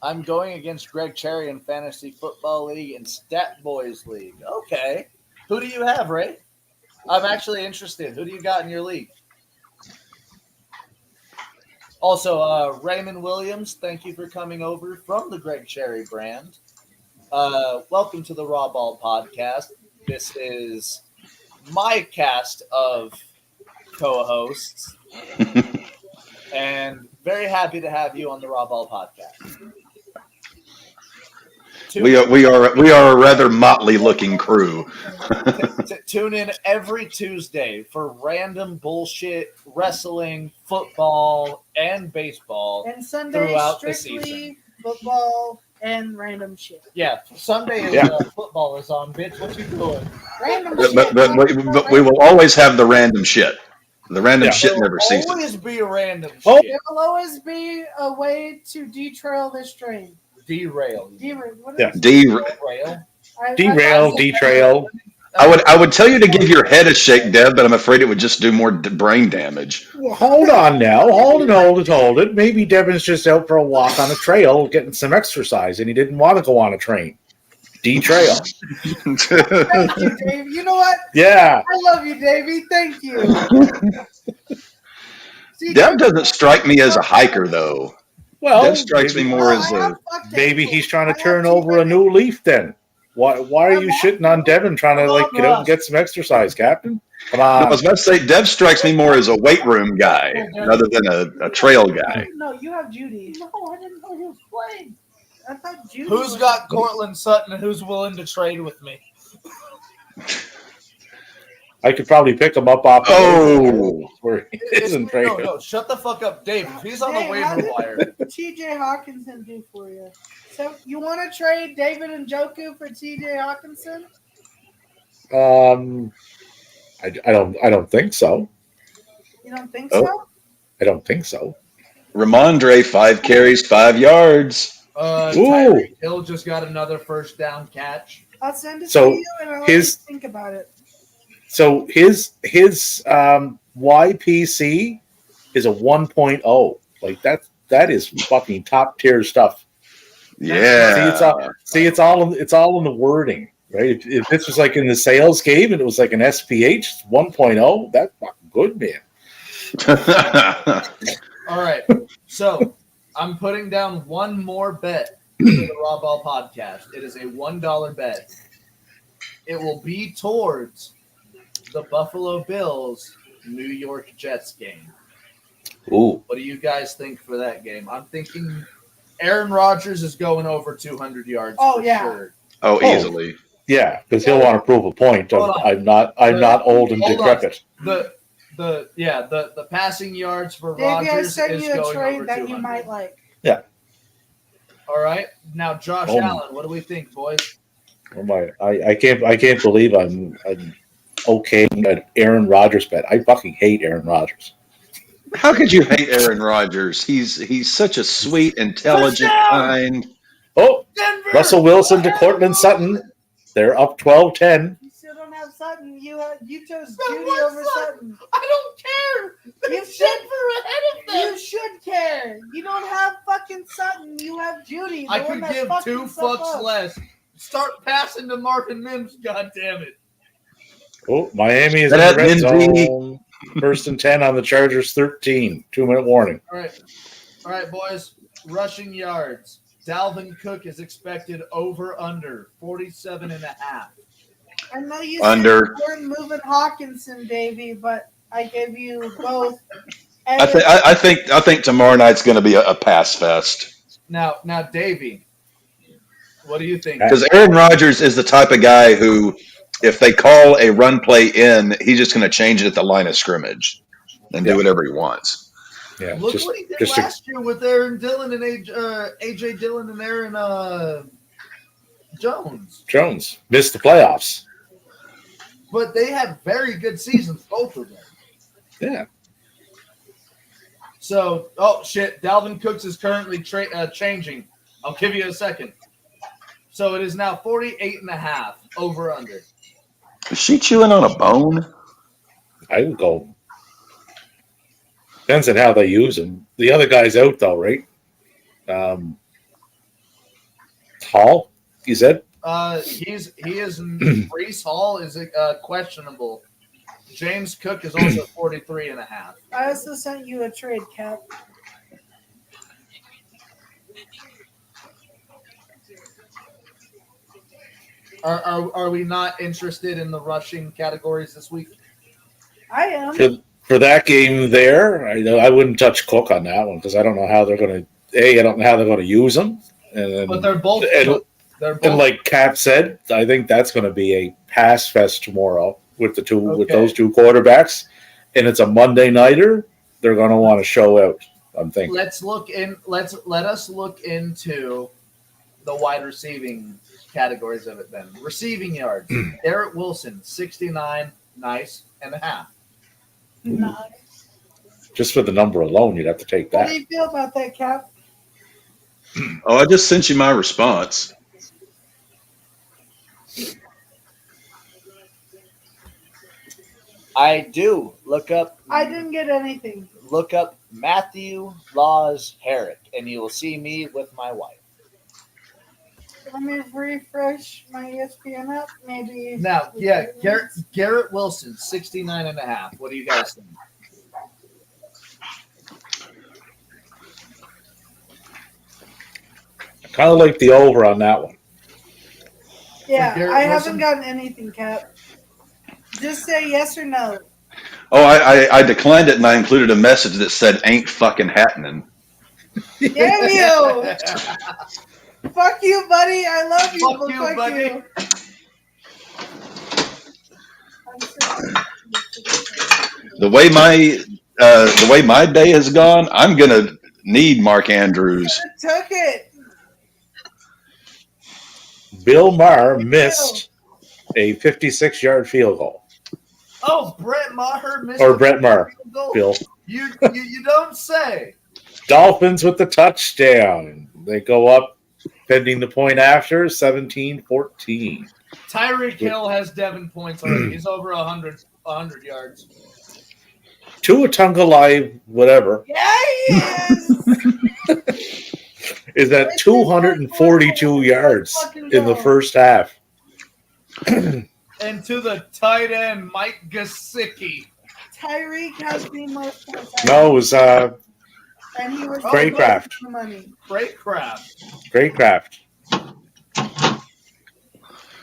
I'm going against Greg Cherry in Fantasy Football League and Stat Boys League. Okay. Who do you have, Ray? I'm actually interested. Who do you got in your league? Also, Raymond Williams, thank you for coming over from the Greg Cherry brand. Welcome to the RAWBall podcast. This is my cast of co-hosts, and very happy to have you on the RAWBall podcast. We are a rather motley looking crew. Tune in every Tuesday for random bullshit, wrestling, football, and baseball. And Sunday, throughout the strictly season. football and random shit. Yeah, Sunday is football is on, bitch. What you doing? Random But, shit. but we will always have the random shit. The random shit There never will ceases. always be a random Oh. shit. There will always be a way to derail this train. Derail. Derail. What is Yeah. it? Derail. Derail, detrail. I would tell you to give your head a shake, Deb, but I'm afraid it would just do more brain damage. Well, hold on now. Hold it. Maybe Devin's just out for a walk on a trail getting some exercise and he didn't want to go on a train. Detrail. Thank you, Dave. You know what? Yeah. I love you, Davey. Thank you. See, Deb doesn't strike me as a hiker, though. Well, Deb strikes me more as I a. have fucked maybe it. he's trying to I turn have over a new leaf then. Why are you shitting on Devin trying to like get out and get some exercise, Captain? Come No, I on. was about to say, Deb strikes me more as a weight room guy rather than a trail guy. No, you have Judy. No, I didn't know he was playing. I thought Judy. Who's was- got Cortland Sutton and who's willing to trade with me? I could probably pick him up off Oh. where he isn't trading. No, shut the fuck up, Dave. If he's on the Hey, how waiver did wire. TJ Hawkinson do for you? So you want to trade David and Njoku for TJ Hawkinson? I don't think so. You don't think Oh. so? I don't think so. Ramondre, 5 carries, 5 yards. Tyreek Hill just got another first down catch. I'll send it So to you and I'll let his- you think about it. So his YPC is a 1.0. Like that is fucking top tier stuff. Yeah. It's all in the wording, right? If this was like in the sales game and it was like an SPH 1.0, that's fucking good, man. All right. So I'm putting down one more bet for the RAWBall podcast. It is a $1 bet. It will be towards the Buffalo Bills New York Jets game. Ooh. What do you guys think for that game? I'm thinking Aaron Rodgers is going over 200 yards. Oh, for yeah. sure. Oh, easily. Yeah, because he'll want to prove a point of Hold on. I'm not old and Hold on. decrepit. The passing yards for Davey, I Rodgers sent is you a going over trade that 200. you might like. All right. Now Josh Oh. Allen, what do we think, boys? Oh my! I can't believe I'm okay at Aaron Rodgers bet. I fucking hate Aaron Rodgers. How could you hate Aaron Rodgers? He's such a sweet, intelligent, kind. Oh, Denver! Russell Wilson to Cortland Sutton. They're up 12-10. You still don't have Sutton. You chose Bro, Judy what over Sutton? Sutton. I don't care. You It's should- Denver ahead of them. You should care. You don't have fucking Sutton. You have Judy. The I one could that give fucked 2 himself fucks up. less. Start passing to Marvin Mims, God damn it. Oh, Miami is in the That red Mindy. zone. First and 10 on the Chargers. 13. 2-minute warning. All right, boys. Rushing yards. Dalvin Cook is expected over under 47.5. I know you Under. said you weren't moving Hawkinson, Davey, but I gave you both. I think tomorrow night's going to be a pass fest Now, Davey, what do you think? because Aaron Rodgers is the type of guy who, if they call a run play in, he's just going to change it at the line of scrimmage and do whatever he wants. Yeah, Look just, what he did just last year with Aaron Dillon and AJ Dillon and Aaron Jones. Jones missed the playoffs. But they had very good seasons, both of them. Yeah. So, oh shit, Dalvin Cooks is currently changing. I'll give you a second. So it is now 48.5 over under. Is she chewing on a bone? I would go. Depends on how they use him. The other guy's out though, right? Hall, you said? He is Brees Hall is questionable. James Cook is also 43.5. I also sent you a trade, Cap. Are we not interested in the rushing categories this week? I am. For that game there, I wouldn't touch Cook on that one because I don't know how they're going to. I don't know how they're going to use them. But they're both. And like Cap said, I think that's going to be a pass fest tomorrow with those two quarterbacks, and it's a Monday nighter. They're going to want to show out. I'm thinking. Let us look into the wide receiving categories of it then. Receiving yards. Garrett Wilson, 69, nice and a half. Nice. Just for the number alone, you'd have to take that. How do you feel about that, Cap? Oh, I just sent you my response. I do. I didn't get anything. Look up Matthew Laws Herrick, and you will see me with my wife. Let me refresh my ESPN app. Maybe. Now, Garrett Wilson, 69.5. What do you guys think? I kind of like the over on that one. Yeah, Garrett I Wilson? haven't gotten anything, Cap. Just say yes or no. Oh, I declined it and I included a message that said "ain't fucking happening." Damn you! Fuck you, buddy. I love you, Fuck but you, fuck buddy. you. The way my day has gone, I'm gonna need Mark Andrews. Took it. Bill Maher missed a 56-yard field goal. Oh, Brett Maher missed Or a Brett Maher, field goal? Bill. You don't say. Dolphins with the touchdown. They go up, pending the point after, 17-14. Tyreek Hill has Devin points already. He's over 100 yards. Tua Tagovailoa, whatever, Yeah, he is. is at 242 yards in the first half. And to the tight end, Mike Gesicki. Tyreek has the most points. No, it was And he was Craycraft. the money. Great crap. Great craft.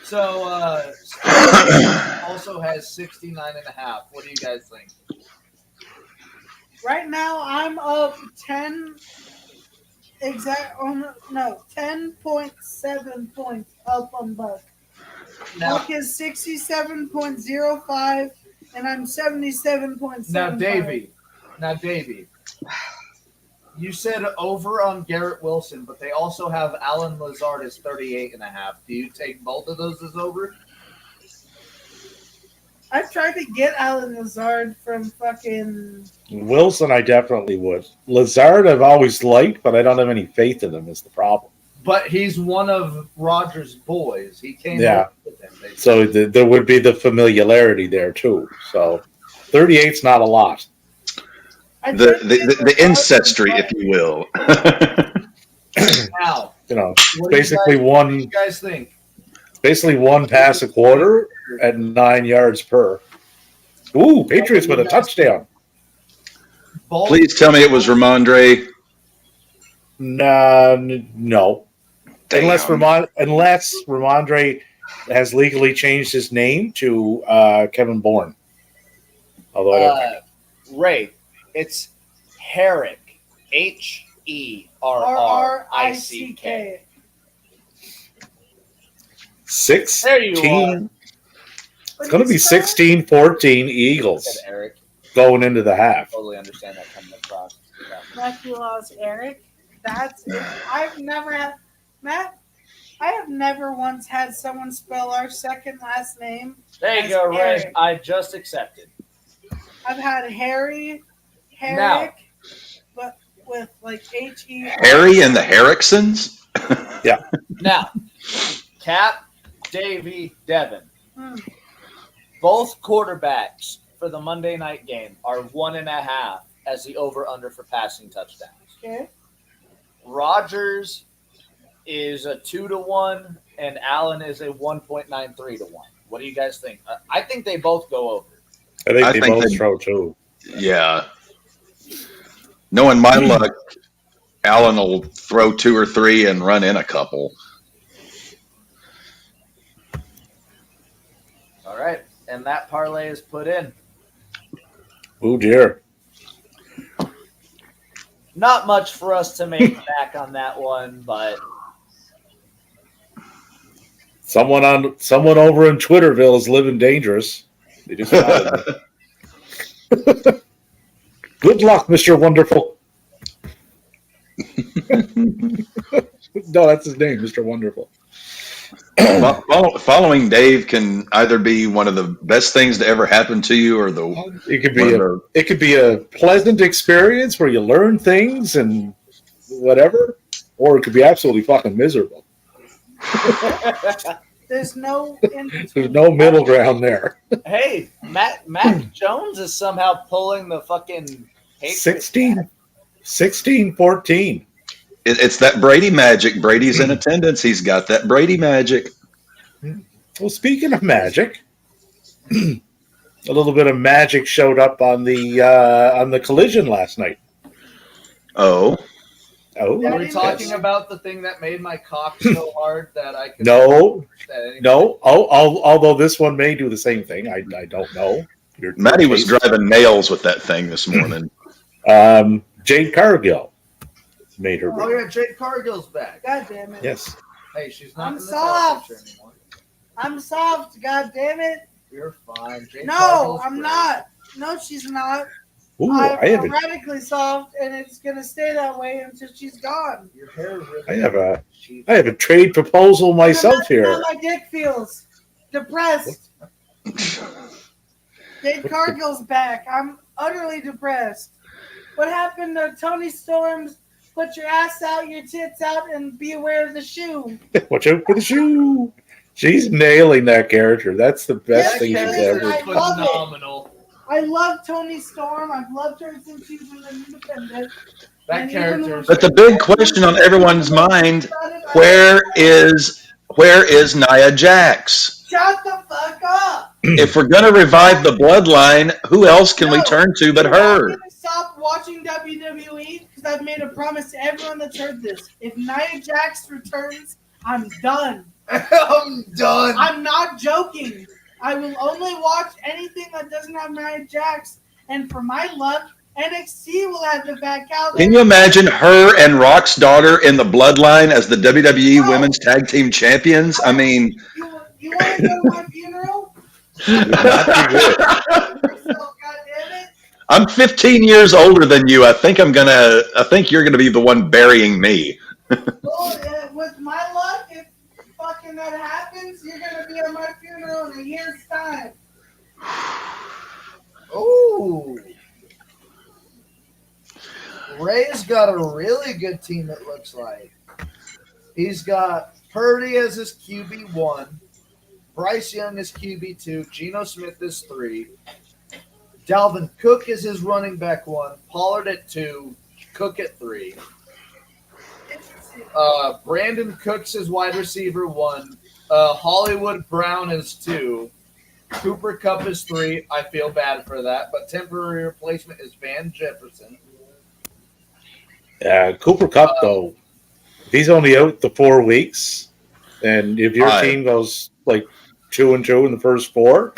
So, also has 69.5. What do you guys think? Right now, I'm up 10. 10.7 points up on Buck. Now, Buck is 67.05, and I'm 77.7. Now, Davey, you said over on Garrett Wilson, but they also have Alan Lazard as 38.5. Do you take both of those as over? I've tried to get Alan Lazard from fucking. Wilson, I definitely would. Lazard, I've always liked, but I don't have any faith in him is the problem. But he's one of Rodgers' boys. He came Yeah. with him. Basically. So there would be the familiarity there, too. So 38's not a lot. The ancestry, if you will. Now, What basically what do you guys think? Basically one pass a quarter at 9 yards per. Ooh, Patriots with a touchdown. Please tell me it was Ramondre. No. Damn. Unless Ramondre has legally changed his name to Kevin Bourne. Although I don't think. Ray, it's Herrick. HERRICK. 16. There you are. It's going to be 16-14 Eagles Eric. going into the half. Totally understand that coming across. Matthew Laws Eric. That's it. I've never had Matt. I have never once had someone spell our second last name. There you as go, Ray. Eric. I just accepted. I've had Herrick, but with like HE. Harry and the Herricksons? Yeah. Now, Cap, Davey, Devin. Hmm. Both quarterbacks for the Monday night game are 1.5 as the over-under for passing touchdowns. Okay. Rodgers is a 2-1, and Allen is a 1.93 to 1. What do you guys think? I think they both go over. I think they both throw too. Yeah. Knowing my luck, Allen will throw 2 or 3 and run in a couple. All right, and that parlay is put in. Oh dear. Not much for us to make back on that one, but Someone over in Twitterville is living dangerous. They just followed me. Good luck, Mr. Wonderful. No, that's his name, Mr. Wonderful. Following Dave can either be one of the best things to ever happen to you, or it could be a pleasant experience where you learn things and whatever, or it could be absolutely fucking miserable. There's no middle ground there. Hey, Mac Jones is somehow pulling the fucking 16-14. It's that Brady magic. Brady's in attendance. He's got that Brady magic. Well, speaking of magic, a little bit of magic showed up on the collision last night. Oh. Are we talking about the thing that made my cock so hard that I could? No. Although this one may do the same thing. I don't know. Maddie was driving nails with that thing this morning. Jade Cargill made her. Oh yeah, Jade Cargill's back. God damn it. Yes. Hey, she's not I'm in the soft. picture anymore. I'm soft. God damn it. You're fine. Jade No, Cargill's I'm great. not. No, she's not. Ooh, I'm radically soft, and it's gonna stay that way until she's gone. Your hair really I have a trade proposal myself here. How my dick feels. Depressed. Dave Cargill's back. I'm utterly depressed. What happened to Tony Storm's put your ass out, your tits out, and be aware of the shoe? Watch out for the shoe. She's nailing that character. That's the best thing she's ever. I love it. Phenomenal. I love Tony Storm. I've loved her since she was an independent. That character. But the big question on everyone's mind: where is Nia Jax? Shut the fuck up. If we're gonna revive the bloodline, who else can we turn to but her? I'm gonna stop watching WWE because I've made a promise to everyone that's heard this. If Nia Jax returns, I'm done. I'm done. I'm not joking. I will only watch anything that doesn't have Nia Jax, and for my luck, NXT will have to back out. Can you imagine her and Rock's daughter in the bloodline as the WWE Women's Tag Team Champions? I mean, You want to go to my funeral? I'm 15 years older than you. I think you're gonna be the one burying me. Well, with my luck, if fucking that happens, you're gonna be at my funeral in a year's time. Ooh. Ray's got a really good team, it looks like. He's got Purdy as his QB1, Bryce Young is QB2, Geno Smith is 3, Dalvin Cook is his running back 1, Pollard at 2, Cook at 3. Brandon Cooks is wide receiver 1, Hollywood Brown is 2, Cooper Kupp is 3. I feel bad for that, but temporary replacement is Van Jefferson. Cooper Kupp, though, if he's only out the 4 weeks, and if your team goes like 2-2 in the first 4,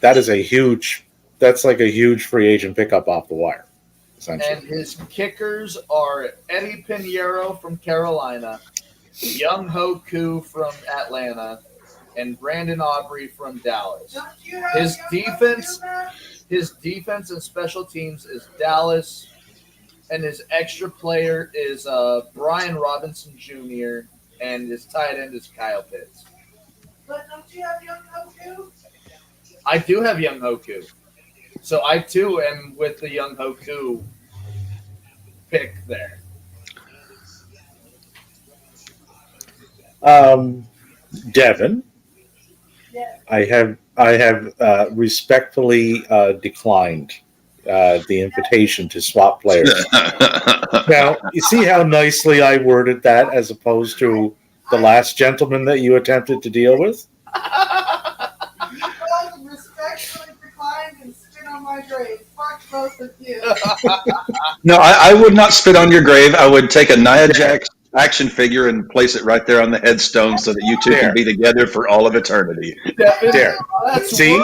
that's like a huge free agent pickup off the wire, essentially. And his kickers are Eddie Pinheiro from Carolina, Young Ho Koo from Atlanta, and Brandon Aubrey from Dallas. His defense and special teams is Dallas. And his extra player is Brian Robinson Jr. and his tight end is Kyle Pitts. But don't you have Young Hoku? I do have Young Hoku. So I too am with the Young Hoku pick there. Devin, Yeah. I have respectfully declined the invitation to swap players. Now, you see how nicely I worded that as opposed to the last gentleman that you attempted to deal with? Respectfully declined and spit on my grave. Fuck both of you. No, I would not spit on your grave. I would take a Nia Jax action figure and place it right there on the headstone so that you two can be together for all of eternity. There. See?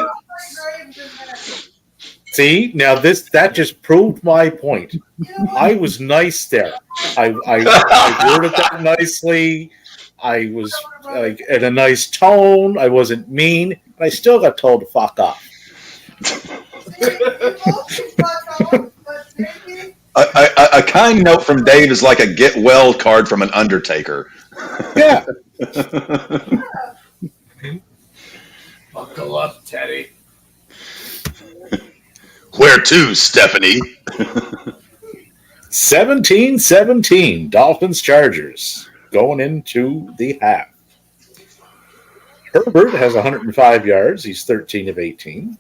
See? Now that just proved my point. I was nice there. I worded that nicely. I was like in a nice tone. I wasn't mean. But I still got told to fuck off. A kind note from Dave is like a get well card from an Undertaker. Yeah. Buckle up, Teddy. Where to, Stephanie? 17-17, Dolphins Chargers going into the half. Herbert has 105 yards. He's 13 of 18.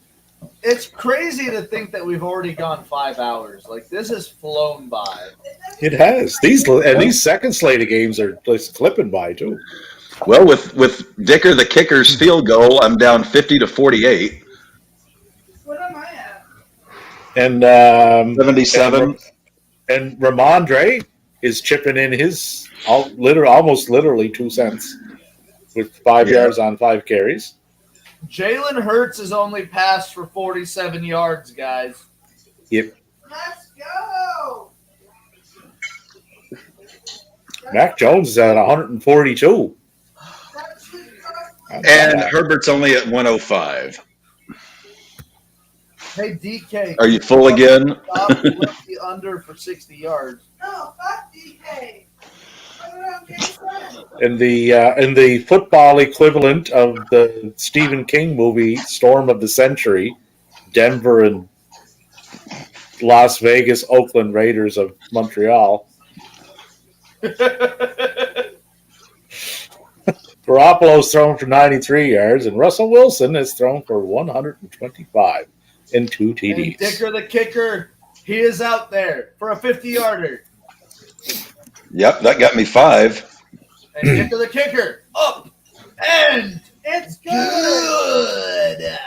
It's crazy to think that we've already gone 5 hours. Like, this has flown by. It has. These second slate of games are just clipping by too. Well, with Dicker the kicker's field goal, I'm down 50-48. What am I at? And 77. And Ramondre is chipping in his almost literally 2 cents with 5 yards on 5 carries. Jalen Hurts has only passed for 47 yards, guys. Yep. Let's go. Mac Jones is at 142. And Herbert's only at 105. Hey, DK. Are you full again? Stop the under for 60 yards. No, fuck DK. In the football equivalent of the Stephen King movie Storm of the Century, Denver and Las Vegas, Oakland Raiders of Montreal. Garoppolo's thrown for 93 yards, and Russell Wilson has thrown for 125 and 2 TDs. And Dicker the kicker, he is out there for a 50-yarder. Yep, that got me 5. And Dicker the kicker, up, and it's good.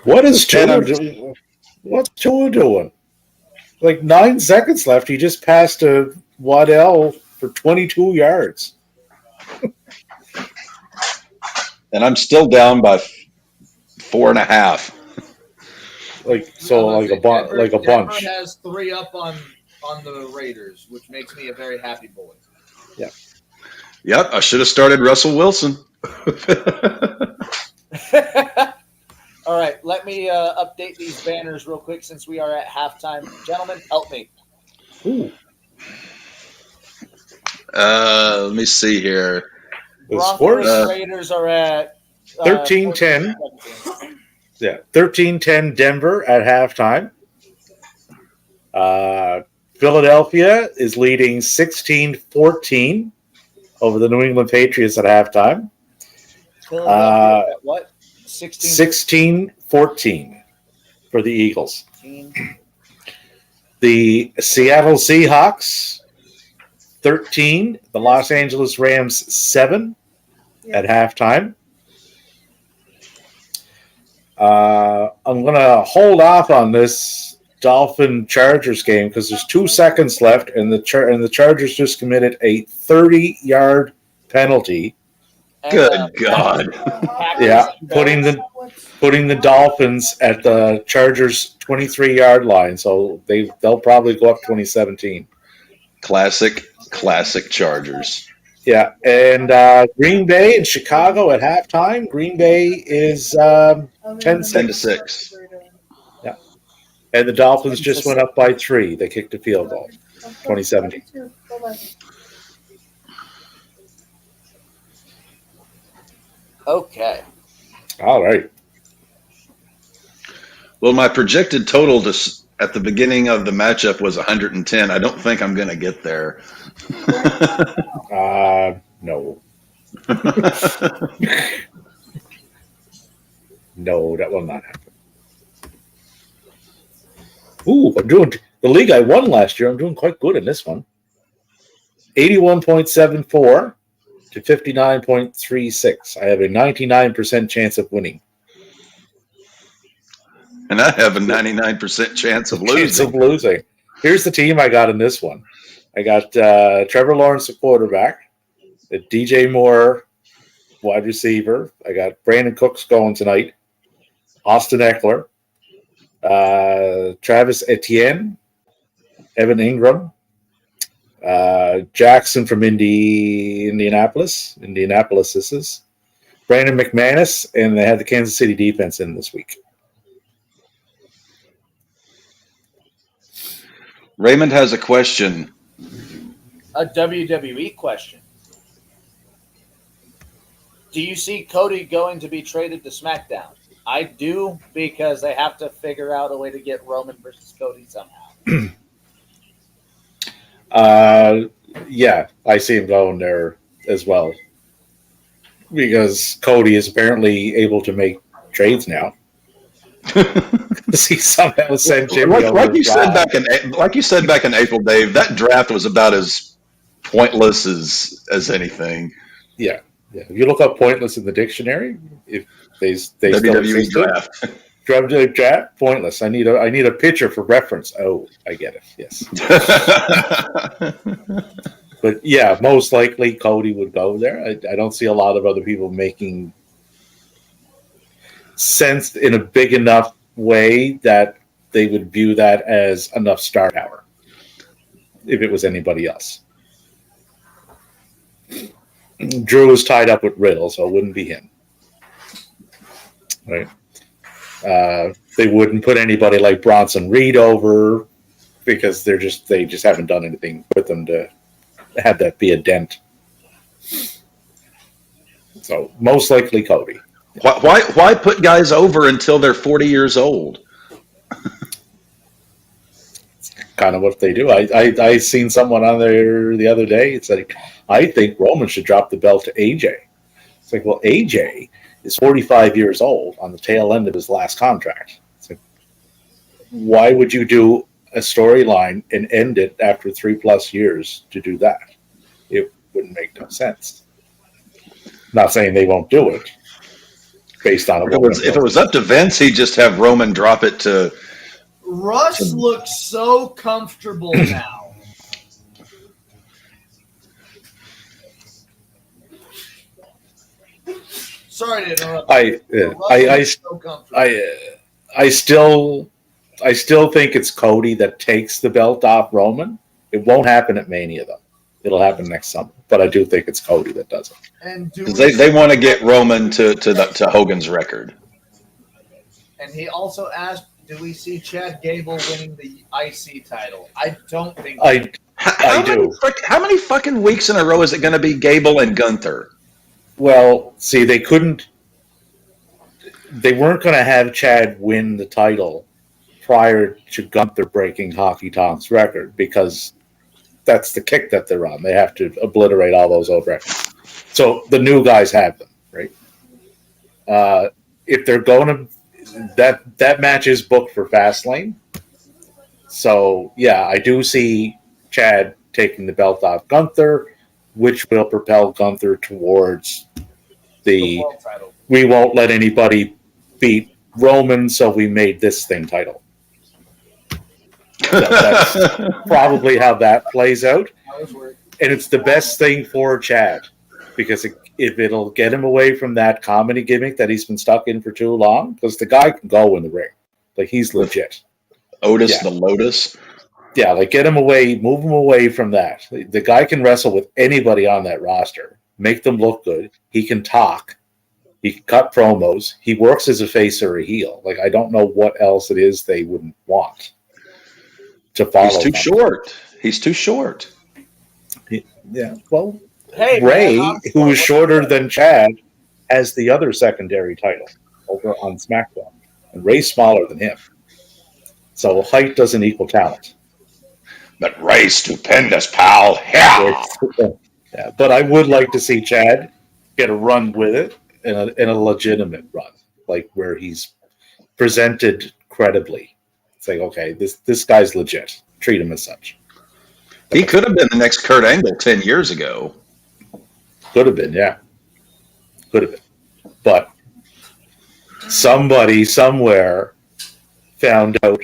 What is Tua doing? What's Tua doing? Like 9 seconds left, he just passed to Waddell for 22 yards. And I'm still down by 4.5. Denver bunch. has 3 up on the Raiders, which makes me a very happy boy. Yeah. Yep, I should have started Russell Wilson. All right, let me update these banners real quick since we are at halftime. Gentlemen, help me. Ooh. Let me see here. Broncos Raiders are at 13-10. Yeah, 13-10 Denver at halftime. Philadelphia is leading 16-14 over the New England Patriots at halftime. Philadelphia at what? 16-14 for the Eagles. The Seattle Seahawks 13, the Los Angeles Rams 7 at halftime. I'm going to hold off on this Dolphin Chargers game because there's 2 seconds left, and the Chargers just committed a 30-yard penalty. Good God! Yeah, putting the Dolphins at the Chargers' 23-yard line, so they'll probably go up 2017. Classic Chargers. Yeah, and Green Bay and Chicago at halftime. Green Bay is 10-6. Yeah, and the Dolphins just went up by 3. They kicked a field goal. 2017. Okay. All right. Well, my projected total at the beginning of the matchup was 110. I don't think I'm going to get there. No. No, that will not happen. Ooh, I'm doing the league I won last year. I'm doing quite good in this one. 81.74 to 59.36. I have a 99% chance of winning. And I have a 99% chance of losing. Here's the team I got in this one. I got Trevor Lawrence, the quarterback. DJ Moore, wide receiver. I got Brandon Cooks going tonight. Austin Eckler. Travis Etienne. Evan Ingram. Jackson from Indianapolis. This is. Brandon McManus. And they had the Kansas City defense in this week. Raymond has a question. A WWE question. Do you see Cody going to be traded to SmackDown? I do, because they have to figure out a way to get Roman versus Cody somehow. Yeah, I see him going there as well. Because Cody is apparently able to make trades now. He somehow sent Jimmy over. Like you said back in April, Dave, that draft was about as pointless as anything. Yeah. If you look up pointless in the dictionary, if they WWE draft, pointless. I need a picture for reference. Oh, I get it. Yes. But yeah, most likely Cody would go there. I don't see a lot of other people making sense in a big enough way that they would view that as enough star power if it was anybody else. Drew is tied up with Riddle, so it wouldn't be him. Right? They wouldn't put anybody like Bronson Reed over because they just haven't done anything with them to have that be a dent. So most likely Cody. Why put guys over until they're 40 years old? Kind of what they do. I seen someone on there the other day. It's like, I think Roman should drop the belt to AJ. It's like, well, AJ is 45 years old on the tail end of his last contract. It's like, why would you do a storyline and end it after 3+ years to do that? It wouldn't make no sense. Not saying they won't do it. Based on if it was up to Vince, he'd just have Roman drop it to. Russ looks so comfortable now. Sorry to interrupt. I still think it's Cody that takes the belt off Roman. It won't happen at Mania though. It'll happen next summer, but I do think it's Cody that does it. And they want to get Roman to Hogan's record. And he also asked, "Do we see Chad Gable winning the IC title?" I don't think. I do. How many fucking weeks in a row is it going to be Gable and Gunther? Well, see, they weren't going to have Chad win the title prior to Gunther breaking Hockey Tom's record because that's the kick that they're on. They have to obliterate all those old records. So the new guys have them, right? If they're going to, that match is booked for Fastlane. So yeah, I do see Chad taking the belt off Gunther, which will propel Gunther towards the world title. We won't let anybody beat Roman, so we made this thing title. That's probably how that plays out. And it's the best thing for Chad because if it'll get him away from that comedy gimmick that he's been stuck in for too long, because the guy can go in the ring. Like, he's legit. Otis the Lotus? Yeah, like, get him away, move him away from that. The guy can wrestle with anybody on that roster, make them look good. He can talk. He can cut promos. He works as a face or a heel. Like, I don't know what else it is they wouldn't want to follow. He's too short. He's too short. Yeah, well, Hey, Ray, man, who is shorter than Chad, has the other secondary title over on SmackDown. And Ray's smaller than him. So height doesn't equal talent. But Ray's stupendous, pal. Yeah. Yeah, but I would like to see Chad get a run with it in a legitimate run, like where he's presented credibly. It's like, okay, this guy's legit. Treat him as such. He could have been the next Kurt Angle 10 years ago. Could have been, yeah. Could have been. But somebody somewhere found out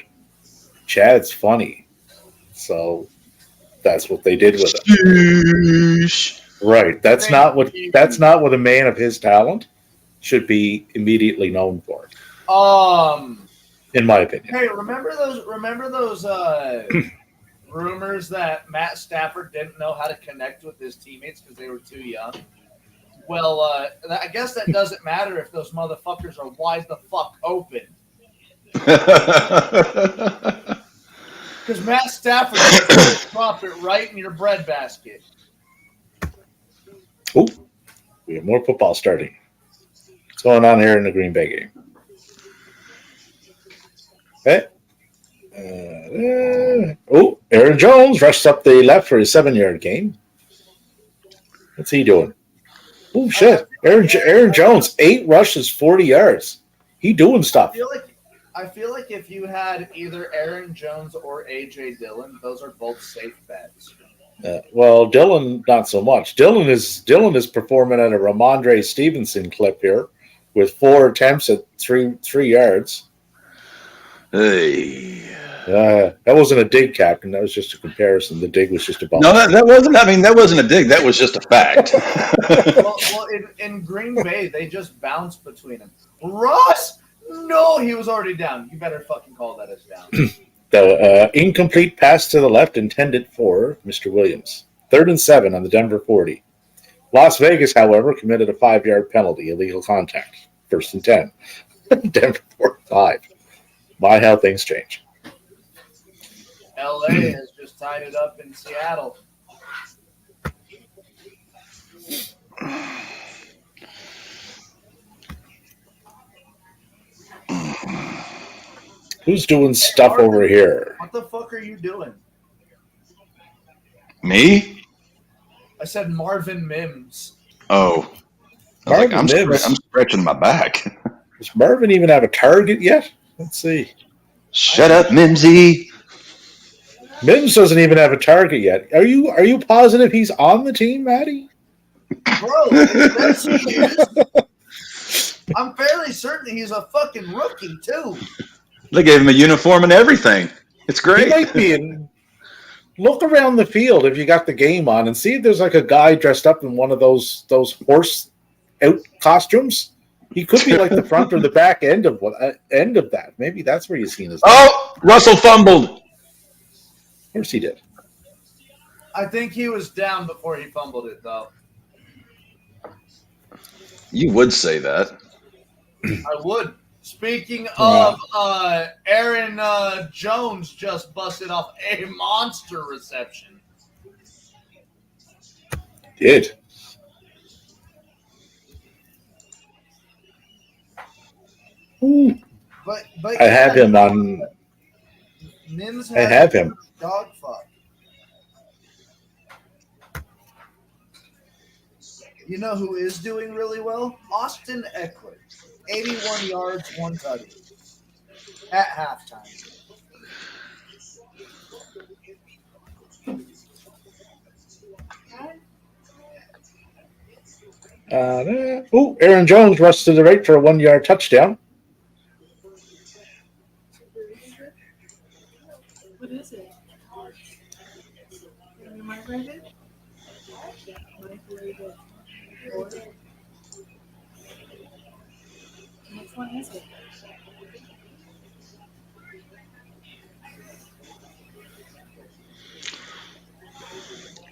Chad's funny. So that's what they did with him. Right. That's not what a man of his talent should be immediately known for. In my opinion. Hey, remember those rumors that Matt Stafford didn't know how to connect with his teammates because they were too young? Well, I guess that doesn't matter if those motherfuckers are wide the fuck open. Because Matt Stafford just dropped it right in your breadbasket. Oh, we have more football starting. What's going on here in the Green Bay game? Okay. Aaron Jones rushed up the left for his 7-yard gain. What's he doing? Oh, shit. Aaron Jones, 8 rushes, 40 yards. He doing stuff. I feel like if you had either Aaron Jones or A.J. Dillon, those are both safe bets. Well, Dillon, not so much. Dillon is performing at a Ramondre Stevenson clip here with 4 attempts at 3 yards. Hey. That wasn't a dig, Captain. That was just a comparison. The dig was just a bump. No, that wasn't. I mean, that wasn't a dig. That was just a fact. well, in Green Bay, they just bounced between them. Ross, no, he was already down. You better fucking call that as down. The incomplete pass to the left intended for Mr. Williams. 3rd and 7 on the Denver 40. Las Vegas, however, committed a 5-yard penalty, illegal contact. 1st and 10. Denver 45. My, how things change. LA has just tied it up in Seattle. Who's doing stuff over here? What the fuck are you doing? Me? I said Marvin Mims. Oh. I'm stretching my back. Does Marvin even have a target yet? Let's see. Shut up, Mimsy. Mims doesn't even have a target yet. Are you positive he's on the team, Matty? Bro, I'm fairly certain he's a fucking rookie too. They gave him a uniform and everything. It's great. He might be in. Look around the field if you got the game on and see if there's like a guy dressed up in one of those horse out costumes. He could be like the front or the back end of that. Maybe that's where you've seen his. Oh, Russell fumbled. Of course he did. I think he was down before he fumbled it, though. You would say that. I would. Speaking of, Aaron Jones just busted off a monster reception. Did. But I have him on. Mims I have him. Dog fuck. You know who is doing really well? Austin Eckler. 81 yards, 1 tutty. At halftime. Aaron Jones rushed to the right for a 1-yard touchdown. What is it? Am I ready? Which one is it?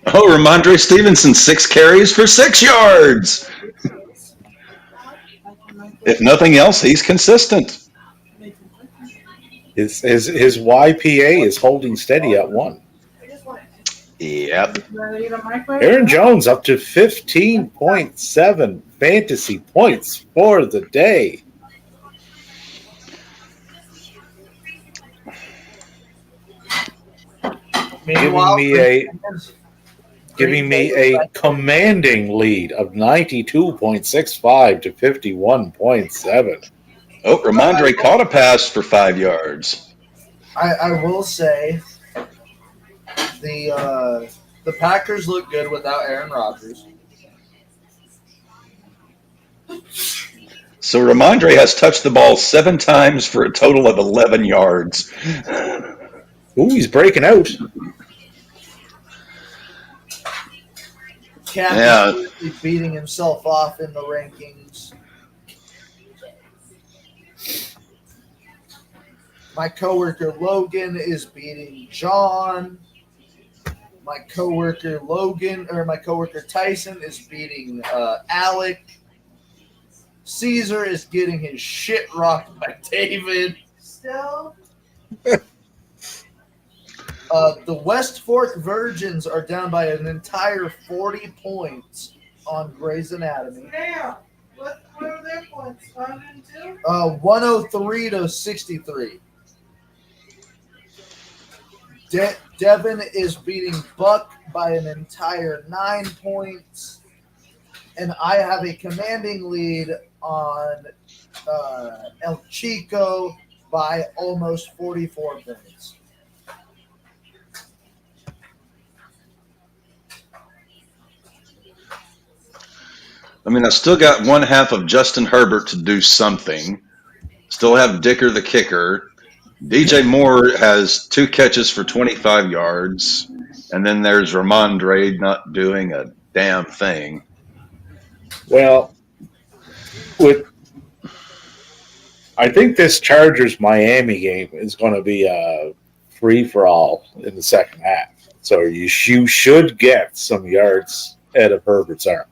Oh, Ramondre Stevenson, 6 carries for 6 yards. If nothing else, he's consistent. His YPA is holding steady at 1. Yep. Aaron Jones up to 15.7 fantasy points for the day. Giving me a commanding lead of 92.65 to 51.7. Oh, Ramondre caught a pass for 5 yards. I will say the Packers look good without Aaron Rodgers. So Ramondre has touched the ball 7 times for a total of 11 yards. Ooh, he's breaking out. Cap Yeah. is really beating himself off in the rankings. My coworker Logan is beating John. My coworker Tyson is beating Alec. Caesar is getting his shit rocked by David. Still, The West Fork Virgins are down by an entire 40 points on Grey's Anatomy. damn. What are their points? 102? 103 to 63. Devin is beating Buck by an entire 9 points. And I have a commanding lead on El Chico by almost 44 points. I mean, I still got one half of Justin Herbert to do something. Still have Dicker the kicker. DJ Moore has 2 catches for 25 yards. And then there's Ramondre not doing a damn thing. Well, I think this Chargers Miami game is going to be a free for all in the second half. So you should get some yards out of Herbert's arm.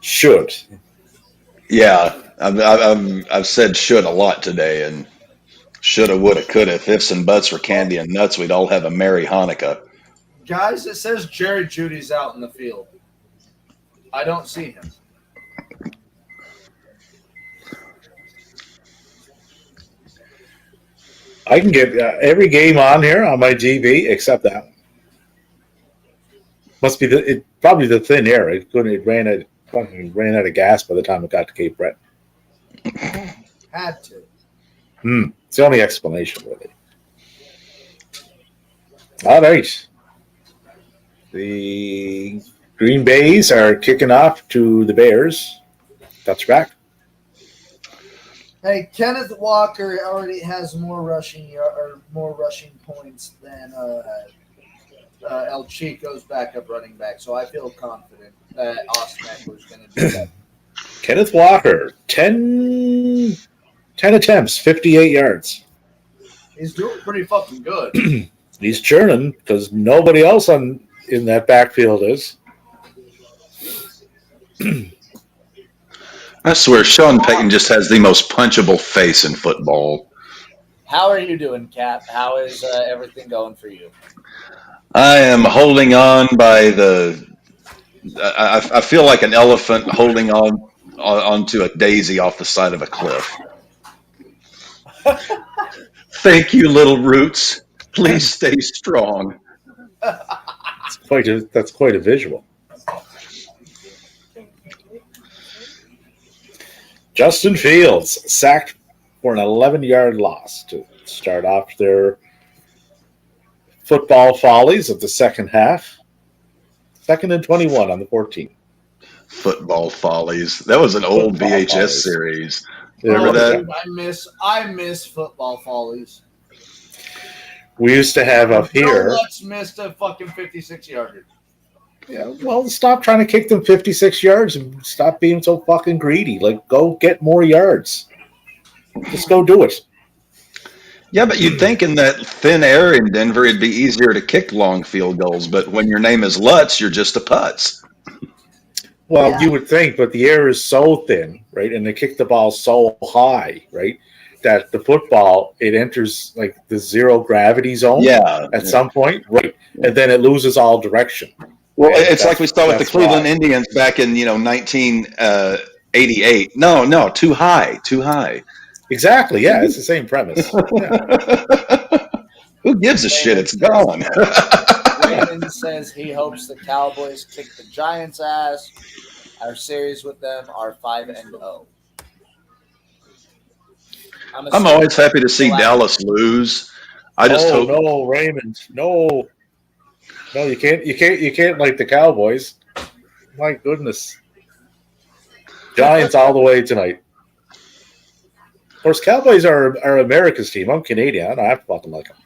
Should. Yeah, I've said should a lot today, and shoulda, woulda, coulda. If ifs and buts were candy and nuts, we'd all have a merry Hanukkah. Guys, it says Jerry Judy's out in the field. I don't see him. I can get every game on here on my GB except that one. Must be probably the thin air. It ran out of gas by the time it got to Cape Breton. Had to. It's the only explanation, really. All right. The Green Bays are kicking off to the Bears. Touchback. Hey, Kenneth Walker already has more rushing points than El Chico's backup running back, so I feel confident that Austin Eckler's going to do that. Kenneth Walker, 10 attempts, 58 yards. He's doing pretty fucking good. He's churning because nobody else in that backfield is. I swear, Sean Payton just has the most punchable face in football. How are you doing, Cap? How is everything going for you? I am holding on by I feel like an elephant holding onto a daisy off the side of a cliff. Thank you, little roots. Please stay strong. That's quite a visual. Justin Fields sacked for an 11-yard loss to start off their football follies of the second half. 2nd and 21 on the 14. Football follies. That was an old Football VHS follies. series. Remember that? I miss football follies. We used to have up here. Let's missed a fucking 56-yarder. Yeah, well, stop trying to kick them 56 yards and stop being so fucking greedy. Like, go get more yards. Just go do it. Yeah, but you'd think in that thin air in Denver, it'd be easier to kick long field goals. But when your name is Lutz, you're just a putz. Well, you would think, but the air is so thin, right? And they kick the ball so high, right? That the football, it enters like the zero gravity zone at some point, right? And then it loses all direction. Well, it's like we saw with the Cleveland Indians back in 1988. No, too high. Exactly. Yeah, it's the same premise. Yeah. Who gives a shit? It's gone. Raymond says he hopes the Cowboys kick the Giants' ass. Our series with them are 5-0. I'm always happy to see Dallas lose. I just hope. No, Raymond, no, you can't like the Cowboys. My goodness, Giants all the way tonight. Of course, Cowboys are America's team. I'm Canadian. I don't have to fucking like them.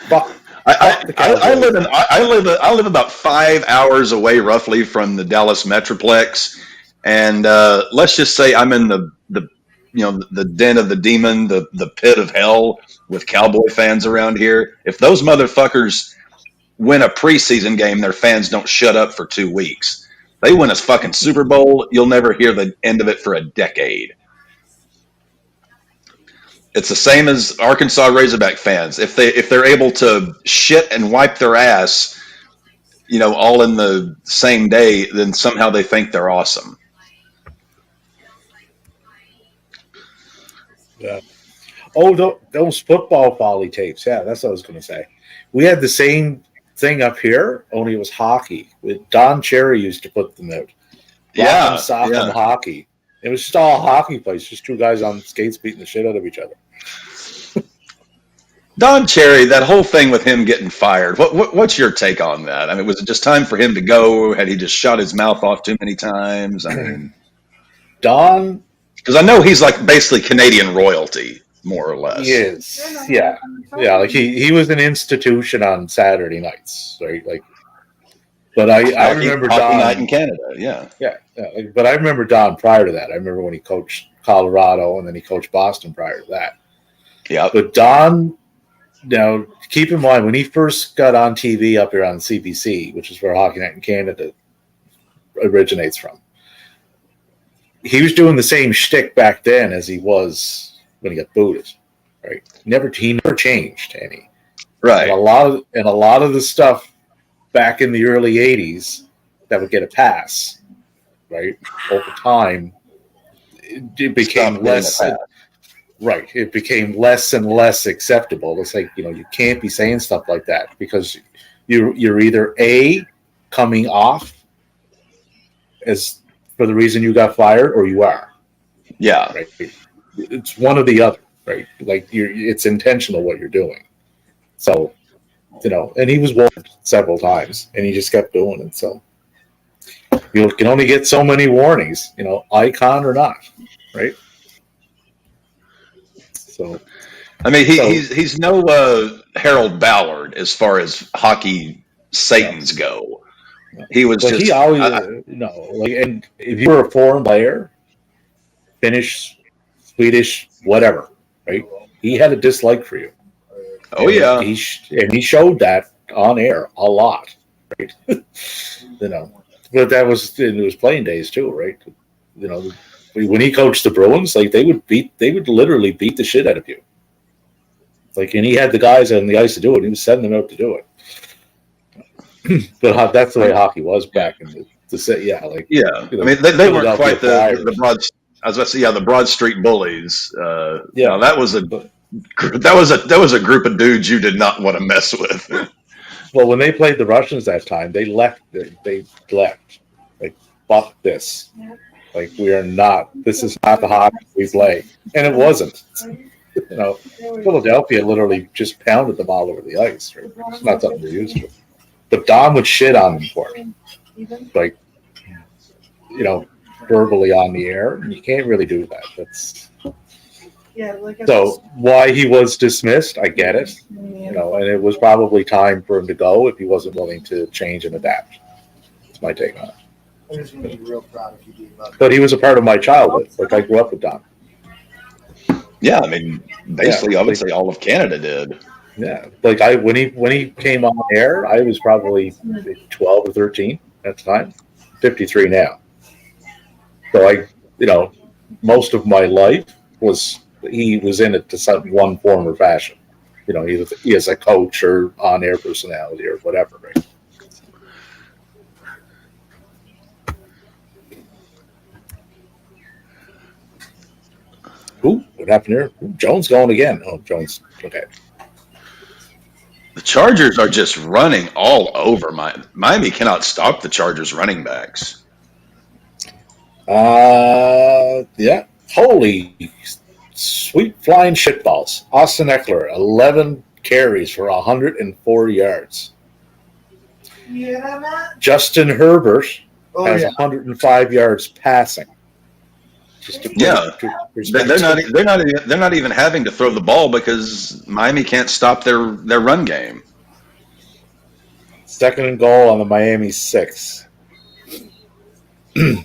Fuck. I live about 5 hours away, roughly, from the Dallas Metroplex, and let's just say I'm in the den of the demon, the pit of hell with Cowboy fans around here. If those motherfuckers win a preseason game, their fans don't shut up for 2 weeks. They win a fucking Super Bowl, you'll never hear the end of it for a decade. It's the same as Arkansas Razorback fans. If they're able to shit and wipe their ass, all in the same day, then somehow they think they're awesome. Yeah. Oh, those football volley tapes. Yeah, that's what I was going to say. We had the same thing up here, only it was hockey. With Don Cherry used to put them out. Yeah, and hockey. It was just all hockey plays, just two guys on skates beating the shit out of each other. Don Cherry, that whole thing with him getting fired. What's your take on that? I mean, was it just time for him to go? Had he just shot his mouth off too many times? I mean, Don, because I know he's like basically Canadian royalty, more or less. He is. Yeah. Like he was an institution on Saturday nights, right? Like, but I remember Don night in Canada. Yeah. But I remember Don prior to that. I remember when he coached Colorado and then he coached Boston prior to that. Yeah. But Don, now keep in mind when he first got on TV up here on CBC, which is where Hockey Night in Canada originates from, he was doing the same shtick back then as he was when he got booted. Right? He never changed any. Right. And a lot of the stuff back in the early 80s that would get a pass, right? Over time, it became less. Right. It became less and less acceptable. It's like, you can't be saying stuff like that because you're either A, coming off as for the reason you got fired, or you are. Yeah. Right. It's one or the other, right? Like it's intentional what you're doing. So, and he was warned several times and he just kept doing it. So you can only get so many warnings, icon or not, right? So, I mean, he's no Harold Ballard as far as hockey Satans go. He was just. He always and if you were a foreign player, Finnish, Swedish, whatever, right? He had a dislike for you. Oh yeah, he showed that on air a lot, right? But that was in his playing days too, right? When he coached the Bruins, like they would literally beat the shit out of you. Like, and he had the guys on the ice to do it. He was sending them out to do it. But that's the way hockey was back in the set. Yeah, like I mean, they weren't quite the broad. I was about to say, the Broad Street Bullies. That was a group of dudes you did not want to mess with. Well, when they played the Russians that time, they left. They left. Like, fuck this. Like, this is not the hockey we play. And it wasn't. Philadelphia literally just pounded them all over the ice. Right? It's not something they're used to. But Don would shit on them for it. Like, verbally on the air. And you can't really do that. That's so why he was dismissed, I get it. And it was probably time for him to go if he wasn't willing to change and adapt. That's my take on it. I'm just going to be real proud if you do that. But he was a part of my childhood. Like, I grew up with Don. Yeah, I mean, basically, I would say all of Canada did. Yeah, like when he came on air, I was probably 12 or 13 at the time. 53 now. So most of my life he was in it to some one form or fashion. He is a coach or on-air personality or whatever, right? Ooh, what happened here? Ooh, Jones going again. Oh, Jones. Okay. The Chargers are just running all over Miami. Cannot stop the Chargers running backs. Yeah. Holy Sweet flying shitballs. Austin Eckler, 11 carries for 104 yards. Yeah, Matt. Justin Herbert Oh, has yeah. 105 yards passing. Just to put Yeah. it to They're perspective. not even having to throw the ball because Miami can't stop their run game. Second and goal on the Miami 6. Yeah,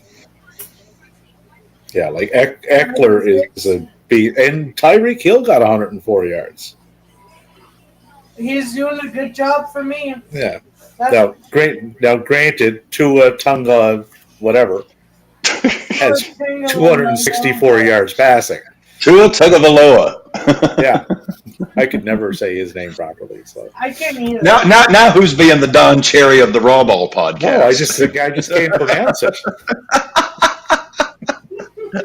like Eckler is a beat, and Tyreek Hill got 104 yards. He's doing a good job for me. Yeah. That's Now, granted, Tua Tunga, whatever, has 264 yards passing. Tua Tagovailoa. Yeah, I could never say his name properly. So I can't either. Now, who's being the Don Cherry of the RAWBall podcast? no, I just can't pronounce it.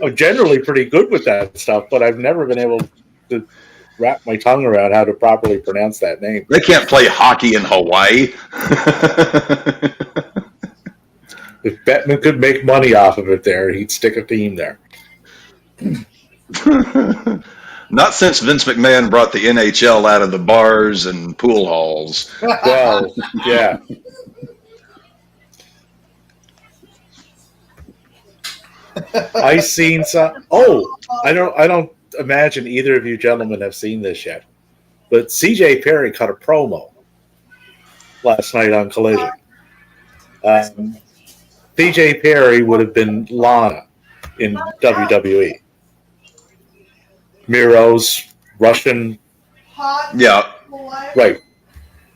I'm generally pretty good with that stuff, but I've never been able to wrap my tongue around how to properly pronounce that name. They can't play hockey in Hawaii. If Bettman could make money off of it there, he'd stick a team there. Not since Vince McMahon brought the NHL out of the bars and pool halls. Well, yeah. I seen some. Oh, I don't imagine either of you gentlemen have seen this yet, but CJ Perry cut a promo last night on Collision. CJ Perry would have been Lana in WWE. Miro's Russian. Hot. Yeah. Right.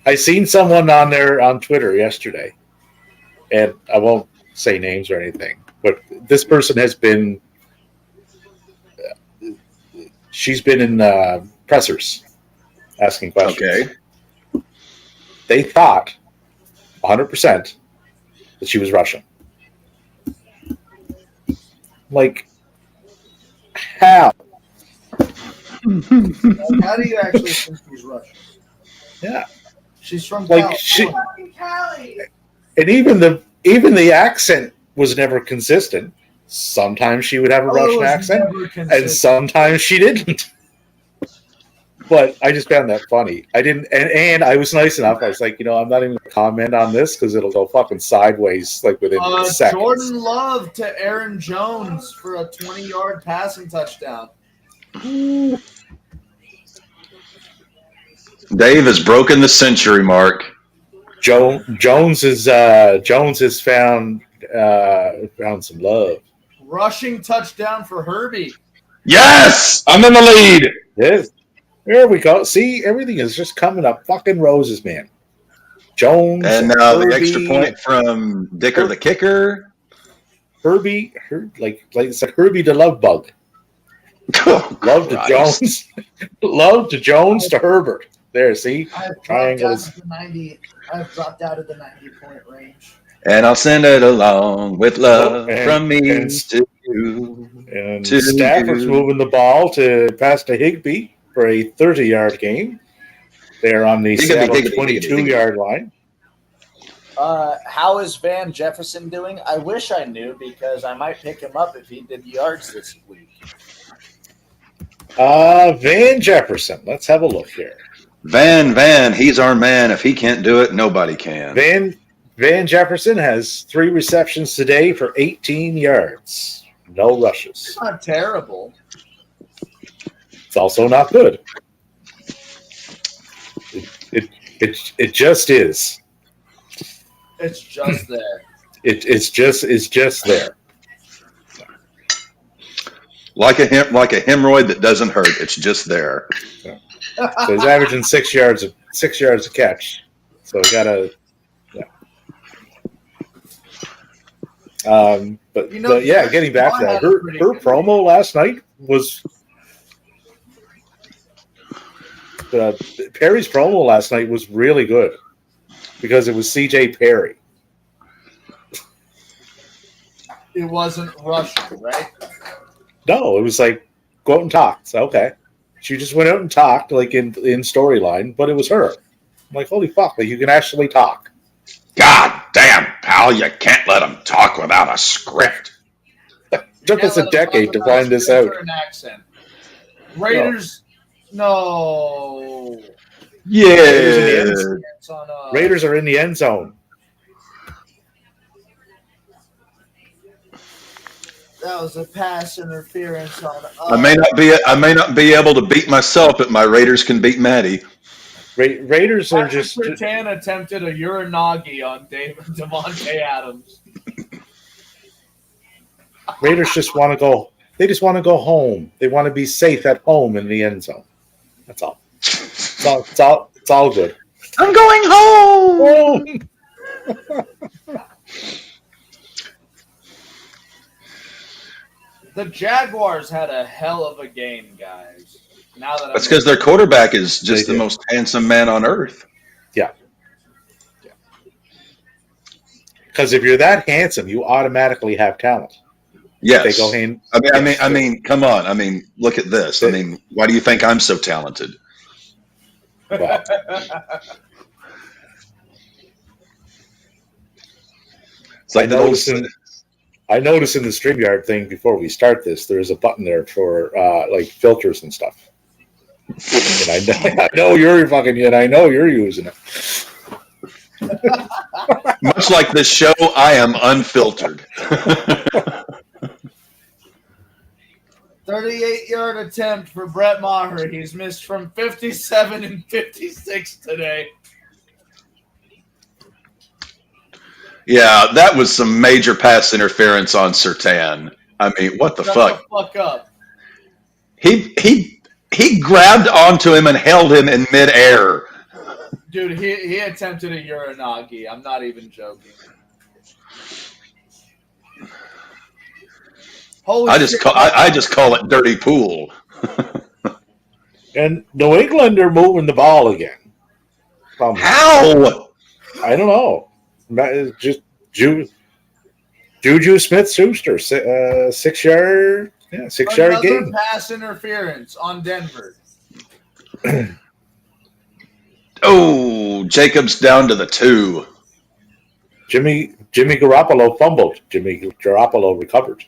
I seen someone on there on Twitter yesterday, and I won't say names or anything, but this person has been. She's been in pressers asking questions. Okay. They thought 100% that she was Russian. Like, how? How do you actually think she's Russian? Yeah. She's from Like California. and even the accent was never consistent. Sometimes she would have a Russian accent, and sometimes she didn't. But I just found that funny. I didn't, and I was nice enough. I was like, I'm not even going to comment on this because it'll go fucking sideways like within seconds. Jordan Love to Aaron Jones for a 20-yard passing touchdown. Dave has broken the century mark. Jones has found some love. Rushing touchdown for Herbie. Yes, I'm in the lead. Yes. There we go. See, everything is just coming up fucking roses, man. Jones And the extra point from Dicker the kicker. Herbie, it's like Herbie the love bug. Oh, love to Jones, love to Jones to Herbert. There, see, I've triangles. dropped out of the 90-point range. And I'll send it along with love from me to you. And Stafford's moving the ball to pass to Higbee for a 30-yard gain. They're on the Seattle 22-yard line. How is Van Jefferson doing? I wish I knew because I might pick him up if he did yards this week. Van Jefferson. Let's have a look here. Van, he's our man. If he can't do it, nobody can. Van Jefferson has 3 receptions today for 18 yards. No rushes. It's not terrible. It's also not good. It just is. It's just there. It's just there. Like a hemorrhoid that doesn't hurt. It's just there. So he's averaging 6 yards a catch. So we gotta. But getting back to that, her promo last night was Perry's promo last night was really good because it was CJ Perry. It wasn't Russian, right? No, it was like go out and talk. So, okay, she just went out and talked like in storyline, but it was her. I'm like, holy fuck! Like you can actually talk. God damn, pal, you can't let them talk without a script. Took us a decade to find this out. An accent. Raiders. No. Yeah. It's on, Raiders are in the end zone. That was a pass interference on. I may not be able to beat myself, but my Raiders can beat Maddie. Raiders are Patrick just Surtain attempted a Uranagi on Devontae Adams. Raiders just want to go. They just want to go home. They want to be safe at home in the end zone. That's all. It's all good. I'm going home. The Jaguars had a hell of a game, guys. Now that That's because their quarterback is just the most handsome man on earth. Yeah. Because if you're that handsome, you automatically have talent. Yes. They go in. I mean, come on. I mean, look at this. I mean, why do you think I'm so talented? Well, it's like I noticed in the StreamYard thing before we start this, there's a button there for like filters and stuff. And I know you're using it. Much like this show, I am unfiltered. 38-yard attempt for Brett Maher. He's missed from 57 and 56 today. Yeah, that was some major pass interference on Surtain. I mean, what the fuck? The fuck up. He grabbed onto him and held him in midair. Dude, he attempted a Uranagi. I'm not even joking. Holy I just call it dirty pool. And New England are moving the ball again. How? I don't know. Just Juju Smith-Schuster, 6-yard game. Another pass interference on Denver. Oh, Jacobs down to the 2. Jimmy Garoppolo fumbled. Jimmy Garoppolo recovered.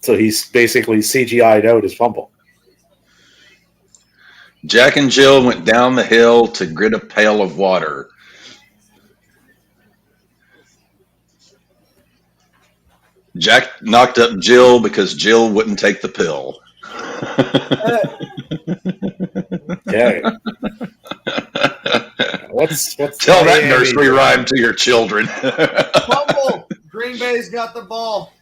So he's basically CGI'd out his fumble. Jack and Jill went down the hill to grit a pail of water. Jack knocked up Jill because Jill wouldn't take the pill. Okay. What's Tell that nursery rhyme to your children. Fumble. Green Bay's got the ball.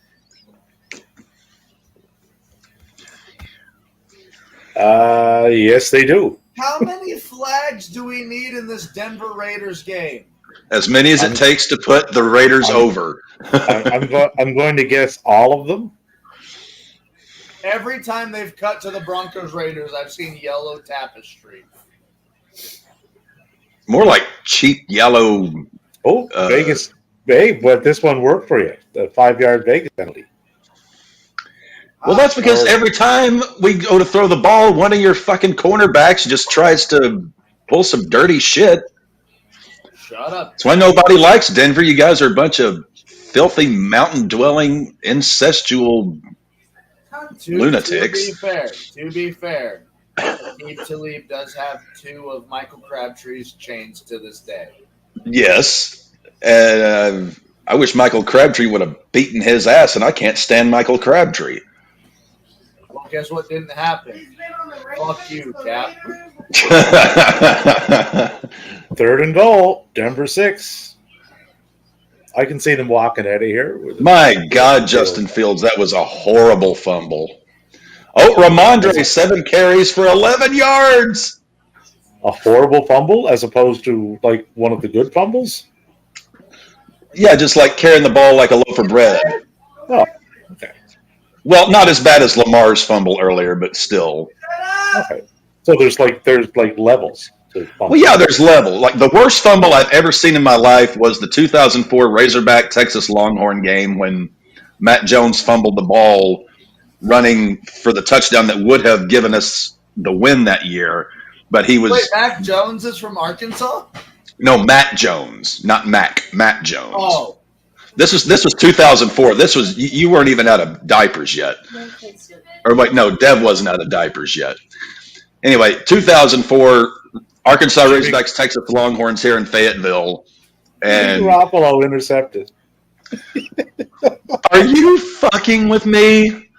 Yes, they do. How many flags do we need in this Denver Raiders game? As many as it takes to put the Raiders over. I'm going to guess all of them. Every time they've cut to the Broncos Raiders, I've seen yellow tapestry. More like cheap yellow. Oh, Vegas. Hey, but this one worked for you. The 5-yard Vegas penalty. Well, that's because every time we go to throw the ball, one of your fucking cornerbacks just tries to pull some dirty shit. Shut up. That's why nobody likes Denver. You guys are a bunch of filthy, mountain-dwelling, incestual lunatics. To be fair, Aqib Talib does have 2 of Michael Crabtree's chains to this day. Yes. And I wish Michael Crabtree would have beaten his ass, and I can't stand Michael Crabtree. Well, guess what didn't happen? Fuck you, Cap. 3rd and goal, Denver 6. I can see them walking out of here. My God, Justin Fields, that was a horrible fumble. Oh, Ramondre, 7 carries for 11 yards. A horrible fumble as opposed to like one of the good fumbles? Yeah, just like carrying the ball like a loaf of bread. Oh, okay. Well, not as bad as Lamar's fumble earlier, but still. Okay. So there's levels. Well, yeah, there's level. Like the worst fumble I've ever seen in my life was the 2004 Razorback Texas Longhorn game when Matt Jones fumbled the ball running for the touchdown that would have given us the win that year. But he was. Wait, Mac Jones is from Arkansas? No, Matt Jones, not Mac. Matt Jones. Oh. This was 2004. This was you weren't even out of diapers yet. Or wait, no, Dev wasn't out of diapers yet. Anyway, 2004, Arkansas Razorbacks, Texas Longhorns here in Fayetteville, and Garoppolo intercepted. are you fucking with me?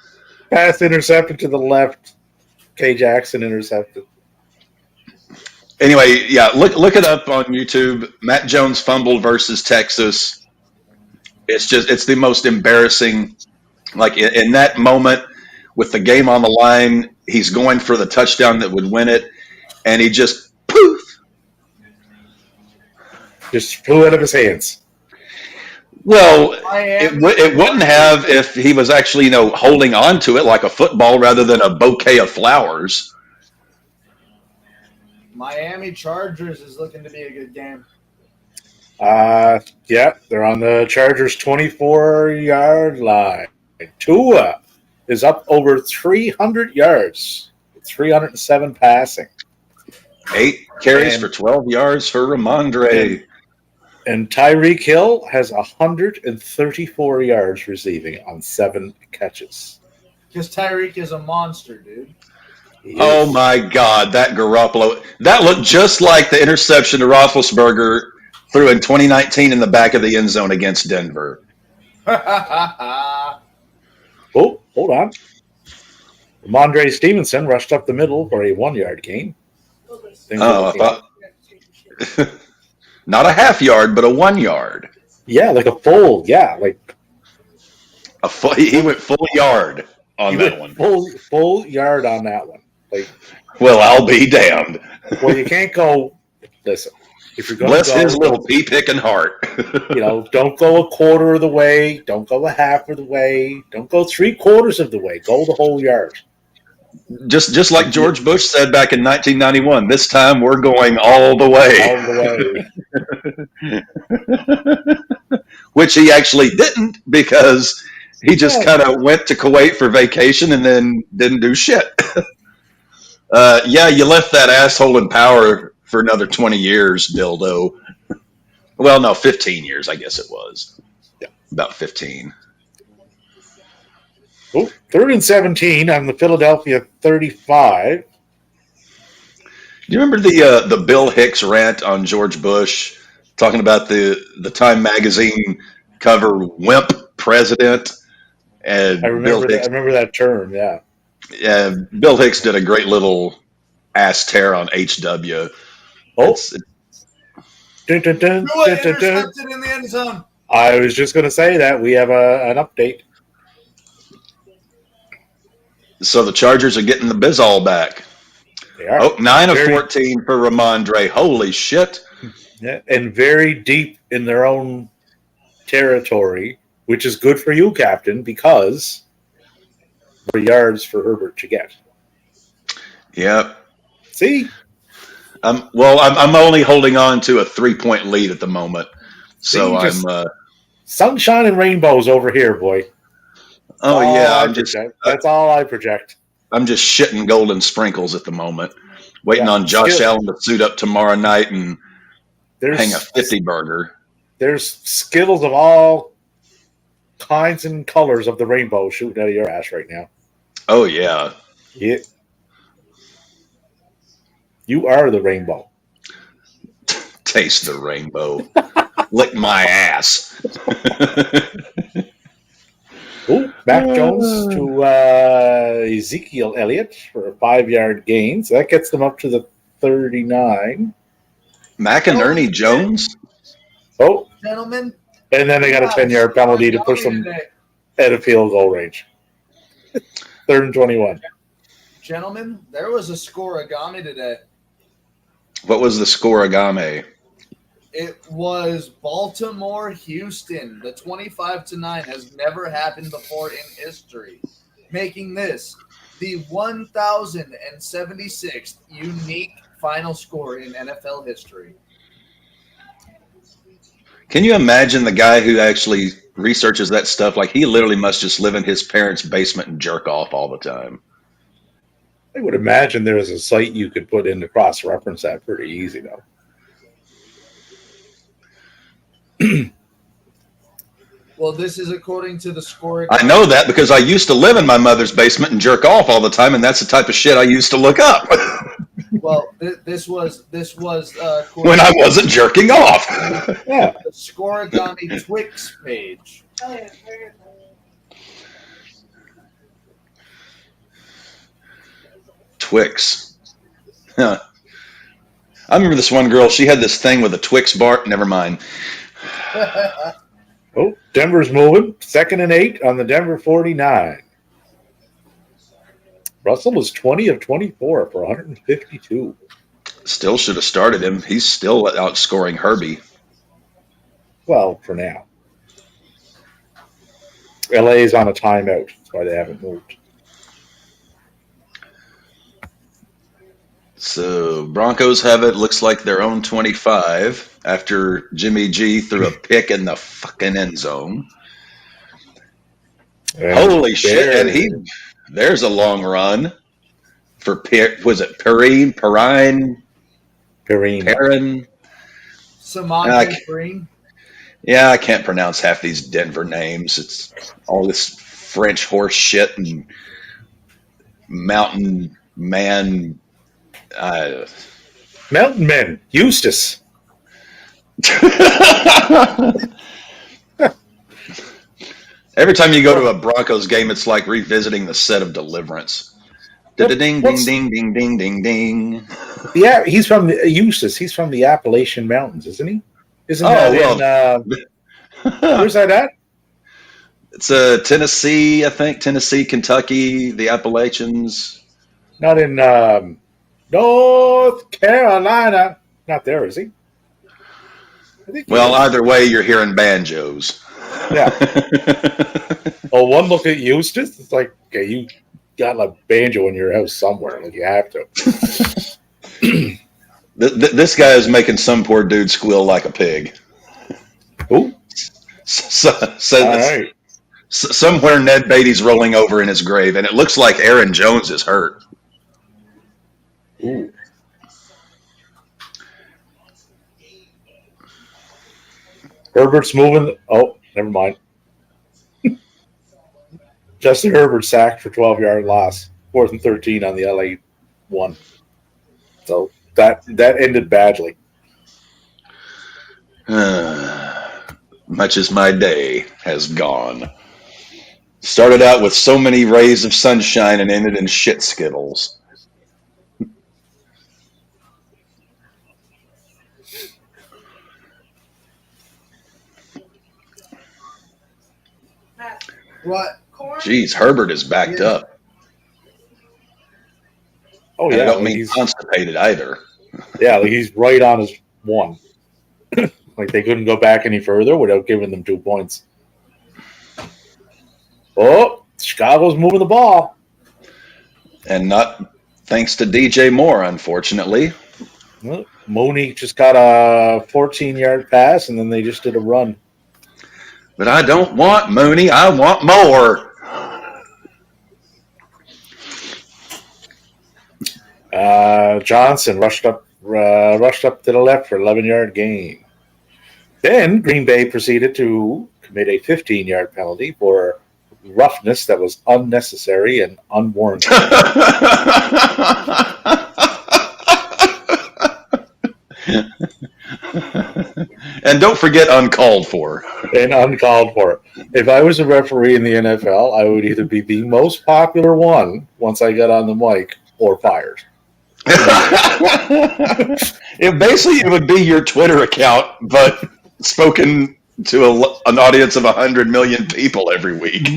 Pass intercepted to the left. K. Jackson intercepted. Anyway, yeah, look it up on YouTube. Matt Jones fumbled versus Texas. It's the most embarrassing. Like in that moment, with the game on the line, he's going for the touchdown that would win it, and he just poof. Just flew out of his hands. Well, it wouldn't have if he was actually holding on to it like a football rather than a bouquet of flowers. Miami Chargers is looking to be a good game. Yeah, they're on the Chargers' 24-yard line. Tua is up over 300 yards, 307 passing. 8 carries for 12 yards for Ramondre. And Tyreek Hill has 134 yards receiving on 7 catches. Because Tyreek is a monster, dude. Oh my God, that Garoppolo. That looked just like the interception to Roethlisberger threw in 2019 in the back of the end zone against Denver. Oh, hold on. Ramondre Stevenson rushed up the middle for a 1-yard gain. I thought not a half yard, but a 1 yard. Yeah, like a full. Yeah, like a full. He went full yard on that one. Full yard on that one. Like, well, I'll be damned. Well, you can't go. Listen, if you're going bless to go, his little pea picking heart. Don't go a quarter of the way. Don't go a half of the way. Don't go 3/4 of the way. Go the whole yard. Just like George Bush said back in 1991, this time we're going all the way. All the way. Which he actually didn't, because he just kind of went to Kuwait for vacation and then didn't do shit. Yeah, you left that asshole in power for another 20 years, dildo. Well, no, 15 years, I guess it was. Yeah, about 15. Oh, 3rd and 17 on the Philadelphia 35. Do you remember the Bill Hicks rant on George Bush, talking about the Time magazine cover wimp president? And I remember that term. Yeah. Yeah, Bill Hicks did a great little ass tear on HW. Intercepted in the end zone. I was just going to say that we have an update. So the Chargers are getting the Bizzall back. They are. Oh, 9 of 14 for Ramondre. Holy shit. Yeah, and very deep in their own territory, which is good for you, Captain, because more yards for Herbert to get. Yep. See? Well, I'm only holding on to a 3-point lead at the moment. So I'm sunshine and rainbows over here, boy. Oh yeah, that's all I project. I'm just shitting golden sprinkles at the moment, waiting on Josh Allen to suit up tomorrow night and hang a 50 burger. There's Skittles of all kinds and colors of the rainbow shooting out of your ass right now. Oh yeah. Yeah. You are the rainbow. Taste the rainbow. Lick my ass. Ooh, Mac Jones to Ezekiel Elliott for a 5-yard gain. So that gets them up to the 39. McInerney Jones? Oh. Gentlemen. And then they got a 10-yard penalty to push them at a field goal range. 3rd and 21. Gentlemen, there was a scoregami today. What was the scoregami? It was Baltimore-Houston. The 25-9 has never happened before in history, making this the 1,076th unique final score in NFL history. Can you imagine the guy who actually researches that stuff? Like, he literally must just live in his parents' basement and jerk off all the time. I would imagine there is a site you could put in to cross-reference that pretty easy, though. Well, this is according to the score. I know that because I used to live in my mother's basement and jerk off all the time, and that's the type of shit I used to look up Well, this was when I wasn't jerking off. Yeah. the Scorigami Twix page. Oh, yeah, very good. Twix. Huh. I remember this one girl. She had this thing with a Twix bar. Never mind. Oh, Denver's moving. 2nd and 8 on the Denver 49. Russell was 20 of 24 for 152. Still should have started him. He's still outscoring Herbie. Well, for now. LA is on a timeout. That's why they haven't moved. So Broncos have it. Looks like their own 25 after Jimmy G threw a pick in the fucking end zone. And Holy shit! And there's a long run for was it Perrine? Samantha Green. Yeah, I can't pronounce half these Denver names. It's all this French horse shit and mountain man. Mountain Men, Eustace. Every time you go to a Broncos game, it's like revisiting the set of Deliverance. Ding, ding, ding, ding, ding, ding, ding. Yeah, he's from Eustace. He's from the Appalachian Mountains, isn't he? Isn't where's that at? It's Tennessee, I think. Tennessee, Kentucky, the Appalachians. Not in North Carolina. Not there, is he? Well, either way, you're hearing banjos. Yeah. Oh, one look at Eustace. It's like, okay, you got a banjo in your house somewhere. Like you have to. This guy is making some poor dude squeal like a pig. Who? Right. Somewhere Ned Beatty's rolling over in his grave, and it looks like Aaron Jones is hurt. Ooh. Herbert's moving. Oh, never mind. Justin Herbert sacked for 12-yard loss. 4th and 13 on the LA 1. So that ended badly. Much as my day has gone. Started out with so many rays of sunshine and ended in shit skittles. What? Jeez, Herbert is backed up. Oh, and yeah. I don't mean constipated either. Yeah, like he's right on his 1. Like they couldn't go back any further without giving them 2 points. Oh, Chicago's moving the ball. And not thanks to DJ Moore, unfortunately. Well, Mooney just got a 14-yard pass, and then they just did a run. But I don't want Mooney. I want more. Johnson rushed up to the left for 11-yard gain. Then Green Bay proceeded to commit a 15-yard penalty for roughness that was unnecessary and unwarranted. And don't forget uncalled for. And uncalled for. If I was a referee in the NFL, I would either be the most popular one once I got on the mic or fired. It would be your Twitter account, but spoken to an audience of 100 million people every week.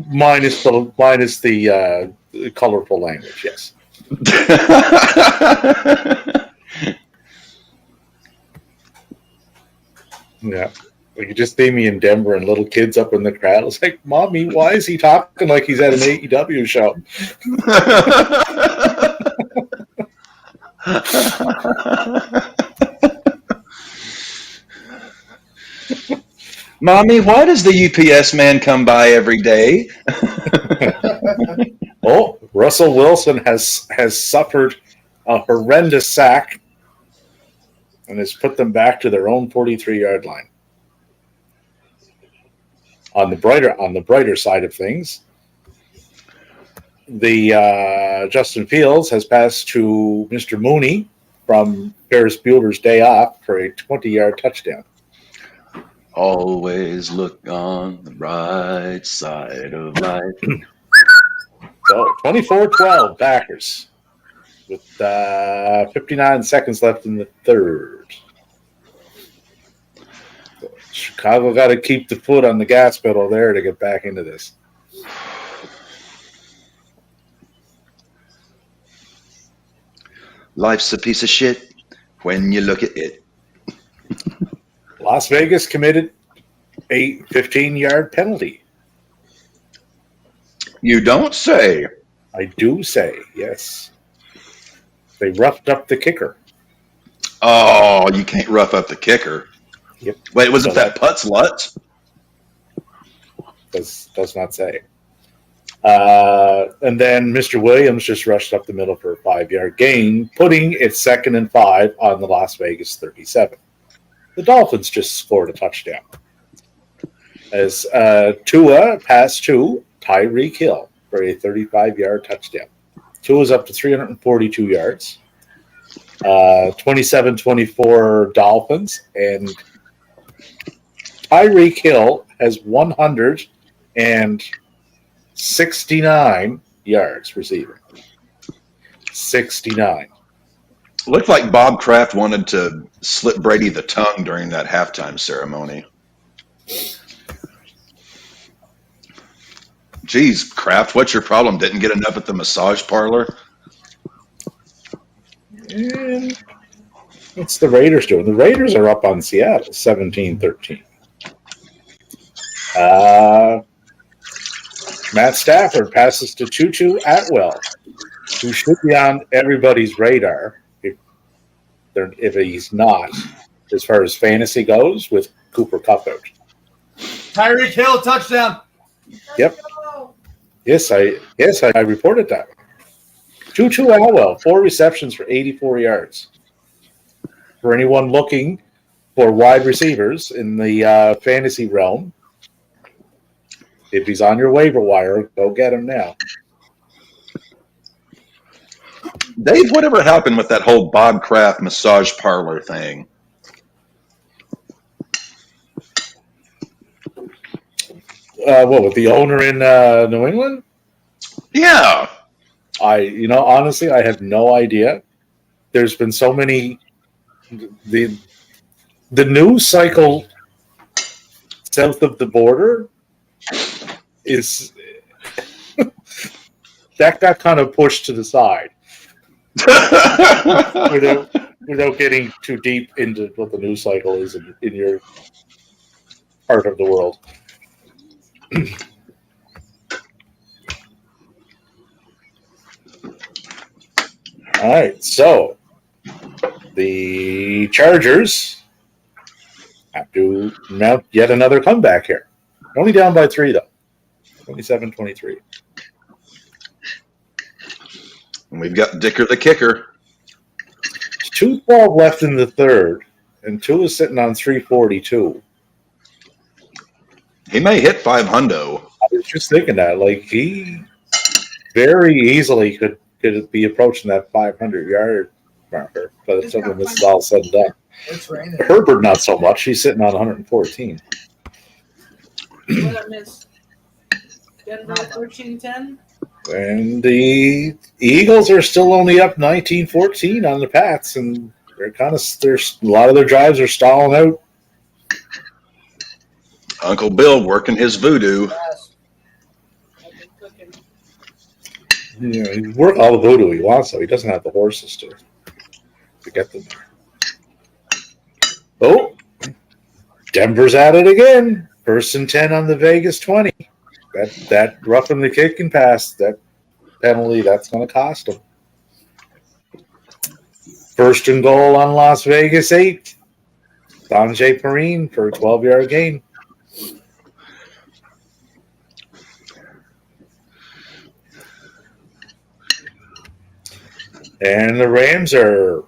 Minus the colorful language, yes. Yeah. Like you just see me in Denver and little kids up in the crowd. I was like, Mommy, why is he talking like he's at an AEW show? Mommy, why does the UPS man come by every day? Oh, Russell Wilson has suffered a horrendous sack and has put them back to their own 43-yard line. On the brighter side of things, the Justin Fields has passed to Mr. Mooney from Ferris Bueller's Day Off for a 20-yard touchdown. Always look on the right side of life. So 24-12 Packers with 59 seconds left in the third. So Chicago got to keep the foot on the gas pedal there to get back into this. Life's a piece of shit when you look at it. Las Vegas committed a 15-yard penalty. You don't say. I do say, yes. They roughed up the kicker. Oh, you can't rough up the kicker. Yep. Wait, was it that Putz Lutz? Does not say. And then Mr. Williams just rushed up the middle for a 5-yard gain, putting it 2nd and 5 on the Las Vegas 37. The Dolphins just scored a touchdown as Tua passed to Tyreek Hill for a 35-yard touchdown. Tua's up to 342 yards. 27-24 Dolphins, and Tyreek Hill has 169 yards receiving. 69. Looked like Bob Kraft wanted to slip Brady the tongue during that halftime ceremony. Geez, Kraft, what's your problem? Didn't get enough at the massage parlor? And what's the Raiders doing? The Raiders are up on Seattle, 17-13. Matt Stafford passes to Tutu Atwell, who should be on everybody's radar if he's not, as far as fantasy goes, with Cooper Kupp out. Tyreek Hill touchdown. Yep. Yes, I reported that. Tutu Atwell, 4 receptions for 84 yards. For anyone looking for wide receivers in the fantasy realm, if he's on your waiver wire, go get him now. Dave, whatever happened with that whole Bob Kraft massage parlor thing? What, with the owner in New England? Yeah. Honestly, I have no idea. There's been so many. The news cycle south of the border is that got kind of pushed to the side without getting too deep into what the news cycle is in your part of the world. All right, so the Chargers have to mount yet another comeback here. Only down by 3, though. 27-23. And we've got Dicker the kicker. 2:12 left in the third, and 2 is sitting on 342. He may hit 500. I was just thinking that. Like, he very easily could be approaching that 500-yard marker by the time this is all said and done. It's raining. Herbert, not so much. He's sitting on 114. What I missed? Denver 13-10. And the Eagles are still only up 19-14 on the Pats, and there's a lot of their drives are stalling out. Uncle Bill working his voodoo. Yeah, he work all the voodoo he wants, though. He doesn't have the horses to get them there. Oh, Denver's at it again. 1st and 10 on the Vegas 20. That roughing the kick and pass, that penalty, that's going to cost them. 1st and goal on Las Vegas 8. Sanjay Perrine for a 12-yard gain. And the Rams are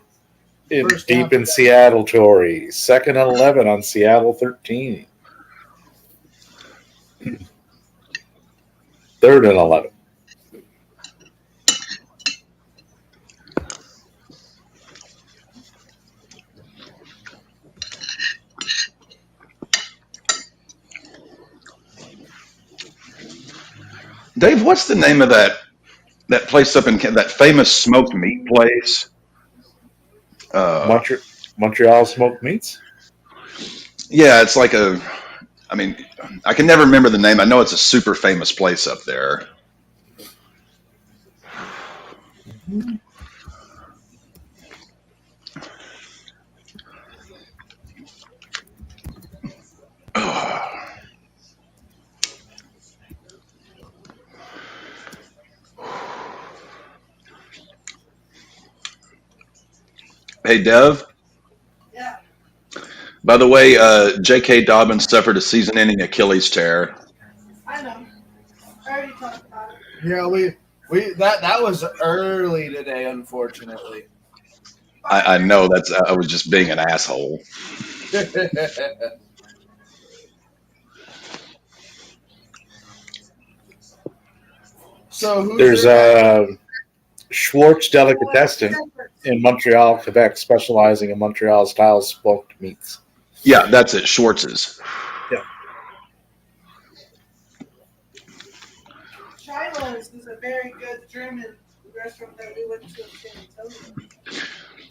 deep in Seattle, Tory. 2nd and 11 on Seattle 13. Third and 11. Dave, what's the name of that place up in that famous smoked meat place? Montreal smoked meats. Yeah, it's like a. I mean, I can never remember the name. I know it's a super famous place up there. Hey, Dev. Yeah, By the way, J.K. Dobbins suffered a season-ending Achilles tear. I know. I already talked about it. Yeah, we that was early today, unfortunately. I know that's. I was just being an asshole. So who's There's your Schwartz Delicatessen in Montreal, Quebec, specializing in Montreal-style smoked meats. Yeah, that's it. Schwartz's. Shiloh's is a very good German restaurant that we went to in San Antonio.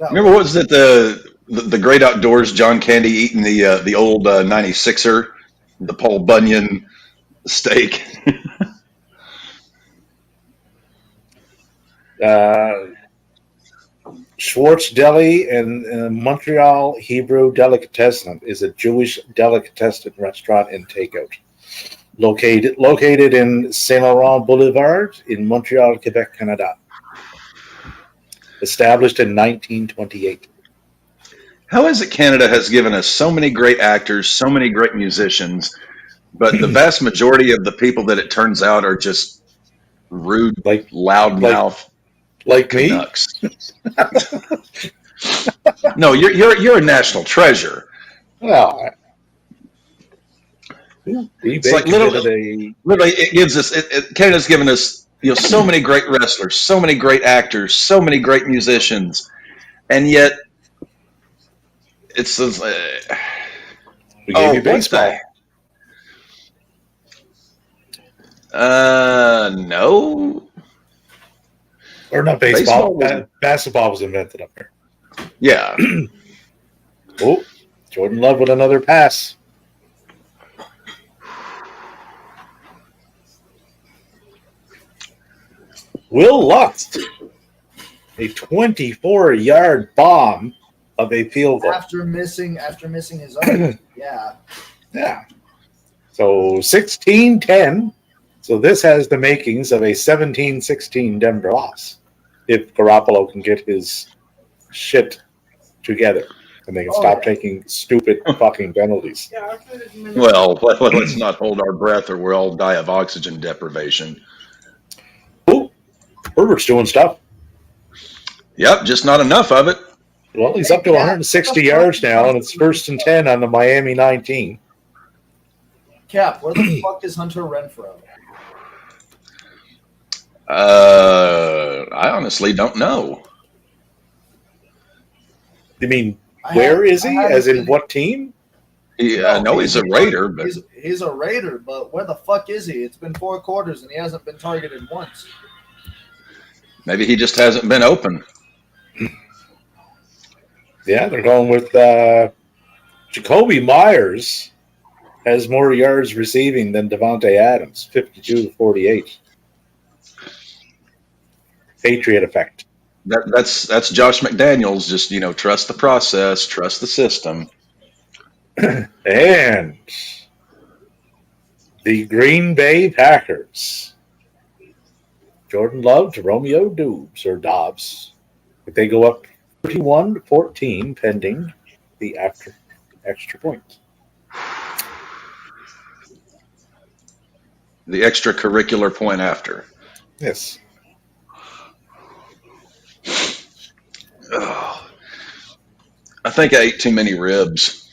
Remember, what was it? The Great Outdoors. John Candy eating the old 96er, the Paul Bunyan steak. Schwartz Deli and Montreal Hebrew Delicatessen is a Jewish delicatessen restaurant and takeout. Located in Saint Laurent Boulevard in Montreal, Quebec, Canada. Established in 1928. How is it Canada has given us so many great actors, so many great musicians, but the vast majority of the people that it turns out are just rude, loudmouth, like me? Canucks. No, you're a national treasure. Well, it's like literally it gives us. Canada's given us so many great wrestlers, so many great actors, so many great musicians, and yet it's. We gave you baseball. No. Or not baseball. Basketball was invented up there. Yeah. Oh, Jordan Love with another pass. Will Lutz, a 24-yard bomb of a field goal. after missing his own. Yeah. Yeah. So 16-10. So this has the makings of a 17-16 Denver loss. If Garoppolo can get his shit together and they can stop taking stupid fucking penalties. Well, let's not hold our breath or we'll all die of oxygen deprivation. Ooh, Herbert's doing stuff. Yep, just not enough of it. Well, he's up to 160 yards now, and it's 1st and 10 on the Miami 19. Cap, where the fuck is Hunter Renfrow? I honestly don't know. You mean, where is he? As in what team? I know he's a Raider, but he's a Raider, but where the fuck is he? It's been 4 quarters and he hasn't been targeted once. Maybe he just hasn't been open. Yeah, they're going with Jacoby Myers has more yards receiving than Devontae Adams, 52-48. Patriot effect. That's Josh McDaniels. Just trust the process, trust the system. And the Green Bay Packers. Jordan Love to Romeo Dobbs. But they go up 31-14 pending the extra point. The extracurricular point after. Yes. Oh, I think I ate too many ribs.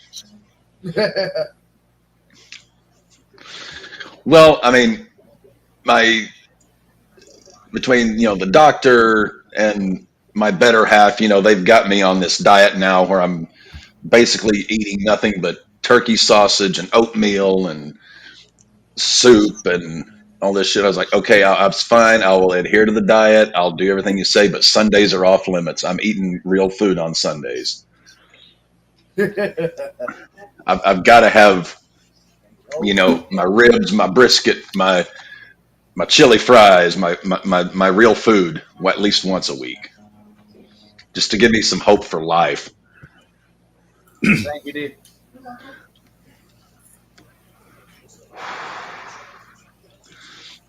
Well, I mean, between the doctor and my better half, they've got me on this diet now where I'm basically eating nothing but turkey sausage and oatmeal and soup and all this shit. I was like, okay, I'm fine. I will adhere to the diet. I'll do everything you say, but Sundays are off limits. I'm eating real food on Sundays. I've got to have, my ribs, my brisket, my chili fries, my real food at least once a week, just to give me some hope for life. Thank you, dude.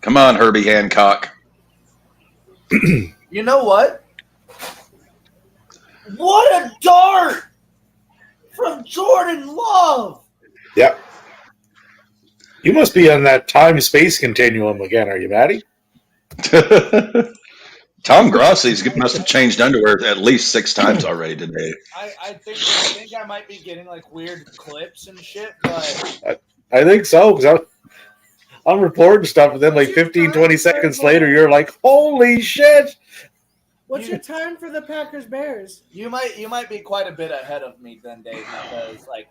Come on, Herbie Hancock. You know what? What a dart from Jordan Love. Yep. You must be on that time-space continuum again, are you, Matty? Tom Grossi's must have changed underwear at least 6 times already today. I think I might be getting like weird clips and shit, but I think so, because I'm reporting stuff, and then like 15, 20 seconds later, you're like, holy shit! What's your time for the Packers Bears? you might be quite a bit ahead of me then, Dave, because like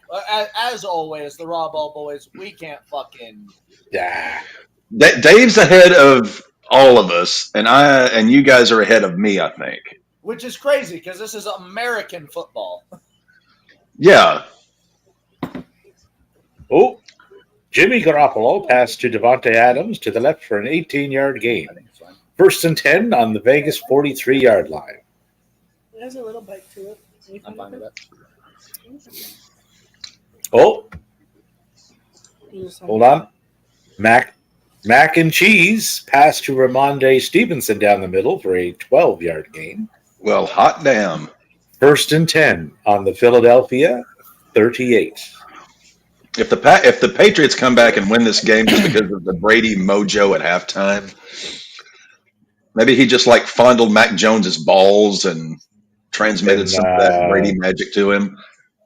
as always, the RAWBall boys, we can't fucking. Yeah. Dave's ahead of all of us, and you guys are ahead of me, I think. Which is crazy because this is American football. Yeah. Oh, Jimmy Garoppolo passed to Devontae Adams to the left for an 18-yard gain. 1st and 10 on the Vegas 43-yard line. There's a little bite to it. I'm fine with that. Oh, hold on. Mac and Cheese passed to Ramondre Stevenson down the middle for a 12-yard gain. Well, hot damn. 1st and 10 on the Philadelphia 38. If the Patriots come back and win this game just because of the Brady mojo at halftime, maybe he just like fondled Mac Jones's balls and transmitted some of that Brady magic to him.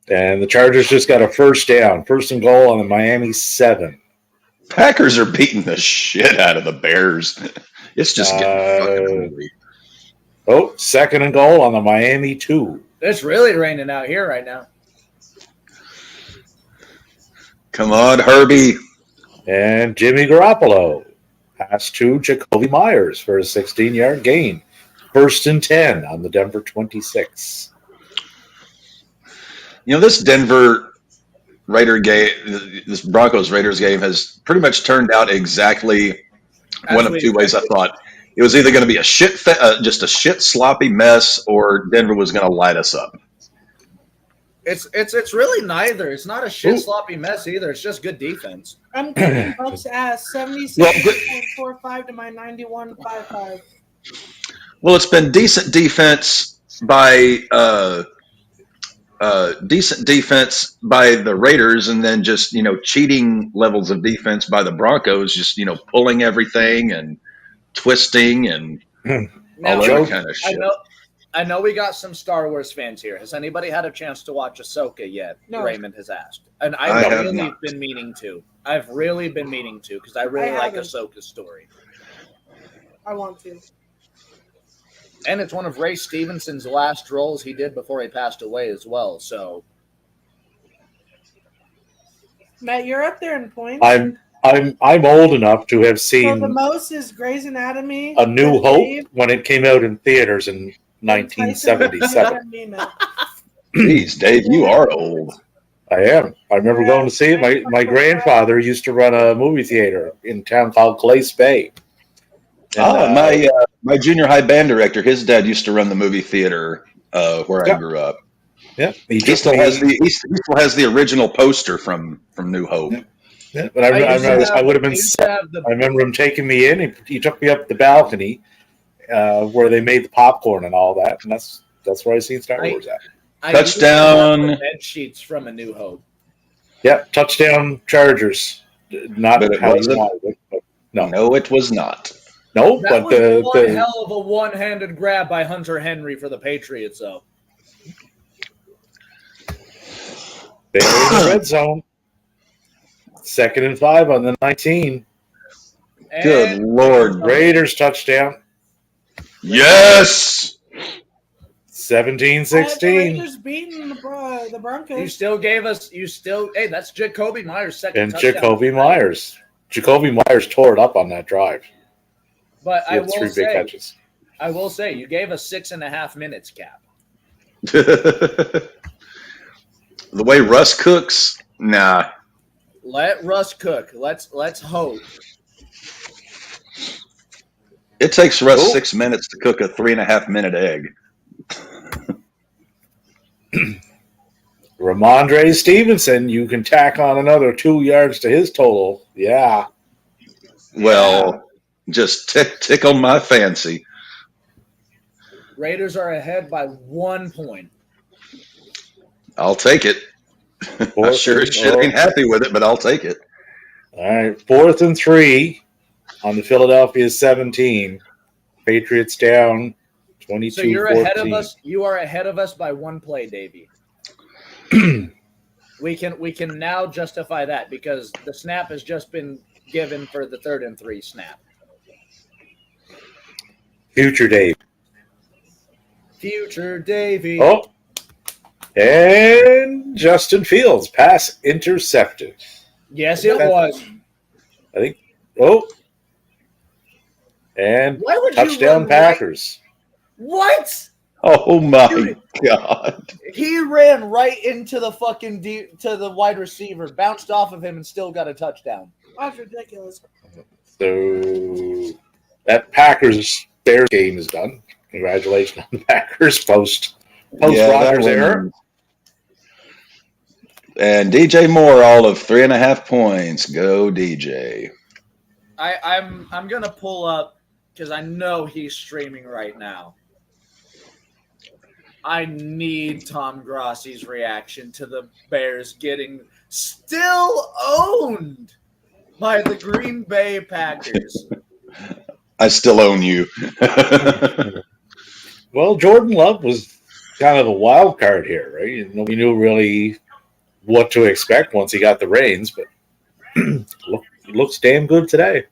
And the Chargers just got a 1st down. 1st and goal on the Miami 7. Packers are beating the shit out of the Bears. It's just getting fucking ugly. Oh, 2nd and goal on the Miami 2. It's really raining out here right now. Come on, Herbie. And Jimmy Garoppolo passed to Jacoby Myers for a 16-yard gain. 1st and 10 on the Denver 26. This Denver Raider game, this Broncos Raiders game has pretty much turned out exactly one of two ways. I thought it was either going to be just a shit sloppy mess, or Denver was going to light us up. It's really neither. It's not a shit sloppy mess either. It's just good defense. I'm kicking Bucks ass 76.45 to my 91.55. Well, it's been decent defense by the Raiders, and then just cheating levels of defense by the Broncos, just pulling everything and twisting and all that kind of shit. I know we got some Star Wars fans here. Has anybody had a chance to watch Ahsoka yet? No. Raymond has asked. And I've really been meaning to. Because I really like Ahsoka's story. I want to. And it's one of Ray Stevenson's last roles he did before he passed away as well. So, Matt, you're up there in points. I'm old enough to have seen the most is Grey's Anatomy. A New Hope when it came out in theaters in 1977. Jeez, Dave, you are old. I am. I remember going to see it. My grandfather used to run a movie theater in a town called Glace Bay. And, my junior high band director, his dad used to run the movie theater where I grew up. Yeah, he still has the original poster from New Hope. Yeah, but I would have been. I remember him taking me in. He took me up the balcony where they made the popcorn and all that, and that's where I seen Star Wars at. Touchdown. Bed sheets from A New Hope. Yeah, touchdown Chargers. Not how you wanted it. But no, it was not. No, that but was one hell of a one-handed grab by Hunter Henry for the Patriots, though. They're in the red zone. 2nd and 5 on the 19. Good And Lord. Raiders touchdown. Yes. 17-16. Raiders beating the Broncos. you still gave us. Hey, that's Jacoby Myers' second And touchdown. Jacoby Myers. Jacoby Myers tore it up on that drive. But He had 3 big catches. I will say, you gave us 6.5 minutes, Cap. The way Russ cooks, nah. Let Russ cook. Let's hope. It takes Russ Oh. 6 minutes to cook a 3.5-minute egg. Ramondre Stevenson, you can tack on another 2 yards to his total. Yeah. Well, just tickle my fancy. Raiders are ahead by 1 point. I'll take it. I sure as shit ain't happy with it, but I'll take it. All right, 4th and 3 on the Philadelphia 17. Patriots down 22-14. So you're ahead of us. You are ahead of us by 1 play, Davey. We can now justify that because the snap has just been given for the 3rd and 3 snap. Future Dave. Future Davey. Oh, and Justin Fields, pass intercepted. Yes, it was. I think. Oh, and Why would you touchdown run Packers. What? Oh my Dude. God. He ran right into the fucking to the wide receiver, bounced off of him, and still got a touchdown. That's ridiculous. So that Packers Bears game is done. Congratulations on the Packers post that Rodgers one- error. And DJ Moore, all of 3.5 points. Go DJ. I'm gonna pull up because I know he's streaming right now. I need Tom Grossi's reaction to the Bears getting still owned by the Green Bay Packers. I still own you. Well, Jordan Love was kind of the wild card here, right? Nobody knew really what to expect once he got the reins, but he looks damn good today.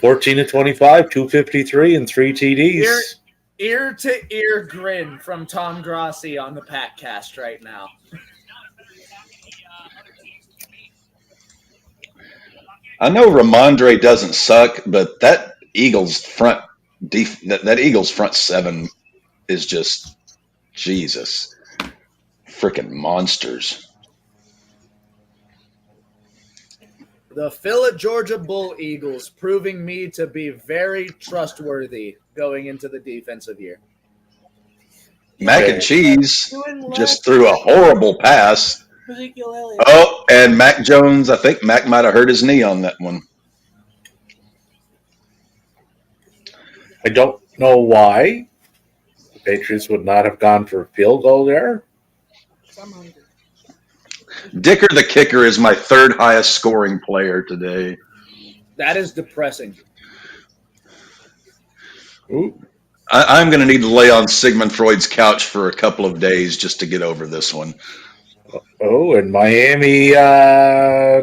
14-25, 253, and 3 TDs. Ear to ear grin from Tom Grossi on the Packcast right now. I know Ramondre doesn't suck, but that Eagles front that Eagles front 7 is just Jesus. Freaking monsters. The Philly Georgia Bull Eagles proving me to be very trustworthy going into the defensive year. Mac and Cheese just threw a horrible pass. Ezekiel Elliott. Oh, and Mac Jones, I think Mac might have hurt his knee on that one. I don't know why the Patriots would not have gone for a field goal there. Dicker the kicker is my 3rd highest scoring player today. That is depressing. Ooh. I'm going to need to lay on Sigmund Freud's couch for a couple of days just to get over this one. Oh, and Miami,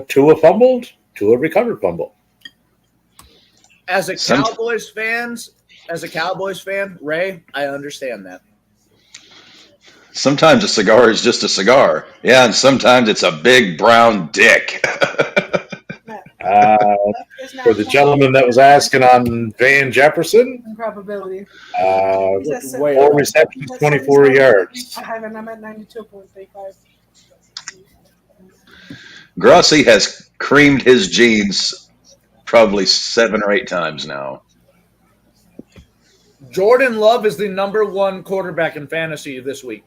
Tua fumbled. Tua recovered fumble. As a Cowboys fan, Ray, I understand that. Sometimes a cigar is just a cigar. Yeah, and sometimes it's a big brown dick. For the gentleman that was asking on Van Jefferson, Probability. 4 receptions, 24 yards. I haven't. I'm at 92.35. Grossi has creamed his jeans probably 7 or 8 times now. Jordan Love is the number 1 quarterback in fantasy this week.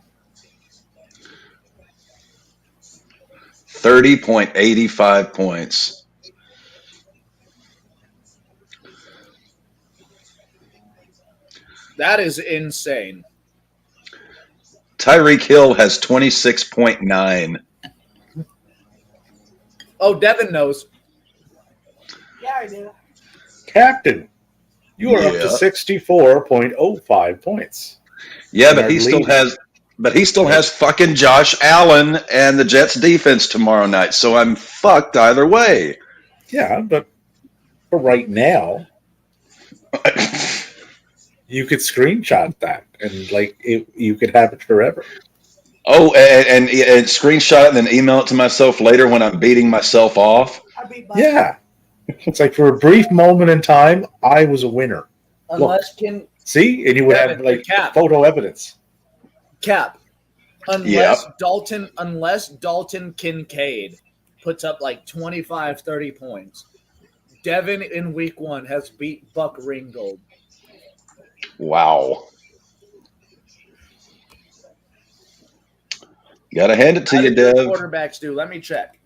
30.85 points. That is insane. Tyreek Hill has 26.9. Oh, Devin knows. Yeah, I do. Captain, you are up Yeah. to 64.05 points. Yeah, And but our he still lead- has fucking Josh Allen and the Jets defense tomorrow night, so I'm fucked either way. Yeah, but for right now, you could screenshot that and you could have it forever. Oh, and screenshot it and then email it to myself later when I'm beating myself off. I beat Buster. Yeah, it's like for a brief moment in time, I was a winner. Unless can See, and you would have Kevin, Cap. photo evidence. Cap. Unless Dalton Kincaid puts up like 25, 30 points, Devin in week 1 has beat Buck Ringgold. Wow. Gotta hand it to you, Dev. Quarterbacks do. Let me check.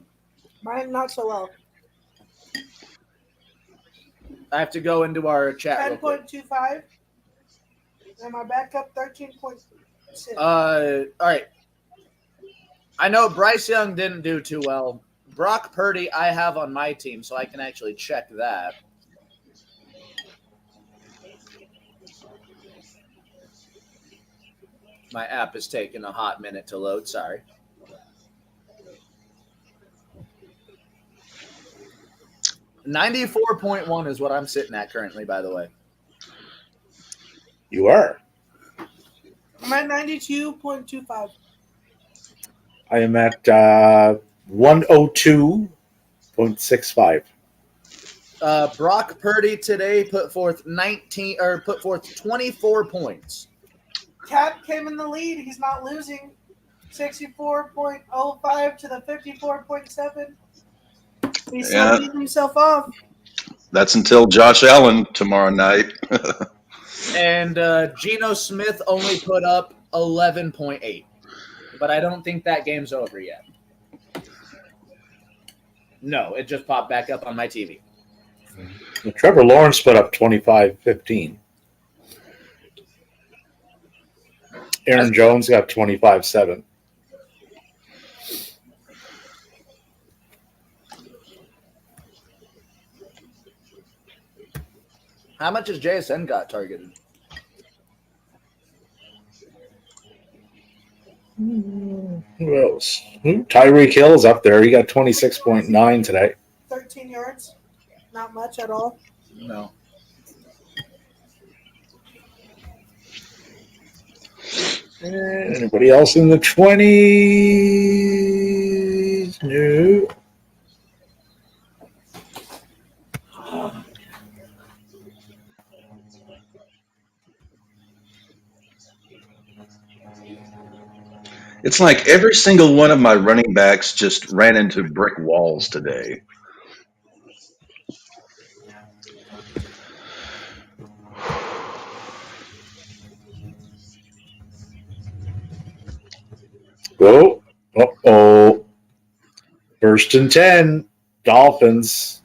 Mine not so well. I have to go into our chat. 10.25. And my backup 13.6. All right. I know Bryce Young didn't do too well. Brock Purdy I have on my team, so I can actually check that. My app is taking a hot minute to load. Sorry. $94.1 is what I'm sitting at currently, by the way. You are. I'm at 92.25. I am at 102.65. Brock Purdy today put forth 24 points. Cap came in the lead. He's not losing. 64.05 to the 54.7. He's still beating himself off. That's until Josh Allen tomorrow night. And Geno Smith only put up 11.8. But I don't think that game's over yet. No, it just popped back up on my TV. Trevor Lawrence put up 25-15. Aaron Jones got 25-7. How much has JSN got targeted? Who else? Tyreek Hill's up there. He got 26.9 today. 13 yards. Not much at all. No. Anybody else in the 20s? No. It's like every single one of my running backs just ran into brick walls today. Oh, uh-oh. First and 10. Dolphins.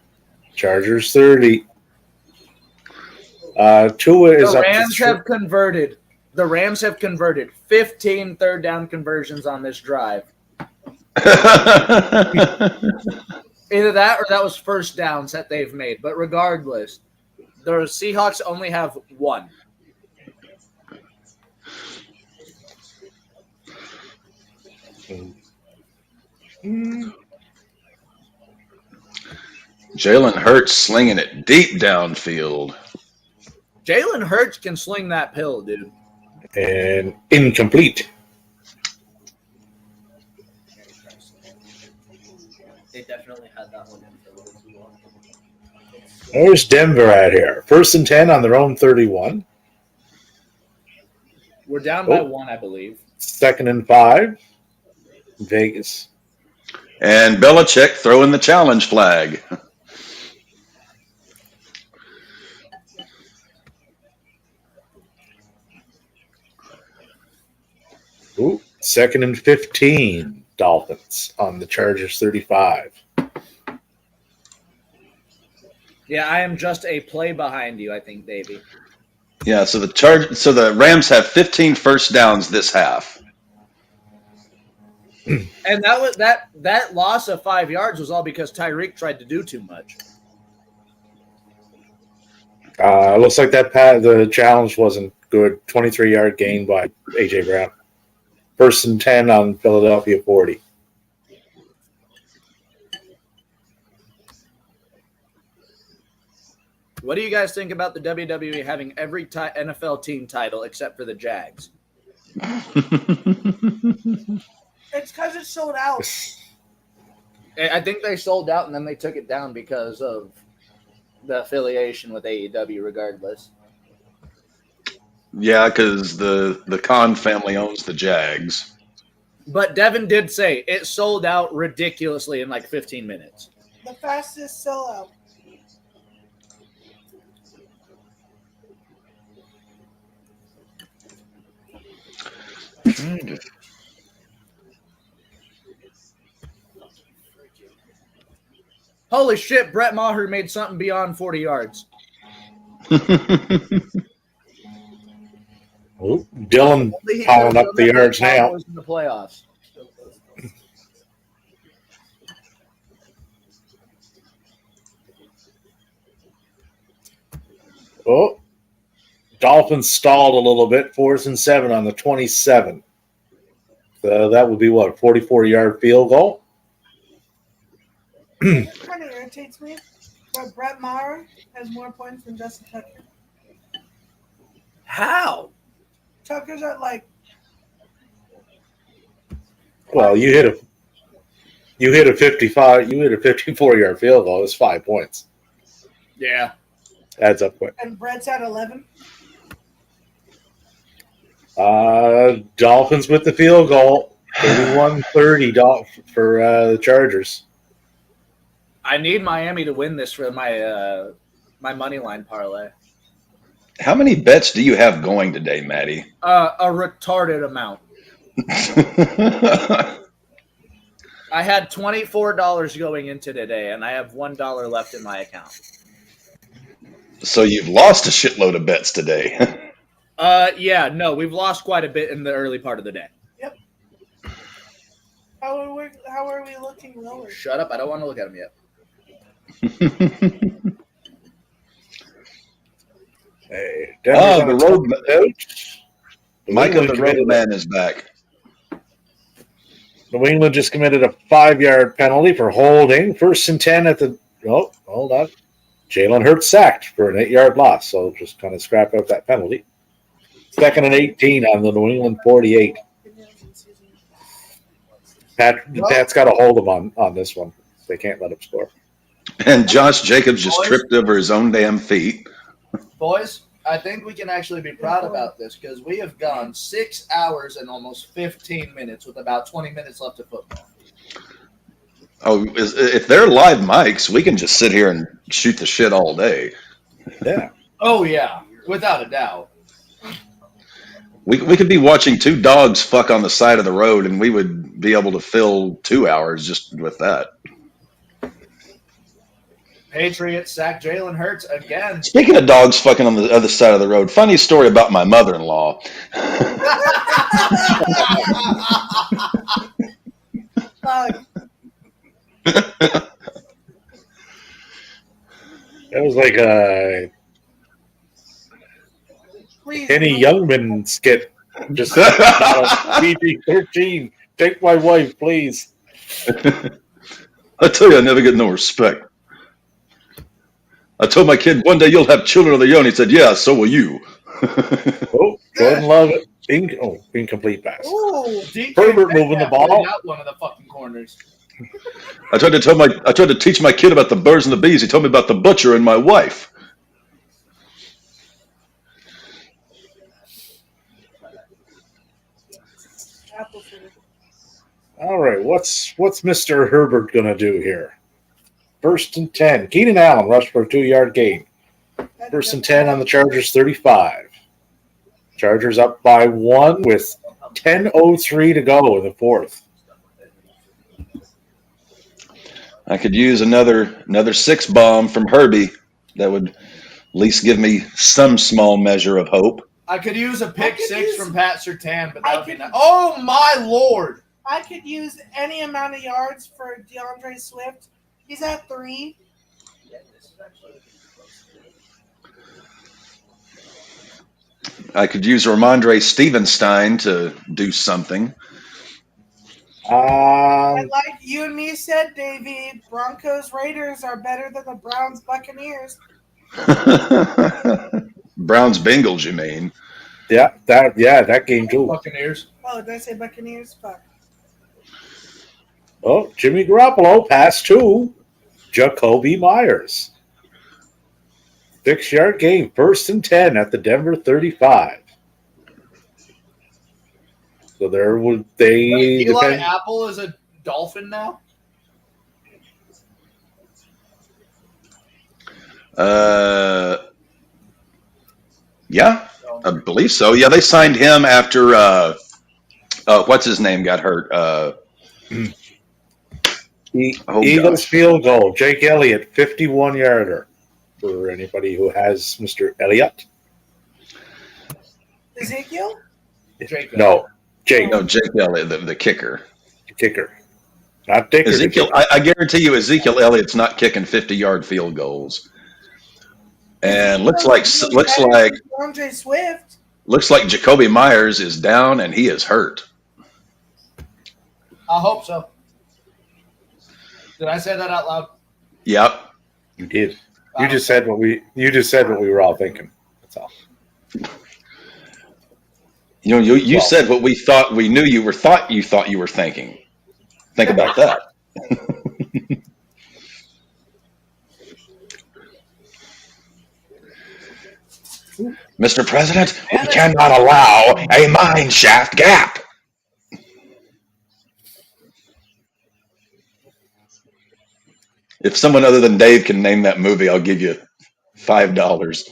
Chargers 30. Tua is up to The Rams have converted 15 third down conversions on this drive. Either that or that was first downs that they've made. But regardless, the Seahawks only have one. Jalen Hurts slinging it deep downfield. Jalen Hurts can sling that pill, dude. And incomplete. They definitely had that one in for a little too long. Where's Denver at here? First and 10 on their own 31. We're down by one, I believe. Second and 5. Vegas. And Belichick throwing the challenge flag. Ooh, second and 15. Dolphins on the Chargers 35. Yeah, I am just a play behind you, I think, Davey. Yeah, so the Rams have 15 first downs this half. And that loss of 5 yards was all because Tyreek tried to do too much. Looks like the challenge wasn't good. 23-yard gain by A.J. Brown. First and 10 on Philadelphia 40. What do you guys think about the WWE having every NFL team title except for the Jags? It's because it's sold out. I think they sold out and then they took it down because of the affiliation with AEW regardless. Yeah, because the Khan family owns the Jags. But Devin did say it sold out ridiculously in like 15 minutes. The fastest sellout. Holy shit, Brett Maher made something beyond 40 yards. Oh, Dylan piling up the yards now. In the playoffs. Oh, Dolphins stalled a little bit. 4th and 7 on the 27. So that would be what, a 44-yard field goal? It kind of irritates me, but Brett Maher has more points than Justin Tucker. How? Tucker's at like. Well, you hit a 54-yard field goal. It's 5 points. Yeah. Adds up quick. And Brett's at 11. Dolphins with the field goal. 31-30 for the Chargers. I need Miami to win this for my my money line parlay. How many bets do you have going today, Maddie? A retarded amount. I had $24 going into today, and I have $1 left in my account. So you've lost a shitload of bets today. Yeah, no, we've lost quite a bit in the early part of the day. Yep. How are we looking lower? Shut up! I don't want to look at them yet. Hey, the road coach. Micah the road man is back. New England just committed a 5-yard penalty for holding. 1st and 10 at the. Oh, hold on. Jalen Hurts sacked for an 8-yard loss, so just kind of scrap out that penalty. 2nd and 18 on the New England 48. Pat's got a hold of him on this one. They can't let him score. And Josh Jacobs just tripped over his own damn feet. Boys, I think we can actually be proud about this because we have gone 6 hours and almost 15 minutes with about 20 minutes left of football. Oh, if they're live mics, we can just sit here and shoot the shit all day. Yeah. Oh, yeah, without a doubt. We could be watching 2 dogs fuck on the side of the road, and we would be able to fill 2 hours just with that. Patriots sack Jalen Hurts again. Speaking of dogs fucking on the other side of the road, funny story about my mother-in-law. That was like a Kenny Youngman skit. Just PG-13. Take my wife, please. I tell you, I never get no respect. I told my kid, one day you'll have children of your own. He said, yeah, so will you. Oh, Jordan Love it. Incomplete pass. Ooh, Herbert moving the ball. Out one of the fucking corners. I tried to teach my kid about the birds and the bees. He told me about the butcher and my wife. All right, what's Mr. Herbert gonna do here? 1st and 10. Keenan Allen rushed for a 2-yard gain. 1st and 10 on the Chargers 35. Chargers up by 1 with 10:03 to go in the 4th. I could use another 6 bomb from Herbie. That would at least give me some small measure of hope. I could use a pick 6 from Pat Surtain, but that would be nice. Oh my lord! I could use any amount of yards for DeAndre Swift. He's at 3. I could use Ramondre Stevenstein to do something. And like you and me said, Davey, Broncos Raiders are better than the Browns Buccaneers. Browns Bengals, you mean? Yeah, that game too. Buccaneers. Oh, did I say Buccaneers? Fuck. Oh, Jimmy Garoppolo passed to Jacoby Myers. 6-yard game, 1st and 10 at the Denver 35. So there would they Eli defend. Apple is a Dolphin now. Yeah, I believe so. Yeah, they signed him after what's his name got hurt. Eagles gosh. field goal. Jake Elliott, 51-yarder. For anybody who has Mr. Elliott. Ezekiel? Jake No, Jake. No, Jake Elliott, the kicker. Kicker. Not Dicker. Ezekiel, I guarantee you, Ezekiel Elliott's not kicking 50-yard field goals. And looks like Andre Swift. Jacoby Myers is down and he is hurt. I hope so. Did I say that out loud? Yep. You did. You just said what we were all thinking. That's all. You said what we thought we knew you were thinking. Think about that. Mr. President, we cannot allow a mine shaft gap. If someone other than Dave can name that movie, I'll give you $5.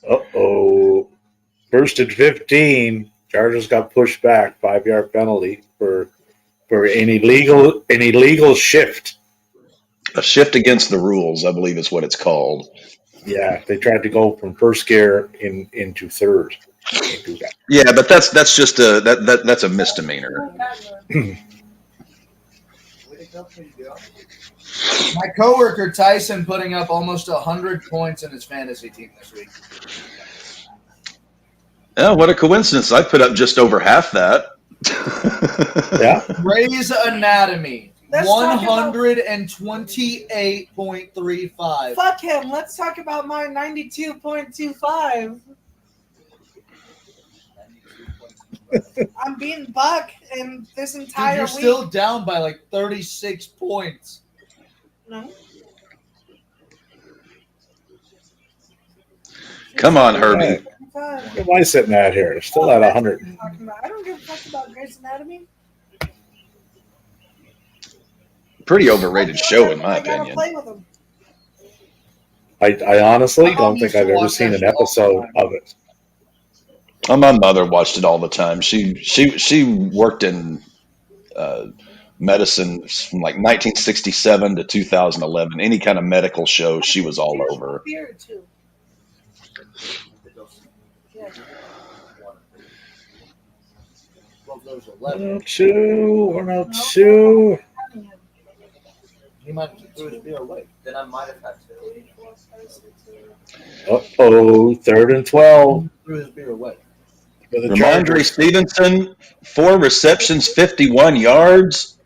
Uh-oh. 1st and 15. Chargers got pushed back. 5-yard penalty for an illegal shift. A shift against the rules, I believe is what it's called. Yeah, they tried to go from first gear into third. Yeah, but that's just that's a misdemeanor. My coworker Tyson putting up almost 100 points in his fantasy team this week. Oh, what a coincidence! I put up just over half that. Yeah. Grey's Anatomy. Let's talk about- 128.35. Fuck him. Let's talk about my 92.25. I'm beating Buck in this entire Dude, you're week. still down by like 36 points. No. Come on, Herbie. What am I sitting at here? Still at 100. I don't give a fuck about Grey's Anatomy. Pretty overrated show, in my I gotta opinion. play with him. I honestly My mom don't think used to I've ever watch seen that an show all the episode time. of it. My mother watched it all the time. She worked in medicine from like 1967 to 2011. Any kind of medical show, she was all over. Beer too. Yeah. Well, there's 11. 102, 102. He might have threw his beer away. Then I might have had to. Uh-oh, 3rd and 12. Threw his beer away. For the Ramondre Chargers. Stevenson, 4 receptions, 51 yards.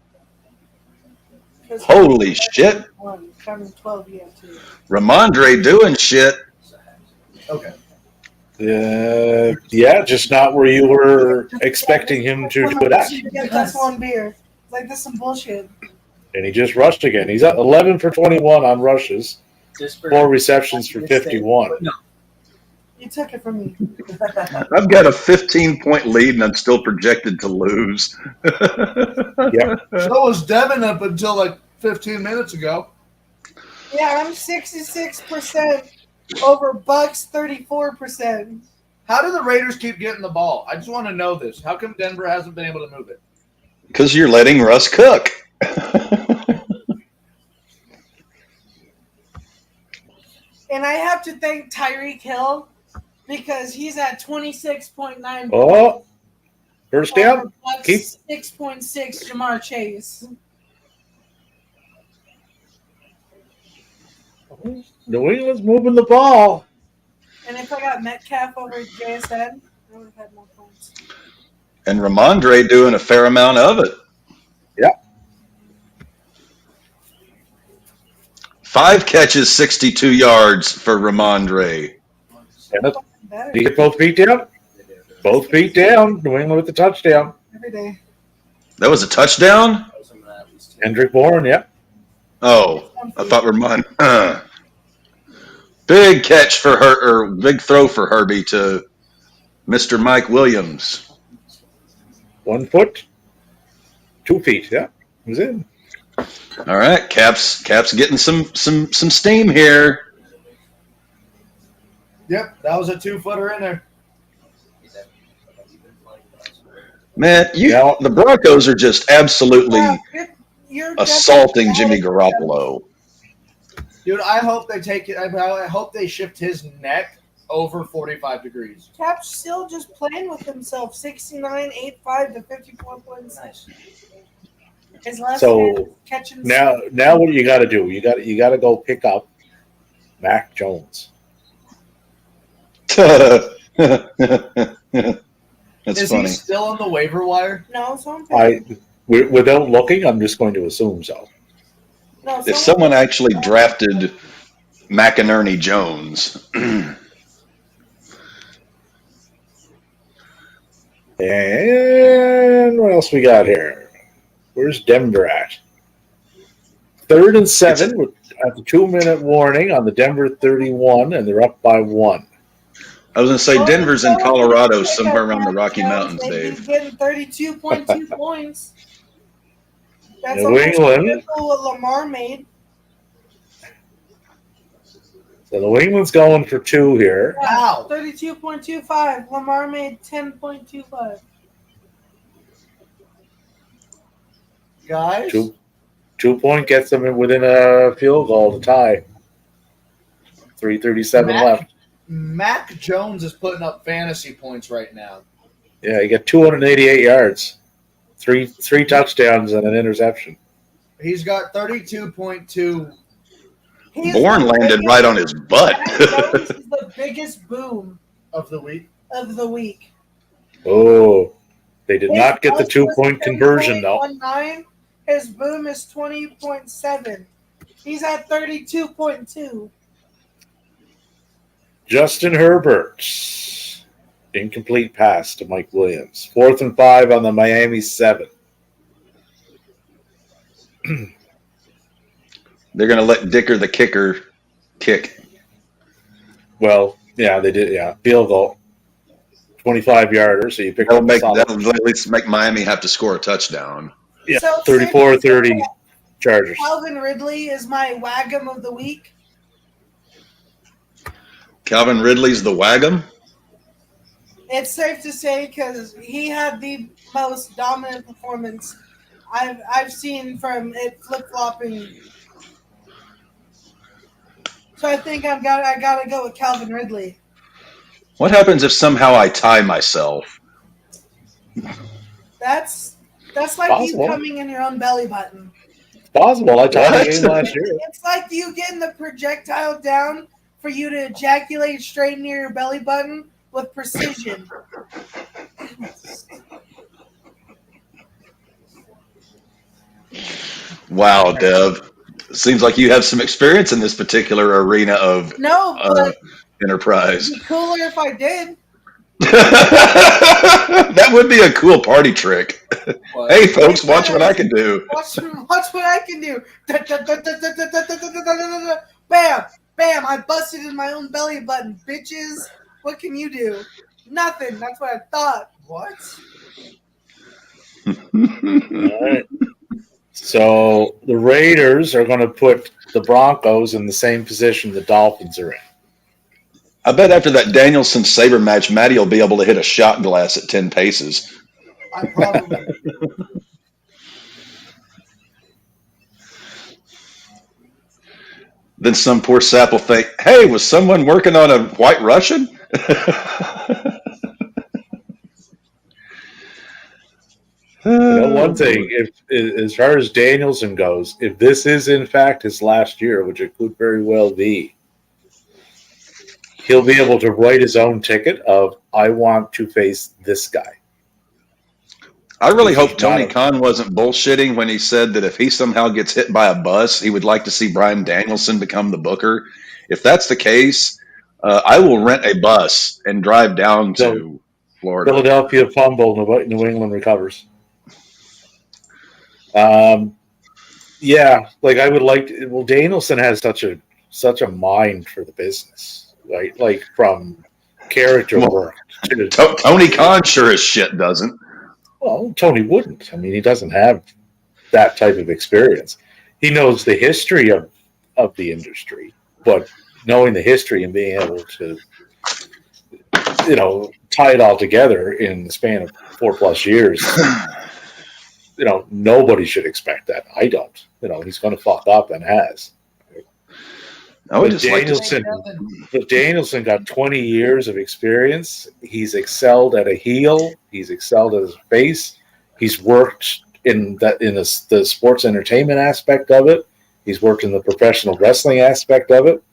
Holy shit. 12, yeah, too. Ramondre doing shit. Okay. Yeah, just not where you were expecting him to do it at. Yeah, that's one beer. Like, this is some bullshit. And he just rushed again. He's at 11 for 21 on rushes, Just for 4 receptions for 51. No. You took it from me. I've got a 15-point lead and I'm still projected to lose. Yep. So was Devin up until like 15 minutes ago. Yeah, I'm 66% over Bucks 34%. How do the Raiders keep getting the ball? I just want to know this. How come Denver hasn't been able to move it? Because you're letting Russ cook. And I have to thank Tyreek Hill because he's at 26.9. Oh, first down. Bucks Keep. 6.6 Jamar Chase. New England's moving the ball. And if I got Metcalf over JSN, I would have had more points. And Ramondre doing a fair amount of it. Yeah. 5 catches, 62 yards for Ramondre. And Better. did you get both feet down? Both feet down. New England with the touchdown. Every day. That was a touchdown? Hendrick Bourne, yeah. Oh, I thought Ramon. Big catch for her, or big throw for Herbie to Mr. Mike Williams. 1 foot, 2 feet. Yeah, he was in. All right, Cap's getting some steam here. Yep, that was a 2-footer in there. Man, the Broncos are just absolutely You're assaulting definitely Jimmy Garoppolo. Dude, I hope they take it. I hope they shift his neck over 45 degrees. Cap's still just playing with himself. 69, 8-5 to 54 points. Nice. His last So catching. now what do you got to do? You got to go pick up Mac Jones. That's Is funny. he still on the waiver wire? No, someone. Without looking, I'm just going to assume so. No, If someone actually drafted McInerney Jones, And what else we got here? Where's Denver at? 3rd and 7 at the 2-minute warning on the Denver 31, and they're up by 1. I was going to say Denver's in Colorado, somewhere around the Rocky Mountains, Dave. He's getting 32.2 points. That's New almost England. triple what Lamar made. So New England's going for 2 here. Wow. 32.25. Lamar made 10.25. Guys? 2 point gets them within a field goal to tie. 3:37 left. Mac Jones is putting up fantasy points right now. Yeah, he got 288 yards, three touchdowns and an interception. He's got 32.2. Bourne landed right on his butt. This is the biggest boom of the week. Oh, they did not get the 2-point conversion though. 19. His boom is 20.7. He's at 32.2. Justin Herbert, incomplete pass to Mike Williams. 4th and 5 on the Miami 7. They're going to let Dicker the kicker kick. Well, yeah, they did. Yeah, field goal, 25-yarder. So you pick up That'll at least make Miami have to score a touchdown. Yeah, So 34-30 Chargers. Calvin Ridley is my Wagum of the week. Calvin Ridley's the Wagum. It's safe to say because he had the most dominant performance I've seen from it flip-flopping. So I think I gotta go with Calvin Ridley. What happens if somehow I tie myself? That's like Possible. you coming in your own belly button. It's possible. I tied the game last year. It's like you getting the projectile down for you to ejaculate straight near your belly button with precision. Wow, Dev. Seems like you have some experience in this particular arena of No, but enterprise. it'd be cooler if I did. That would be a cool party trick. Hey, folks, watch what I can do. Watch what I can do. Bam, bam! I busted in my own belly button, bitches. What can you do? Nothing. That's what I thought. What? All right. So the Raiders are going to put the Broncos in the same position the Dolphins are in. I bet after that Danielson Sabre match, Matty will be able to hit a shot glass at 10 paces. I probably. Then some poor sap will think, hey, was someone working on a White Russian? One thing, if as far as Danielson goes, if this is in fact his last year, which it could very well be, he'll be able to write his own ticket of, I want to face this guy. I really He's hope Tony not a- Khan wasn't bullshitting when he said that if he somehow gets hit by a bus, he would like to see Bryan Danielson become the booker. If that's the case, I will rent a bus and drive down So, to Florida. Philadelphia fumble, New England recovers. Yeah, like I would like to, well, Danielson has such a mind for the business, right? Like from character Well, work to Tony Khan sure as shit doesn't. well, Tony wouldn't. I mean, he doesn't have that type of experience. He knows the history of the industry, but knowing the history and being able to, tie it all together in the span of 4+ years, nobody should expect that. I don't. He's going to fuck up and has. I would But just like to. Danielson got 20 years of experience. He's excelled at a heel. He's excelled at his face. He's worked in the sports entertainment aspect of it. He's worked in the professional wrestling aspect of it.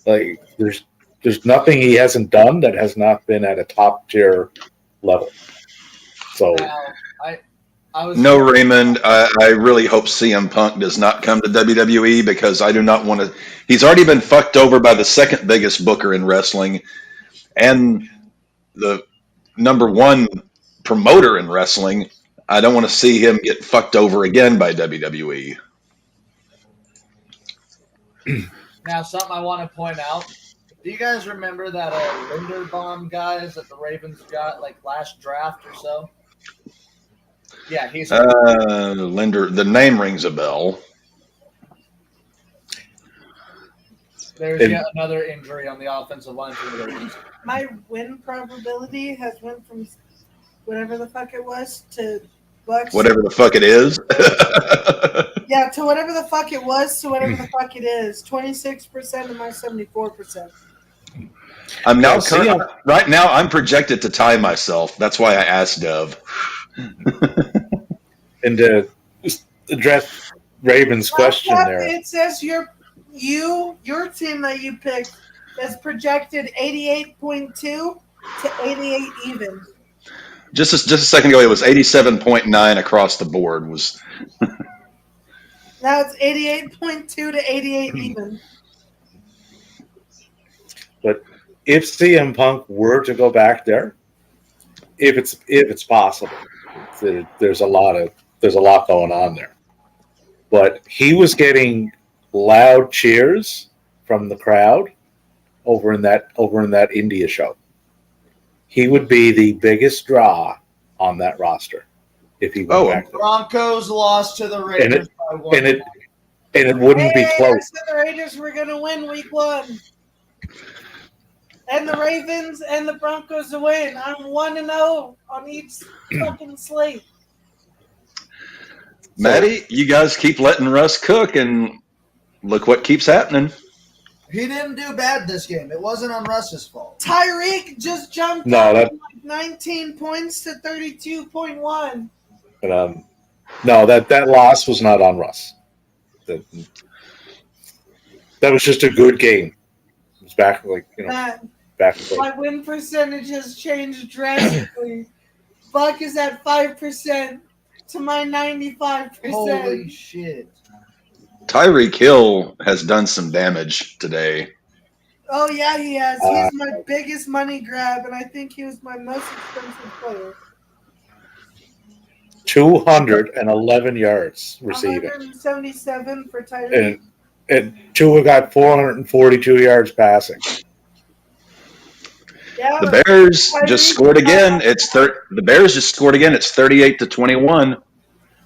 Like there's nothing he hasn't done that has not been at a top tier level. So No, Raymond, I really hope CM Punk does not come to WWE because I do not want to. He's already been fucked over by the second biggest booker in wrestling and the number one promoter in wrestling. I don't want to see him get fucked over again by WWE. Now, something I want to point out. Do you guys remember that Linderbaum guys that the Ravens got like last draft or so? Yeah, he's Linder. The name rings a bell. there's yet another injury on the offensive line for the Ravens. My win probability has went from whatever the fuck it was to Bucks. Whatever the fuck it is. Yeah, to whatever the fuck it was to whatever the fuck it is. 26% of my 74%. I'm now right now. I'm projected to tie myself. That's why I asked Dev. And to address Raven's question there, It says your team that you picked is projected 88.2 to 88 even. Just a second ago, it was 87.9 across the board. Was Now it's 88.2 to 88 even. but if CM Punk were to go back there, if it's possible, there's a lot going on there. But he was getting loud cheers from the crowd over in that India show. He would be the biggest draw on that roster if he went back there. Broncos lost to the Raiders by 1. And it wouldn't be close. I said the Raiders were going to win week 1. And the Ravens and the Broncos to win. I'm 1-0 on each fucking slate. Maddie, you guys keep letting Russ cook, and look what keeps happening. He didn't do bad this game. It wasn't on Russ's fault. Tyreek just jumped No, up from 19 points to 32.1. No, that loss was not on Russ. That was just a good game. It was back back. My win percentage has changed drastically. Buck is at 5% to my 95%. Holy shit. Tyreek Hill has done some damage today. Oh, yeah, he has. He's my biggest money grab, and I think he was my most expensive player. 211 yards receiving. 177 for Tyreek. And Tua got 442 yards passing. Yeah, The Bears just scored again. The Bears just scored again. It's 38-21.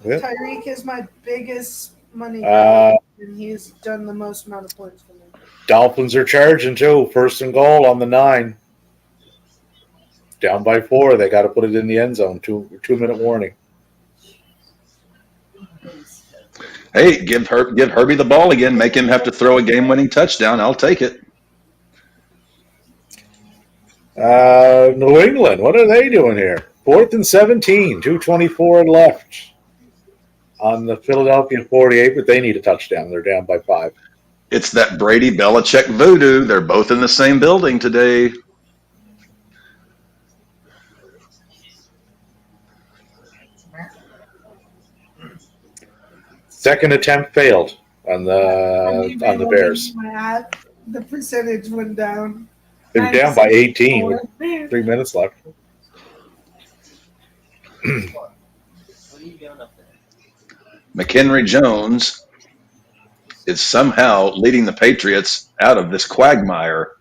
Yeah. Tyreek is my biggest money grab, and he's done the most amount of points for me. Dolphins are charging too. 1st and goal on the 9. Down by 4. They got to put it in the end zone. 2-minute warning. Hey, give Herbie the ball again. Make him have to throw a game-winning touchdown. I'll take it. New England, what are they doing here? 4th and 17, 2:24 left on the Philadelphia 48, but they need a touchdown. They're down by 5. It's that Brady Belichick voodoo. They're both in the same building today. Second attempt failed on the Bears. The percentage went down. They're down by 18 with 3 minutes left. What are you doing up there? McHenry Jones is somehow leading the Patriots out of this quagmire.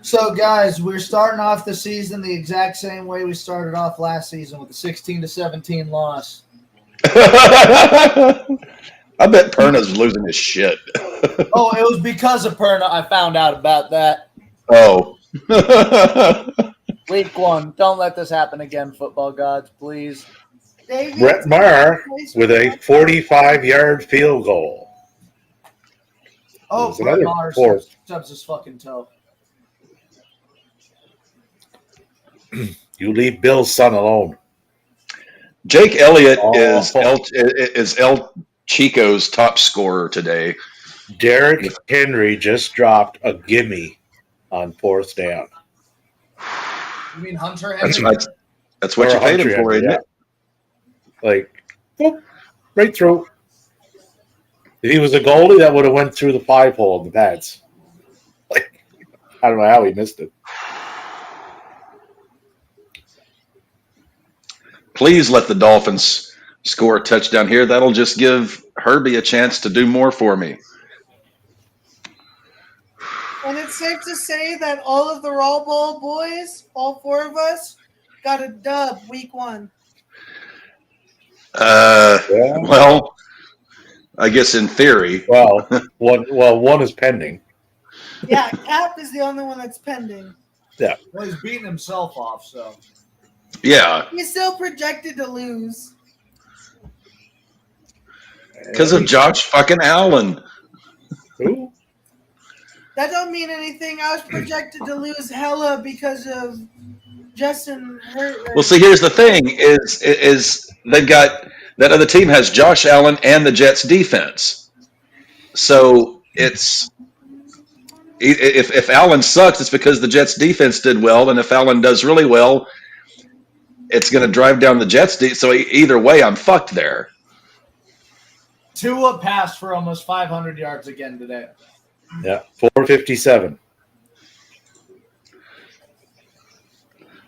So, guys, we're starting off the season the exact same way we started off last season with a 16-17 loss. I bet Perna's losing his shit. Oh, it was because of Perna I found out about that. Oh. Week 1. Don't let this happen again, football gods, please. Brett Maher with a 45-yard field goal. Oh, There's Brett another Maher fourth. stubs his fucking toe. You leave Bill's son alone. Jake Elliott Oh. is El Chico's top scorer today. Derrick Henry just dropped a gimme on 4th down. You mean Hunter That's, Henry? that's what Or you paid him Hunter for, Henry, isn't it? Like, whoop, right through. If he was a goalie, that would have went through the 5-hole in the pads. Like, I don't know how he missed it. Please let the Dolphins score a touchdown here. That'll just give Herbie a chance to do more for me. And it's safe to say that all of the RAWBall boys, all 4 of us, got a dub week 1. Well, I guess in theory. Well, one is pending. Yeah, Cap is the only one that's pending. Yeah. Well, he's beating himself off, so. Yeah. He's still projected to lose. Because of Josh fucking Allen. Who? That don't mean anything. I was projected to lose hella because of Justin Hurt. Well, see, here's the thing: is they've got that other team has Josh Allen and the Jets defense. So it's if Allen sucks, it's because the Jets defense did well, and if Allen does really well, it's going to drive down the Jets. So either way, I'm fucked there. Tua passed for almost 500 yards again today. Yeah, 457.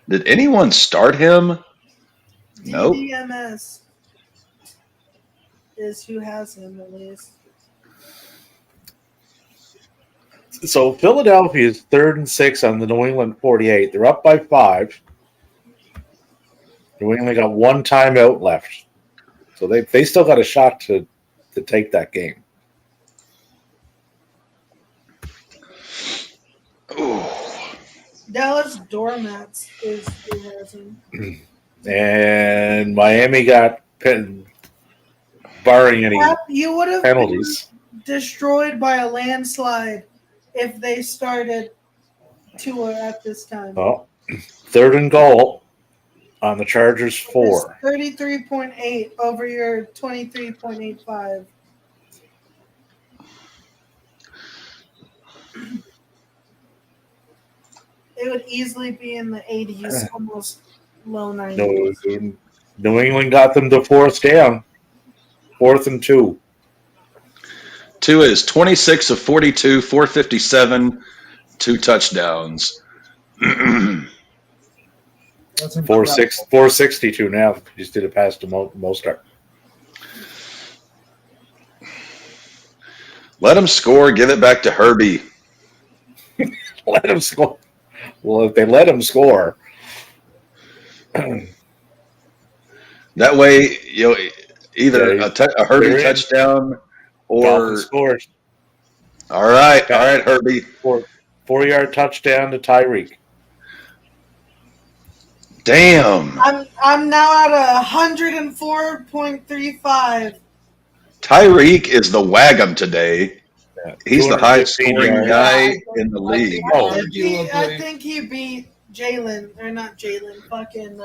Did anyone start him? Nope. DMS is who has him at least. So Philadelphia is 3rd and 6 on the New England 48. They're up by 5. New England got 1 timeout left. So they still got a shot to take that game. Ooh. Dallas Doormats is who has him. And Miami got barring any Cap, you would have penalties. been destroyed by a landslide if they started Tua at this time. Oh, 3rd and goal on the Chargers 4. 33.8 over your 23.85. It would easily be in the 80s, almost low 90s. New England got them to 4th down. 4th and 2. Tua is 26 of 42, 457, 2 touchdowns. That's 462 now. Just did a pass to Mostert. Let him score. Give it back to Herbie. Let him score. Well, if they let him score, that way, either a Herbie touchdown or scores. All right, Herbie. 4-yard touchdown to Tyreek. Damn. I'm now at 104.35. Tyreek is the wagum today. Yeah. He's the highest scoring yards. guy in the league. I think he beat Jalen, or not Jalen, fucking.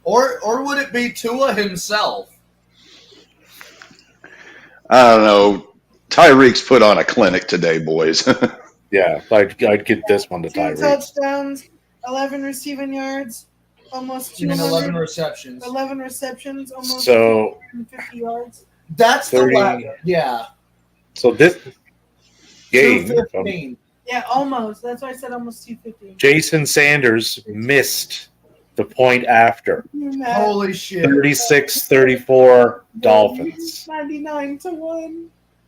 Or would it be Tua himself? I don't know. Tyreek's put on a clinic today, boys. Yeah, I'd get this one to 2 Tyreek. touchdowns, 11 receiving yards. almost You mean 11 200, receptions. 11 receptions, almost So 250 yards. That's 30. the last. Yeah. So this game, 215. Yeah, almost. That's why I said almost 250. Jason Sanders missed the point after. Holy shit. 36-34 Dolphins. 99-1.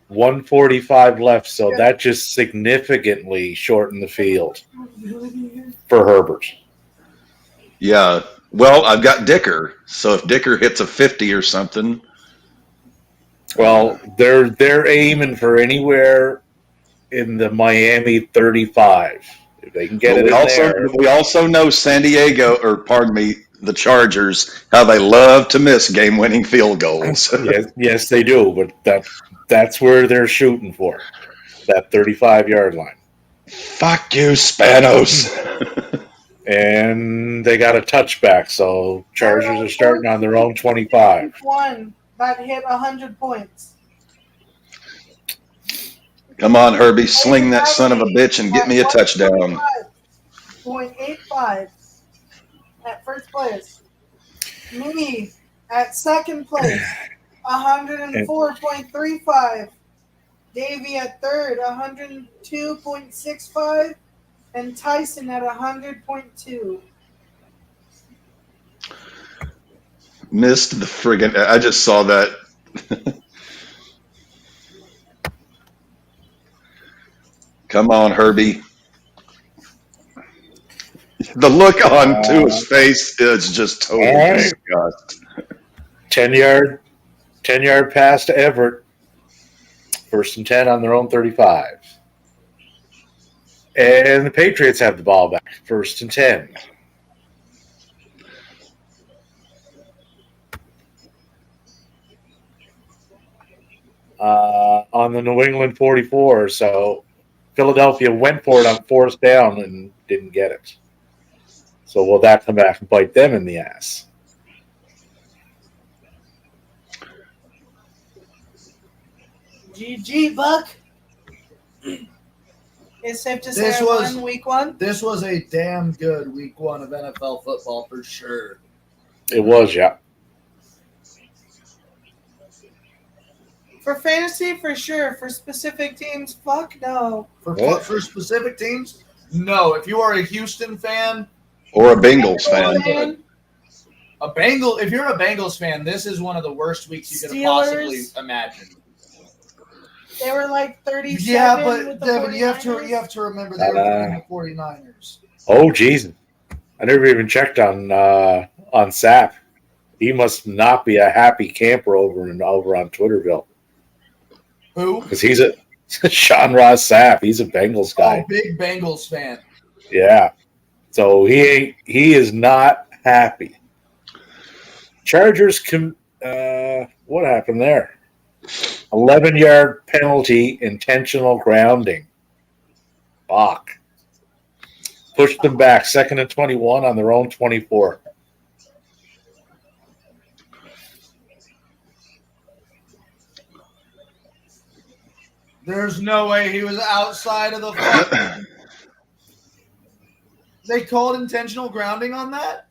145 left, so that just significantly shortened the field for Herbert. Yeah. Well, I've got Dicker, so if Dicker hits a 50 or something, Well, they're aiming for anywhere in the Miami 35. If they can get it in there. we also know San Diego, or pardon me, the Chargers, how they love to miss game-winning field goals. Yes, they do, but that's where they're shooting for, that 35-yard line. Fuck you, Spanos. And they got a touchback, so Chargers are starting on their own 25. One that hit 100 points. Come on, Herbie, sling that son of a bitch and get me a touchdown. 0.85 at first place. Me at second place, 104.35. Davey at third, 102.65. And Tyson at 100.2. Missed the friggin'. I just saw that. Come on, Herbie. The look on Tua's face is just total disgust. 10-yard pass to Everett. 1st and 10 on their own 35. And the Patriots have the ball back. 1st and 10. On the New England 44. So Philadelphia went for it on 4th down and didn't get it. So will that come back and bite them in the ass? GG, Buck. It's safe to say I won week one. This was a damn good week one of NFL football for sure. It was, yeah. For fantasy, for sure. For specific teams, fuck no. For specific teams, no. If you are a Houston fan or a Bengals fan, if you're a Bengals fan, this is one of the worst weeks you could possibly imagine. They were like 37. Yeah, but with the Devin, you have to remember they were playing the 49ers. Oh, geez. I never even checked on Sap. He must not be a happy camper over on Twitterville. Who? Because he's a Sean Ross Sapp. He's a Bengals guy. Oh, big Bengals fan. Yeah. So he is not happy. Chargers what happened there? 11-yard penalty, intentional grounding. Fuck. Pushed them back. 2nd and 21 on their own 24. There's no way he was outside of the fucking. They called intentional grounding on that?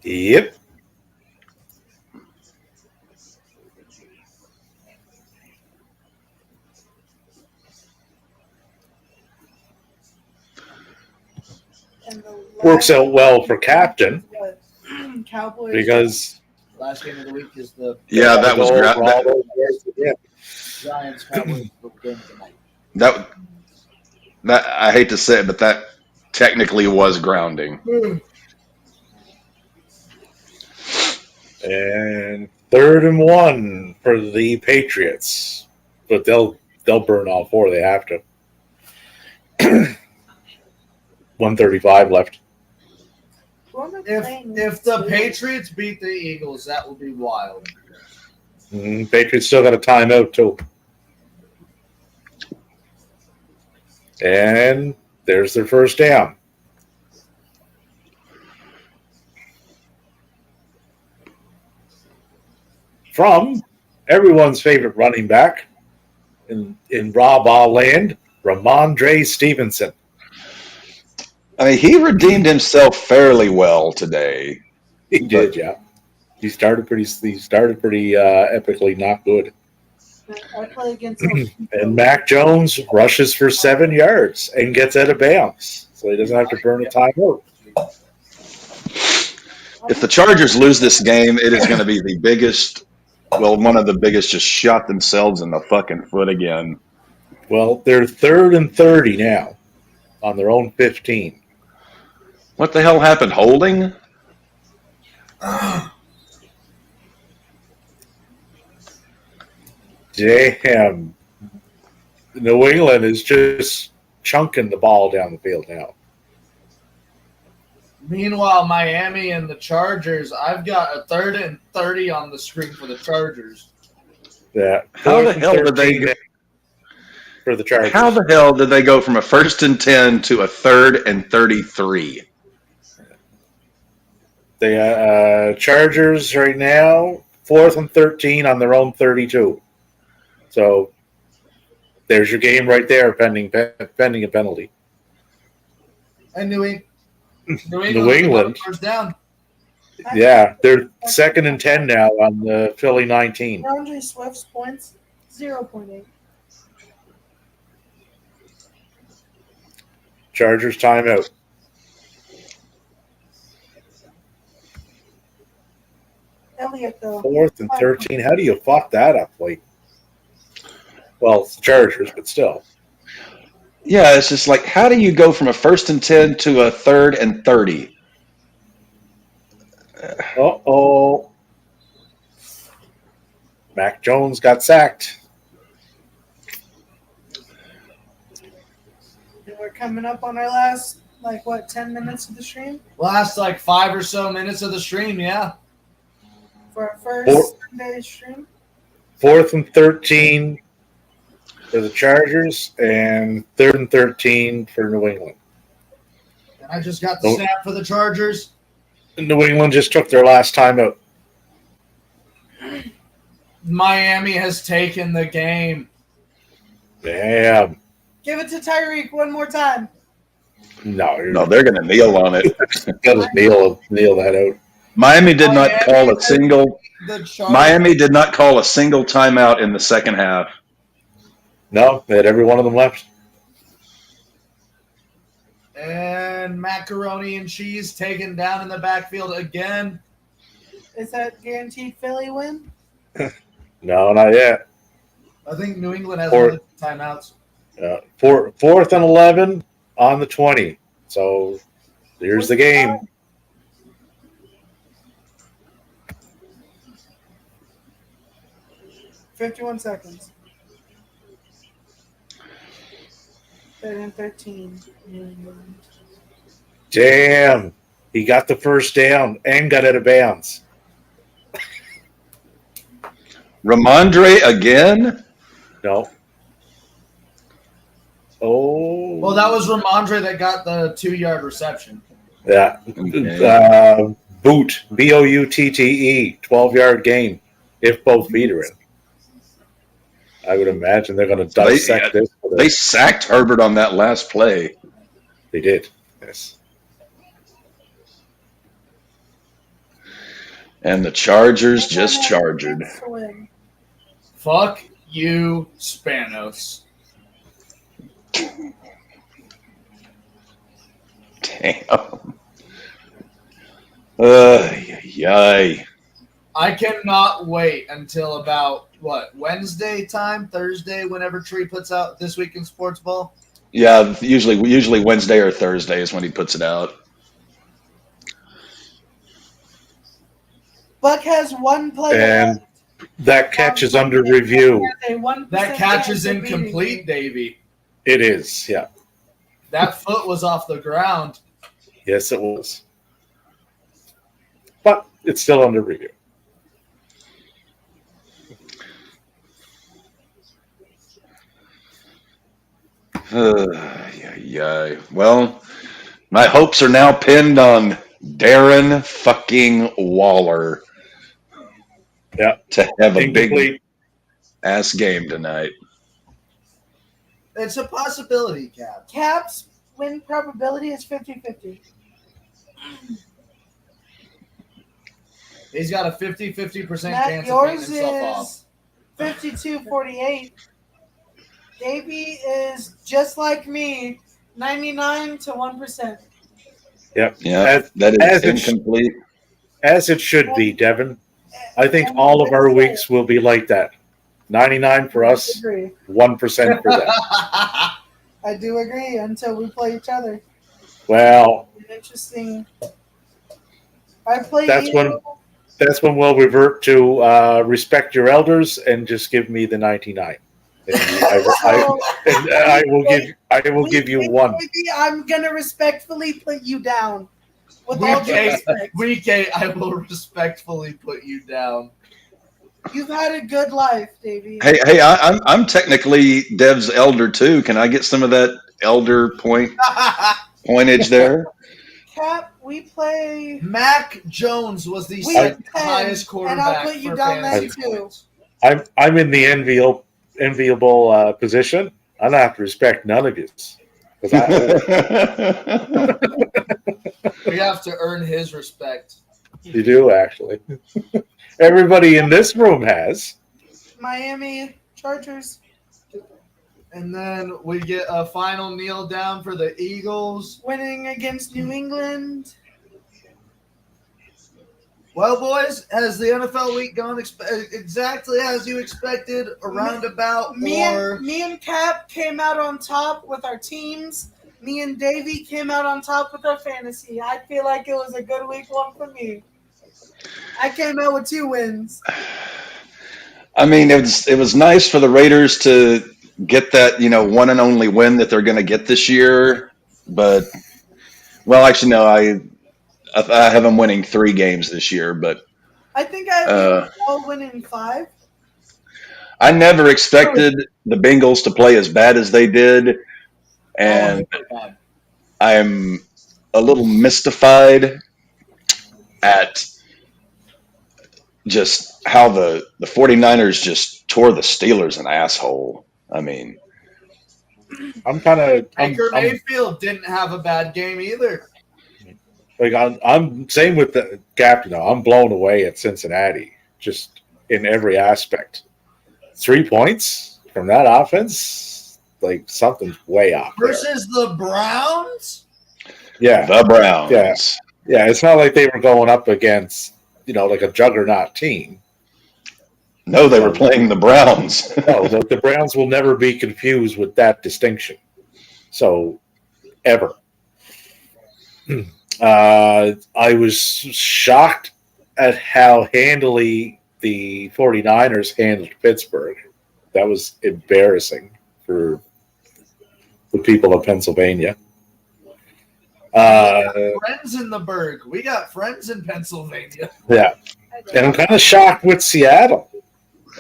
Yep. Works out well for captain Cowboys because last game of the week is the that was Giants Cowboys game tonight. that I hate to say it, but that technically was grounding. And 3rd and 1 for the Patriots, but they'll burn all 4. They have to. 135 left. If the Patriots beat the Eagles, that will be wild. Patriots still got a timeout too. And there's their 1st down. From everyone's favorite running back in RAWBall land, Ramondre Stevenson. I mean, he redeemed himself fairly well today. He did, yeah. He started pretty epically not good. I play against those people. And Mac Jones rushes for 7 yards and gets out of bounds, so he doesn't have to burn a timeout. If the Chargers lose this game, it is going to be the biggest, well, one of the biggest, just shot themselves in the fucking foot again. Well, they're 3rd and 30 now on their own 15. What the hell happened? Holding? Damn. New England is just chunking the ball down the field now. Meanwhile, Miami and the Chargers, I've got a 3rd and 30 on the screen for the Chargers. Yeah. How the hell did they go? For the Chargers. How the hell did they go from a 1st and 10 to a 3rd and 33? The Chargers right now, 4th and 13 on their own 32. So there's your game right there, pending a penalty. And New England. First down. Yeah, they're 2nd and 10 now on the Philly 19. DeAndre Swift's points 0.8. Chargers timeout. Elliott though. 4th and 13. How do you fuck that up? Like, well, it's the Chargers, but still. Yeah, it's just like, how do you go from a 1st and 10 to a 3rd and 30? Uh-oh. Mac Jones got sacked. And we're coming up on our last, 10 minutes of the stream? Last 5 or so minutes of the stream, yeah. For our first Sunday stream? 4th and 13 for the Chargers and 3rd and 13 for New England. And I just got the snap for the Chargers. New England just took their last timeout. Miami has taken the game. Damn. Give it to Tyreek one more time. No, they're going to kneel on it. Gotta kneel that out. Miami did not call a single timeout in the second half. No, they had every one of them left. And macaroni and cheese taken down in the backfield again. Is that guaranteed Philly win? No, not yet. I think New England has one of the timeouts. 4th and 11 on the 20. So here's the game. $51 seconds. 3rd and 13. Damn. He got the first down and got out of bounds. Ramondre again? No. Oh. Well, that was Ramondre that got the 2-yard reception. Yeah. Okay. Boot. Boutte. 12-yard gain if both feet are in. I would imagine they're going to dissect this. They sacked Herbert on that last play. They did. Yes. And the Chargers just charged. Fuck you, Spanos. Damn. Yay. I cannot wait until about, Wednesday time? Thursday, whenever Tree puts out This Week in Sports Ball? Yeah, usually Wednesday or Thursday is when he puts it out. Buck has one play. And that catch is under review. That catch is incomplete, Davey. It is, yeah. That foot was off the ground. Yes, it was. But it's still under review. Well, my hopes are now pinned on Darren fucking Waller. Yeah. To have a Incomplete. big ass game tonight. It's a possibility, Cap. Cap's win probability is 50-50. He's got a 50% Matt, chance of yours beating himself off. is 52-48. Davey is just like me, 99 to 1%. Yep. Yeah, that is incomplete. As it should be, Devin. I think all of our weeks will be like that. 99 for us, agree. 1% for them. I do agree until we play each other. Well, Interesting. I play that's you. when we'll revert to respect your elders and just give me the 99. And I will give you one. Maybe I'm gonna respectfully put you down. With all due respect. Week 8, I will respectfully put you down. You've had a good life, Davey. Hey, I'm technically Dev's elder too. Can I get some of that elder pointage there? Cap, we play. Mac Jones was the second highest quarterback. And I'll put you down there too. I'm in the enviable position. I don't have to respect none of you. We have to earn his respect. You do, actually. Everybody in this room has. Miami Chargers. And then we get a final kneel down for the Eagles. Winning against New England. Well, boys, has the NFL week gone exactly as you expected? Me and Cap came out on top with our teams. Me and Davey came out on top with our fantasy. I feel like it was a good week one for me. I came out with 2 wins. I mean, it was nice for the Raiders to get that, one and only win that they're going to get this year. But, well, actually, no, I have them winning 3 games this year. But I think I have all winning 5. I never expected the Bengals to play as bad as they did. And I'm a little mystified at just how the 49ers just tore the Steelers an asshole. I mean, Baker Mayfield didn't have a bad game either. Like I'm same with the captain. I'm blown away at Cincinnati, just in every aspect. 3 points from that offense, like something's way off. Versus the Browns? Yeah. The Browns. Yeah, it's not like they were going up against, like a juggernaut team. No, they were playing the Browns. No, the Browns will never be confused with that distinction. So, ever. I was shocked at how handily the 49ers handled Pittsburgh. That was embarrassing for the people of Pennsylvania. Friends in the Berg. We got friends in Pennsylvania. Yeah. And I'm kind of shocked with Seattle,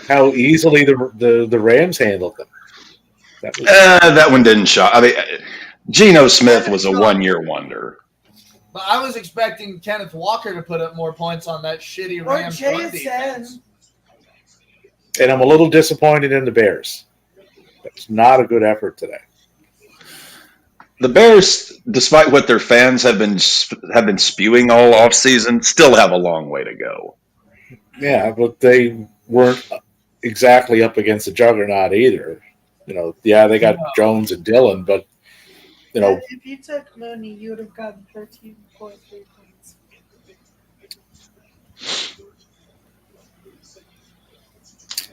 how easily the Rams handled them. That one didn't shock. I mean, Geno Smith was a 1-year wonder. But I was expecting Kenneth Walker to put up more points on that shitty Rams run defense. And I'm a little disappointed in the Bears. That's not a good effort today. The Bears, despite what their fans have been spewing all offseason, still have a long way to go. Yeah, but they weren't exactly up against a juggernaut either. They got Jones and Dillon, but if you took Mooney, you would have gotten 13.3 points.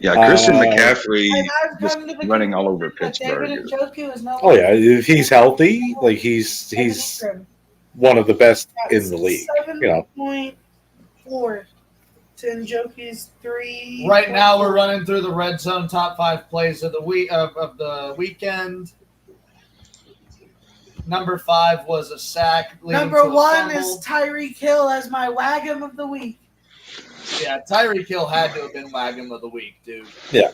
Yeah, Christian McCaffrey just running all over Pittsburgh. Oh yeah, if he's healthy, like he's one of the best in the league. 7.4 to Njoku's 3. Right now, we're running through the RedZone top 5 plays of the week of the weekend. Number 5 was a sack. Number 1 is Tyreek Hill as my Wag'em of the week. Yeah, Tyreek Hill had to have been Wag'em of the week, dude. Yeah.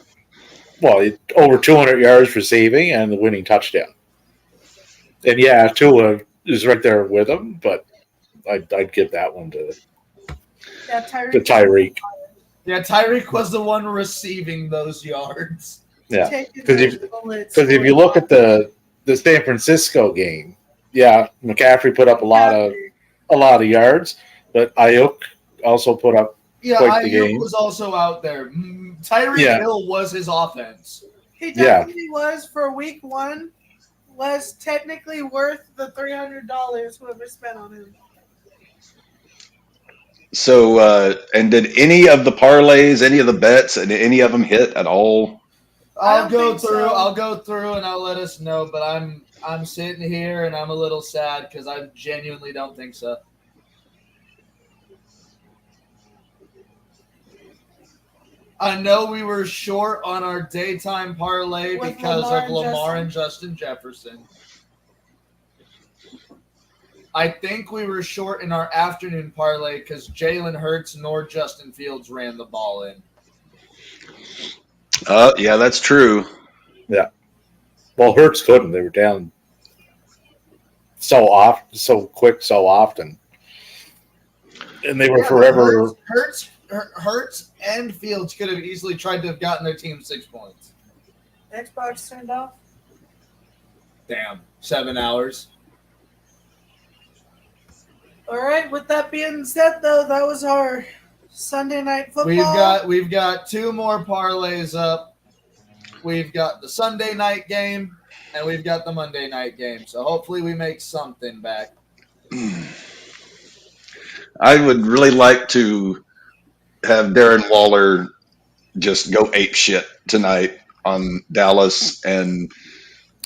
Well, over 200 yards receiving and the winning touchdown. And yeah, Tua is right there with him, but I'd give that one to Tyreek. Yeah, Tyreek was the one receiving those yards. Yeah, because if you look at the San Francisco game, yeah, McCaffrey put up a lot of yards, but Ayuk also put up Yeah, quite the Ayuk game. was also out there. Tyreek Hill was his offense. He definitely was for week 1. Was technically worth the $300 whoever spent on him. So, and did any of the parlays, any of the bets, and any of them hit at all? I'll go through, and I'll let us know. But I'm sitting here and I'm a little sad because I genuinely don't think so. I know we were short on our daytime parlay With because Lamar of and Lamar and Justin Jefferson. I think we were short in our afternoon parlay because Jalen Hurts nor Justin Fields ran the ball in. Yeah, that's true. Yeah. Well, Hurts couldn't. They were down so quick, so often, and they were forever. Hurts and Fields could have easily tried to have gotten their team 6 points. Xbox turned off. Damn, 7 hours. All right. With that being said, though, that was our Sunday night football. We've got 2 more parlays up. We've got the Sunday night game and we've got the Monday night game. So hopefully we make something back. I would really like to have Darren Waller just go ape shit tonight on Dallas and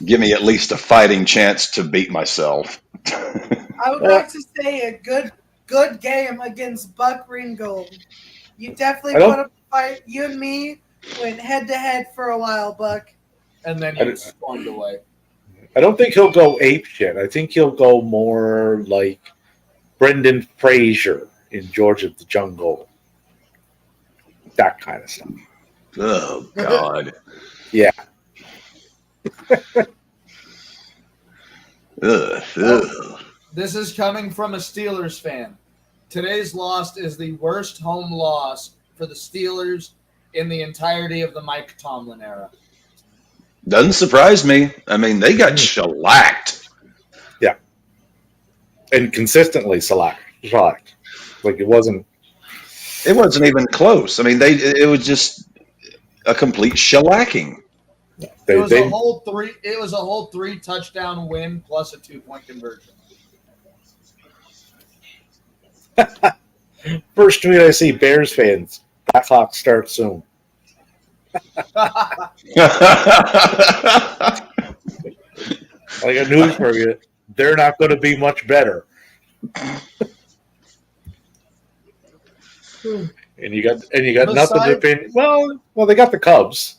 give me at least a fighting chance to beat myself. I would like to say a good game against Buck Ringgold. You definitely put up a fight. You and me went head to head for a while, Buck. And then you spawned away. I don't think he'll go ape shit. I think he'll go more like Brendan Fraser in George of the Jungle. That kind of stuff. Oh, God. Yeah. This is coming from a Steelers fan. Today's loss is the worst home loss for the Steelers in the entirety of the Mike Tomlin era. Doesn't surprise me. I mean, they got shellacked. Yeah. And consistently shellacked. Like it wasn't even close. I mean, it was just a complete shellacking. It was a whole 3 touchdown win plus a 2-point conversion. First tweet I see, Bears fans, that clock starts soon. I got news for you. They're not going to be much better. And you got nothing to pin. Well, they got the Cubs.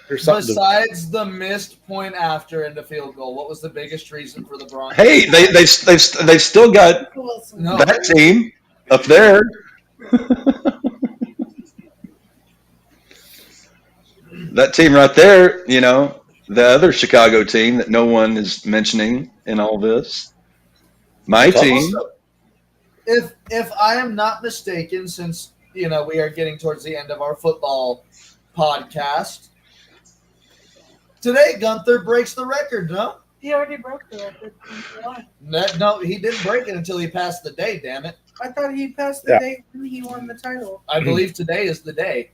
Besides the missed point after and the field goal, what was the biggest reason for the Broncos? Hey, they've still got that team up there. That team right there, you know, the other Chicago team that no one is mentioning in all this. My team. If I am not mistaken, since you know we are getting towards the end of our football podcast. Today, Gunther breaks the record, no? He already broke the record. No, he didn't break it until he passed the day, damn it. I thought he passed the day when he won the title. I believe today is the day.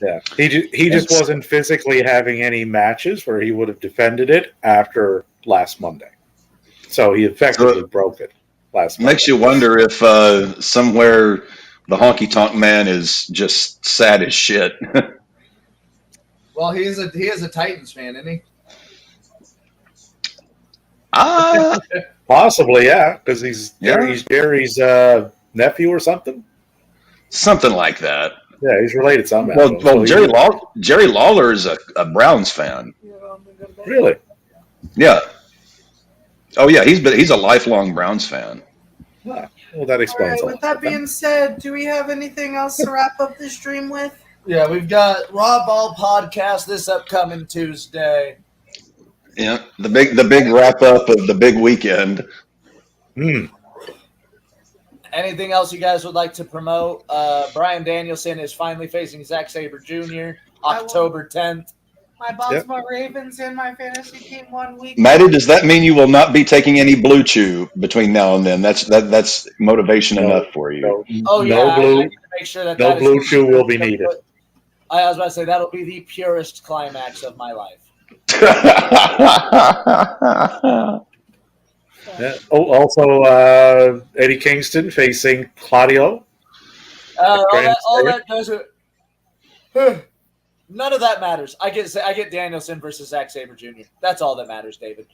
Yeah, he just wasn't physically having any matches where he would have defended it after last Monday. So he effectively broke it last Monday. Makes you wonder if somewhere the honky-tonk man is just sad as shit. Well, he is a Titans fan, isn't he? Possibly, yeah, because he's Jerry's nephew or something. Something like that. Yeah, he's related somehow. Well, Jerry Lawler is a Browns fan. Really? Yeah. Oh yeah, he's a lifelong Browns fan. Well, that explains. All right, with that being said, do we have anything else to wrap up this stream with? Yeah, we've got RAWBall podcast this upcoming Tuesday. Yeah, the big wrap up of the big weekend. Anything else you guys would like to promote? Brian Danielson is finally facing Zack Sabre Jr. October 10th. My Baltimore Ravens in my fantasy team 1 week. Maddie, does that mean you will not be taking any Blue Chew between now and then? That's motivation enough for you. Oh yeah, I need to make sure that no that is Blue Chew will be needed. I was about to say that'll be the purest climax of my life. Yeah. Oh, also Eddie Kingston facing Claudio. All that doesn't. None of that matters. I get Danielson versus Zack Sabre Jr. That's all that matters, David.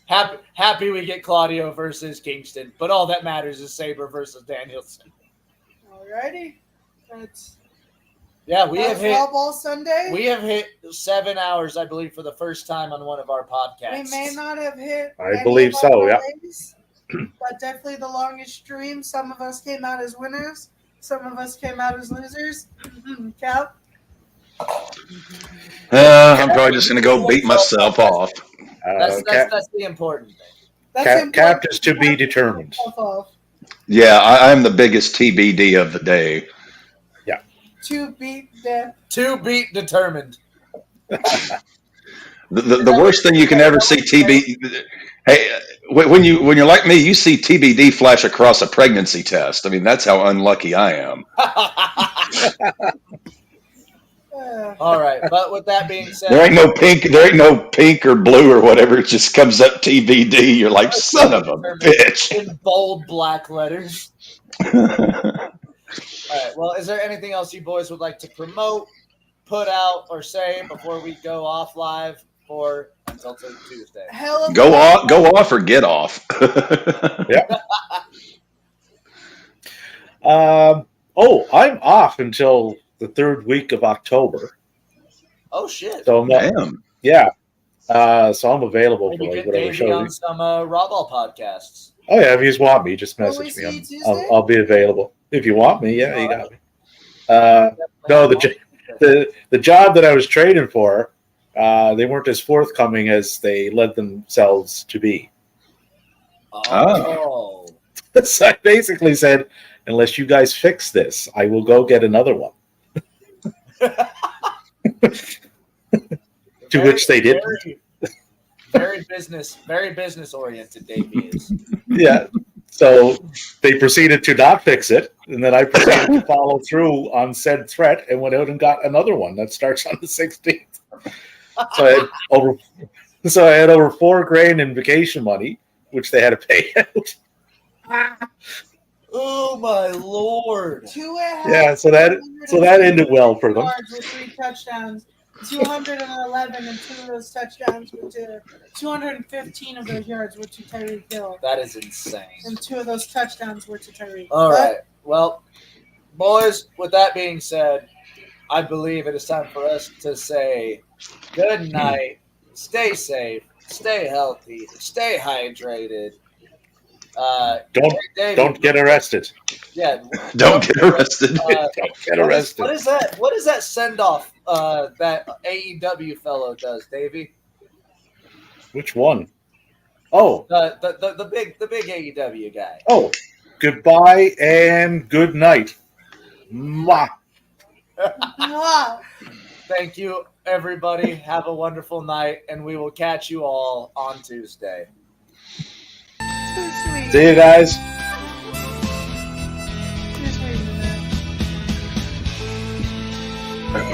Happy we get Claudio versus Kingston, but all that matters is Sabre versus Danielson. Alrighty, that's we have hit RAWBall Sunday. We have hit 7 hours, I believe, for the first time on one of our podcasts. We may not have hit. I believe so. Yeah. But definitely the longest stream. Some of us came out as winners. Some of us came out as losers. Cap? I'm probably just going to go beat myself off. That's the important thing. Cap is to be determined. Yeah, I'm the biggest TBD of the day. Yeah. To beat determined. The worst thing you can ever see TBD. Hey, when you're like me, you see TBD flash across a pregnancy test. I mean, that's how unlucky I am. All right, but with that being said, there ain't no pink or blue or whatever. It just comes up TBD. You're like, son of a bitch. In bold black letters. All right. Well, is there anything else you boys would like to promote, put out, or say before we go off live for until Tuesday? Go off or get off. Yeah. I'm off until the 3rd week of October. Oh shit! So damn. Yeah. So I'm available for get whatever Davey show. On some RAWBall podcasts. Oh yeah, if you just want me, just message me. I'll be available. If you want me, yeah, you got me. No, the job that I was trading for, they weren't as forthcoming as they led themselves to be. Oh. So I basically said, unless you guys fix this, I will go get another one. To which they didn't. Very business oriented, Davey is. Yeah. So they proceeded to not fix it, and then I proceeded to follow through on said threat and went out and got another one that starts on the 16th. So I had over $4,000 in vacation money, which they had to pay out. Oh my lord! 2.5. Yeah, so that ended well for them. With 3 touchdowns, 211, and 2 of those touchdowns were to 215 of those yards were to Tyreek Hill. That is insane. And 2 of those touchdowns were to Tyreek. All right. Well, boys, with that being said, I believe it is time for us to say good night. Stay safe. Stay healthy. Stay hydrated. Don't get arrested. Yeah. Don't get arrested. Don't get arrested. What is that? What is that send off that AEW fellow does, Davey? Which one? Oh, the big AEW guy. Oh, goodbye and good night. Mwah. Thank you, everybody. Have a wonderful night, and we will catch you all on Tuesday. See you guys.